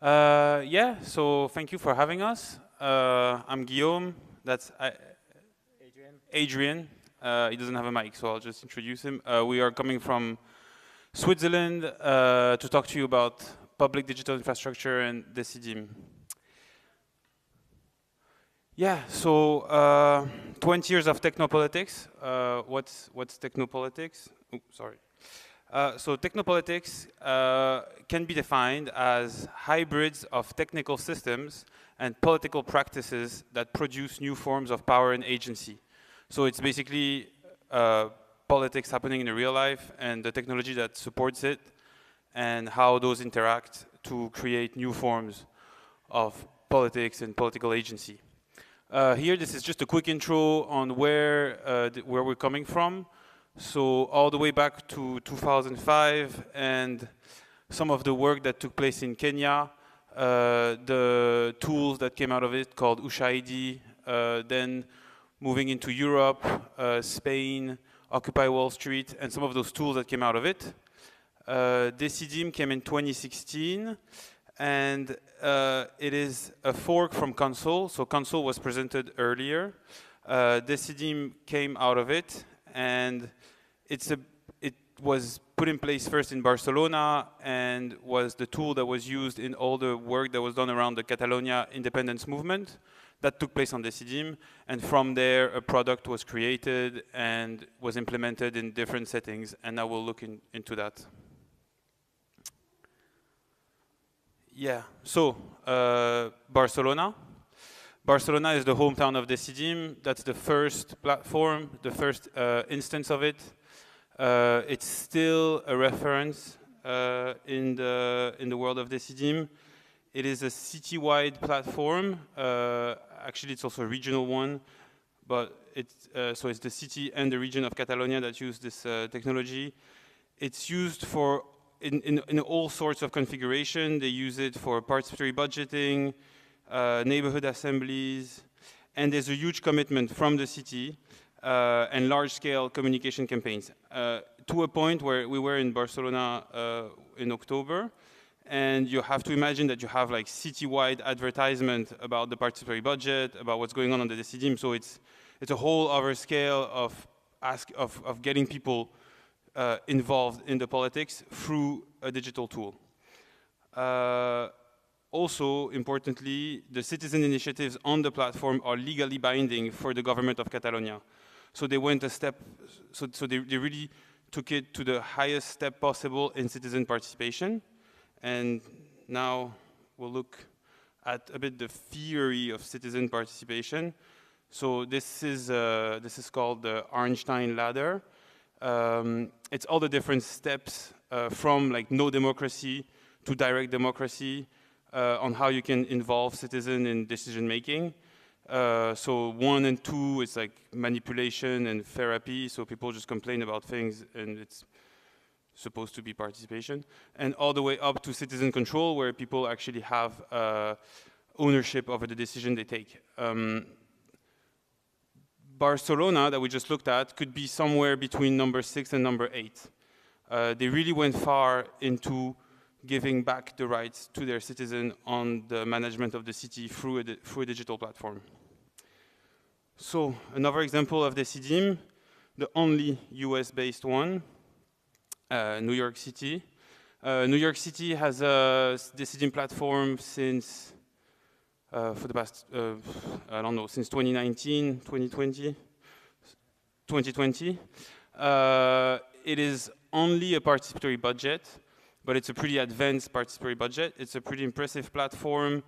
Yeah, so thank you for having us. I'm Guillaume. That's Adrian. He doesn't have a mic, so I'll just introduce him. We are coming from Switzerland to talk to you about public digital infrastructure and Decidim. Yeah, so 20 years of Technopolitics. What's Technopolitics? Oh, sorry. So Technopolitics can be defined as hybrids of technical systems and political practices that produce new forms of power and agency. So it's basically politics happening in real life and the technology that supports it and how those interact to create new forms of politics and political agency. Here, this is just a quick intro on where we're coming from. So all the way back to 2005 and some of the work that took place in Kenya, the tools that came out of it called Ushahidi, then moving into Europe, Spain, Occupy Wall Street, and some of those tools that came out of it. Decidim came in 2016, and it is a fork from Console. So Console was presented earlier. Decidim came out of it, and it was put in place first in Barcelona and was the tool that was used in all the work that was done around the Catalonia independence movement. That took place on Decidim, and from there a product was created and was implemented in different settings, and now we'll look into that. Yeah, so Barcelona. Barcelona is the hometown of Decidim. That's the first platform, the first instance of it. It's still a reference in the world of Decidim. It is a city-wide platform. Actually, it's also a regional one, but so it's the city and the region of Catalonia that use this technology. It's used for in all sorts of configuration. They use it for participatory budgeting, neighborhood assemblies, and there's a huge commitment from the city and large-scale communication campaigns to a point where we were in Barcelona in October, and you have to imagine that you have like city-wide advertisement about the participatory budget, about what's going on the Decidim. So it's a whole other scale of getting people involved in the politics through a digital tool. Also, importantly, the citizen initiatives on the platform are legally binding for the government of Catalonia. So they went a step, so they really took it to the highest step possible in citizen participation. And now we'll look at a bit the theory of citizen participation. So this is called the Einstein ladder. It's all the different steps from like no democracy to direct democracy on how you can involve citizens in decision making. So 1 and 2 is like manipulation and therapy. So people just complain about things and it's supposed to be participation. And all the way up to citizen control where people actually have ownership over the decision they take. Barcelona, that we just looked at, could be somewhere between number 6 and number 8. They really went far into giving back the rights to their citizen on the management of the city through a digital platform. So another example of Decidim, the only US-based one, New York City. New York City has a Decidim platform since for the past, I don't know, since 2019, 2020. It is only a participatory budget, but it's a pretty advanced participatory budget. It's a pretty impressive platform,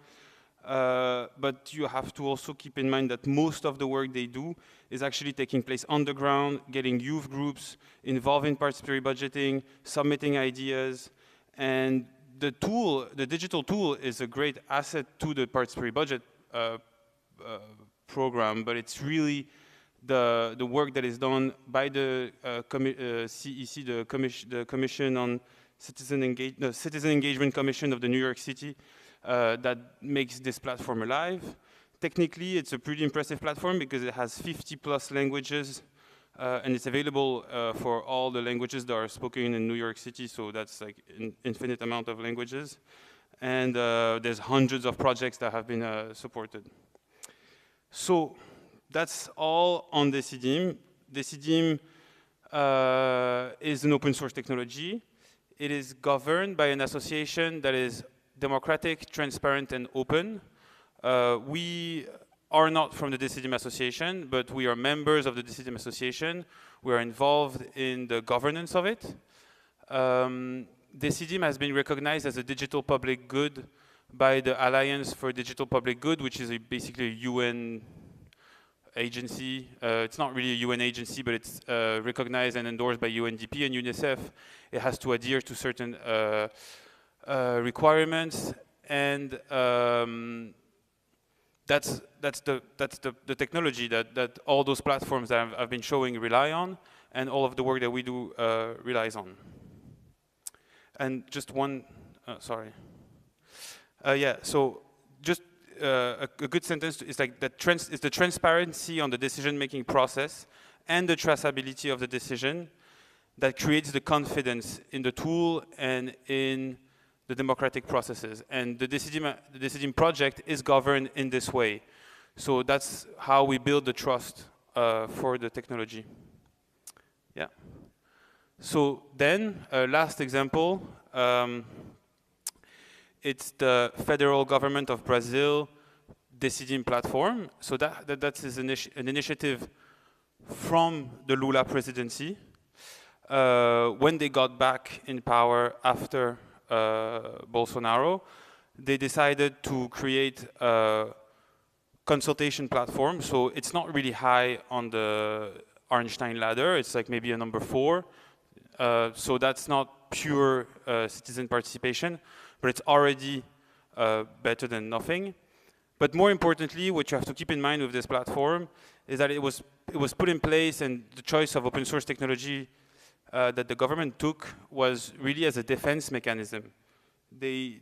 but you have to also keep in mind that most of the work they do is actually taking place on the ground, getting youth groups involved in participatory budgeting, submitting ideas, and the tool, the digital tool, is a great asset to the participatory budget program, but it's really the work that is done by the CEC, the Commission on Citizen Engagement Commission of the New York City, that makes this platform alive. Technically, it's a pretty impressive platform because it has 50+ languages, and it's available for all the languages that are spoken in New York City, so that's like an infinite amount of languages. And there's hundreds of projects that have been supported. So that's all on Decidim. Decidim is an open source technology. It is governed by an association that is democratic, transparent, and open. We are not from the Decidim Association, but we are members of the Decidim Association. We are involved in the governance of it. Decidim has been recognized as a digital public good by the Alliance for Digital Public Good, which is basically a UN agency. It's not really a UN agency, but it's recognized and endorsed by UNDP and UNICEF. It has to adhere to certain requirements, and that's the technology that all those platforms that I've been showing rely on, and all of the work that we do relies on. And just one, sorry. Yeah, so just a good sentence is like that is the transparency on the decision-making process and the traceability of the decision that creates the confidence in the tool and in the democratic processes. And the Decidim project is governed in this way. So that's how we build the trust for the technology. Yeah. So then, last example, it's the federal government of Brazil Decidim platform. So that is an initiative from the Lula presidency. When they got back in power after Bolsonaro, they decided to create a consultation platform. So it's not really high on the Einstein ladder. It's like maybe a number 4. So that's not pure citizen participation, but it's already better than nothing. But more importantly, what you have to keep in mind with this platform is that it was put in place, and the choice of open source technology that the government took was really as a defense mechanism. The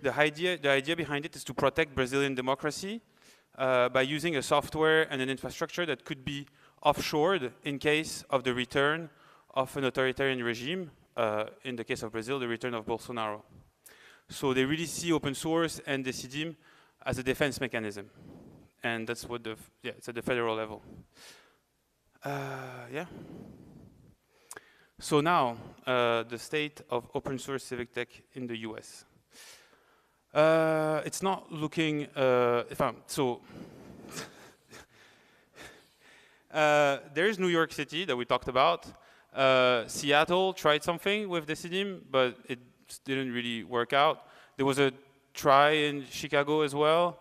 idea behind it is to protect Brazilian democracy by using a software and an infrastructure that could be offshored in case of the return of an authoritarian regime, in the case of Brazil, the return of Bolsonaro. So they really see open source and Decidim as a defense mechanism. And that's what it's at the federal level. Yeah. So now, the state of open source civic tech in the US. It's not looking, there's New York City that we talked about. Seattle tried something with Decidim, but it didn't really work out. There was a try in Chicago as well.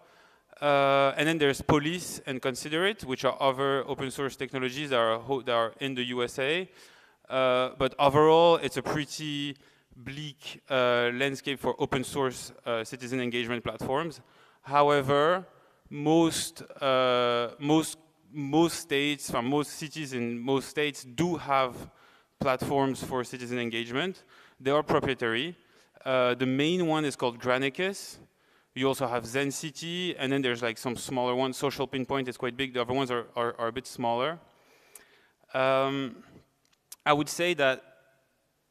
And then there's Police and Considerate, which are other open source technologies that are in the USA. But overall, it's a pretty bleak landscape for open source citizen engagement platforms. However, most states, most cities in most states do have platforms for citizen engagement. They are proprietary. The main one is called Granicus. You also have Zen City, and then there's like some smaller ones. Social Pinpoint is quite big. The other ones are a bit smaller. I would say that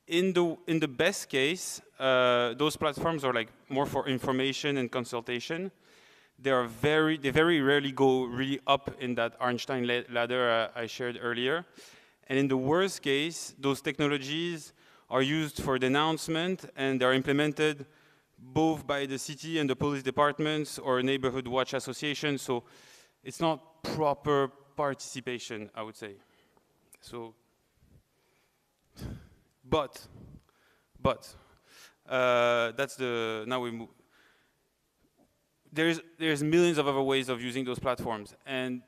in the best case, those platforms are like more for information and consultation. They very rarely go really up in that Einstein ladder I shared earlier. And in the worst case, those technologies are used for denouncement, and they're implemented both by the city and the police departments or neighborhood watch associations. So it's not proper participation, I would say. So, but that's the, now we move. There's millions of other ways of using those platforms, and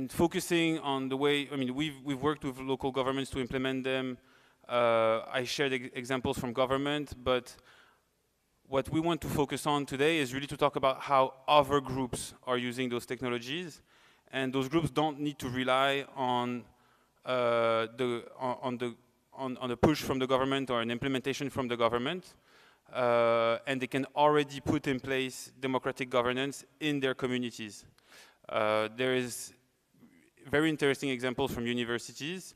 focusing on the way, I mean, we've worked with local governments to implement them. I shared examples from government, but what we want to focus on today is really to talk about how other groups are using those technologies, and those groups don't need to rely on the push from the government or an implementation from the government, and they can already put in place democratic governance in their communities. There is very interesting examples from universities.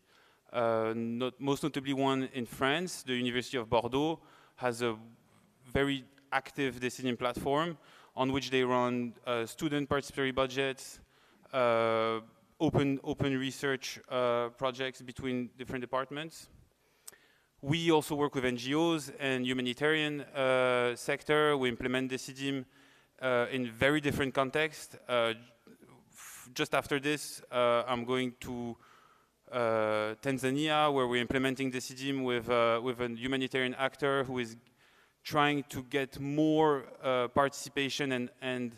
Most notably one in France, the University of Bordeaux has a very active Decidim platform on which they run student participatory budgets, open research projects between different departments. We also work with NGOs and humanitarian sector. We implement Decidim in very different contexts. Just after this, I'm going to Tanzania, where we're implementing Decidim with a humanitarian actor who is trying to get more participation and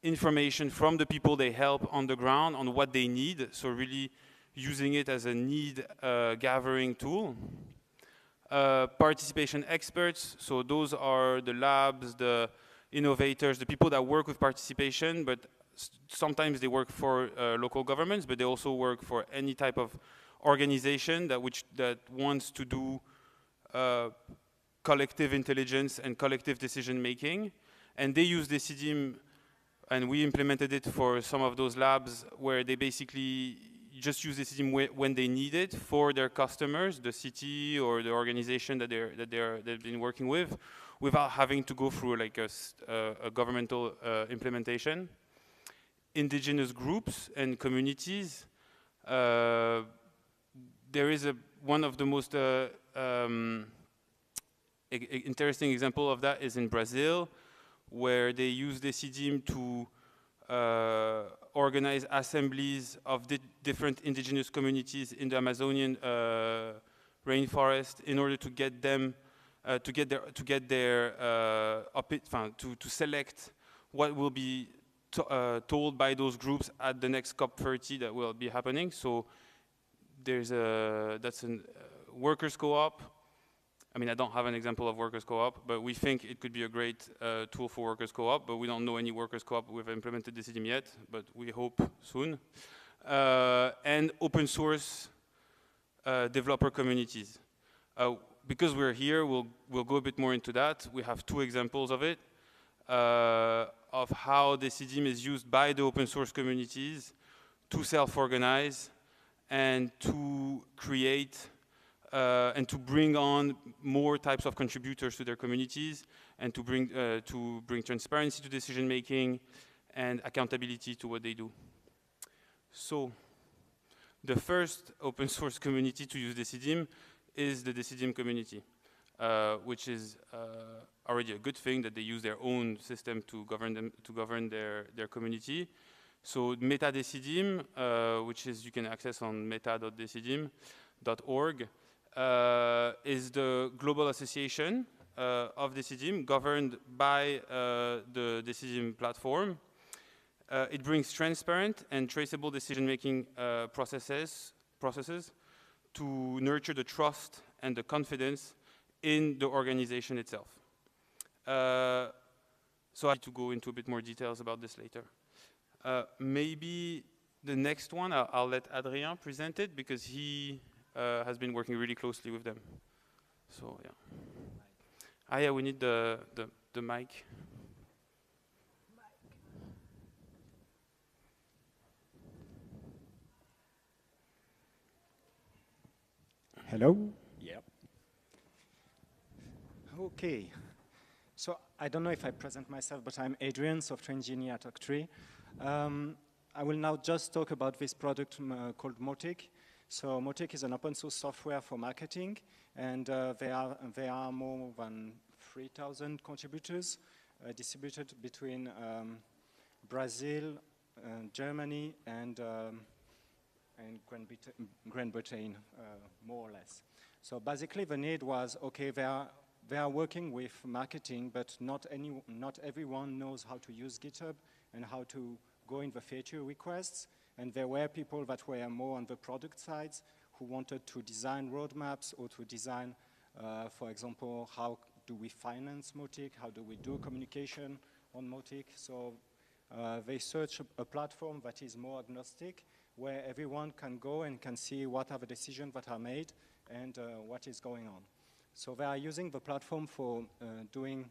information from the people they help on the ground on what they need, so really using it as a need gathering tool. Participation experts, so those are the labs, the innovators, the people that work with participation, but sometimes they work for local governments, but they also work for any type of organization that wants to do collective intelligence and collective decision making. And they use Decidim, and we implemented it for some of those labs where they basically just use Decidim when they need it for their customers, the city or the organization that they've been working with, without having to go through like a governmental implementation. Indigenous groups and communities. There is one of the most interesting example of that is in Brazil, where they use Decidim to organize assemblies of different indigenous communities in the Amazonian rainforest in order to get them to select what will be told by those groups at the next COP30 that will be happening. So that's a workers' co-op. I mean, I don't have an example of workers' co-op, but we think it could be a great tool for workers' co-op, but we don't know any workers' co-op we've implemented Decidim yet, but we hope soon. And open source developer communities. Because we're here, we'll go a bit more into that. We have two examples of it, of how Decidim is used by the open source communities to self-organize and to create and to bring on more types of contributors to their communities, and to bring transparency to decision making and accountability to what they do. So the first open source community to use Decidim is the Decidim community, which is already a good thing that they use their own system to govern their community. So Meta Decidim, which is you can access on meta.decidim.org, is the global association of Decidim, governed by the Decidim platform. It brings transparent and traceable decision-making processes to nurture the trust and the confidence in the organization itself. So I need to go into a bit more details about this later. Maybe the next one, I'll let Adrien present it because he has been working really closely with them. So yeah. Ah yeah, we need the mic. Hello? Yep. Okay. So I don't know if I present myself, but I'm Adrian, software engineer at Octree. I will now just talk about this product called Motic. So Motic is an open source software for marketing, and there are more than 3,000 contributors distributed between Brazil, Germany, and Great Britain, more or less. So basically the need was, okay, they are working with marketing, but not everyone knows how to use GitHub and how to go in the feature requests. And there were people that were more on the product sides who wanted to design roadmaps or to design, for example, how do we finance Motic? How do we do communication on Motic? So they search a platform that is more agnostic, where everyone can go and can see what are the decisions that are made and what is going on. So they are using the platform for doing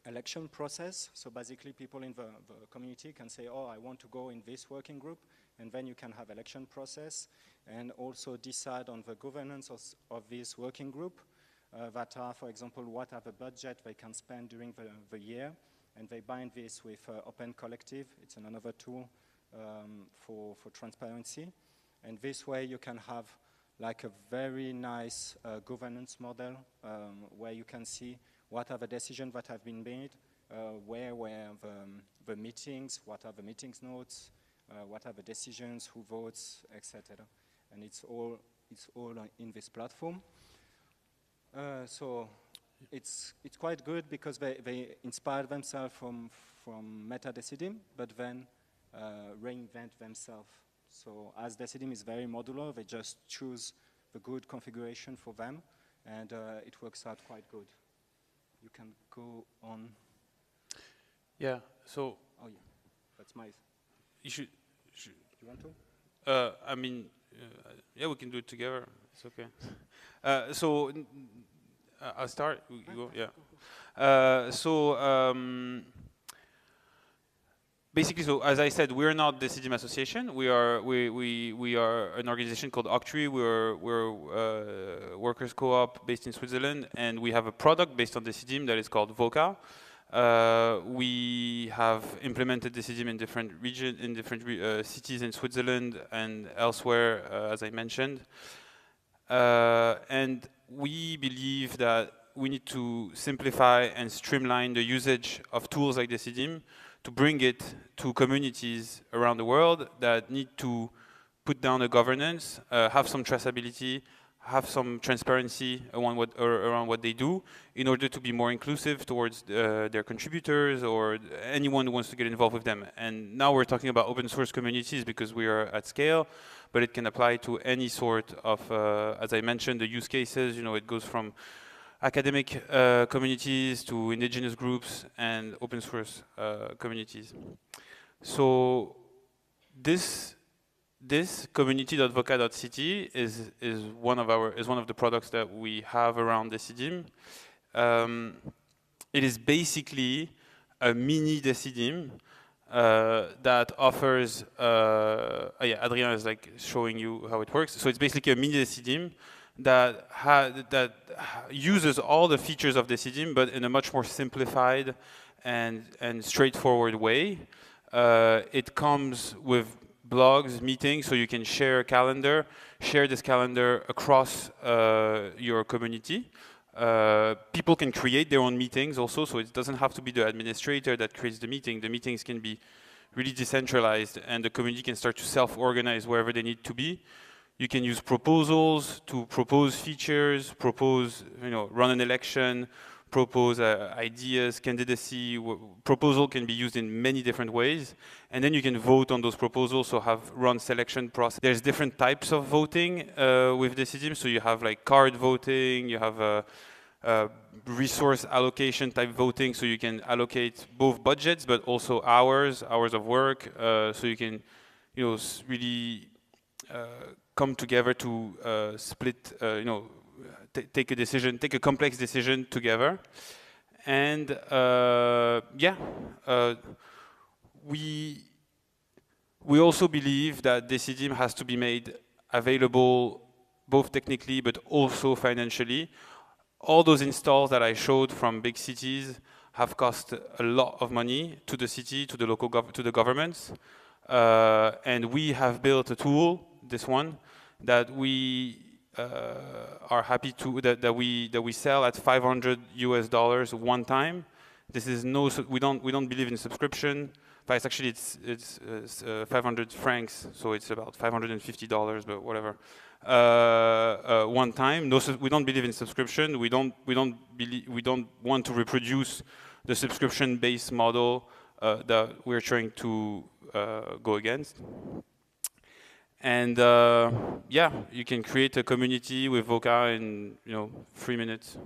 election process. So basically people in the community can say, oh, I want to go in this working group, and then you can have election process and also decide on the governance of this working group that are, for example, what are the budget they can spend during the year, and they bind this with Open Collective. It's another tool for transparency. And this way you can have like a very nice governance model where you can see what are the decisions that have been made, where were the meetings, what are the meetings notes, what are the decisions, who votes, etc. And it's all in this platform. So it's quite good because they inspire themselves from Meta Decidim, but then reinvent themselves. So as Decidim is very modular, they just choose the good configuration for them, and it works out quite good. You can go on. Yeah, so. Oh yeah, that's my. You should. You want to? I mean, yeah, we can do it together. It's okay. So I'll start. You go, yeah. Basically, so as I said, we're not the Decidim Association. We are an organization called Octree. We're workers co-op based in Switzerland, and we have a product based on Decidim that is called Voca. We have implemented Decidim in different cities in Switzerland and elsewhere, as I mentioned. And we believe that we need to simplify and streamline the usage of tools like Decidim to bring it to communities around the world that need to put down a governance, have some traceability, have some transparency around what they do in order to be more inclusive towards their contributors or anyone who wants to get involved with them. And now we're talking about open source communities because we are at SCaLE, but it can apply to any sort of, as I mentioned, the use cases. You know, it goes from academic communities to indigenous groups and open source communities. So this community.voca.ct is one of the products that we have around Decidim. It is basically a mini Decidim that offers. Yeah, Adrien is like showing you how it works. So it's basically a mini Decidim that uses all the features of Decidim, but in a much more simplified and straightforward way. It comes with blogs, meetings, so you can share a calendar, share this calendar across your community. People can create their own meetings also, so it doesn't have to be the administrator that creates the meeting. The meetings can be really decentralized, and the community can start to self-organize wherever they need to be. You can use proposals to propose features, run an election, propose ideas, candidacy. Proposal can be used in many different ways, and then you can vote on those proposals, so run selection process. There's different types of voting with Decidim, so you have like card voting, you have resource allocation type voting, so you can allocate both budgets but also hours of work, so you can really come together to split, take a complex decision together. And we also believe that Decidim has to be made available both technically but also financially. All those installs that I showed from big cities have cost a lot of money to the city, to the local to the governments, and we have built a tool, this one, that we are happy to that we sell at $500 one time. This is we don't believe in subscription. But it's 500 francs, so it's about $550, but whatever. One time. We don't believe in subscription. We don't want to reproduce the subscription-based model that we're trying to go against. And you can create a community with Voca in 3 minutes,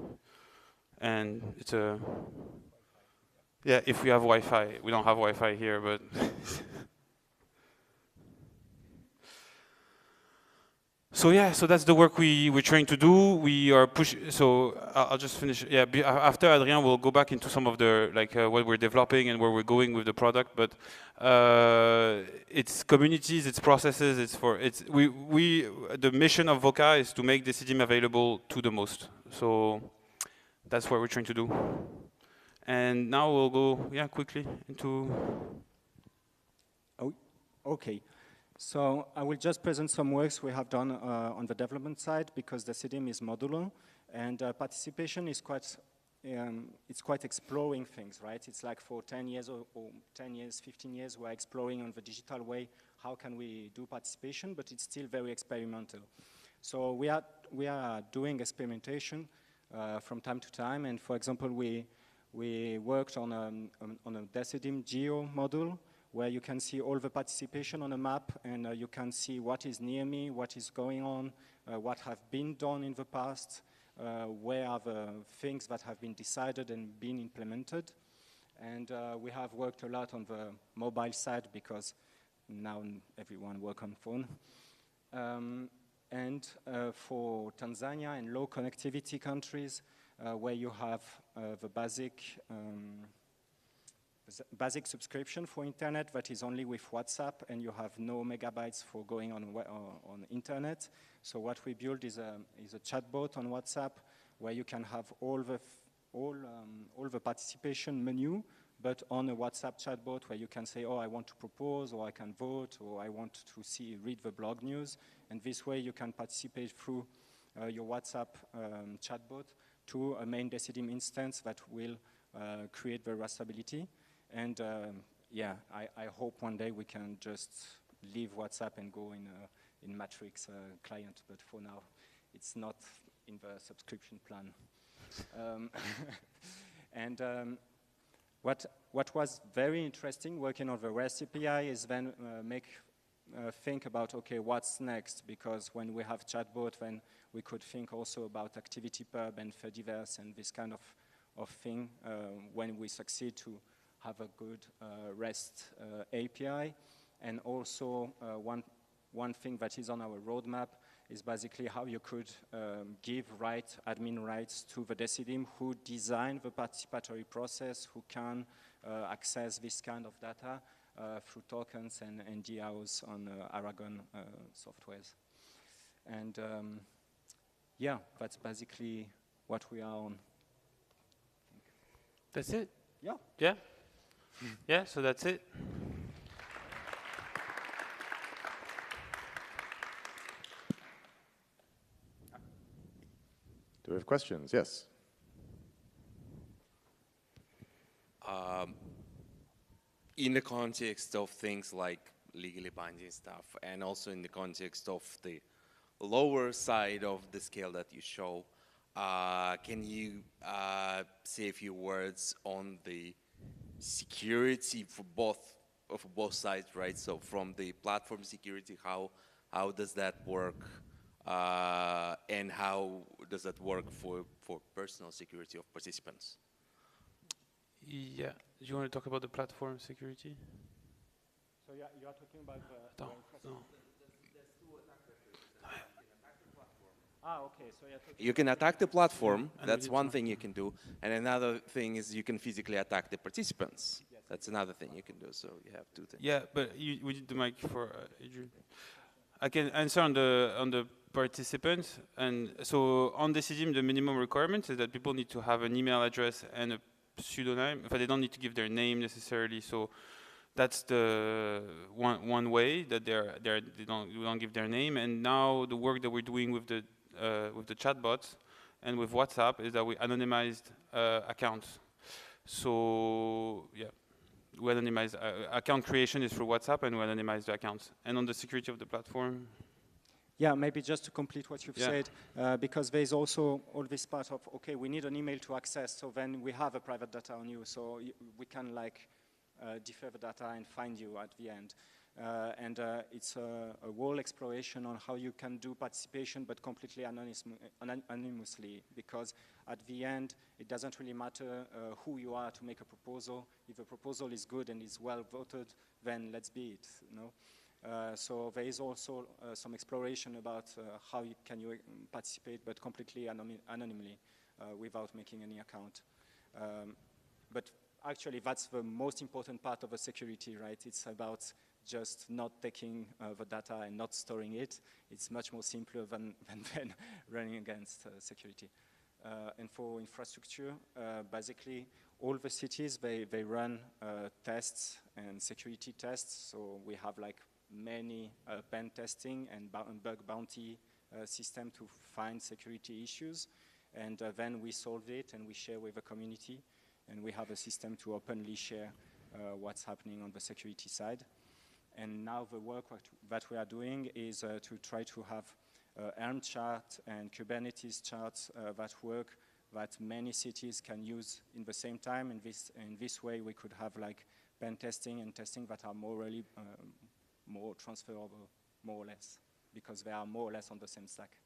and it's if we have Wi-Fi. We don't have Wi-Fi here, but. So that's the work we're trying to do. We are pushing. So I'll just finish. Yeah, after Adrien, we'll go back into some of the what we're developing and where we're going with the product. But it's communities, it's processes. The mission of Voca is to make Decidim available to the most. So that's what we're trying to do. And now we'll go quickly into. Oh, okay. So I will just present some works we have done on the development side, because Decidim is modular, and participation is quite exploring things, right? It's like for 10 years or 10 years, 15 years, we're exploring on the digital way how can we do participation, but it's still very experimental. So we are doing experimentation from time to time, and for example, we worked on a Decidim geo module, where you can see all the participation on a map, and you can see what is near me, what is going on, what have been done in the past, where are the things that have been decided and been implemented. And we have worked a lot on the mobile side, because now everyone works on phone. And for Tanzania and low connectivity countries, where you have the basic subscription for internet that is only with WhatsApp, and you have no megabytes for going on internet. So what we build is a chatbot on WhatsApp, where you can have all the participation menu, but on a WhatsApp chatbot, where you can say, oh, I want to propose, or I can vote, or I want to read the blog news. And this way you can participate through your WhatsApp chatbot to a main Decidim instance that will create the restability. And I hope one day we can just leave WhatsApp and go in Matrix client, but for now, it's not in the subscription plan. And what was very interesting working on the REST API is then think about, okay, what's next? Because when we have chatbot, then we could think also about ActivityPub and Fediverse and this kind of thing when we succeed to have a good REST API. And also one thing that is on our roadmap is basically how you could give admin rights to the Decidim who design the participatory process, who can access this kind of data through tokens and DAOs on Aragon softwares. And that's basically what we are on. That's it? Yeah. Yeah? Yeah, so that's it. Do we have questions? Yes. in the context of things like legally binding stuff, and also in the context of the lower side of the scale that you show, can you say a few words on the security for both sides, right? So from the platform security, how does that work, and how does that work for personal security of participants? Yeah. Do you want to talk about the platform security? So you are talking about the infrastructure. Okay. So you can attack the platform. That's one thing you can do, and another thing is you can physically attack the participants. That's another thing you can do. So you have two things. Yeah, but we need the mic for Adrian. I can answer on the participants, and so on Decidim, the minimum requirement is that people need to have an email address and a pseudonym. But they don't need to give their name necessarily. So that's the one way that they don't give their name. And now the work that we're doing with the chatbots and with WhatsApp is that we anonymized accounts. So yeah, we anonymize account creation is through WhatsApp, and we anonymize the accounts. And on the security of the platform. Yeah, maybe just to complete what you've said, because there is also all this part of, okay, we need an email to access, so then we have a private data on you, so we can like defer the data and find you at the end. And it's a whole exploration on how you can do participation, but completely anonymously, because at the end, it doesn't really matter who you are to make a proposal. If a proposal is good and is well voted, then let's be it, you know? So there is also some exploration about how you can participate, but completely anonymously, without making any account. But actually, that's the most important part of the security, right? It's about just not taking the data and not storing it. It's much more simpler than running against security. And for infrastructure, basically, all the cities, they run tests and security tests. So we have like many pen testing and bug bounty system to find security issues. And then we solve it and we share with the community. And we have a system to openly share what's happening on the security side. And now the work that we are doing is to try to have Helm chart and Kubernetes charts that work, that many cities can use in the same time. And in this way, we could have like pen testing and testing that are more transferable, more or less, because they are more or less on the same stack.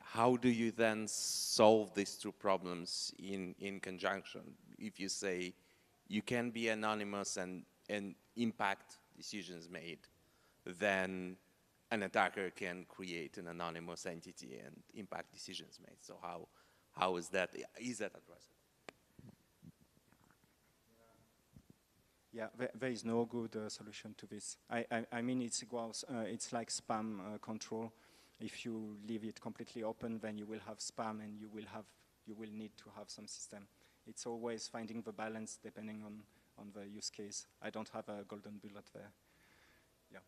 How do you then solve these two problems in conjunction? If you say you can be anonymous and impact decisions made, then an attacker can create an anonymous entity and impact decisions made. So how is that addressed? Yeah, there is no good solution to this. I mean, it's like spam control. If you leave it completely open, then you will have spam, and you will need to have some system. It's always finding the balance depending on the use case. I don't have a golden bullet there. Yeah.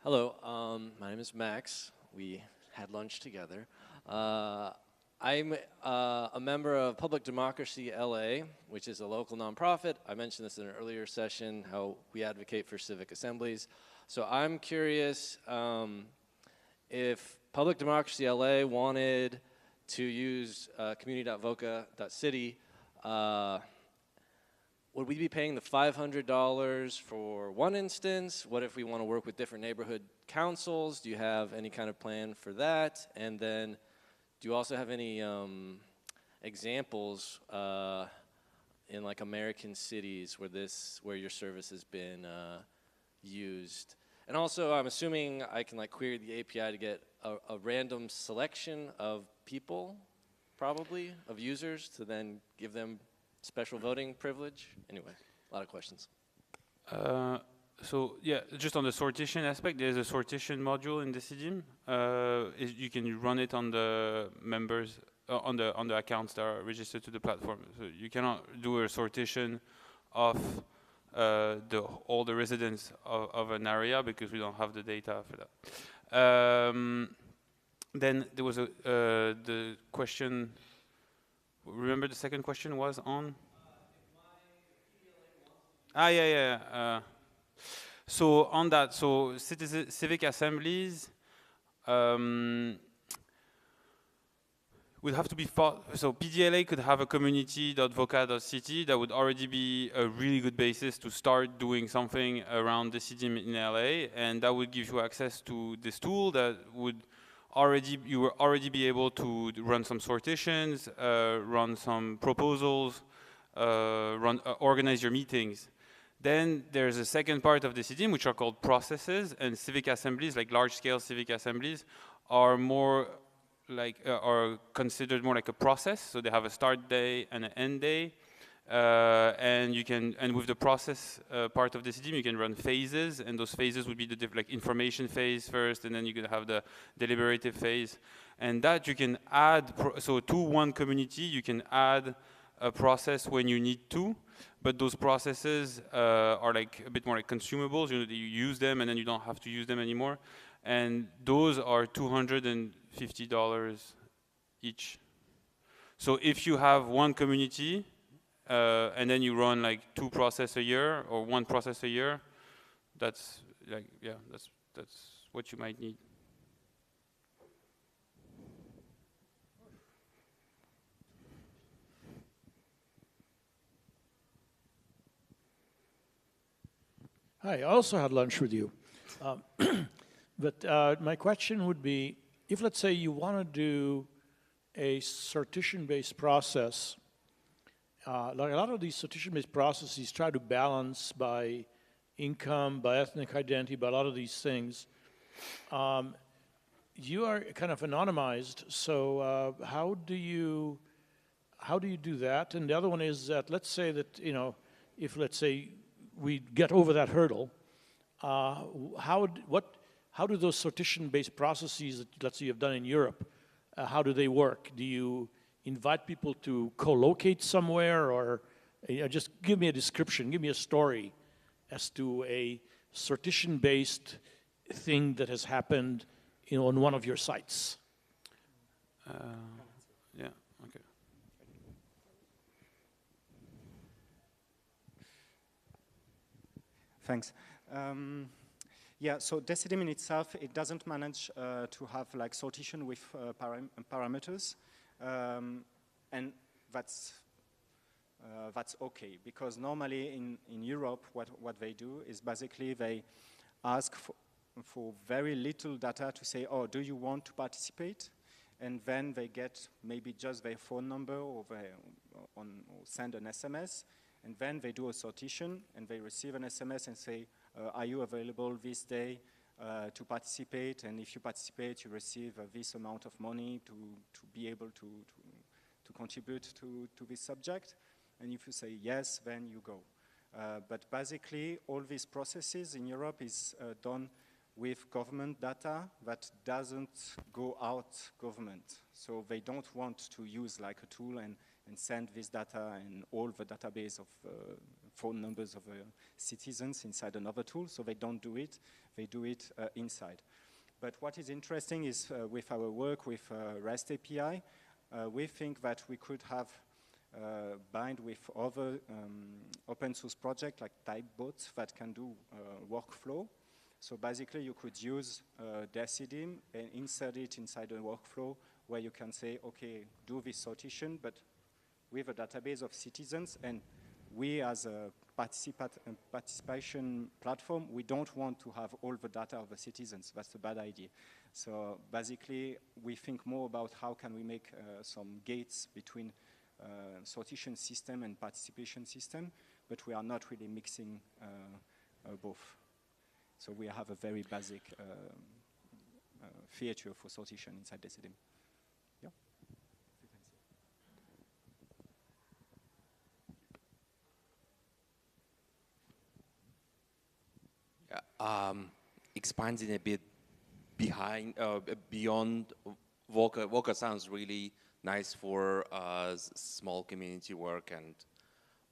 Hello, my name is Max. We had lunch together. I'm a member of Public Democracy LA, which is a local nonprofit. I mentioned this in an earlier session, how we advocate for civic assemblies. So I'm curious if Public Democracy LA wanted to use community.voca.city, would we be paying the $500 for one instance? What if we want to work with different neighborhood councils? Do you have any kind of plan for that? And then do you also have any examples in like American cities where your service has been used? And also, I'm assuming I can like query the API to get a random selection of people, probably, of users, to then give them special voting privilege. Anyway, a lot of questions. So yeah, just on the sortition aspect, there's a sortition module in Decidim. You can run it on the members, on the accounts that are registered to the platform. So you cannot do a sortition of all the residents of an area because we don't have the data for that. Then there was the question. Remember the second question was on? So on that, so civic assemblies would have to be fought. So PDLA could have a community.voca.ct that would already be a really good basis to start doing something around Decidim in LA, and that would give you access to this tool that would you will already be able to run some sortitions, run some proposals, organize your meetings. Then there's a second part of Decidim, which are called processes, and civic assemblies, like large-scale civic assemblies, are more like are considered more like a process. So they have a start day and an end day, and with the process part of Decidim, you can run phases, and those phases would be the like information phase first, and then you can have the deliberative phase, and that you can add. So to one community, you can add a process when you need to. But those processes are like a bit more like consumables. You use them and then you don't have to use them anymore. And those are $250 each. So if you have one community and then you run like 2 processes a year or 1 process a year, that's like, yeah, that's what you might need. Hi, I also had lunch with you. But my question would be, if let's say you want to do a sortition-based process, like a lot of these sortition-based processes try to balance by income, by ethnic identity, by a lot of these things. You are kind of anonymized, so how do you do that? And the other one is that let's say that, you know, if let's say we get over that hurdle, how do those sortition-based processes that let's say you've done in Europe, how do they work? Do you invite people to co-locate somewhere, or just give me a description, give me a story as to a sortition-based thing that has happened, you know, on one of your sites? Yeah, okay. Thanks. Yeah, so Decidim in itself, it doesn't manage to have like sortition with parameters, and that's okay, because normally in Europe what they do is basically they ask for very little data to say, oh, do you want to participate? And then they get maybe just their phone number or send an SMS. And then they do a sortition, and they receive an SMS and say, are you available this day to participate? And if you participate, you receive this amount of money to be able to contribute to this subject. And if you say yes, then you go. But basically, all these processes in Europe is done with government data that doesn't go out government. So they don't want to use like a tool and send this data and all the database of phone numbers of citizens inside another tool, so they don't do it. They do it inside. But what is interesting is with our work with REST API, we think that we could have bind with other open source projects like Typebots that can do workflow. So basically you could use Decidim and insert it inside a workflow where you can say, okay, do this sortition, but with a database of citizens, and we as a participation platform, we don't want to have all the data of the citizens. That's a bad idea. So basically, we think more about how can we make some gates between sortition system and participation system, but we are not really mixing both. So we have a very basic feature for sortition inside Decidim. Yeah. Expanding a bit beyond Voca. Voca sounds really nice for small community work,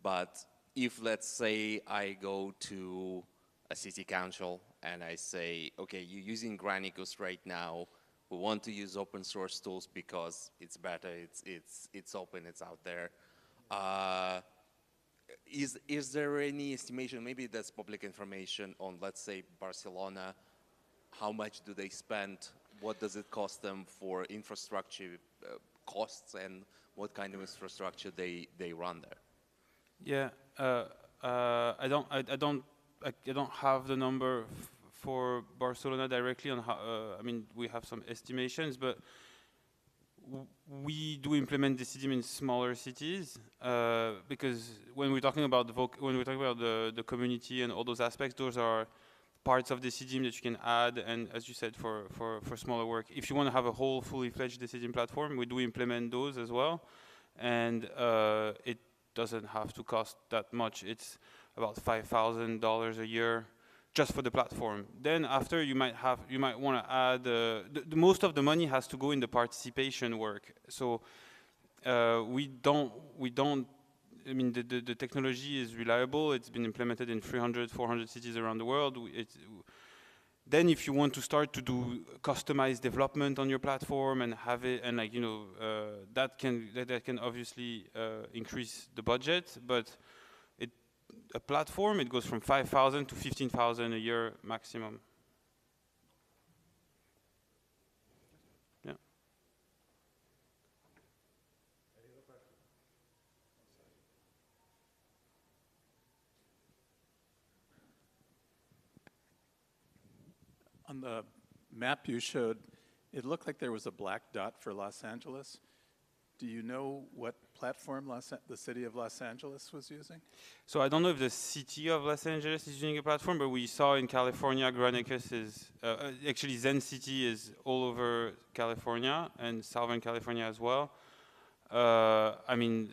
but if let's say I go to a city council and I say, okay, you're using Granicus right now. We want to use open source tools because it's better, it's open, it's out there. Is there any estimation, maybe that's public information, on, let's say, Barcelona? How much do they spend? What does it cost them for infrastructure costs, and what kind of infrastructure they run there? Yeah, I don't have the number for Barcelona directly on how. I mean, we have some estimations, but we do implement Decidim in smaller cities because when we're talking about the community and all those aspects, those are parts of Decidim that you can add, and as you said, for smaller work. If you want to have a whole fully fledged Decidim platform, we do implement those as well, and it doesn't have to cost that much. It's about $5,000 a year just for the platform. Then after you might want to add the most of the money has to go in the participation work. So we don't. I mean, the technology is reliable. It's been implemented in 300, 400 cities around the world. Then if you want to start to do customized development on your platform and have it, and like, you know, that can obviously increase the budget, but a platform, it goes from 5,000 to 15,000 a year maximum. Yeah. On the map you showed, it looked like there was a black dot for Los Angeles. Do you know what platform the city of Los Angeles was using? So I don't know if the city of Los Angeles is using a platform, but we saw in California, Granicus is, actually Zen City is all over California and Southern California as well. I mean,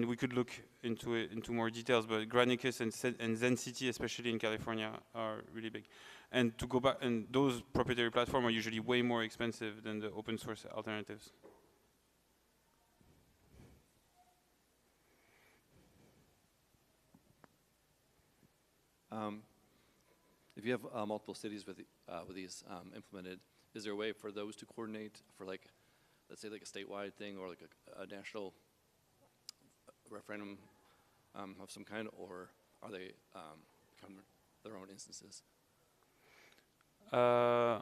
we could look into more details, but Granicus and Zen City, especially in California, are really big. And to go back, and those proprietary platforms are usually way more expensive than the open source alternatives. If you have multiple cities with these implemented, is there a way for those to coordinate for, like, let's say like a statewide thing or like a national referendum of some kind, or are they become their own instances? So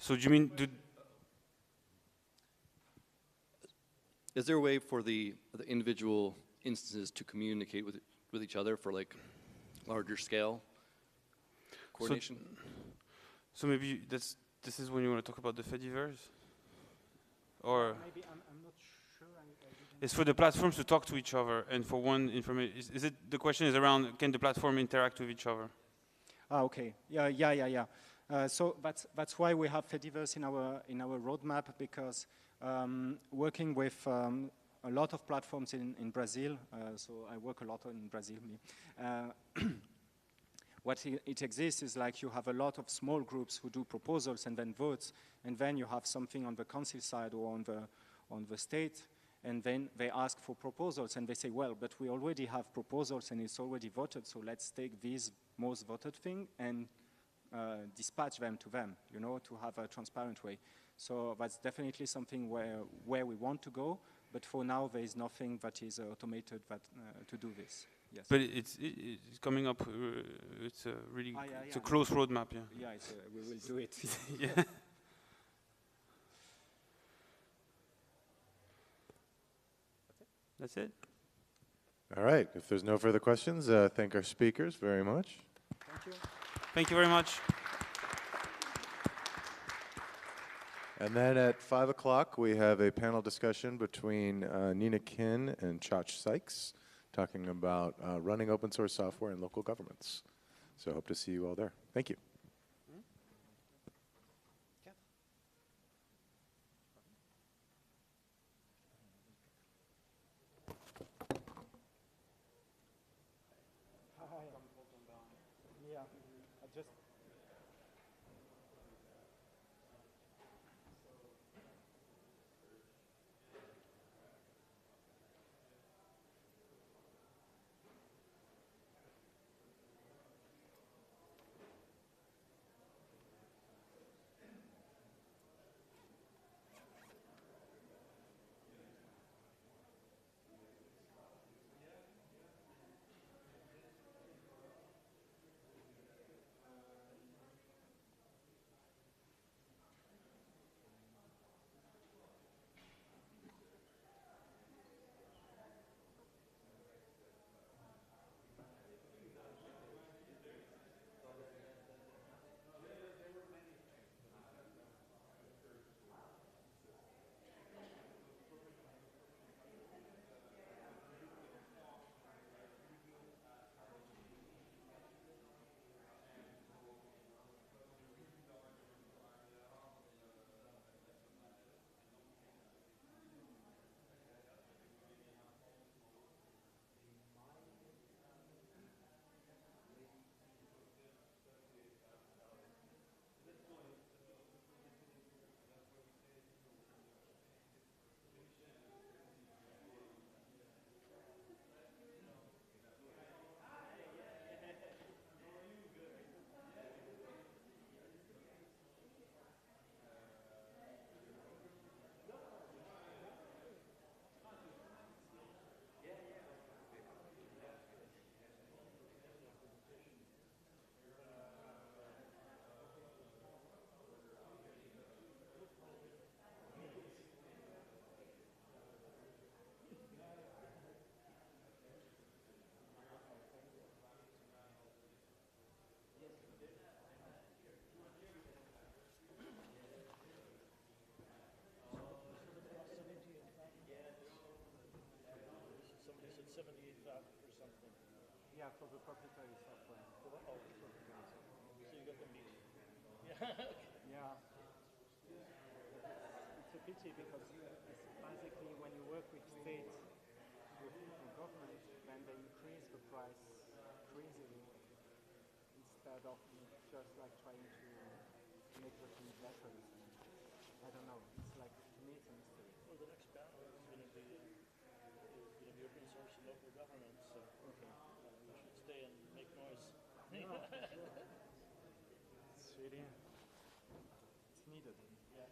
do you mean is there a way for the individual instances to communicate with each other for like larger scale coordination? So maybe this is when you want to talk about the Fediverse, or maybe I'm not sure. It's for the platforms to talk to each other, and for one information. Is it the question is around can the platform interact with each other? Ah, okay. Yeah. So that's why we have Fediverse in our roadmap, because working with a lot of platforms in Brazil, so I work a lot in Brazil. What it exists is like you have a lot of small groups who do proposals and then votes, and then you have something on the council side or on the state, and then they ask for proposals, and they say, well, but we already have proposals and it's already voted, so let's take this most voted thing and dispatch them to them, you know, to have a transparent way. So that's definitely something where we want to go, but for now there is nothing that is automated to do this. Yes. But it's coming up. It's a really it's a close roadmap. Yeah. Yeah, we will do it. Yeah. That's it. All right. If there's no further questions, thank our speakers very much. Thank you. Thank you very much. And then at 5 o'clock, we have a panel discussion between Nina Kin and Chach Sykes, talking about running open source software in local governments. So I hope to see you all there. Thank you. Yeah, I just. for the proprietary software. Oh, so you got the meeting. Yeah. It's a pity because basically when you work with states, with government, then they increase the price crazily instead of just like trying to make the thing better. I don't know. It's like, to me, it's a mystery. Well, the next panel is going to be open source and local government, so okay. We should stay and make noise. Yeah, sure. It's really, it's needed. Yeah.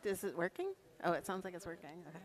Is it working? Oh, it sounds like it's working. Okay.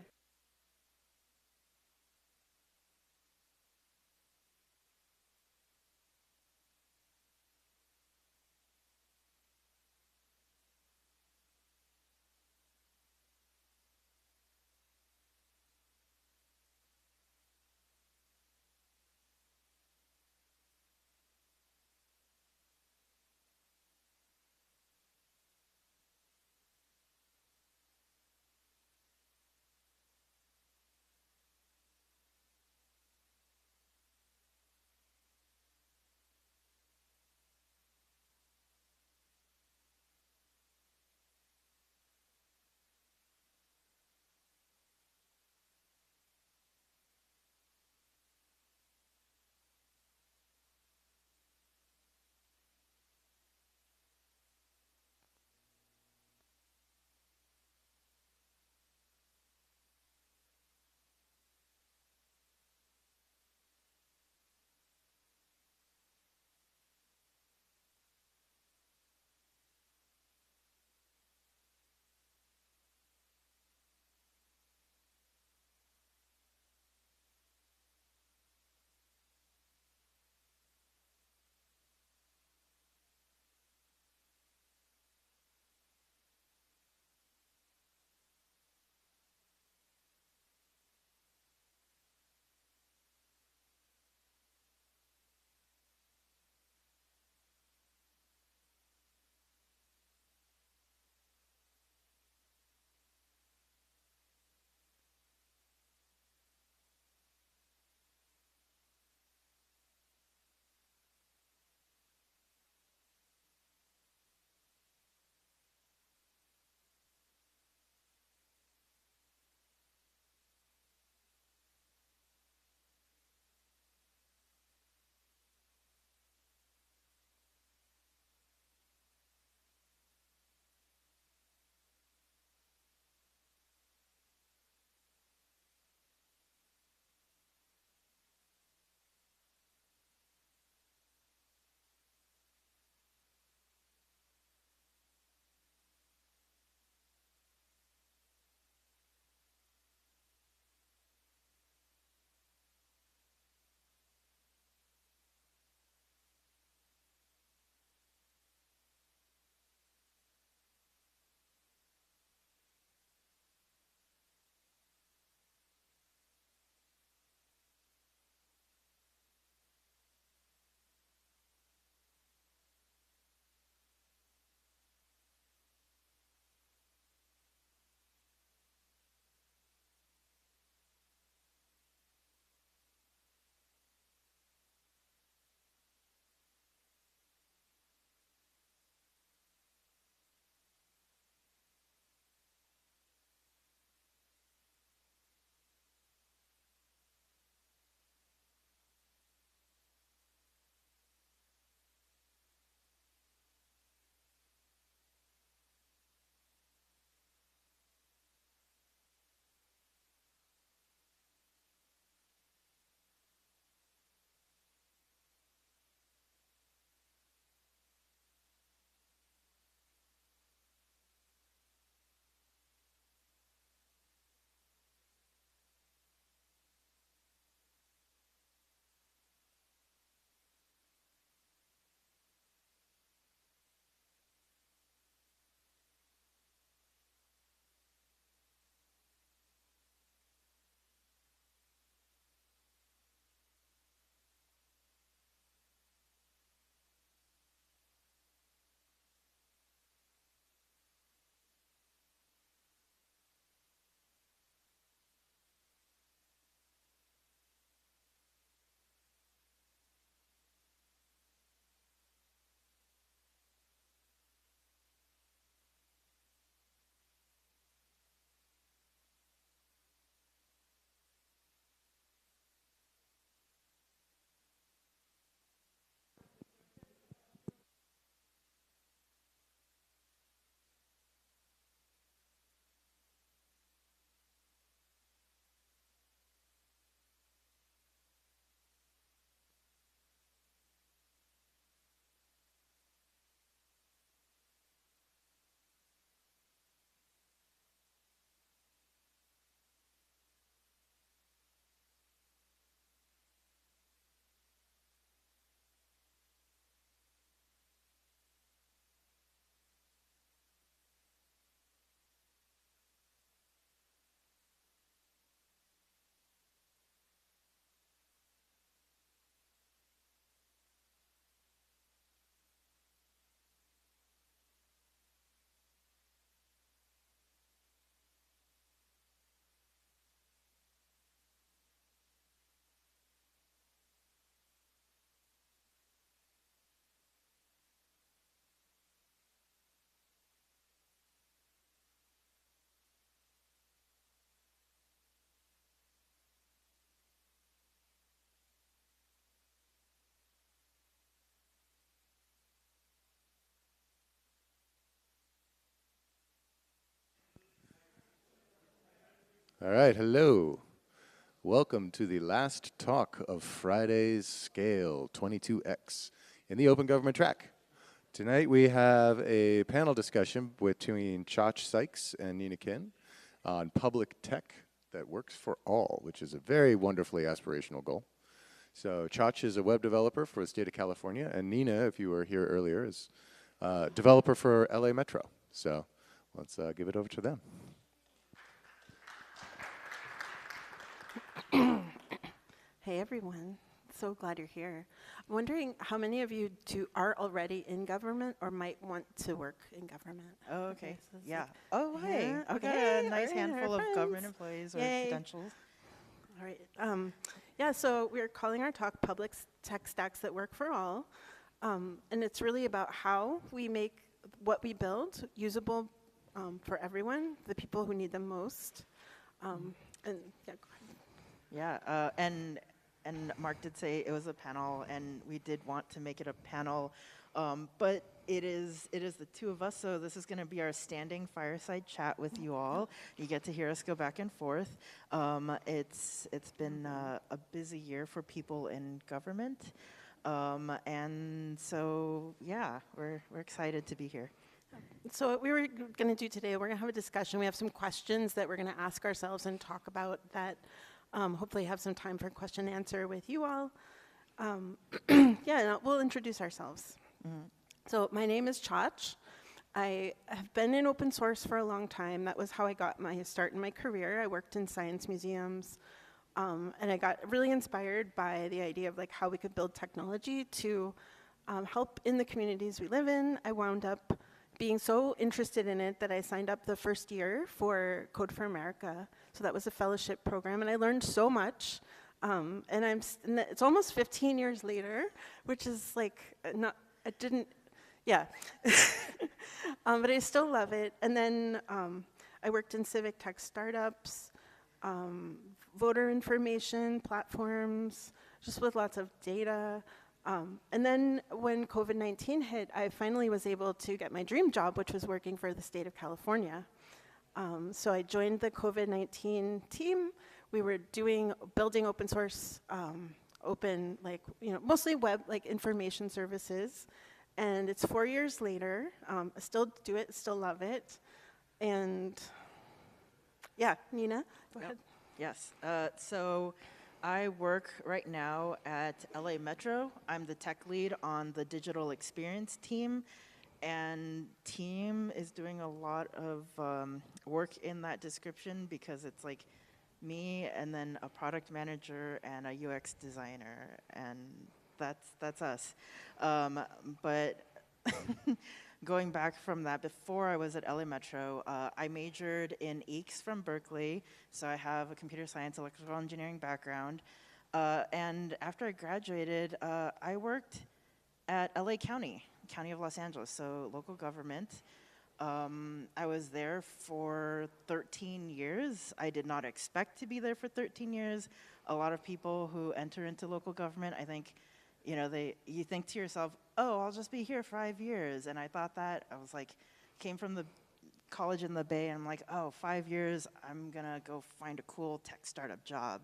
All right, hello. Welcome to the last talk of Friday's SCaLE 22X in the open government track. Tonight we have a panel discussion between Chach Sykes and Nina Kin on public tech that works for all, which is a very wonderfully aspirational goal. So Chach is a web developer for the state of California, and Nina, if you were here earlier, is a developer for LA Metro. So let's give it over to them. Hey everyone, so glad you're here. I'm wondering how many of you are already in government or might want to work in government? Oh, okay. So it's Yeah. like- Oh, hey. Yeah, We got okay, a nice all right, handful our of government friends. employees Yay. or potentials. All right. Yeah, so we're calling our talk Public Tech Stacks That Work for All. And it's really about how we make what we build usable for everyone, the people who need them most. And yeah, go ahead. Yeah, and Mark did say it was a panel, and we did want to make it a panel, but it is the two of us, so this is going to be our standing fireside chat with you all. You get to hear us go back and forth. It's been a busy year for people in government, and so yeah, we're excited to be here. So what we were going to do today, we're going to have a discussion. We have some questions that we're going to ask ourselves and talk about that. Hopefully have some time for question and answer with you all. Yeah, we'll introduce ourselves. So my name is Chach. I have been in open source for a long time. That was how I got my start in my career. I worked in science museums, and I got really inspired by the idea of like how we could build technology to help in the communities we live in. I wound up being so interested in it that I signed up the first year for Code for America. So that was a fellowship program, and I learned so much. And it's almost 15 years later, which is like yeah. But I still love it. And then I worked in civic tech startups, voter information platforms, just with lots of data. And then when COVID-19 hit, I finally was able to get my dream job, which was working for the state of California. So I joined the COVID-19 team. We were building open source, mostly web, like information services. And it's 4 years later. I still do it, still love it. And yeah, Nina, go ahead. Yes, so I work right now at LA Metro. I'm the tech lead on the digital experience team. And team is doing a lot of work in that description because it's like me and then a product manager and a UX designer, and that's us. But going back from that, before I was at LA Metro, I majored in EECS from Berkeley, so I have a computer science, electrical engineering background. And after I graduated, I worked at LA County of Los Angeles, so local government. I was there for 13 years. I did not expect to be there for 13 years. A lot of people who enter into local government, I think, you think to yourself, oh, I'll just be here 5 years. And I thought that, I was like, came from the college in the Bay, and I'm like, oh, 5 years, I'm gonna go find a cool tech startup job.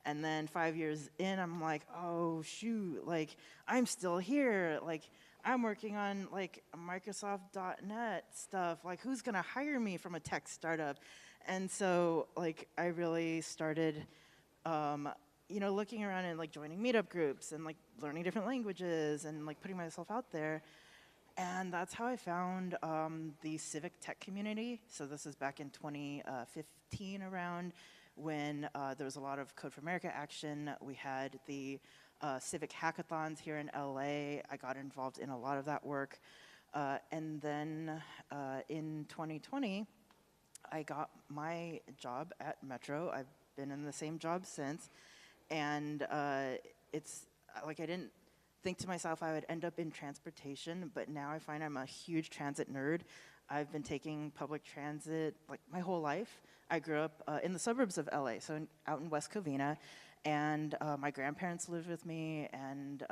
And then 5 years in, I'm like, oh, shoot, like, I'm still here. Like, I'm working on like Microsoft.NET stuff. Like, who's gonna hire me from a tech startup? And so, like, I really started, looking around and like joining meetup groups and like learning different languages and like putting myself out there. And that's how I found the civic tech community. So this is back in 2015 around when there was a lot of Code for America action. We had the civic hackathons here in LA. I got involved in a lot of that work. And then in 2020, I got my job at Metro. I've been in the same job since. And it's like I didn't think to myself I would end up in transportation, but now I find I'm a huge transit nerd. I've been taking public transit like my whole life. I grew up in the suburbs of LA, so out in West Covina. And my grandparents lived with me, and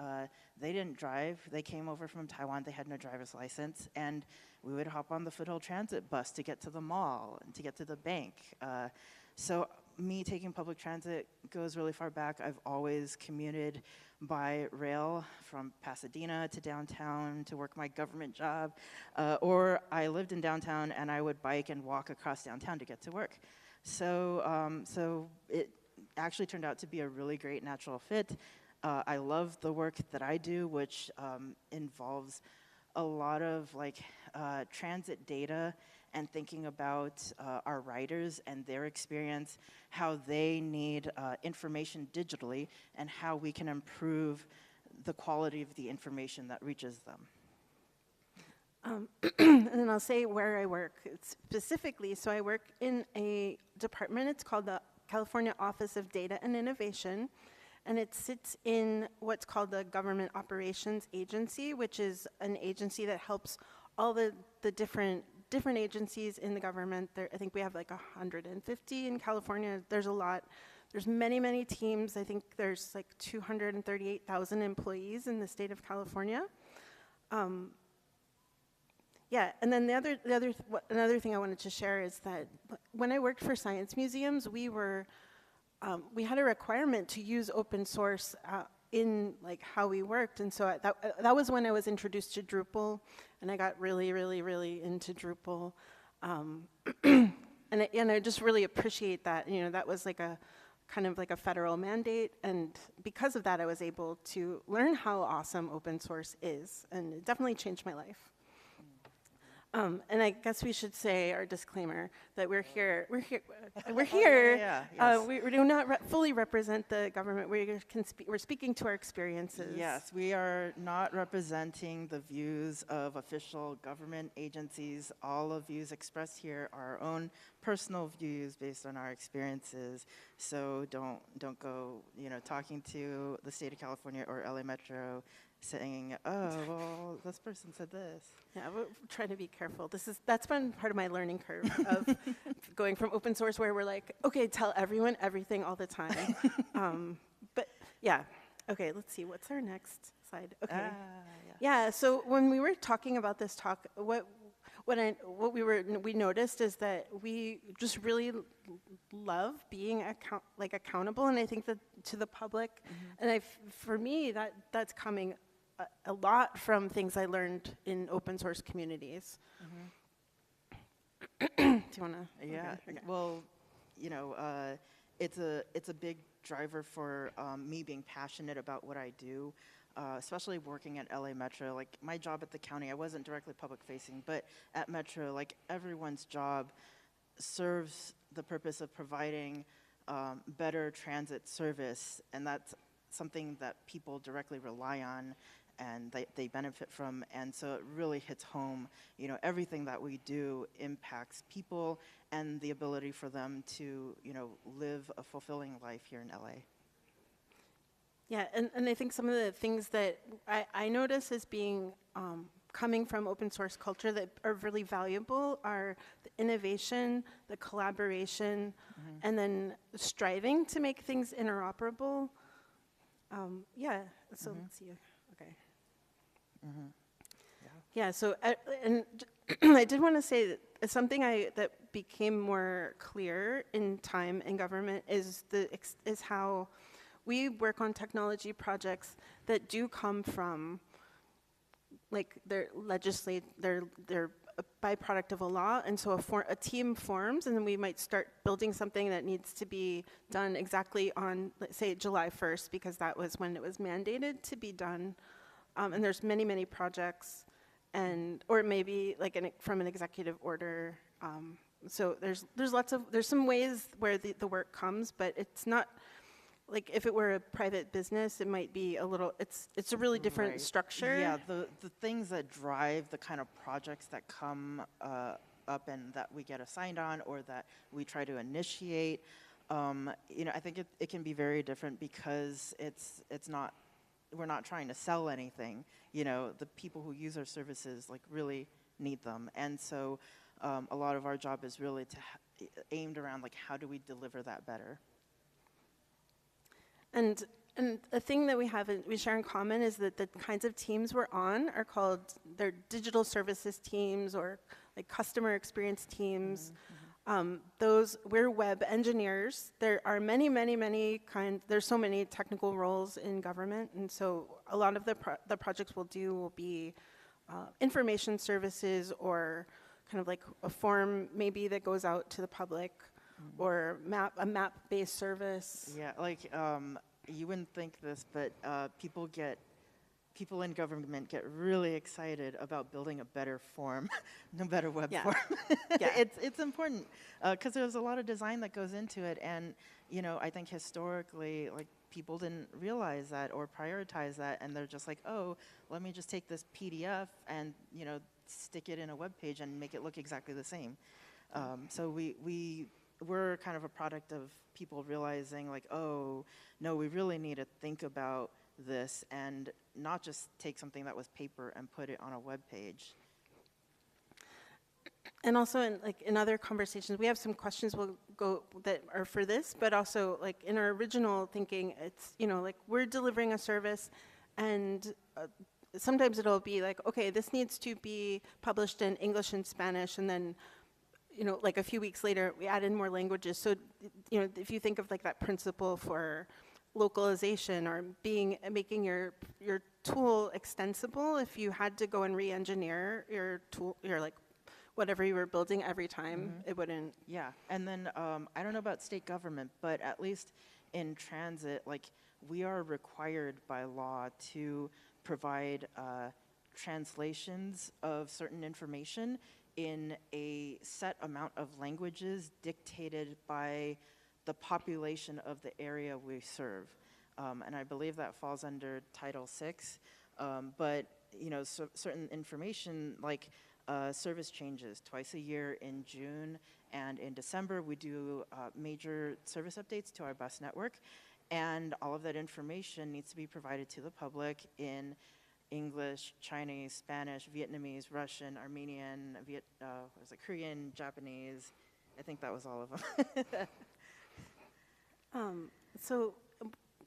they didn't drive. They came over from Taiwan. They had no driver's license. And we would hop on the Foothill Transit bus to get to the mall and to get to the bank. So me taking public transit goes really far back. I've always commuted by rail from Pasadena to downtown to work my government job, or I lived in downtown and I would bike and walk across downtown to get to work. So it actually turned out to be a really great natural fit. I love the work that I do, which involves a lot of transit data and thinking about our riders and their experience, how they need information digitally, and how we can improve the quality of the information that reaches them. And then I'll say where I work specifically. So I work in a department, it's called the California Office of Data and Innovation, and it sits in what's called the Government Operations Agency, which is an agency that helps all the different agencies in the government. I think we have like 150 in California. There's a lot. There's many, many teams. I think there's like 238,000 employees in the state of California. Yeah, and then another thing I wanted to share is that when I worked for science museums, we had a requirement to use open source in how we worked, and so that was when I was introduced to Drupal, and I got really, really, really into Drupal, and I just really appreciate that. That was like a kind of like a federal mandate, and because of that, I was able to learn how awesome open source is, and it definitely changed my life. And I guess we should say our disclaimer that we're here. We do not fully represent the government. We're speaking to our experiences. Yes, we are not representing the views of official government agencies. All of views expressed here are our own personal views based on our experiences. So don't go, talking to the state of California or LA Metro, saying, "Oh, well, this person said this." Yeah, we're trying to be careful. That's been part of my learning curve of going from open source, where we're like, okay, tell everyone everything all the time. But yeah, okay. Let's see. What's our next slide? Okay. Yeah. So when we were talking about this talk, what we noticed is that we just really love being accountable, and I think that to the public, and for me that's coming a lot from things I learned in open source communities. Do you want to? Yeah. Okay. Well, it's a big driver for me being passionate about what I do. Especially working at LA Metro, like my job at the county, I wasn't directly public facing, but at Metro, like everyone's job serves the purpose of providing better transit service, and that's something that people directly rely on and they benefit from, and so it really hits home. Everything that we do impacts people and the ability for them to, live a fulfilling life here in LA. Yeah, and I think some of the things that I notice as being coming from open source culture that are really valuable are the innovation, the collaboration, and then striving to make things interoperable. Yeah, so let's see. Okay. Yeah, so and I did want to say that something that became more clear in time in government is how we work on technology projects that do come from, they're a byproduct of a law, and so a team forms, and then we might start building something that needs to be done exactly on, let's say, July 1st, because that was when it was mandated to be done. And there's many, many projects, or maybe from an executive order. So there's some ways where the work comes, but it's not. If it were a private business, it might be it's a really different structure. Yeah, the things that drive the kind of projects that come up and that we get assigned on or that we try to initiate, I think it can be very different because we're not trying to sell anything. The people who use our services really need them, and so a lot of our job is really aimed around how do we deliver that better. And a thing that we share in common is that the kinds of teams we're on are called, they're digital services teams or customer experience teams. We're web engineers. There are many kinds, there's so many technical roles in government, and so a lot of the projects we'll do will be information services, or kind of like a form maybe that goes out to the public, or a map-based service. Yeah, like you wouldn't think this, but people in government get really excited about building a better form, no better web form. Yeah. It's important because there's a lot of design that goes into it, and I think historically, like, people didn't realize that or prioritize that, and they're just like, oh, let me just take this PDF and stick it in a web page and make it look exactly the same. So we're kind of a product of people realizing, like, oh, no, we really need to think about this and not just take something that was paper and put it on a web page. And also in other conversations, we have some questions we'll go that are for this, but also like in our original thinking, it's, like we're delivering a service, and sometimes it'll be like, okay, this needs to be published in English and Spanish, and then like a few weeks later, we add in more languages. So, if you think of like that principle for localization, or making your tool extensible, if you had to go and re-engineer your tool, whatever you were building every time, it wouldn't. Yeah, and then I don't know about state government, but at least in transit, like, we are required by law to provide translations of certain information in a set amount of languages dictated by the population of the area we serve. And I believe that falls under Title VI. But, certain information, like service changes twice a year in June and in December, we do major service updates to our bus network. And all of that information needs to be provided to the public in English, Chinese, Spanish, Vietnamese, Russian, Armenian, Korean, Japanese. I think that was all of them. So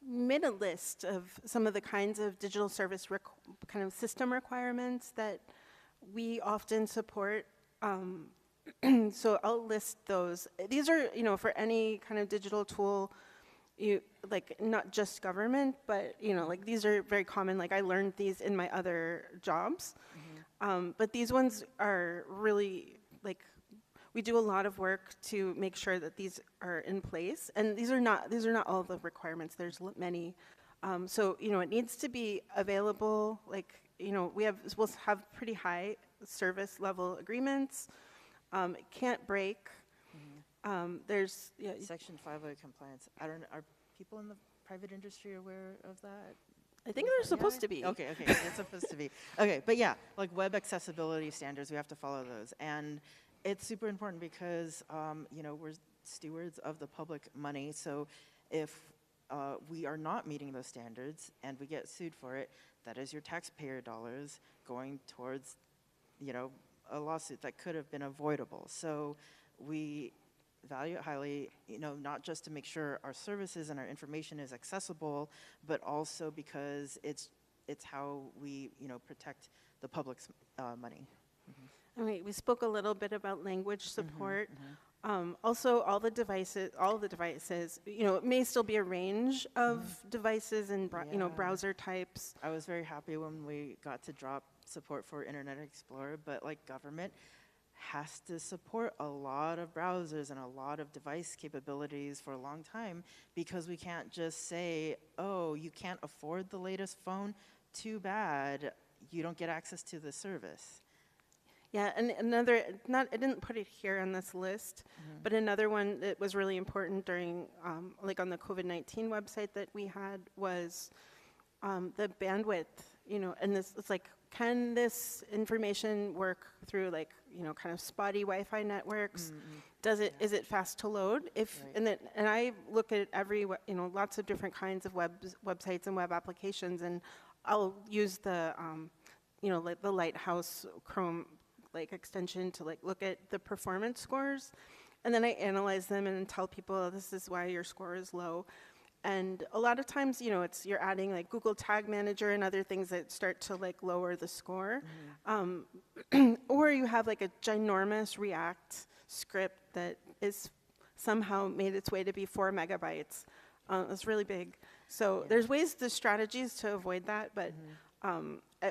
made a list of some of the kinds of digital service kind of system requirements that we often support. So I'll list those. These are, for any kind of digital tool, like not just government, but like these are very common. Like I learned these in my other jobs, but these ones are really like, we do a lot of work to make sure that these are in place, and these are not all the requirements. There's many, so it needs to be available. Like we'll have pretty high service level agreements. It can't break. There's Section 508 compliance. I don't know. Are people in the private industry aware of that? I think they're supposed to be. Okay, it's supposed to be. Okay, but yeah, like web accessibility standards, we have to follow those, and it's super important because we're stewards of the public money. So if we are not meeting those standards and we get sued for it, that is your taxpayer dollars going towards a lawsuit that could have been avoidable. So we value it highly, not just to make sure our services and our information is accessible, but also because it's how we protect the public's money. Okay, we spoke a little bit about language support. Also, all the devices, it may still be a range of devices and browser types. I was very happy when we got to drop support for Internet Explorer, but like government has to support a lot of browsers and a lot of device capabilities for a long time, because we can't just say, oh, you can't afford the latest phone, too bad, you don't get access to the service. Yeah, and another, I didn't put it here on this list, but another one that was really important during, like on the COVID-19 website that we had was the bandwidth, and this, it's like, can this information work through like, kind of spotty Wi-Fi networks? Is it fast to load? And I look at every, lots of different kinds of websites and web applications, and I'll use the, like the Lighthouse Chrome extension to look at the performance scores, and then I analyze them and tell people this is why your score is low. And a lot of times, you're adding like Google Tag Manager and other things that start to lower the score, or you have like a ginormous React script that is somehow made its way to be 4 megabytes. It's really big. So there's ways, strategies to avoid that, but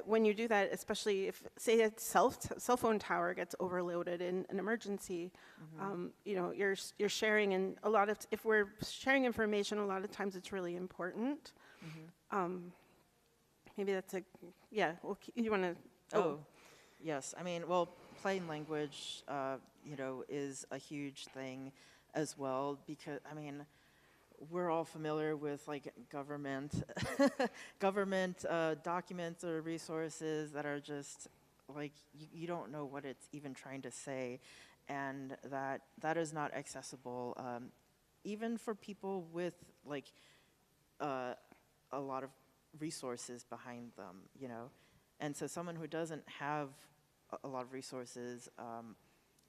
when you do that, especially if, say, a cell phone tower gets overloaded in an emergency, you know, you're sharing, and a lot of, if we're sharing information, a lot of times it's really important. Maybe that's a, yeah, well, you want to, Oh, yes. I mean, well, plain language, you know, is a huge thing as well, because, I mean, we're all familiar with like government documents or resources that are just like you don't know what it's even trying to say, and that is not accessible even for people with like a lot of resources behind them, you know. And so someone who doesn't have a lot of resources,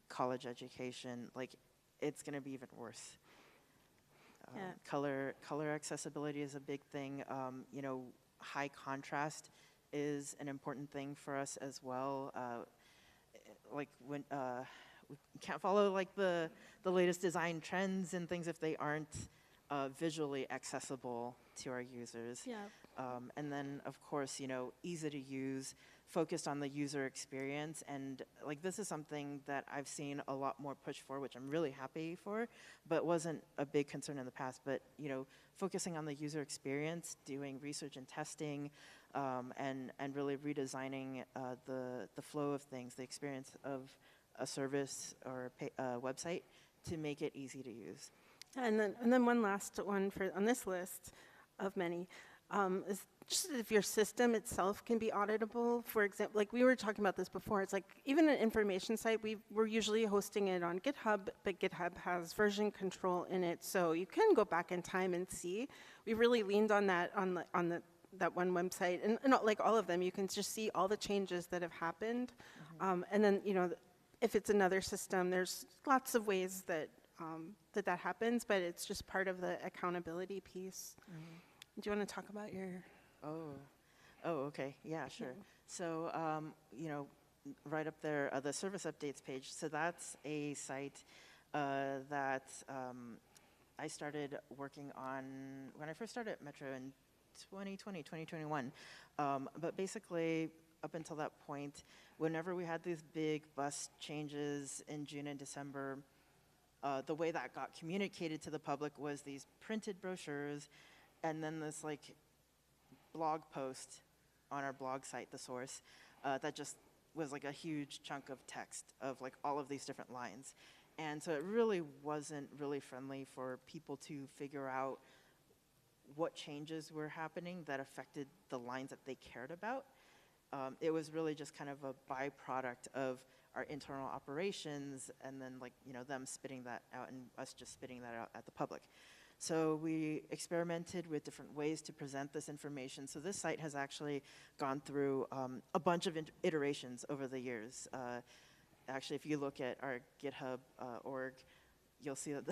college education, like it's going to be even worse. Color accessibility is a big thing. You know, high contrast is an important thing for us as well. Like when we can't follow like the latest design trends and things if they aren't visually accessible to our users. Yeah. And then, of course, you know, easy to use, focused on the user experience. And like this is something that I've seen a lot more push for, which I'm really happy for, but wasn't a big concern in the past. But, you know, focusing on the user experience, doing research and testing, and really redesigning the flow of things, the experience of a service or a website to make it easy to use. And then one last one on this list of many is just if your system itself can be auditable. For example, like we were talking about this before, it's like even an information site, we're usually hosting it on GitHub, but GitHub has version control in it, so you can go back in time and see. We really leaned on that that one website, and not like all of them. You can just see all the changes that have happened, and then you know if it's another system, there's lots of ways that that happens, but it's just part of the accountability piece. Do you want to talk about your? Oh, okay. Yeah, sure. So, you know, right up there, the service updates page. So that's a site that I started working on when I first started at Metro in 2021. But basically, up until that point, whenever we had these big bus changes in June and December, the way that got communicated to the public was these printed brochures and then this like blog post on our blog site, The Source, that just was like a huge chunk of text of like all of these different lines. And so it really wasn't really friendly for people to figure out what changes were happening that affected the lines that they cared about. It was really just kind of a byproduct of our internal operations and then like, you know, them spitting that out and us just spitting that out at the public. So we experimented with different ways to present this information. So this site has actually gone through a bunch of iterations over the years. Actually, if you look at our GitHub org, you'll see that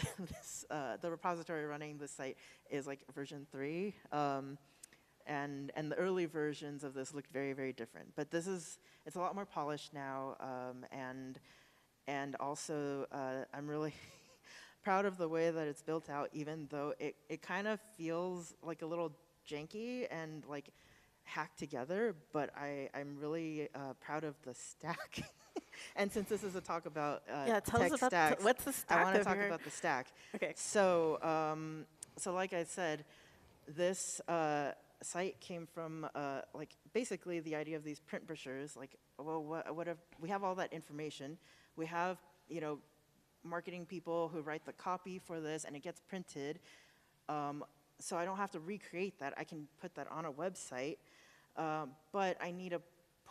the repository running this site is like version 3. And the early versions of this looked very, very different. But it's a lot more polished now. And also, I'm really proud of the way that it's built out, even though it kind of feels like a little janky and like hacked together, but I'm really proud of the stack. And since this is a talk about tell tech us about stacks, what's the stack I want to of talk your- about the stack. Okay. So, so like I said, this site came from like basically the idea of these print brochures. Like, well, what if we have all that information? We have, you know, marketing people who write the copy for this, and it gets printed. So I don't have to recreate that. I can put that on a website, but I need to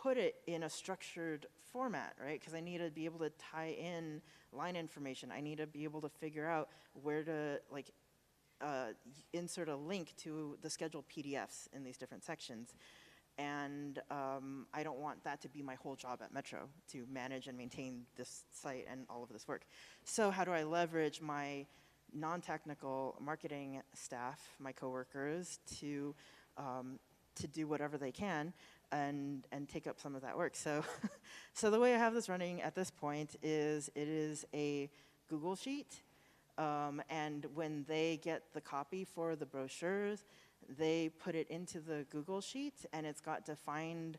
put it in a structured format, right? Because I need to be able to tie in line information. I need to be able to figure out where to like insert a link to the scheduled PDFs in these different sections. And I don't want that to be my whole job at Metro, to manage and maintain this site and all of this work. So how do I leverage my non-technical marketing staff, my coworkers, to do whatever they can? and take up some of that work. So, so the way I have this running at this point is it is a Google Sheet, and when they get the copy for the brochures, they put it into the Google Sheet, and it's got defined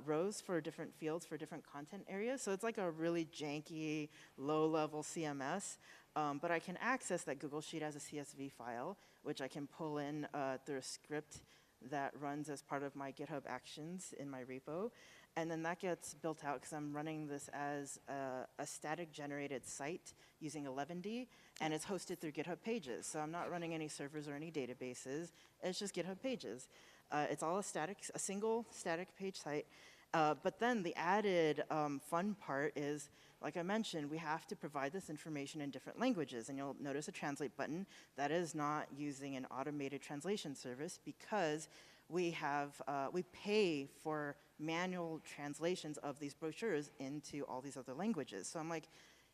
rows for different fields for different content areas. So it's like a really janky, low-level CMS, but I can access that Google Sheet as a CSV file, which I can pull in through a script that runs as part of my GitHub Actions in my repo. And then that gets built out because I'm running this as a static generated site using 11D, and it's hosted through GitHub Pages. So I'm not running any servers or any databases. It's just GitHub Pages. It's all a single static page site. But then the added fun part is, like I mentioned, we have to provide this information in different languages. And you'll notice a translate button. That is not using an automated translation service because we pay for manual translations of these brochures into all these other languages. So I'm like,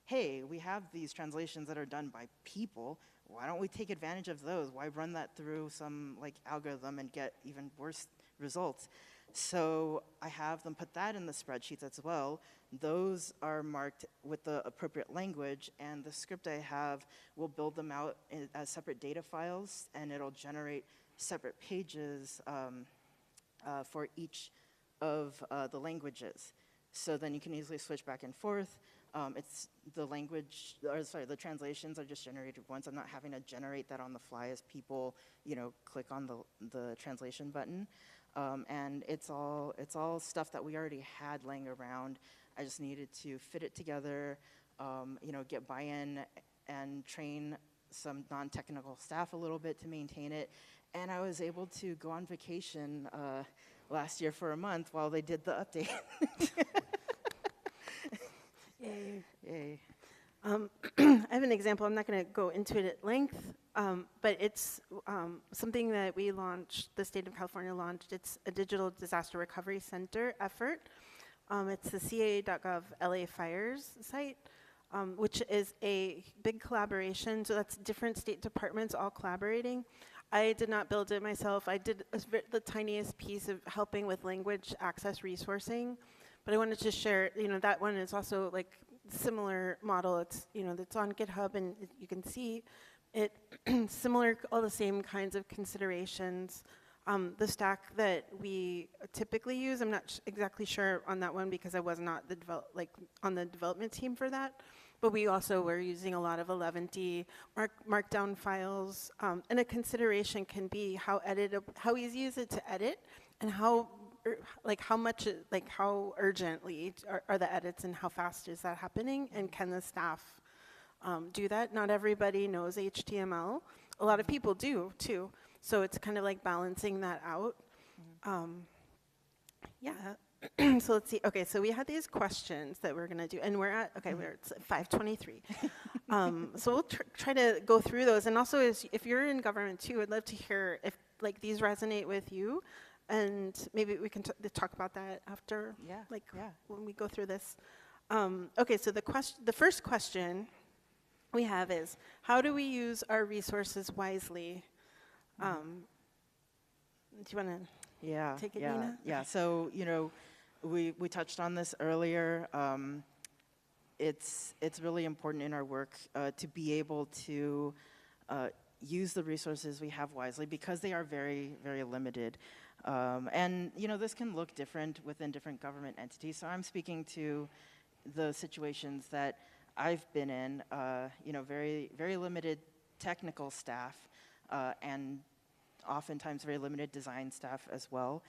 hey, we have these translations that are done by people. Why don't we take advantage of those? Why run that through some like algorithm and get even worse results? So I have them put that in the spreadsheets as well. Those are marked with the appropriate language, and the script I have will build them out as separate data files, and it'll generate separate pages for each of the languages. So then you can easily switch back and forth. It's the translations are just generated once. I'm not having to generate that on the fly as people, click on the translation button. And it's all stuff that we already had laying around. I just needed to fit it together, get buy-in and train some non-technical staff a little bit to maintain it. And I was able to go on vacation last year for a month while they did the update. Yay. Yay. I have an example. I'm not going to go into it at length, but it's something that we launched, the state of California launched. It's a digital disaster recovery center effort. It's the ca.gov LA Fires site, which is a big collaboration. So that's different state departments all collaborating. I did not build it myself. I did the tiniest piece of helping with language access resourcing. But I wanted to share, that one is also like similar model. It's, it's on GitHub, and you can see it similar, all the same kinds of considerations. The stack that we typically use, I'm not exactly sure on that one because I was not on the development team for that. But we also were using a lot of 11D markdown files, and a consideration can be how easy is it to edit, and how urgently are the edits, and how fast is that happening, and can the staff do that? Not everybody knows HTML. A lot of people do too, so it's kind of like balancing that out. Yeah. So let's see. Okay, so we had these questions that we're gonna do, and we're at it's 5:23. So we'll try to go through those, and also if you're in government too, I'd love to hear if these resonate with you. And maybe we can talk about that after, when we go through this. Okay, so the first question we have is, how do we use our resources wisely? Do you want to take it, Nina? Yeah. So we touched on this earlier. It's really important in our work to be able to use the resources we have wisely because they are very, very limited. And this can look different within different government entities. So I'm speaking to the situations that I've been in. Very, very limited technical staff, and oftentimes very limited design staff as well.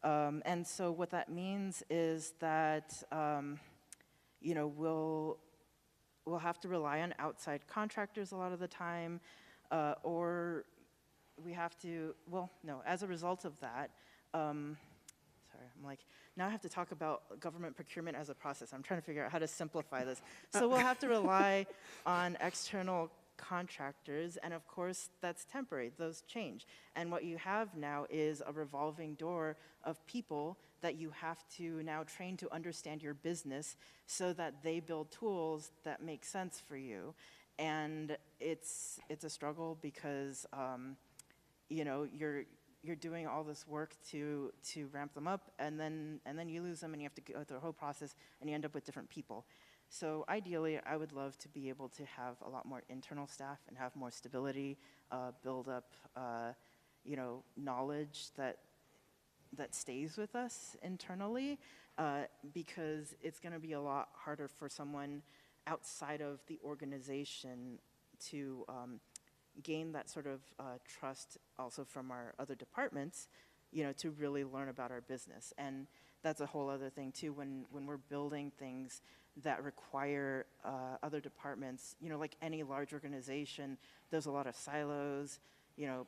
And so what that means is that we'll have to rely on outside contractors a lot of the time, or we have to, as a result of that, now I have to talk about government procurement as a process. I'm trying to figure out how to simplify this. So we'll have to rely on external contractors, and of course, that's temporary. Those change. And what you have now is a revolving door of people that you have to now train to understand your business so that they build tools that make sense for you. And it's a struggle because, you're doing all this work to ramp them up, and then you lose them, and you have to go through the whole process, and you end up with different people. So ideally, I would love to be able to have a lot more internal staff and have more stability, build up, knowledge that stays with us internally, because it's going to be a lot harder for someone outside of the organization to gain that sort of trust also from our other departments, to really learn about our business. And that's a whole other thing too, when we're building things that require other departments, like any large organization, there's a lot of silos.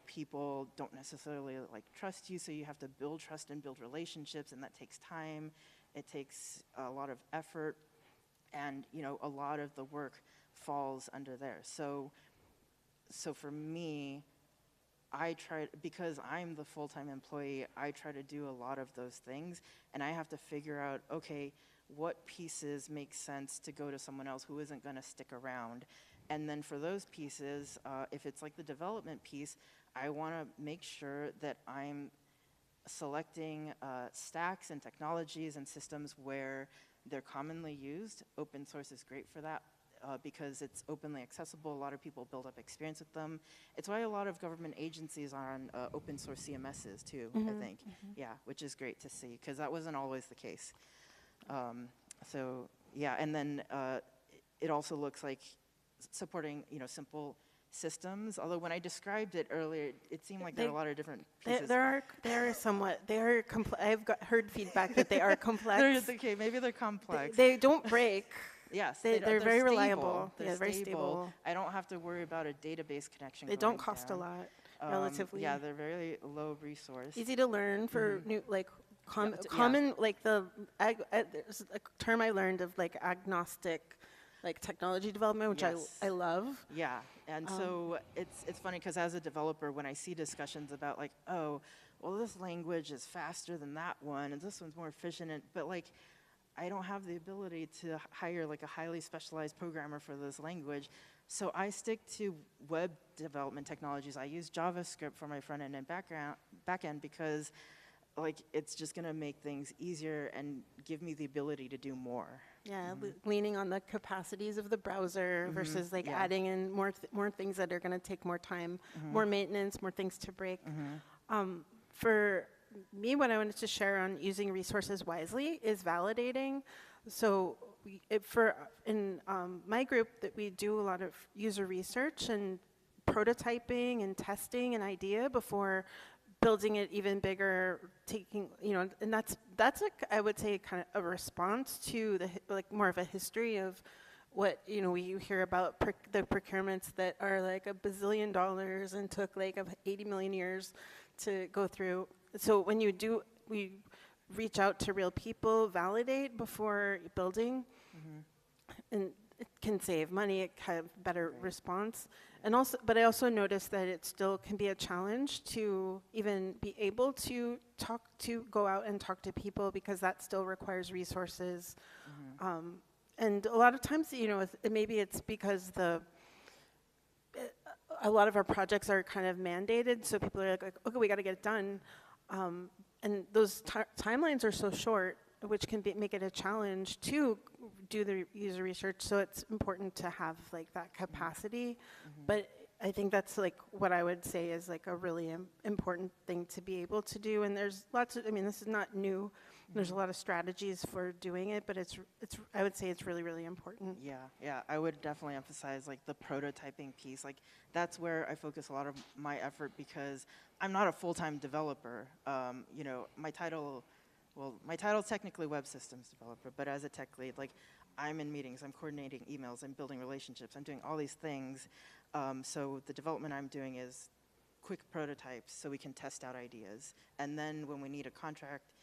People don't necessarily trust you, so you have to build trust and build relationships, and that takes time. It takes a lot of effort, and a lot of the work falls under there. So for me, I try, because I'm the full-time employee, I try to do a lot of those things, and I have to figure out, okay, what pieces make sense to go to someone else who isn't going to stick around. And then for those pieces, if it's like the development piece, I want to make sure that I'm selecting stacks and technologies and systems where they're commonly used. Open source is great for that because it's openly accessible. A lot of people build up experience with them. It's why a lot of government agencies are on open source CMSs too, I think. Yeah, which is great to see, because that wasn't always the case. So yeah, and then it also looks like supporting simple systems. Although when I described it earlier, it seemed like there are a lot of different pieces. I've heard feedback that they are complex. Okay, maybe they're complex. They don't break. Yes, they're very stable. reliable. They're very stable. stable. I don't have to worry about a database connection. They don't cost a lot, relatively. Yeah, they're very low resource. Easy to learn for new, common, there's a term I learned of agnostic, technology development, which I love. Yeah, and so it's funny because as a developer, when I see discussions about oh, well, this language is faster than that one, and this one's more efficient, but I don't have the ability to hire a highly specialized programmer for this language. So I stick to web development technologies. I use JavaScript for my front end and back end because it's just going to make things easier and give me the ability to do more. Yeah, leaning on the capacities of the browser versus adding in more things that are going to take more time, more maintenance, more things to break. For me, what I wanted to share on using resources wisely is validating. So in my group, that we do a lot of user research and prototyping and testing an idea before building it even bigger, taking, and that's I would say kind of a response to the more of a history of what we hear about the procurements that are $1 bazillion and took 80 million years to go through. So when we reach out to real people, validate before building, and it can save money. It kind of better response. And also, but I also noticed that it still can be a challenge to even be able to go out and talk to people, because that still requires resources. And a lot of times, maybe it's because a lot of our projects are kind of mandated, so people are okay, we got to get it done. And those timelines are so short, which can make it a challenge to do the user research. So it's important to have that capacity. But I think that's what I would say is a really important thing to be able to do. And there's lots of, this is not new. There's a lot of strategies for doing it, but I would say it's really, really important. Yeah, I would definitely emphasize the prototyping piece. That's where I focus a lot of my effort, because I'm not a full-time developer. My title is technically web systems developer, but as a tech lead, I'm in meetings, I'm coordinating emails, I'm building relationships, I'm doing all these things. So the development I'm doing is quick prototypes so we can test out ideas. And then when we need a contract,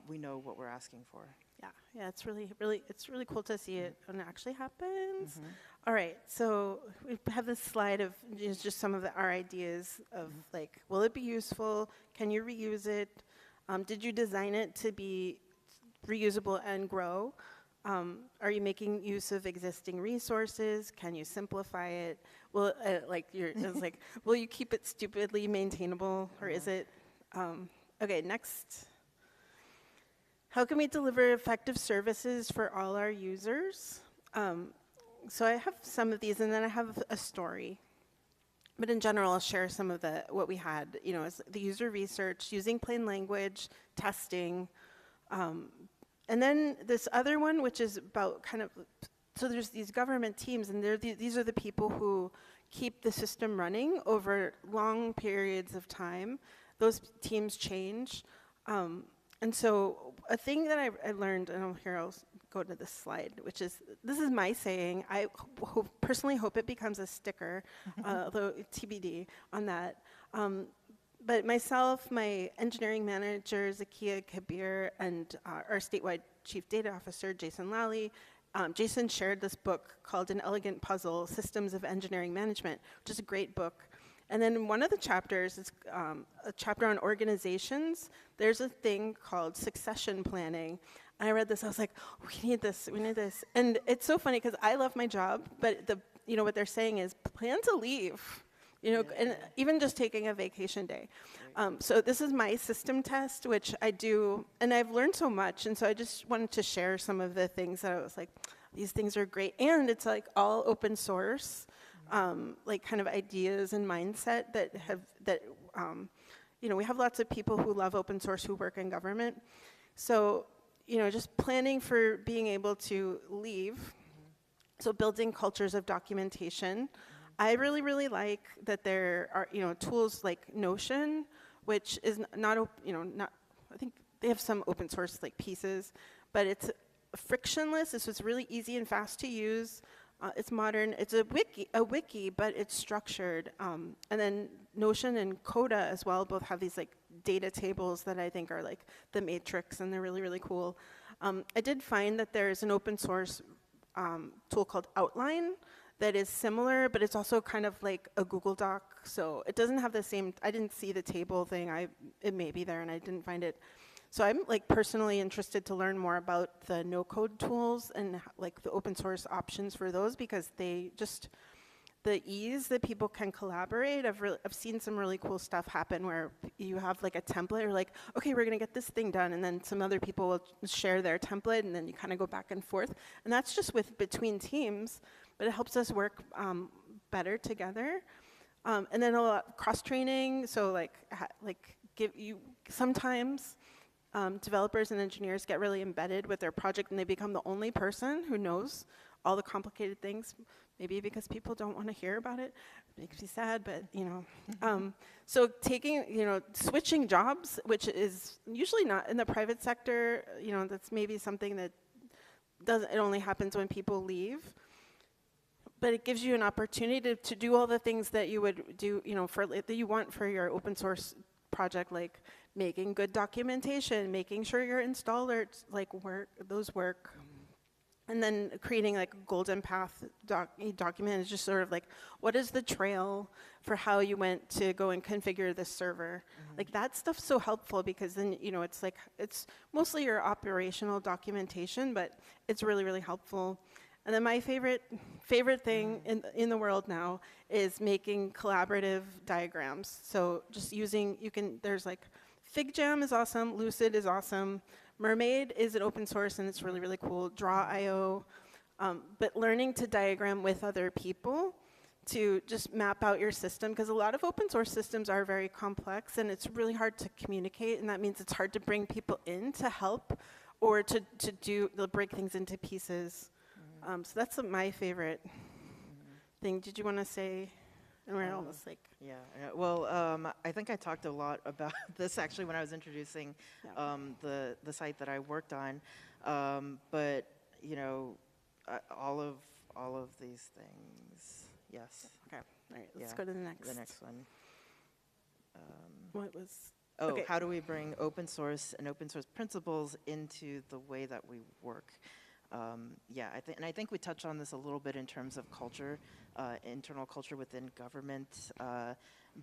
we know what we're asking for. Yeah, it's really cool to see it when it actually happens. All right, so we have this slide of just some of our ideas of will it be useful? Can you reuse it? Did you design it to be reusable and grow? Are you making use of existing resources? Can you simplify it? Will will you keep it stupidly maintainable, or is it Okay, next. How can we deliver effective services for all our users? So I have some of these, and then I have a story. But in general, I'll share some of what we had, as the user research, using plain language, testing, and then this other one, which is about so there's these government teams, and these are the people who keep the system running over long periods of time. Those teams change. And so a thing that I learned, and I'll go to this slide, which is, this is my saying. I personally hope it becomes a sticker, although TBD on that. But myself, my engineering manager, Zakia Kabir, and our statewide chief data officer, Jason Lally, Jason shared this book called An Elegant Puzzle, Systems of Engineering Management, which is a great book. And then in one of the chapters, it's a chapter on organizations. There's a thing called succession planning. And I read this, I was like, we need this. And it's so funny because I love my job, but what they're saying is plan to leave, and even just taking a vacation day. So this is my system test, which I do, and I've learned so much. And so I just wanted to share some of the things that I was like, these things are great. And it's like all open source. Like kind of ideas and mindset we have lots of people who love open source who work in government. So, just planning for being able to leave. So building cultures of documentation. I really, really like that there are, tools like Notion, which is not, I think they have some open source like pieces, but it's frictionless. This was really easy and fast to use. It's modern. It's a wiki, but it's structured. And then Notion and Coda as well both have these like data tables that I think are like the matrix, and they're really, really cool. I did find that there's an open source tool called Outline that is similar, but it's also kind of like a Google Doc. So it doesn't have the same, I didn't see the table thing. It may be there, and I didn't find it. So I'm like personally interested to learn more about the no-code tools and like the open source options for those, because they just, the ease that people can collaborate. I've seen some really cool stuff happen where you have like a template, or like, okay, we're gonna get this thing done, and then some other people will share their template, and then you kind of go back and forth. And that's just between teams, but it helps us work better together. And then a lot cross-training, so sometimes developers and engineers get really embedded with their project, and they become the only person who knows all the complicated things, maybe because people don't want to hear about it. It makes me sad, but so switching jobs, which is usually not in the private sector, that's maybe something that it only happens when people leave. But it gives you an opportunity to do all the things that you would do, that you want for your open source project, like making good documentation, making sure your installers work. And then creating like a golden path document is just sort of like, what is the trail for how you went to go and configure this server? Like that stuff's so helpful, because then, it's mostly your operational documentation, but it's really, really helpful. And then my favorite thing in the world now is making collaborative diagrams. So just there's like FigJam is awesome, Lucid is awesome, Mermaid is an open source and it's really, really cool, Draw.io. But learning to diagram with other people to just map out your system, because a lot of open source systems are very complex and it's really hard to communicate, and that means it's hard to bring people in to help or to break things into pieces. So that's my favorite thing. Did you want to say? We're almost like. Yeah. Well, I think I talked a lot about this actually when I was introducing the site that I worked on. But all of these things. Yes. Okay. All right. Let's go to the next. The next one. What was? Oh, okay. How do we bring open source and open source principles into the way that we work? I think we touched on this a little bit in terms of culture, internal culture within government,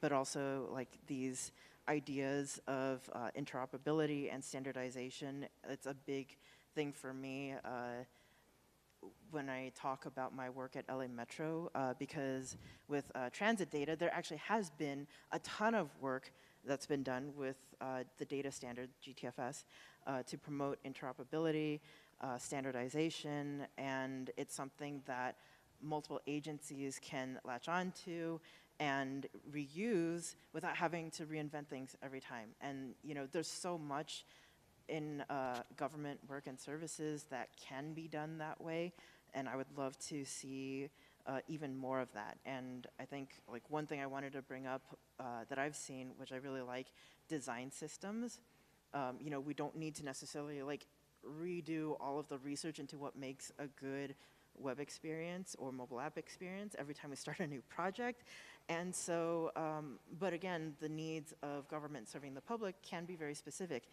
but also like these ideas of interoperability and standardization. It's a big thing for me when I talk about my work at LA Metro, because with transit data, there actually has been a ton of work that's been done with the data standard, GTFS, to promote interoperability, standardization, and it's something that multiple agencies can latch on to and reuse without having to reinvent things every time. And there's so much in government work and services that can be done that way, and I would love to see even more of that. And I think one thing I wanted to bring up that I've seen, which I really like, design systems. We don't need to necessarily redo all of the research into what makes a good web experience or mobile app experience every time we start a new project. And so, but again, the needs of government serving the public can be very specific.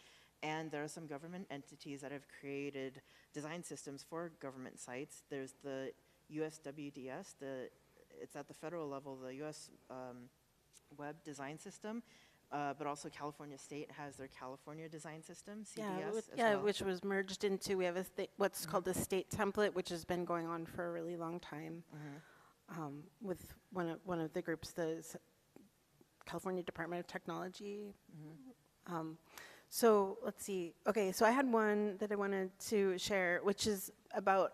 And there are some government entities that have created design systems for government sites. There's the USWDS, it's at the federal level, the US Web Design System, but also California State has their California Design System, CDS, as well. Which was merged into, we have what's called the state template, which has been going on for a really long time with one of the groups, the California Department of Technology. So let's see. Okay, so I had one that I wanted to share, which is about,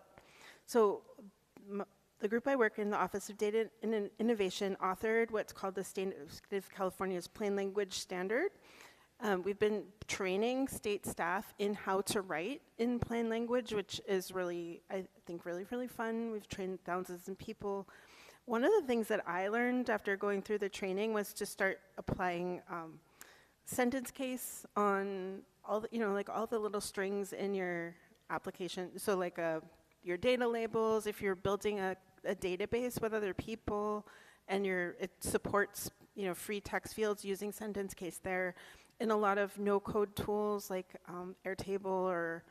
the group I work in, the Office of Data and Innovation, authored what's called the State of California's Plain Language Standard. We've been training state staff in how to write in plain language, which is really, I think, really, really fun. We've trained thousands of people. One of the things that I learned after going through the training was to start applying sentence case on all the, all the little strings in your application. So your data labels, if you're building a database with other people and it supports free text fields, using sentence case there. In a lot of no-code tools like Airtable or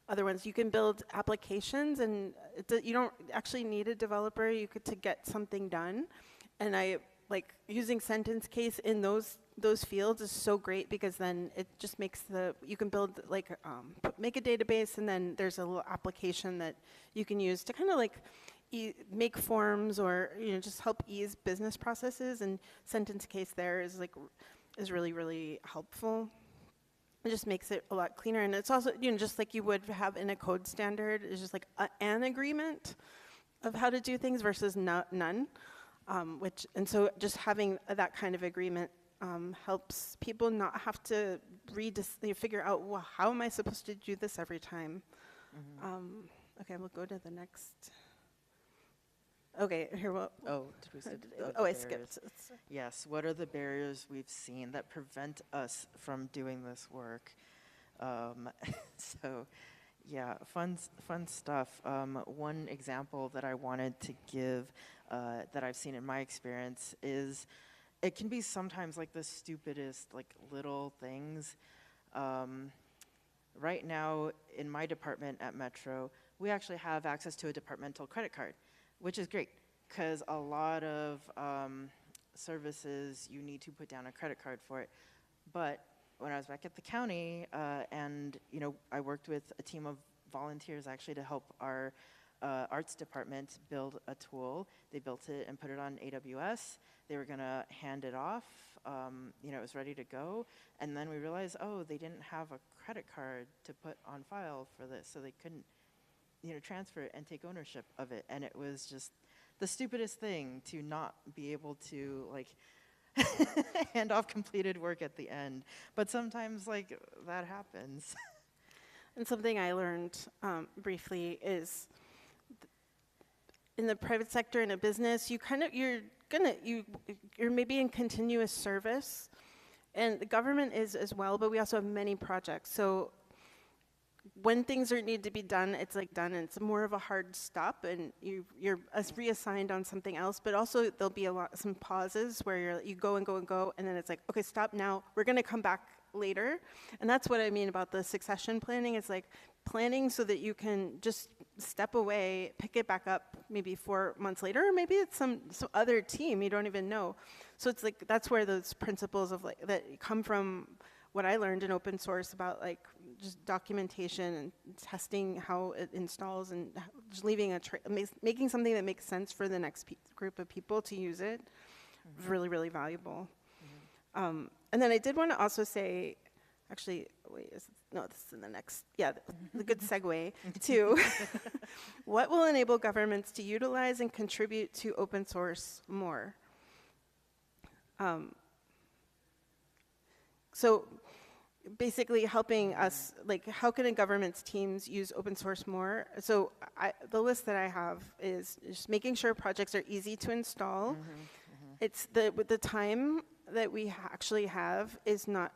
other ones, you can build applications, and you don't actually need a developer to get something done. And I using sentence case in those fields is so great, because then it just makes you can build make a database, and then there's a little application that you can use to kind of make forms or just help ease business processes. And sentence case there is really, really helpful. It just makes it a lot cleaner, and it's also just like you would have in a code standard. It's just an agreement of how to do things versus none. And so just having that kind of agreement helps people not have to figure out, well, how am I supposed to do this every time? Okay, we'll go to the next. Okay, here we'll. Oh, did we skip? I skipped. Yes, what are the barriers we've seen that prevent us from doing this work? So, yeah, fun stuff. One example that I wanted to give that I've seen in my experience is it can be sometimes the stupidest little things. Right now in my department at Metro, we actually have access to a departmental credit card, which is great, because a lot of services you need to put down a credit card for it. But when I was back at the county, and I worked with a team of volunteers actually to help our arts department build a tool. They built it and put it on AWS. They were gonna hand it off. It was ready to go, and then we realized, oh, they didn't have a credit card to put on file for this, so they couldn't transfer it and take ownership of it. And it was just the stupidest thing to not be able to hand off completed work at the end. But sometimes that happens. And something I learned briefly is in the private sector, in a business, you're maybe in continuous service, and the government is as well, but we also have many projects. So when things need to be done, it's done, and it's more of a hard stop, and you're reassigned on something else. But also there'll be some pauses where you go and go and go, and then it's okay, stop now. We're gonna come back later. And that's what I mean about the succession planning. It's planning so that you can just step away, pick it back up maybe 4 months later, or maybe it's some other team you don't even know. So it's that's where those principles of that come from, what I learned in open source about just documentation and testing how it installs, and just leaving making something that makes sense for the next group of people to use it, is really, really valuable. And then I did want to also say, actually, wait, no, this is in the next, yeah, the good segue to what will enable governments to utilize and contribute to open source more? So basically helping us, like how can a government's teams use open source more? So the list that I have is just making sure projects are easy to install. It's the time that we actually have is not,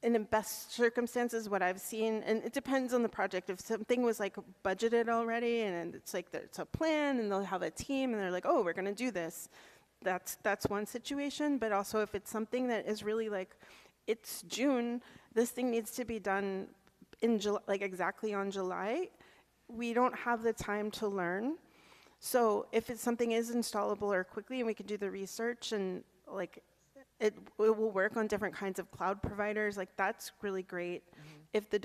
in the best circumstances, what I've seen, and it depends on the project. If something was like budgeted already, and it's like it's a plan, and they'll have a team, and they're like, oh, we're gonna do this. That's one situation. But also, if it's something that is really like, it's June, this thing needs to be done in July, like exactly on July. We don't have the time to learn. So if it's something is installable or quickly, and we can do the research and like. It will work on different kinds of cloud providers. Like that's really great. If the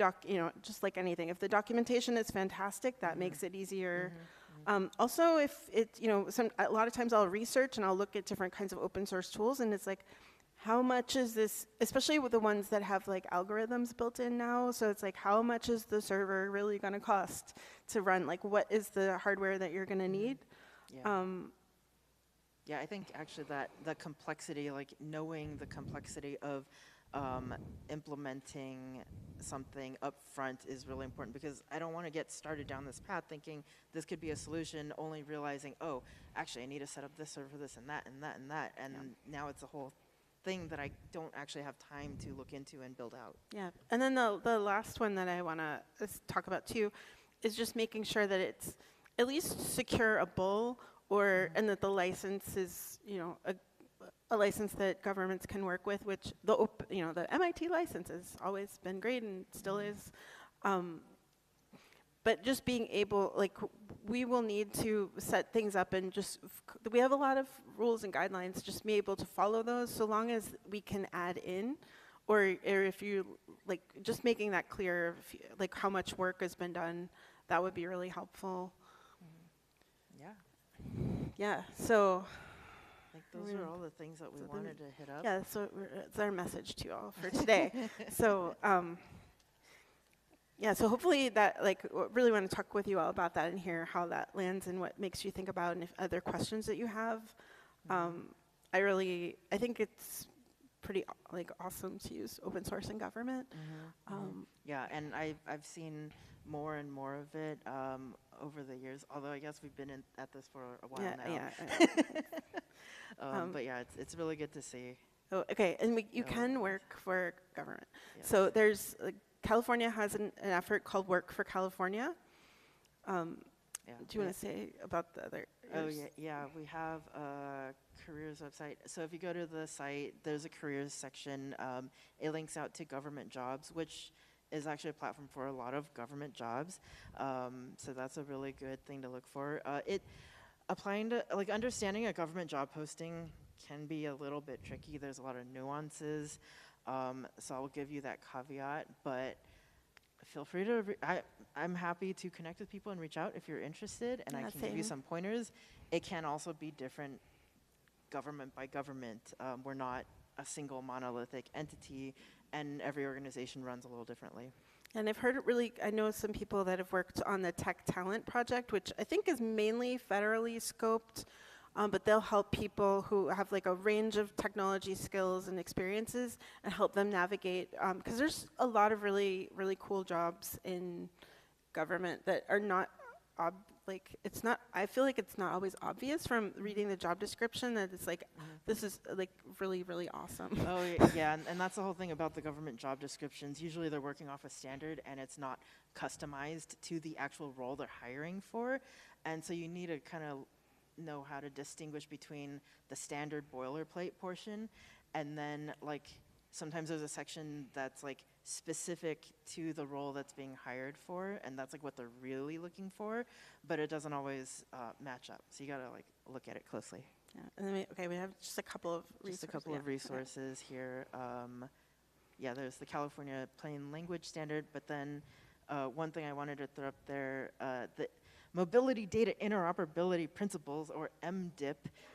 just like anything, if the documentation is fantastic, that makes it easier. Also, if it, a lot of times I'll research and I'll look at different kinds of open source tools, and it's like, how much is this? Especially with the ones that have like algorithms built in now. So it's like, how much is the server really going to cost to run? Like, what is the hardware that you're going to need? Yeah, I think actually that the complexity, like knowing the complexity of implementing something up front is really important, because I don't want to get started down this path thinking this could be a solution, only realizing, oh, actually I need to set up this server for this and that and that and that, and now it's a whole thing that I don't actually have time to look into and build out. Yeah, and then the last one that I want to talk about too is just making sure that it's at least secureable, or and that the license is, a license that governments can work with, which the MIT license has always been great and still is. But just being able, like, we will need to set things up and just, we have a lot of rules and guidelines, just be able to follow those so long as we can add in, or if you, like, just making that clear, like how much work has been done, that would be really helpful. Yeah, so. I think those are all the things that we wanted to hit up. Yeah, so it's our message to you all for today. So, yeah, so hopefully that, like, really want to talk with you all about that and hear how that lands and what makes you think about, and if other questions that you have. I think it's pretty, like, awesome to use open source in government. Yeah, and I've seen more and more of it over the years, although I guess we've been at this for a while now. But yeah, it's really good to see. Oh, okay, and you can work for government. Yes. So there's, California has an effort called Work for California. Do you want to say about the other? Oh, yeah, we have a careers website. So if you go to the site, there's a careers section. It links out to government jobs, which is actually a platform for a lot of government jobs. So that's a really good thing to look for. Applying to, like, understanding a government job posting can be a little bit tricky. There's a lot of nuances. So I'll give you that caveat, but feel free to, I'm happy to connect with people and reach out if you're interested, and I can give you some pointers. It can also be different government by government. We're not a single monolithic entity, and every organization runs a little differently. And I've heard I know some people that have worked on the Tech Talent Project, which I think is mainly federally scoped, but they'll help people who have like a range of technology skills and experiences and help them navigate, because there's a lot of really, really cool jobs in government that are not, I feel like it's not always obvious from reading the job description that it's like, this is like really, really awesome. Oh, yeah, and that's the whole thing about the government job descriptions. Usually they're working off a standard and it's not customized to the actual role they're hiring for. And so you need to kind of know how to distinguish between the standard boilerplate portion and then, like, sometimes there's a section that's like specific to the role that's being hired for, and that's like what they're really looking for, but it doesn't always match up. So you gotta like look at it closely. Yeah. And then we have just a couple of resources here. Yeah, there's the California Plain Language Standard, but then one thing I wanted to throw up there, Mobility Data Interoperability Principles, or MDIP,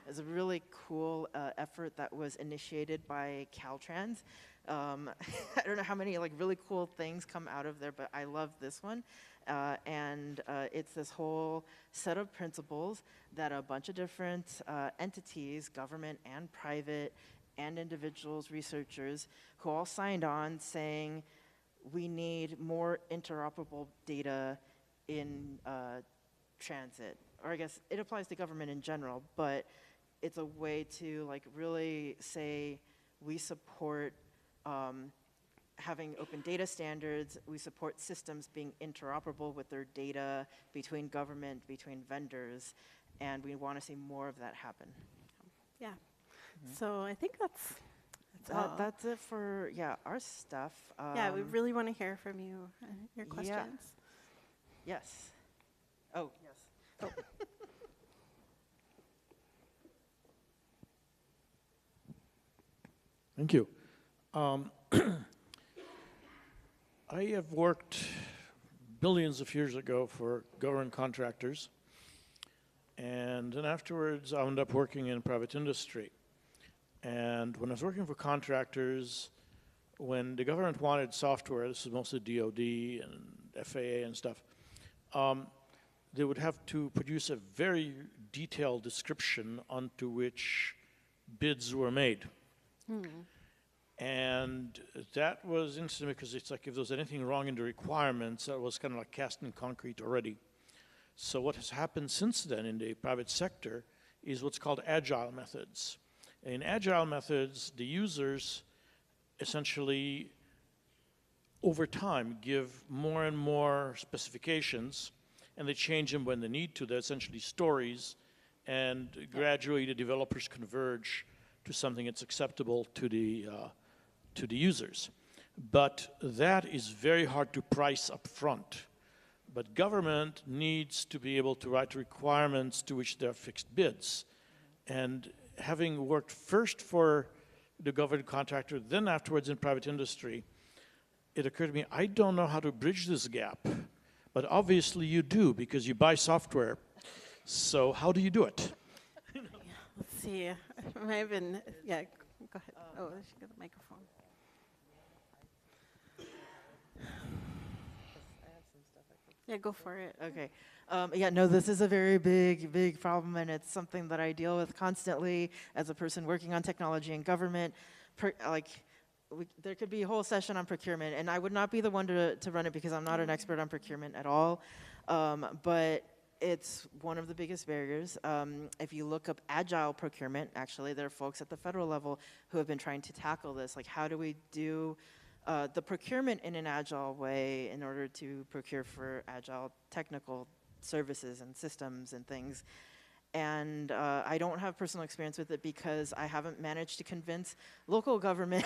is a really cool effort that was initiated by Caltrans. I don't know how many like really cool things come out of there, but I love this one. It's this whole set of principles that a bunch of different entities, government and private, and individuals, researchers, who all signed on saying we need more interoperable data in transit. Or I guess it applies to government in general, but it's a way to like really say we support having open data standards, we support systems being interoperable with their data between government, between vendors, and we want to see more of that happen. Yeah. So I think that's all. That's it for, our stuff. Yeah, we really want to hear from you, your questions. Yes. Oh, yes. Oh. Thank you. I have worked billions of years ago for government contractors, and then afterwards I ended up working in private industry. And when I was working for contractors, when the government wanted software, this is mostly DOD and FAA and stuff, they would have to produce a very detailed description onto which bids were made. And that was interesting because it's like if there was anything wrong in the requirements, that was kind of like cast in concrete already. So what has happened since then in the private sector is what's called agile methods. In agile methods, the users essentially, over time, give more and more specifications, and they change them when they need to. They're essentially stories, and gradually the developers converge to something that's acceptable to the users. But that is very hard to price up front. But government needs to be able to write requirements to which there are fixed bids. And having worked first for the government contractor, then afterwards in private industry, it occurred to me, I don't know how to bridge this gap. But obviously you do, because you buy software. So how do you do it? Let's see. I haven't, go ahead. I should get the microphone. Yeah, go for it. Okay. No, this is a very big problem, and it's something that I deal with constantly as a person working on technology and government. There could be a whole session on procurement, and I would not be the one to run it because I'm not an expert on procurement at all. But it's one of the biggest barriers. If you look up agile procurement, actually, there are folks at the federal level who have been trying to tackle this. Like, how do we do the procurement in an agile way in order to procure for agile technical services and systems and things? And I don't have personal experience with it because I haven't managed to convince local government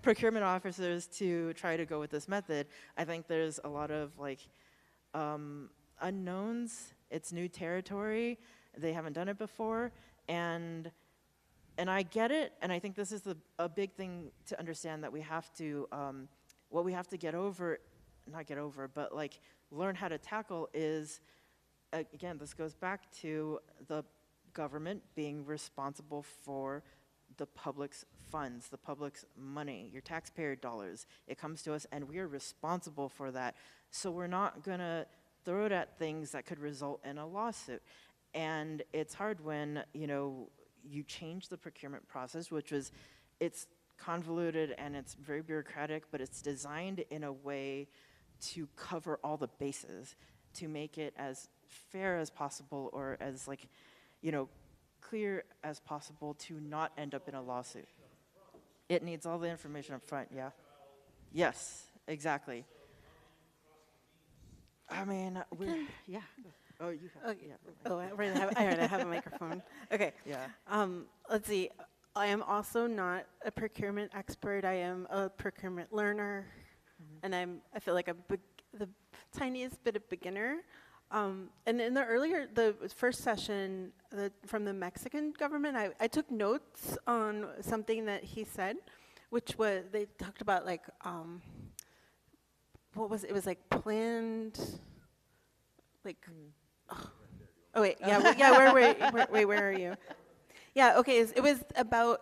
procurement officers to try to go with this method. I think there's a lot of unknowns. It's new territory. They haven't done it before. And I get it, and I think this is a big thing to understand, that we have to, what we have to but learn how to tackle is, again, this goes back to the government being responsible for the public's funds, the public's money, your taxpayer dollars. It comes to us, and we are responsible for that. So we're not going to throw it at things that could result in a lawsuit. And it's hard when, you change the procurement process, it's convoluted and it's very bureaucratic, but it's designed in a way to cover all the bases, to make it as fair as possible, or as clear as possible, to not end up in a lawsuit. It needs all the information up front, yeah. Yes, exactly. I mean, yeah. Oh, you have. Okay. Yeah. I already have a microphone. Okay. Yeah. Let's see. I am also not a procurement expert. I am a procurement learner, and I feel like I'm the tiniest bit of beginner. And in the first session from the Mexican government, I took notes on something that he said, which was, they talked about what was it? It was planned, Oh wait, yeah, yeah. Where are you? Yeah, okay. It was about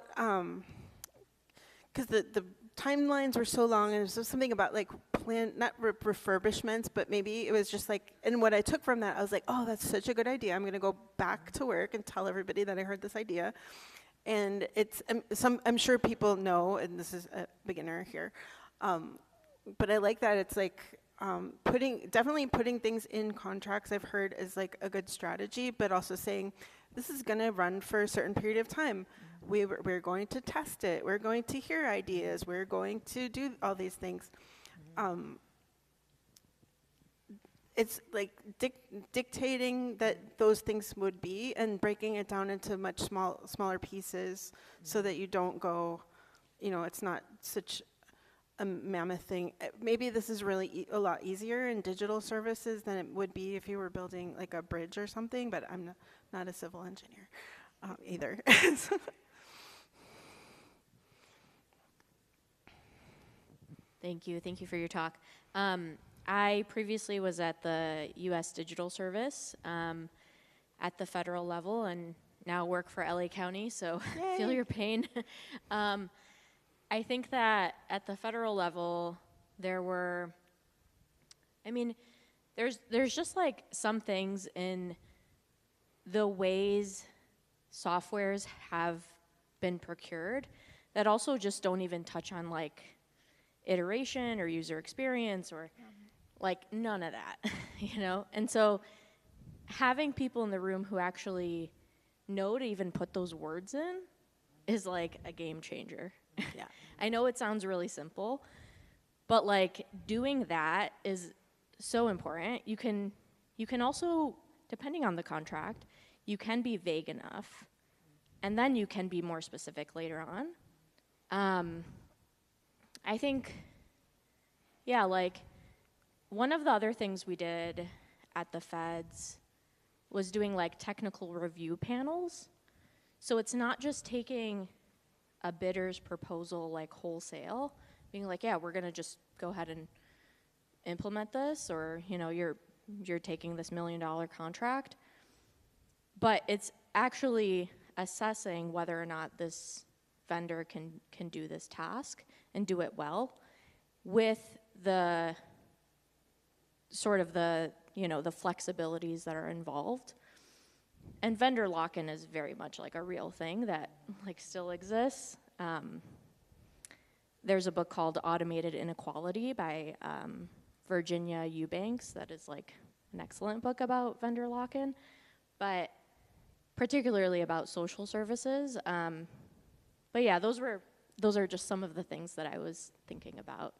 because the timelines were so long, and it was just something about like not refurbishments, but maybe it was just like. And what I took from that, I was like, oh, that's such a good idea. I'm gonna go back to work and tell everybody that I heard this idea. And it's I'm sure people know, and this is a beginner here, but I like that it's like definitely putting things in contracts. I've heard is like a good strategy, but also saying this is going to run for a certain period of time. We're going to test it. We're going to hear ideas. We're going to do all these things. It's like dictating that those things would be and breaking it down into much smaller pieces so that you don't go, it's not such a mammoth thing. Maybe this is really a lot easier in digital services than it would be if you were building like a bridge or something, but I'm not a civil engineer either. Thank you for your talk. I previously was at the U.S. Digital Service at the federal level and now work for LA County, so feel your pain. I think that at the federal level, there's just like some things in the ways softwares have been procured that also just don't even touch on like iteration or user experience or like none of that, And so having people in the room who actually know to even put those words in is like a game changer. Yeah. I know it sounds really simple, but like doing that is so important. You can also, depending on the contract, you can be vague enough and then you can be more specific later on. I think, like one of the other things we did at the feds was doing like technical review panels. So it's not just taking a bidder's proposal like wholesale, being like, yeah, we're gonna just go ahead and implement this, or you're taking this $1 million contract. But it's actually assessing whether or not this vendor can do this task and do it well with the sort of the flexibilities that are involved. And vendor lock-in is very much like a real thing that like still exists. There's a book called Automated Inequality by Virginia Eubanks that is like an excellent book about vendor lock-in, but particularly about social services. But yeah, those are just some of the things that I was thinking about,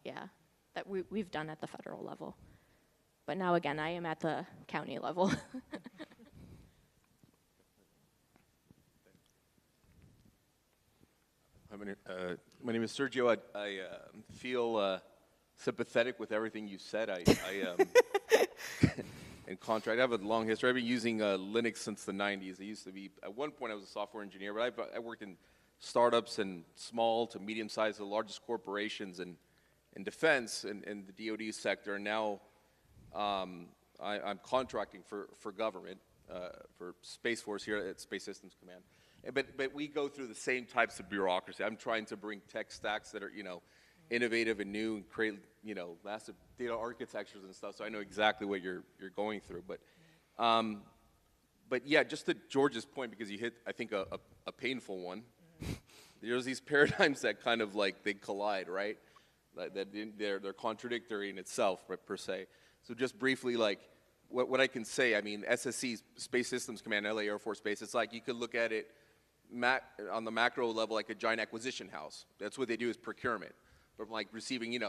that we've done at the federal level. But now again, I am at the county level. My name is Sergio. I feel sympathetic with everything you said. In contract, I have a long history. I've been using Linux since the 90s. I used to be, at one point I was a software engineer, but I worked in startups and small to medium-sized, the largest corporations in defense and the DoD sector. And now I'm contracting for government, for Space Force here at Space Systems Command. But we go through the same types of bureaucracy. I'm trying to bring tech stacks that are, innovative and new and create, massive data architectures and stuff. So I know exactly what you're going through. But yeah, just to George's point, because you hit, I think, a painful one. There's these paradigms that kind of like they collide, right? That they're contradictory in itself, right, per se. So just briefly, like what I can say, I mean, SSC, Space Systems Command, LA Air Force Base. It's like you could look at it on the macro level like a giant acquisition house. That's what they do, is procurement. From like receiving,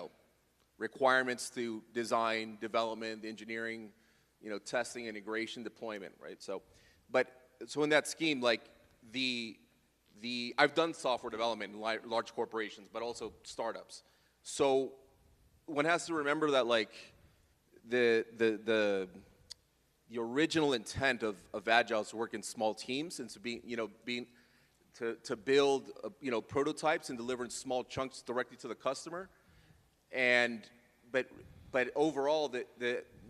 requirements to design, development, engineering, testing, integration, deployment, right? So in that scheme, like I've done software development in large corporations, but also startups. So one has to remember that like the original intent of Agile is to work in small teams and to build prototypes and deliver in small chunks directly to the customer, but overall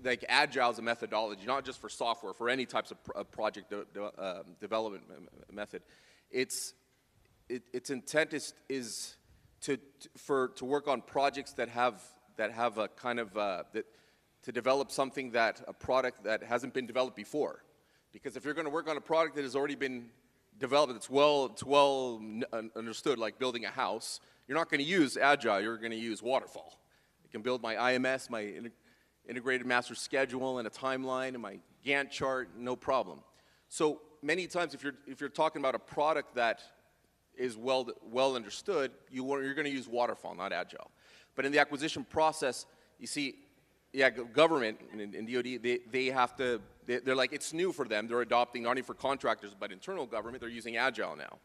like agile as a methodology, not just for software, for any types of project development method. Its intent is to work on projects that have a kind of to develop something a product that hasn't been developed before. Because if you're going to work on a product that has already been developed, it's well understood, like building a house, you're not going to use agile. You're going to use waterfall. I can build my IMS, my integrated master schedule, and a timeline, and my Gantt chart, no problem. So many times, if you're talking about a product that is well understood, you're going to use waterfall, not agile. But in the acquisition process, you see, yeah, government and DoD, they have to. They're like, it's new for them. They're adopting not only for contractors but internal government. They're using agile now.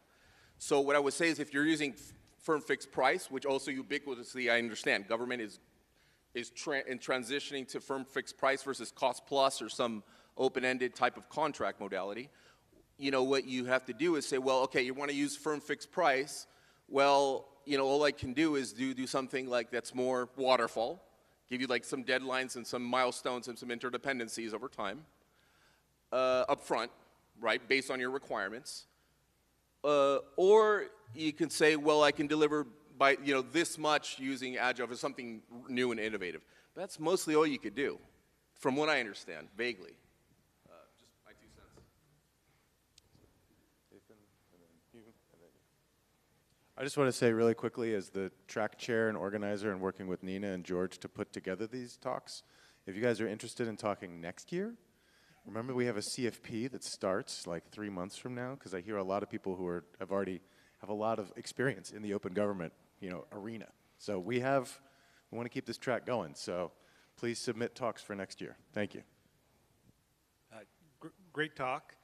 So what I would say is, if you're using firm fixed price, which also ubiquitously I understand, government is transitioning to firm fixed price versus cost plus or some open-ended type of contract modality. You know, what you have to do is say, well, okay, you want to use firm fixed price. Well, you know, all I can do is do something like that's more waterfall, give you like some deadlines and some milestones and some interdependencies over time, up front, right, based on your requirements. Or you can say, well, I can deliver by, you know, this much using agile for something new and innovative. But that's mostly all you could do, from what I understand, vaguely. Just my 2 cents. I just want to say really quickly, as the track chair and organizer and working with Nina and George to put together these talks, if you guys are interested in talking next year, remember we have a CFP that starts like 3 months from now, because I hear a lot of people who have a lot of experience in the open government, you know, arena. So we want to keep this track going. So please submit talks for next year. Thank you. Great talk.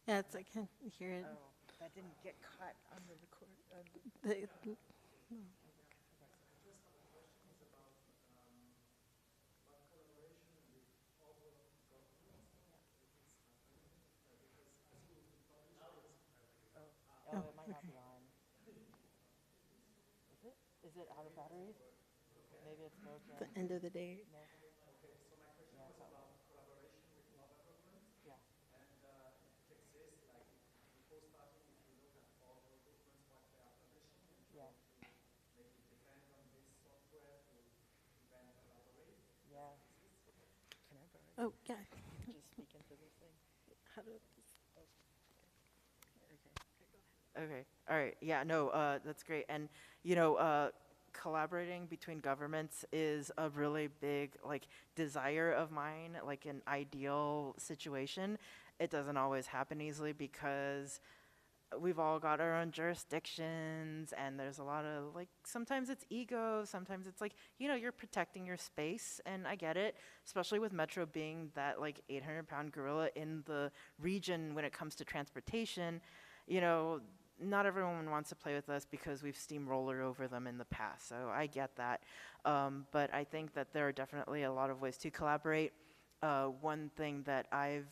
Yeah, I can't hear it. Oh, that didn't get cut on the record. No. Oh, it might not be on. Is it? Is it out of batteries? Maybe it's broken. The end of the day. No. Yeah, it's not. Yeah. Yeah. Yeah. Can I borrow it? Oh, yeah. Just speak into this thing. How do Okay. All right. Yeah. No. That's great. And you know, collaborating between governments is a really big desire of mine. Like an ideal situation, it doesn't always happen easily because we've all got our own jurisdictions, and there's a lot of sometimes it's ego, sometimes it's you're protecting your space, and I get it, especially with Metro being that 800-pound gorilla in the region when it comes to transportation. You know, not everyone wants to play with us because we've steamrolled over them in the past, so I get that. But I think that there are definitely a lot of ways to collaborate. One thing that I've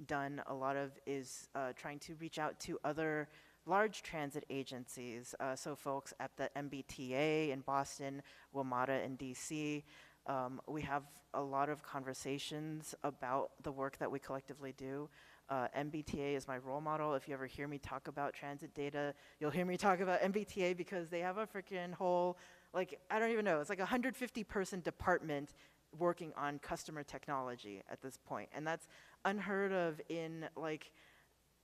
done a lot of is trying to reach out to other large transit agencies. So folks at the MBTA in Boston, WMATA in DC. We have a lot of conversations about the work that we collectively do. MBTA is my role model. If you ever hear me talk about transit data, you'll hear me talk about MBTA because they have a freaking whole, I don't even know, it's like a 150-person department working on customer technology at this point, and that's unheard of in like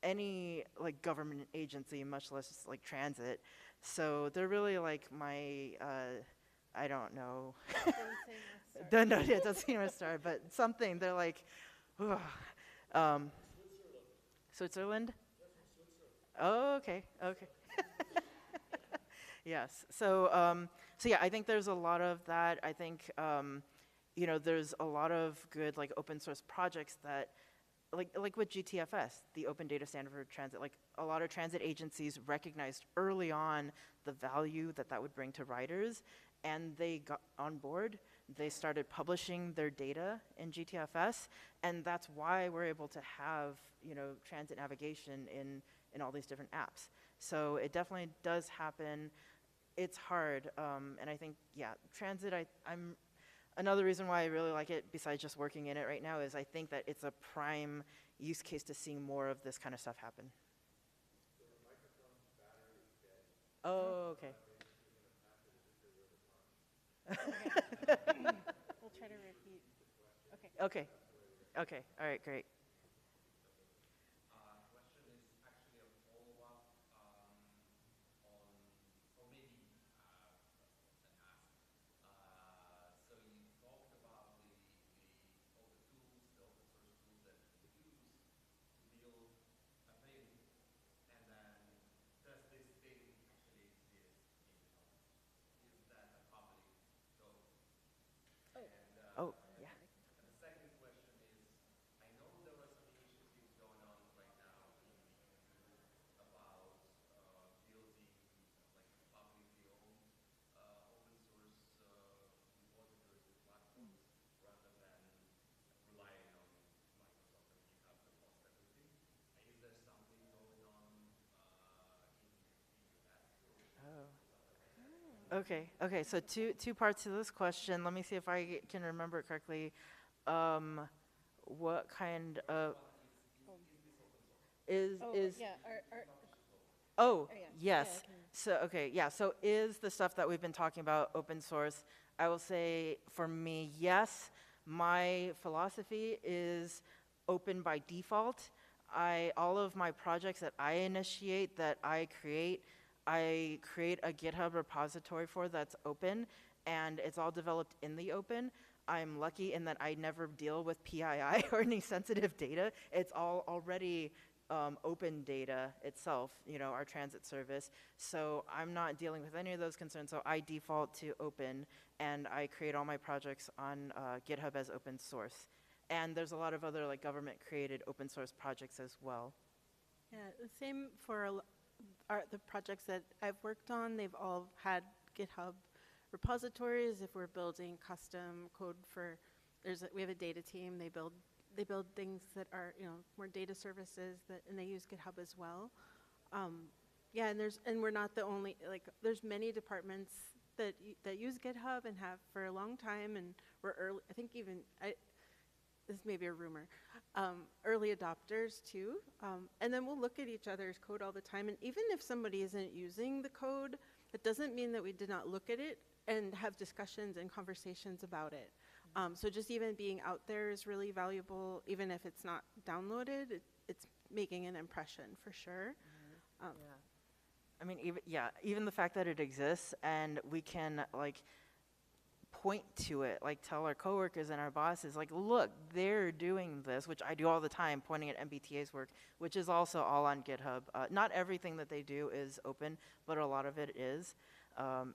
any like government agency, much less like transit. So they're really like my I don't know. No, yeah, doesn't even start, but something. They're like, Switzerland. Oh, okay, okay. Yes. So, so yeah, I think there's a lot of that. I think, you know, there's a lot of good like open source projects that, like with GTFS, the Open Data Standard for Transit. Like a lot of transit agencies recognized early on the value that that would bring to riders, and they got on board. They started publishing their data in GTFS, and that's why we're able to have, you know, transit navigation in all these different apps. So it definitely does happen. It's hard, and I think, yeah, transit, I'm, another reason why I really like it, besides just working in it right now, is I think that it's a prime use case to see more of this kind of stuff happen. Oh, okay. We'll try to repeat. Okay. Okay. Okay. All right, great. Oh, yeah. The second question is, I know there are some initiatives going on right now in the EU about building like publicly owned open source repositories and platforms rather than relying on Microsoft and GitHub to host everything. Is there something going on in the US? Okay, okay, so two parts to this question. Let me see if I can remember it correctly. What kind of is yeah, oh, yeah. yes. Yeah, So okay, yeah, so is the stuff that we've been talking about open source? I will say for me, yes. My philosophy is open by default. All of my projects that I initiate, that I create a GitHub repository for that's open, and it's all developed in the open. I'm lucky in that I never deal with PII or any sensitive data. It's all already open data itself, you know, our transit service. So I'm not dealing with any of those concerns. So I default to open, and I create all my projects on GitHub as open source. And there's a lot of other like government created open source projects as well. Yeah, the same for the projects that I've worked on. They've all had GitHub repositories. If we're building custom code for, we have a data team. They build things that are, you know, more data services and they use GitHub as well. Yeah, and we're not the only, like, there's many departments that use GitHub and have for a long time, and we're early. I think even this may be a rumor, early adopters too. And then we'll look at each other's code all the time. And even if somebody isn't using the code, it doesn't mean that we did not look at it and have discussions and conversations about it. So just even being out there is really valuable. Even if it's not downloaded, it's making an impression for sure. Yeah. I mean, even the fact that it exists and we can like point to it, like tell our coworkers and our bosses, like, look, they're doing this, which I do all the time, pointing at MBTA's work, which is also all on GitHub. Not everything that they do is open, but a lot of it is.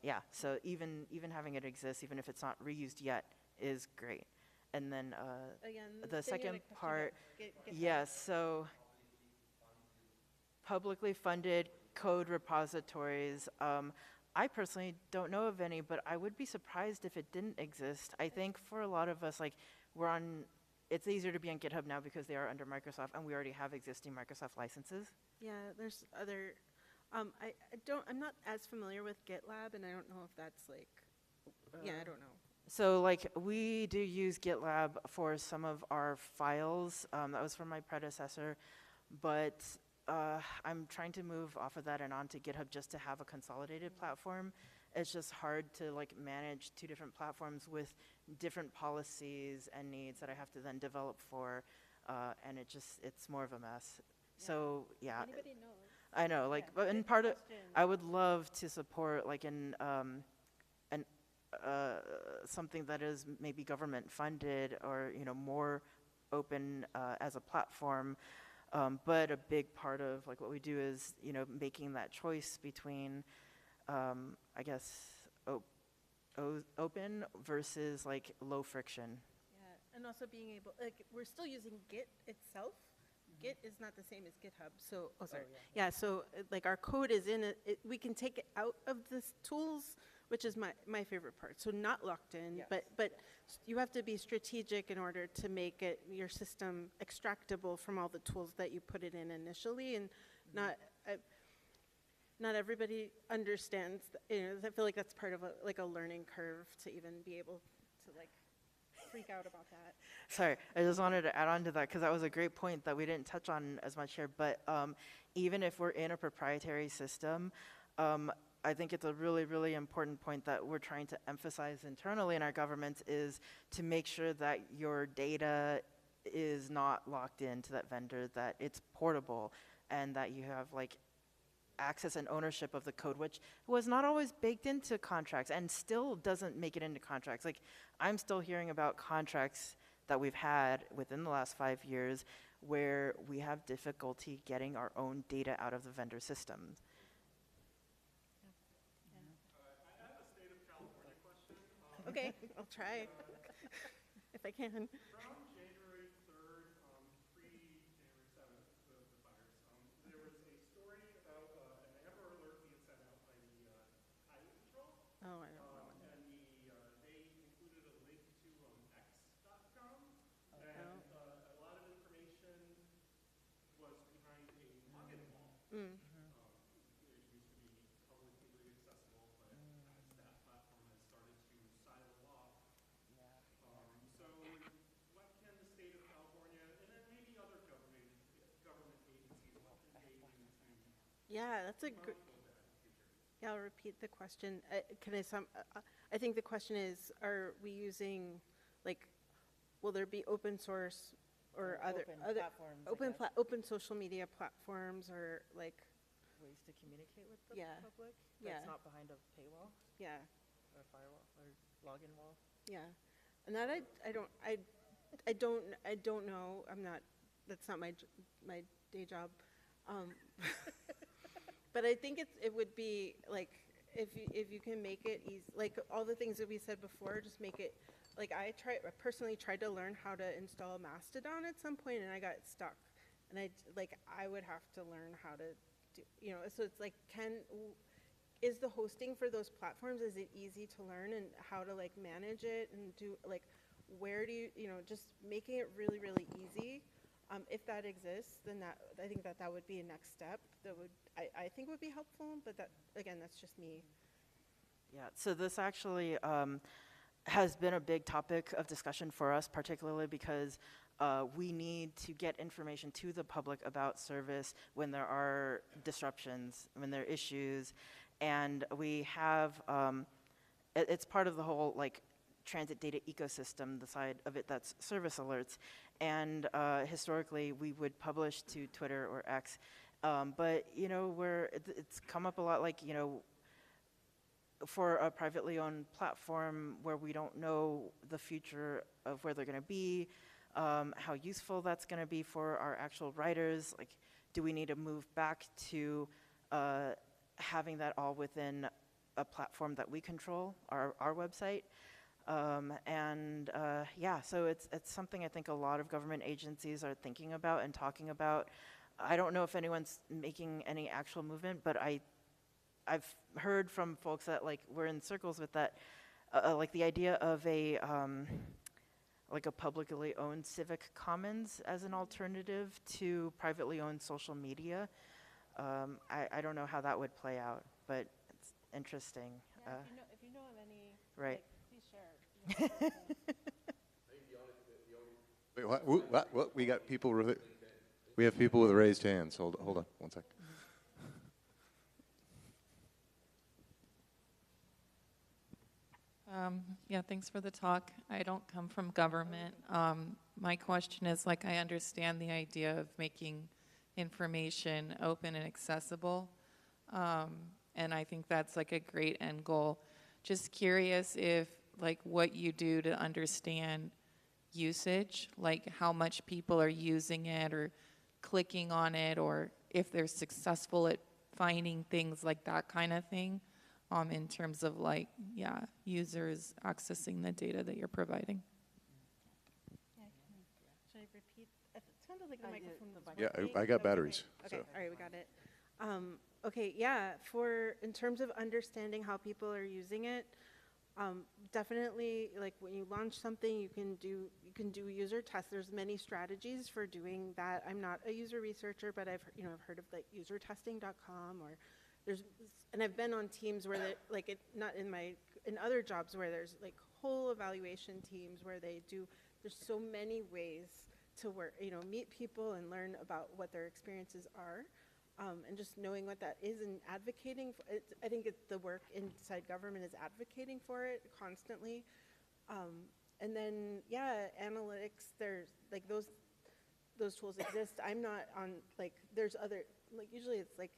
Yeah, so even having it exist, even if it's not reused yet, is great. And then again, the second part, GitHub. yes, so publicly funded code repositories. I personally don't know of any, but I would be surprised if it didn't exist. I think for a lot of us, like, it's easier to be on GitHub now because they are under Microsoft, and we already have existing Microsoft licenses. Yeah, there's other, I'm not as familiar with GitLab, and I don't know if that's like, yeah, I don't know. So like we do use GitLab for some of our files. That was from my predecessor, but I'm trying to move off of that and onto GitHub just to have a consolidated platform. it's just hard to like manage two different platforms with different policies and needs that I have to then develop for, and it's more of a mess. So yeah, Anybody knows? I know, like, but in part of, I would love to support like something that is maybe government funded or, you know, more open as a platform. But a big part of like what we do is, you know, making that choice between, I guess, open versus like low friction. Yeah, and also being able, like, we're still using Git itself. Git is not the same as GitHub. So, oh, sorry. Yeah, so like our code is in it. We can take it out of the tools, which is my favorite part. So not locked in, but you have to be strategic in order to make it your system extractable from all the tools that you put it in initially, and not everybody understands. You know, I feel like that's part of a learning curve to even be able to like freak out about that. Sorry, I just wanted to add on to that because that was a great point that we didn't touch on as much here. But even if we're in a proprietary system, I think it's a really, really important point that we're trying to emphasize internally in our governments is to make sure that your data is not locked into that vendor, that it's portable, and that you have like access and ownership of the code, which was not always baked into contracts and still doesn't make it into contracts. Like, I'm still hearing about contracts that we've had within the last 5 years where we have difficulty getting our own data out of the vendor systems. Okay, I'll try if I can. From January 3rd, pre-January 7th, the fires, there was a story about an Amber Alert being sent out by the Highway Patrol. Oh, I don't know. And they included a link to x.com, and a lot of information was behind a login wall. Mm. It used to be publicly accessible, but as that platform has started to silo off. So what can the state of California, and then maybe other government agencies, what can they do to Yeah, that's a good. Yeah, I'll repeat the question. I think the question is, are we using, like, will there be open source or other platforms, open social media platforms, or like ways to communicate with the Yeah. public? Yeah. That's not behind a paywall yeah, or firewall or login wall. yeah, and that I don't know. I'm not. That's not my day job. But I think it would be like if you can make it easy, like all the things that we said before, just make it. Like I personally tried to learn how to install Mastodon at some point, and I got stuck. And I would have to learn how to do, you know. So it's like, is the hosting for those platforms, is it easy to learn, and how to like manage it and do like, where do you know, just making it really, really easy. If that exists, then I think that would be a next step that I think would be helpful, but that, again, that's just me. Yeah, so this actually has been a big topic of discussion for us, particularly because we need to get information to the public about service when there are disruptions, when there are issues, and we have, it's part of the whole like transit data ecosystem, the side of it that's service alerts. And historically, we would publish to Twitter or X, but you know, it's come up a lot, like, you know, for a privately owned platform where we don't know the future of where they're going to be, how useful that's going to be for our actual writers. Like, do we need to move back to having that all within a platform that we control, our website? Yeah, so it's something I think a lot of government agencies are thinking about and talking about. I don't know if anyone's making any actual movement, but I've heard from folks that like we're in circles with that, like the idea of like a publicly owned civic commons as an alternative to privately owned social media. I don't know how that would play out, but it's interesting. Yeah, if you know of any, right. Like, please share. Wait, what? We got people. We have people with raised hands. Hold on, one sec. Yeah, thanks for the talk. I don't come from government. My question is, like, I understand the idea of making information open and accessible, and I think that's like a great end goal. Just curious if, like, what you do to understand usage, like how much people are using it or clicking on it, or if they're successful at finding things like that kind of thing. In terms of, like, yeah, users accessing the data that you're providing. Should I repeat? It sounded like the microphone was Yeah, working. I got batteries. Okay, So. all right, we got it. Okay, yeah, in terms of understanding how people are using it, definitely, like, when you launch something, you can do user tests. There's many strategies for doing that. I'm not a user researcher, but I've heard of, like, usertesting.com, or and I've been on teams where in other jobs where there's, like, whole evaluation teams where there's so many ways to work, meet people and learn about what their experiences are, and just knowing what that is and advocating for it. I think the work inside government is advocating for it constantly. And then, yeah, analytics, there's, like, those tools exist. I'm not on, like, there's other, like, usually it's, like,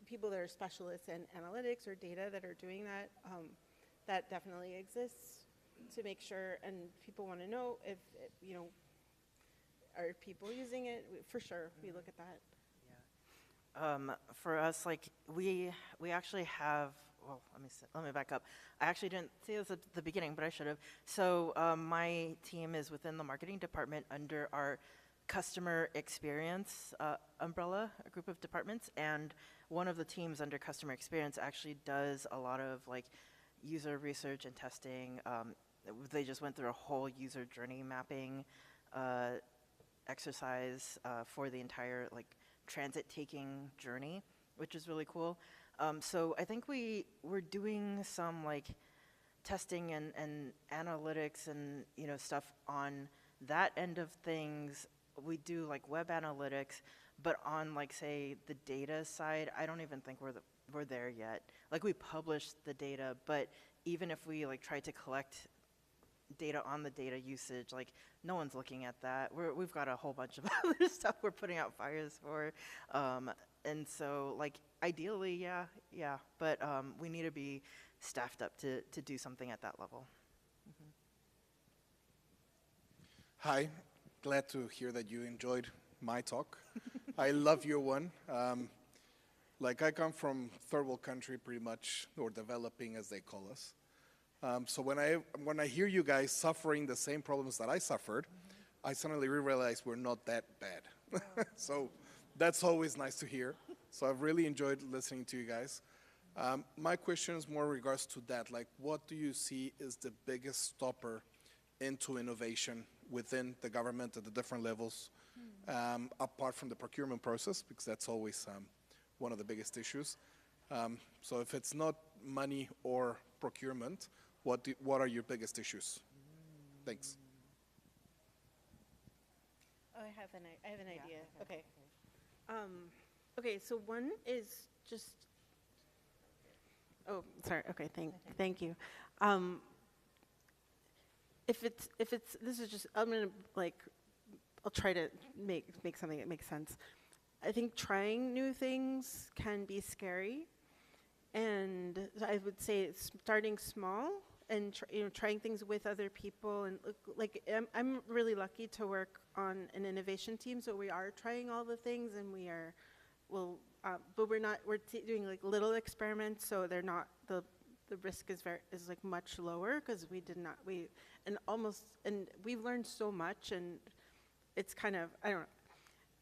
people that are specialists in analytics or data that are doing that. That definitely exists to make sure, and people want to know if are people using it? For sure, we look at that. For us, like, we actually have, well, let me back up. I actually didn't say this at the beginning, but I should have. So my team is within the marketing department under our customer experience umbrella, a group of departments, and one of the teams under customer experience actually does a lot of, like, user research and testing. They just went through a whole user journey mapping exercise for the entire, like, transit taking journey, which is really cool. So I think we're doing some, like, testing and analytics and stuff on that end of things. We do, like, web analytics, but on, like, say, the data side, I don't even think we're there yet. Like, we publish the data, but even if we, like, try to collect data on the data usage, like, no one's looking at that. We've got a whole bunch of other stuff we're putting out fires for, and so, like, ideally, yeah, but we need to be staffed up to do something at that level. Mm-hmm. Hi. Glad to hear that you enjoyed my talk. I love your one. Like, I come from third world country, pretty much, or developing as they call us. So when I hear you guys suffering the same problems that I suffered, I suddenly realize we're not that bad. So that's always nice to hear. So I've really enjoyed listening to you guys. My question is more in regards to that. Like, what do you see is the biggest stopper into innovation within the government at the different levels, apart from the procurement process, because that's always one of the biggest issues. So if it's not money or procurement, what are your biggest issues? Thanks. Oh, I have an idea. Okay. Okay, so one is just, oh, sorry, okay, thank you. If it's, this is just, I'm gonna, like, I'll try to make something that makes sense. I think trying new things can be scary, and I would say starting small and trying things with other people, and like I'm really lucky to work on an innovation team, so we are trying all the things, and but we're doing, like, little experiments, so they're not the risk is like much lower, because and we've learned so much, and it's kind of, I don't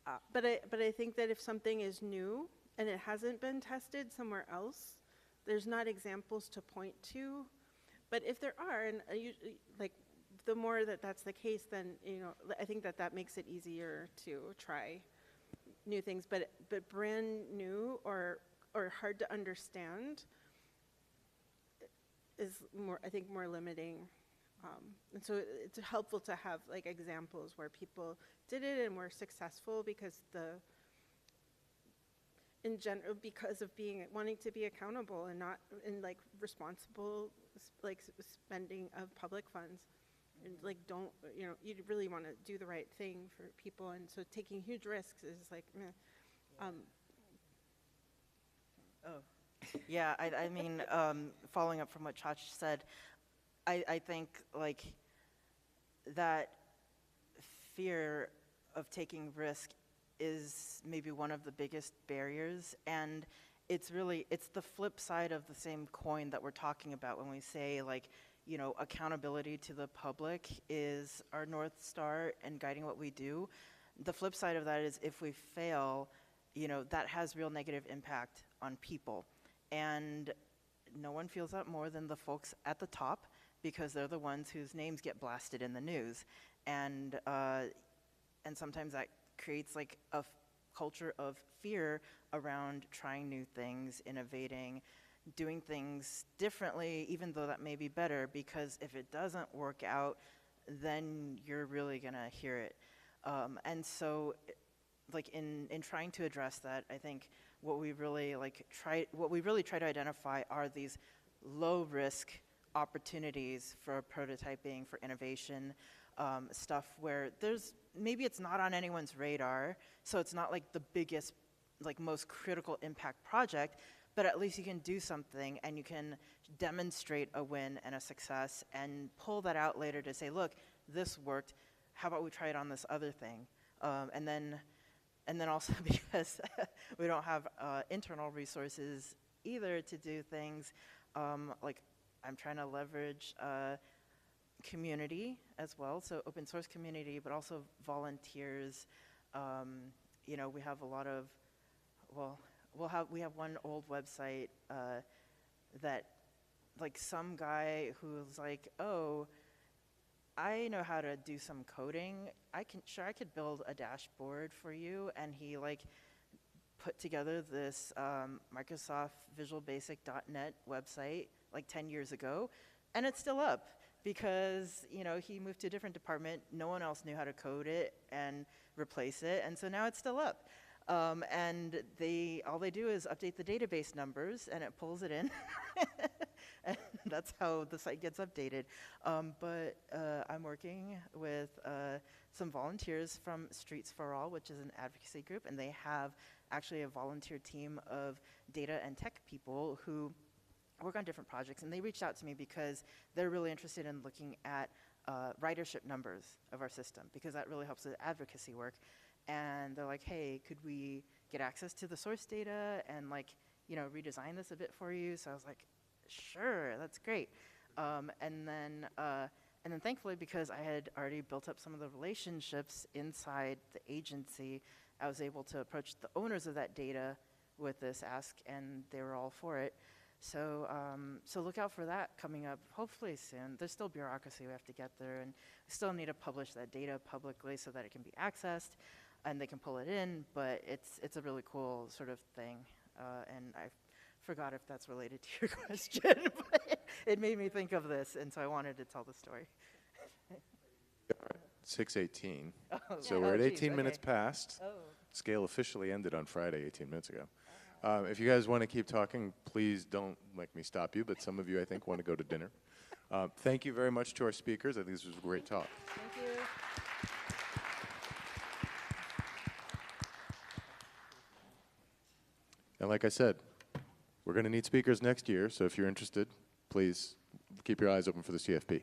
know, but I think that if something is new and it hasn't been tested somewhere else, there's not examples to point to. But if there are, and like, the more that's the case, then I think that makes it easier to try new things. But brand new or hard to understand is more, I think, more limiting. And so it's helpful to have, like, examples where people did it and were successful, because in general, because of wanting to be accountable and not in like responsible spending of public funds, and like don't, you know, you really want to do the right thing for people, and so taking huge risks is like meh. Yeah, I mean, following up from what Chach said, I think like that fear of taking risk is maybe one of the biggest barriers, and it's the flip side of the same coin that we're talking about when we say, like, you know, accountability to the public is our North Star and guiding what we do. The flip side of that is if we fail, you know, that has real negative impact on people. And no one feels that more than the folks at the top, because they're the ones whose names get blasted in the news. And sometimes that creates like a culture of fear around trying new things, innovating, doing things differently, even though that may be better, because if it doesn't work out, then you're really gonna hear it. And so, like in trying to address that, I think what we really try to identify are these low risk opportunities for prototyping, for innovation, stuff where maybe it's not on anyone's radar, so it's not like the biggest, like most critical impact project, but at least you can do something and you can demonstrate a win and a success and pull that out later to say, look, this worked, how about we try it on this other thing? And then also because we don't have internal resources either to do things, like I'm trying to leverage community as well, so open source community, but also volunteers. You know, we have a lot of, we have one old website that, like, some guy who's like, oh, I know how to do some coding. I could build a dashboard for you. And he like put together this Microsoft Visual Basic.net website like 10 years ago, and it's still up because, you know, he moved to a different department. No one else knew how to code it and replace it, and so now it's still up. And all they do is update the database numbers, and it pulls it in. And that's how the site gets updated. But I'm working with some volunteers from Streets for All, which is an advocacy group, and they have actually a volunteer team of data and tech people who work on different projects. And they reached out to me because they're really interested in looking at ridership numbers of our system, because that really helps with advocacy work. And they're like, hey, could we get access to the source data and, like, you know, redesign this a bit for you? So I was like, sure, that's great. And then thankfully, because I had already built up some of the relationships inside the agency, I was able to approach the owners of that data with this ask, and they were all for it. So look out for that coming up hopefully soon. There's still bureaucracy we have to get there, and we still need to publish that data publicly so that it can be accessed and they can pull it in, but it's a really cool sort of thing. And I forgot if that's related to your question, but it made me think of this, and so I wanted to tell the story. 6:18. Oh. So Yeah. we're at Oh, 18 geez, minutes okay. past. Oh. SCaLE officially ended on Friday 18 minutes ago. If you guys want to keep talking, please don't make me stop you, but some of you, I think, want to go to dinner. Thank you very much to our speakers. I think this was a great talk. Thank you. And like I said, we're going to need speakers next year, so if you're interested, please keep your eyes open for the CFP.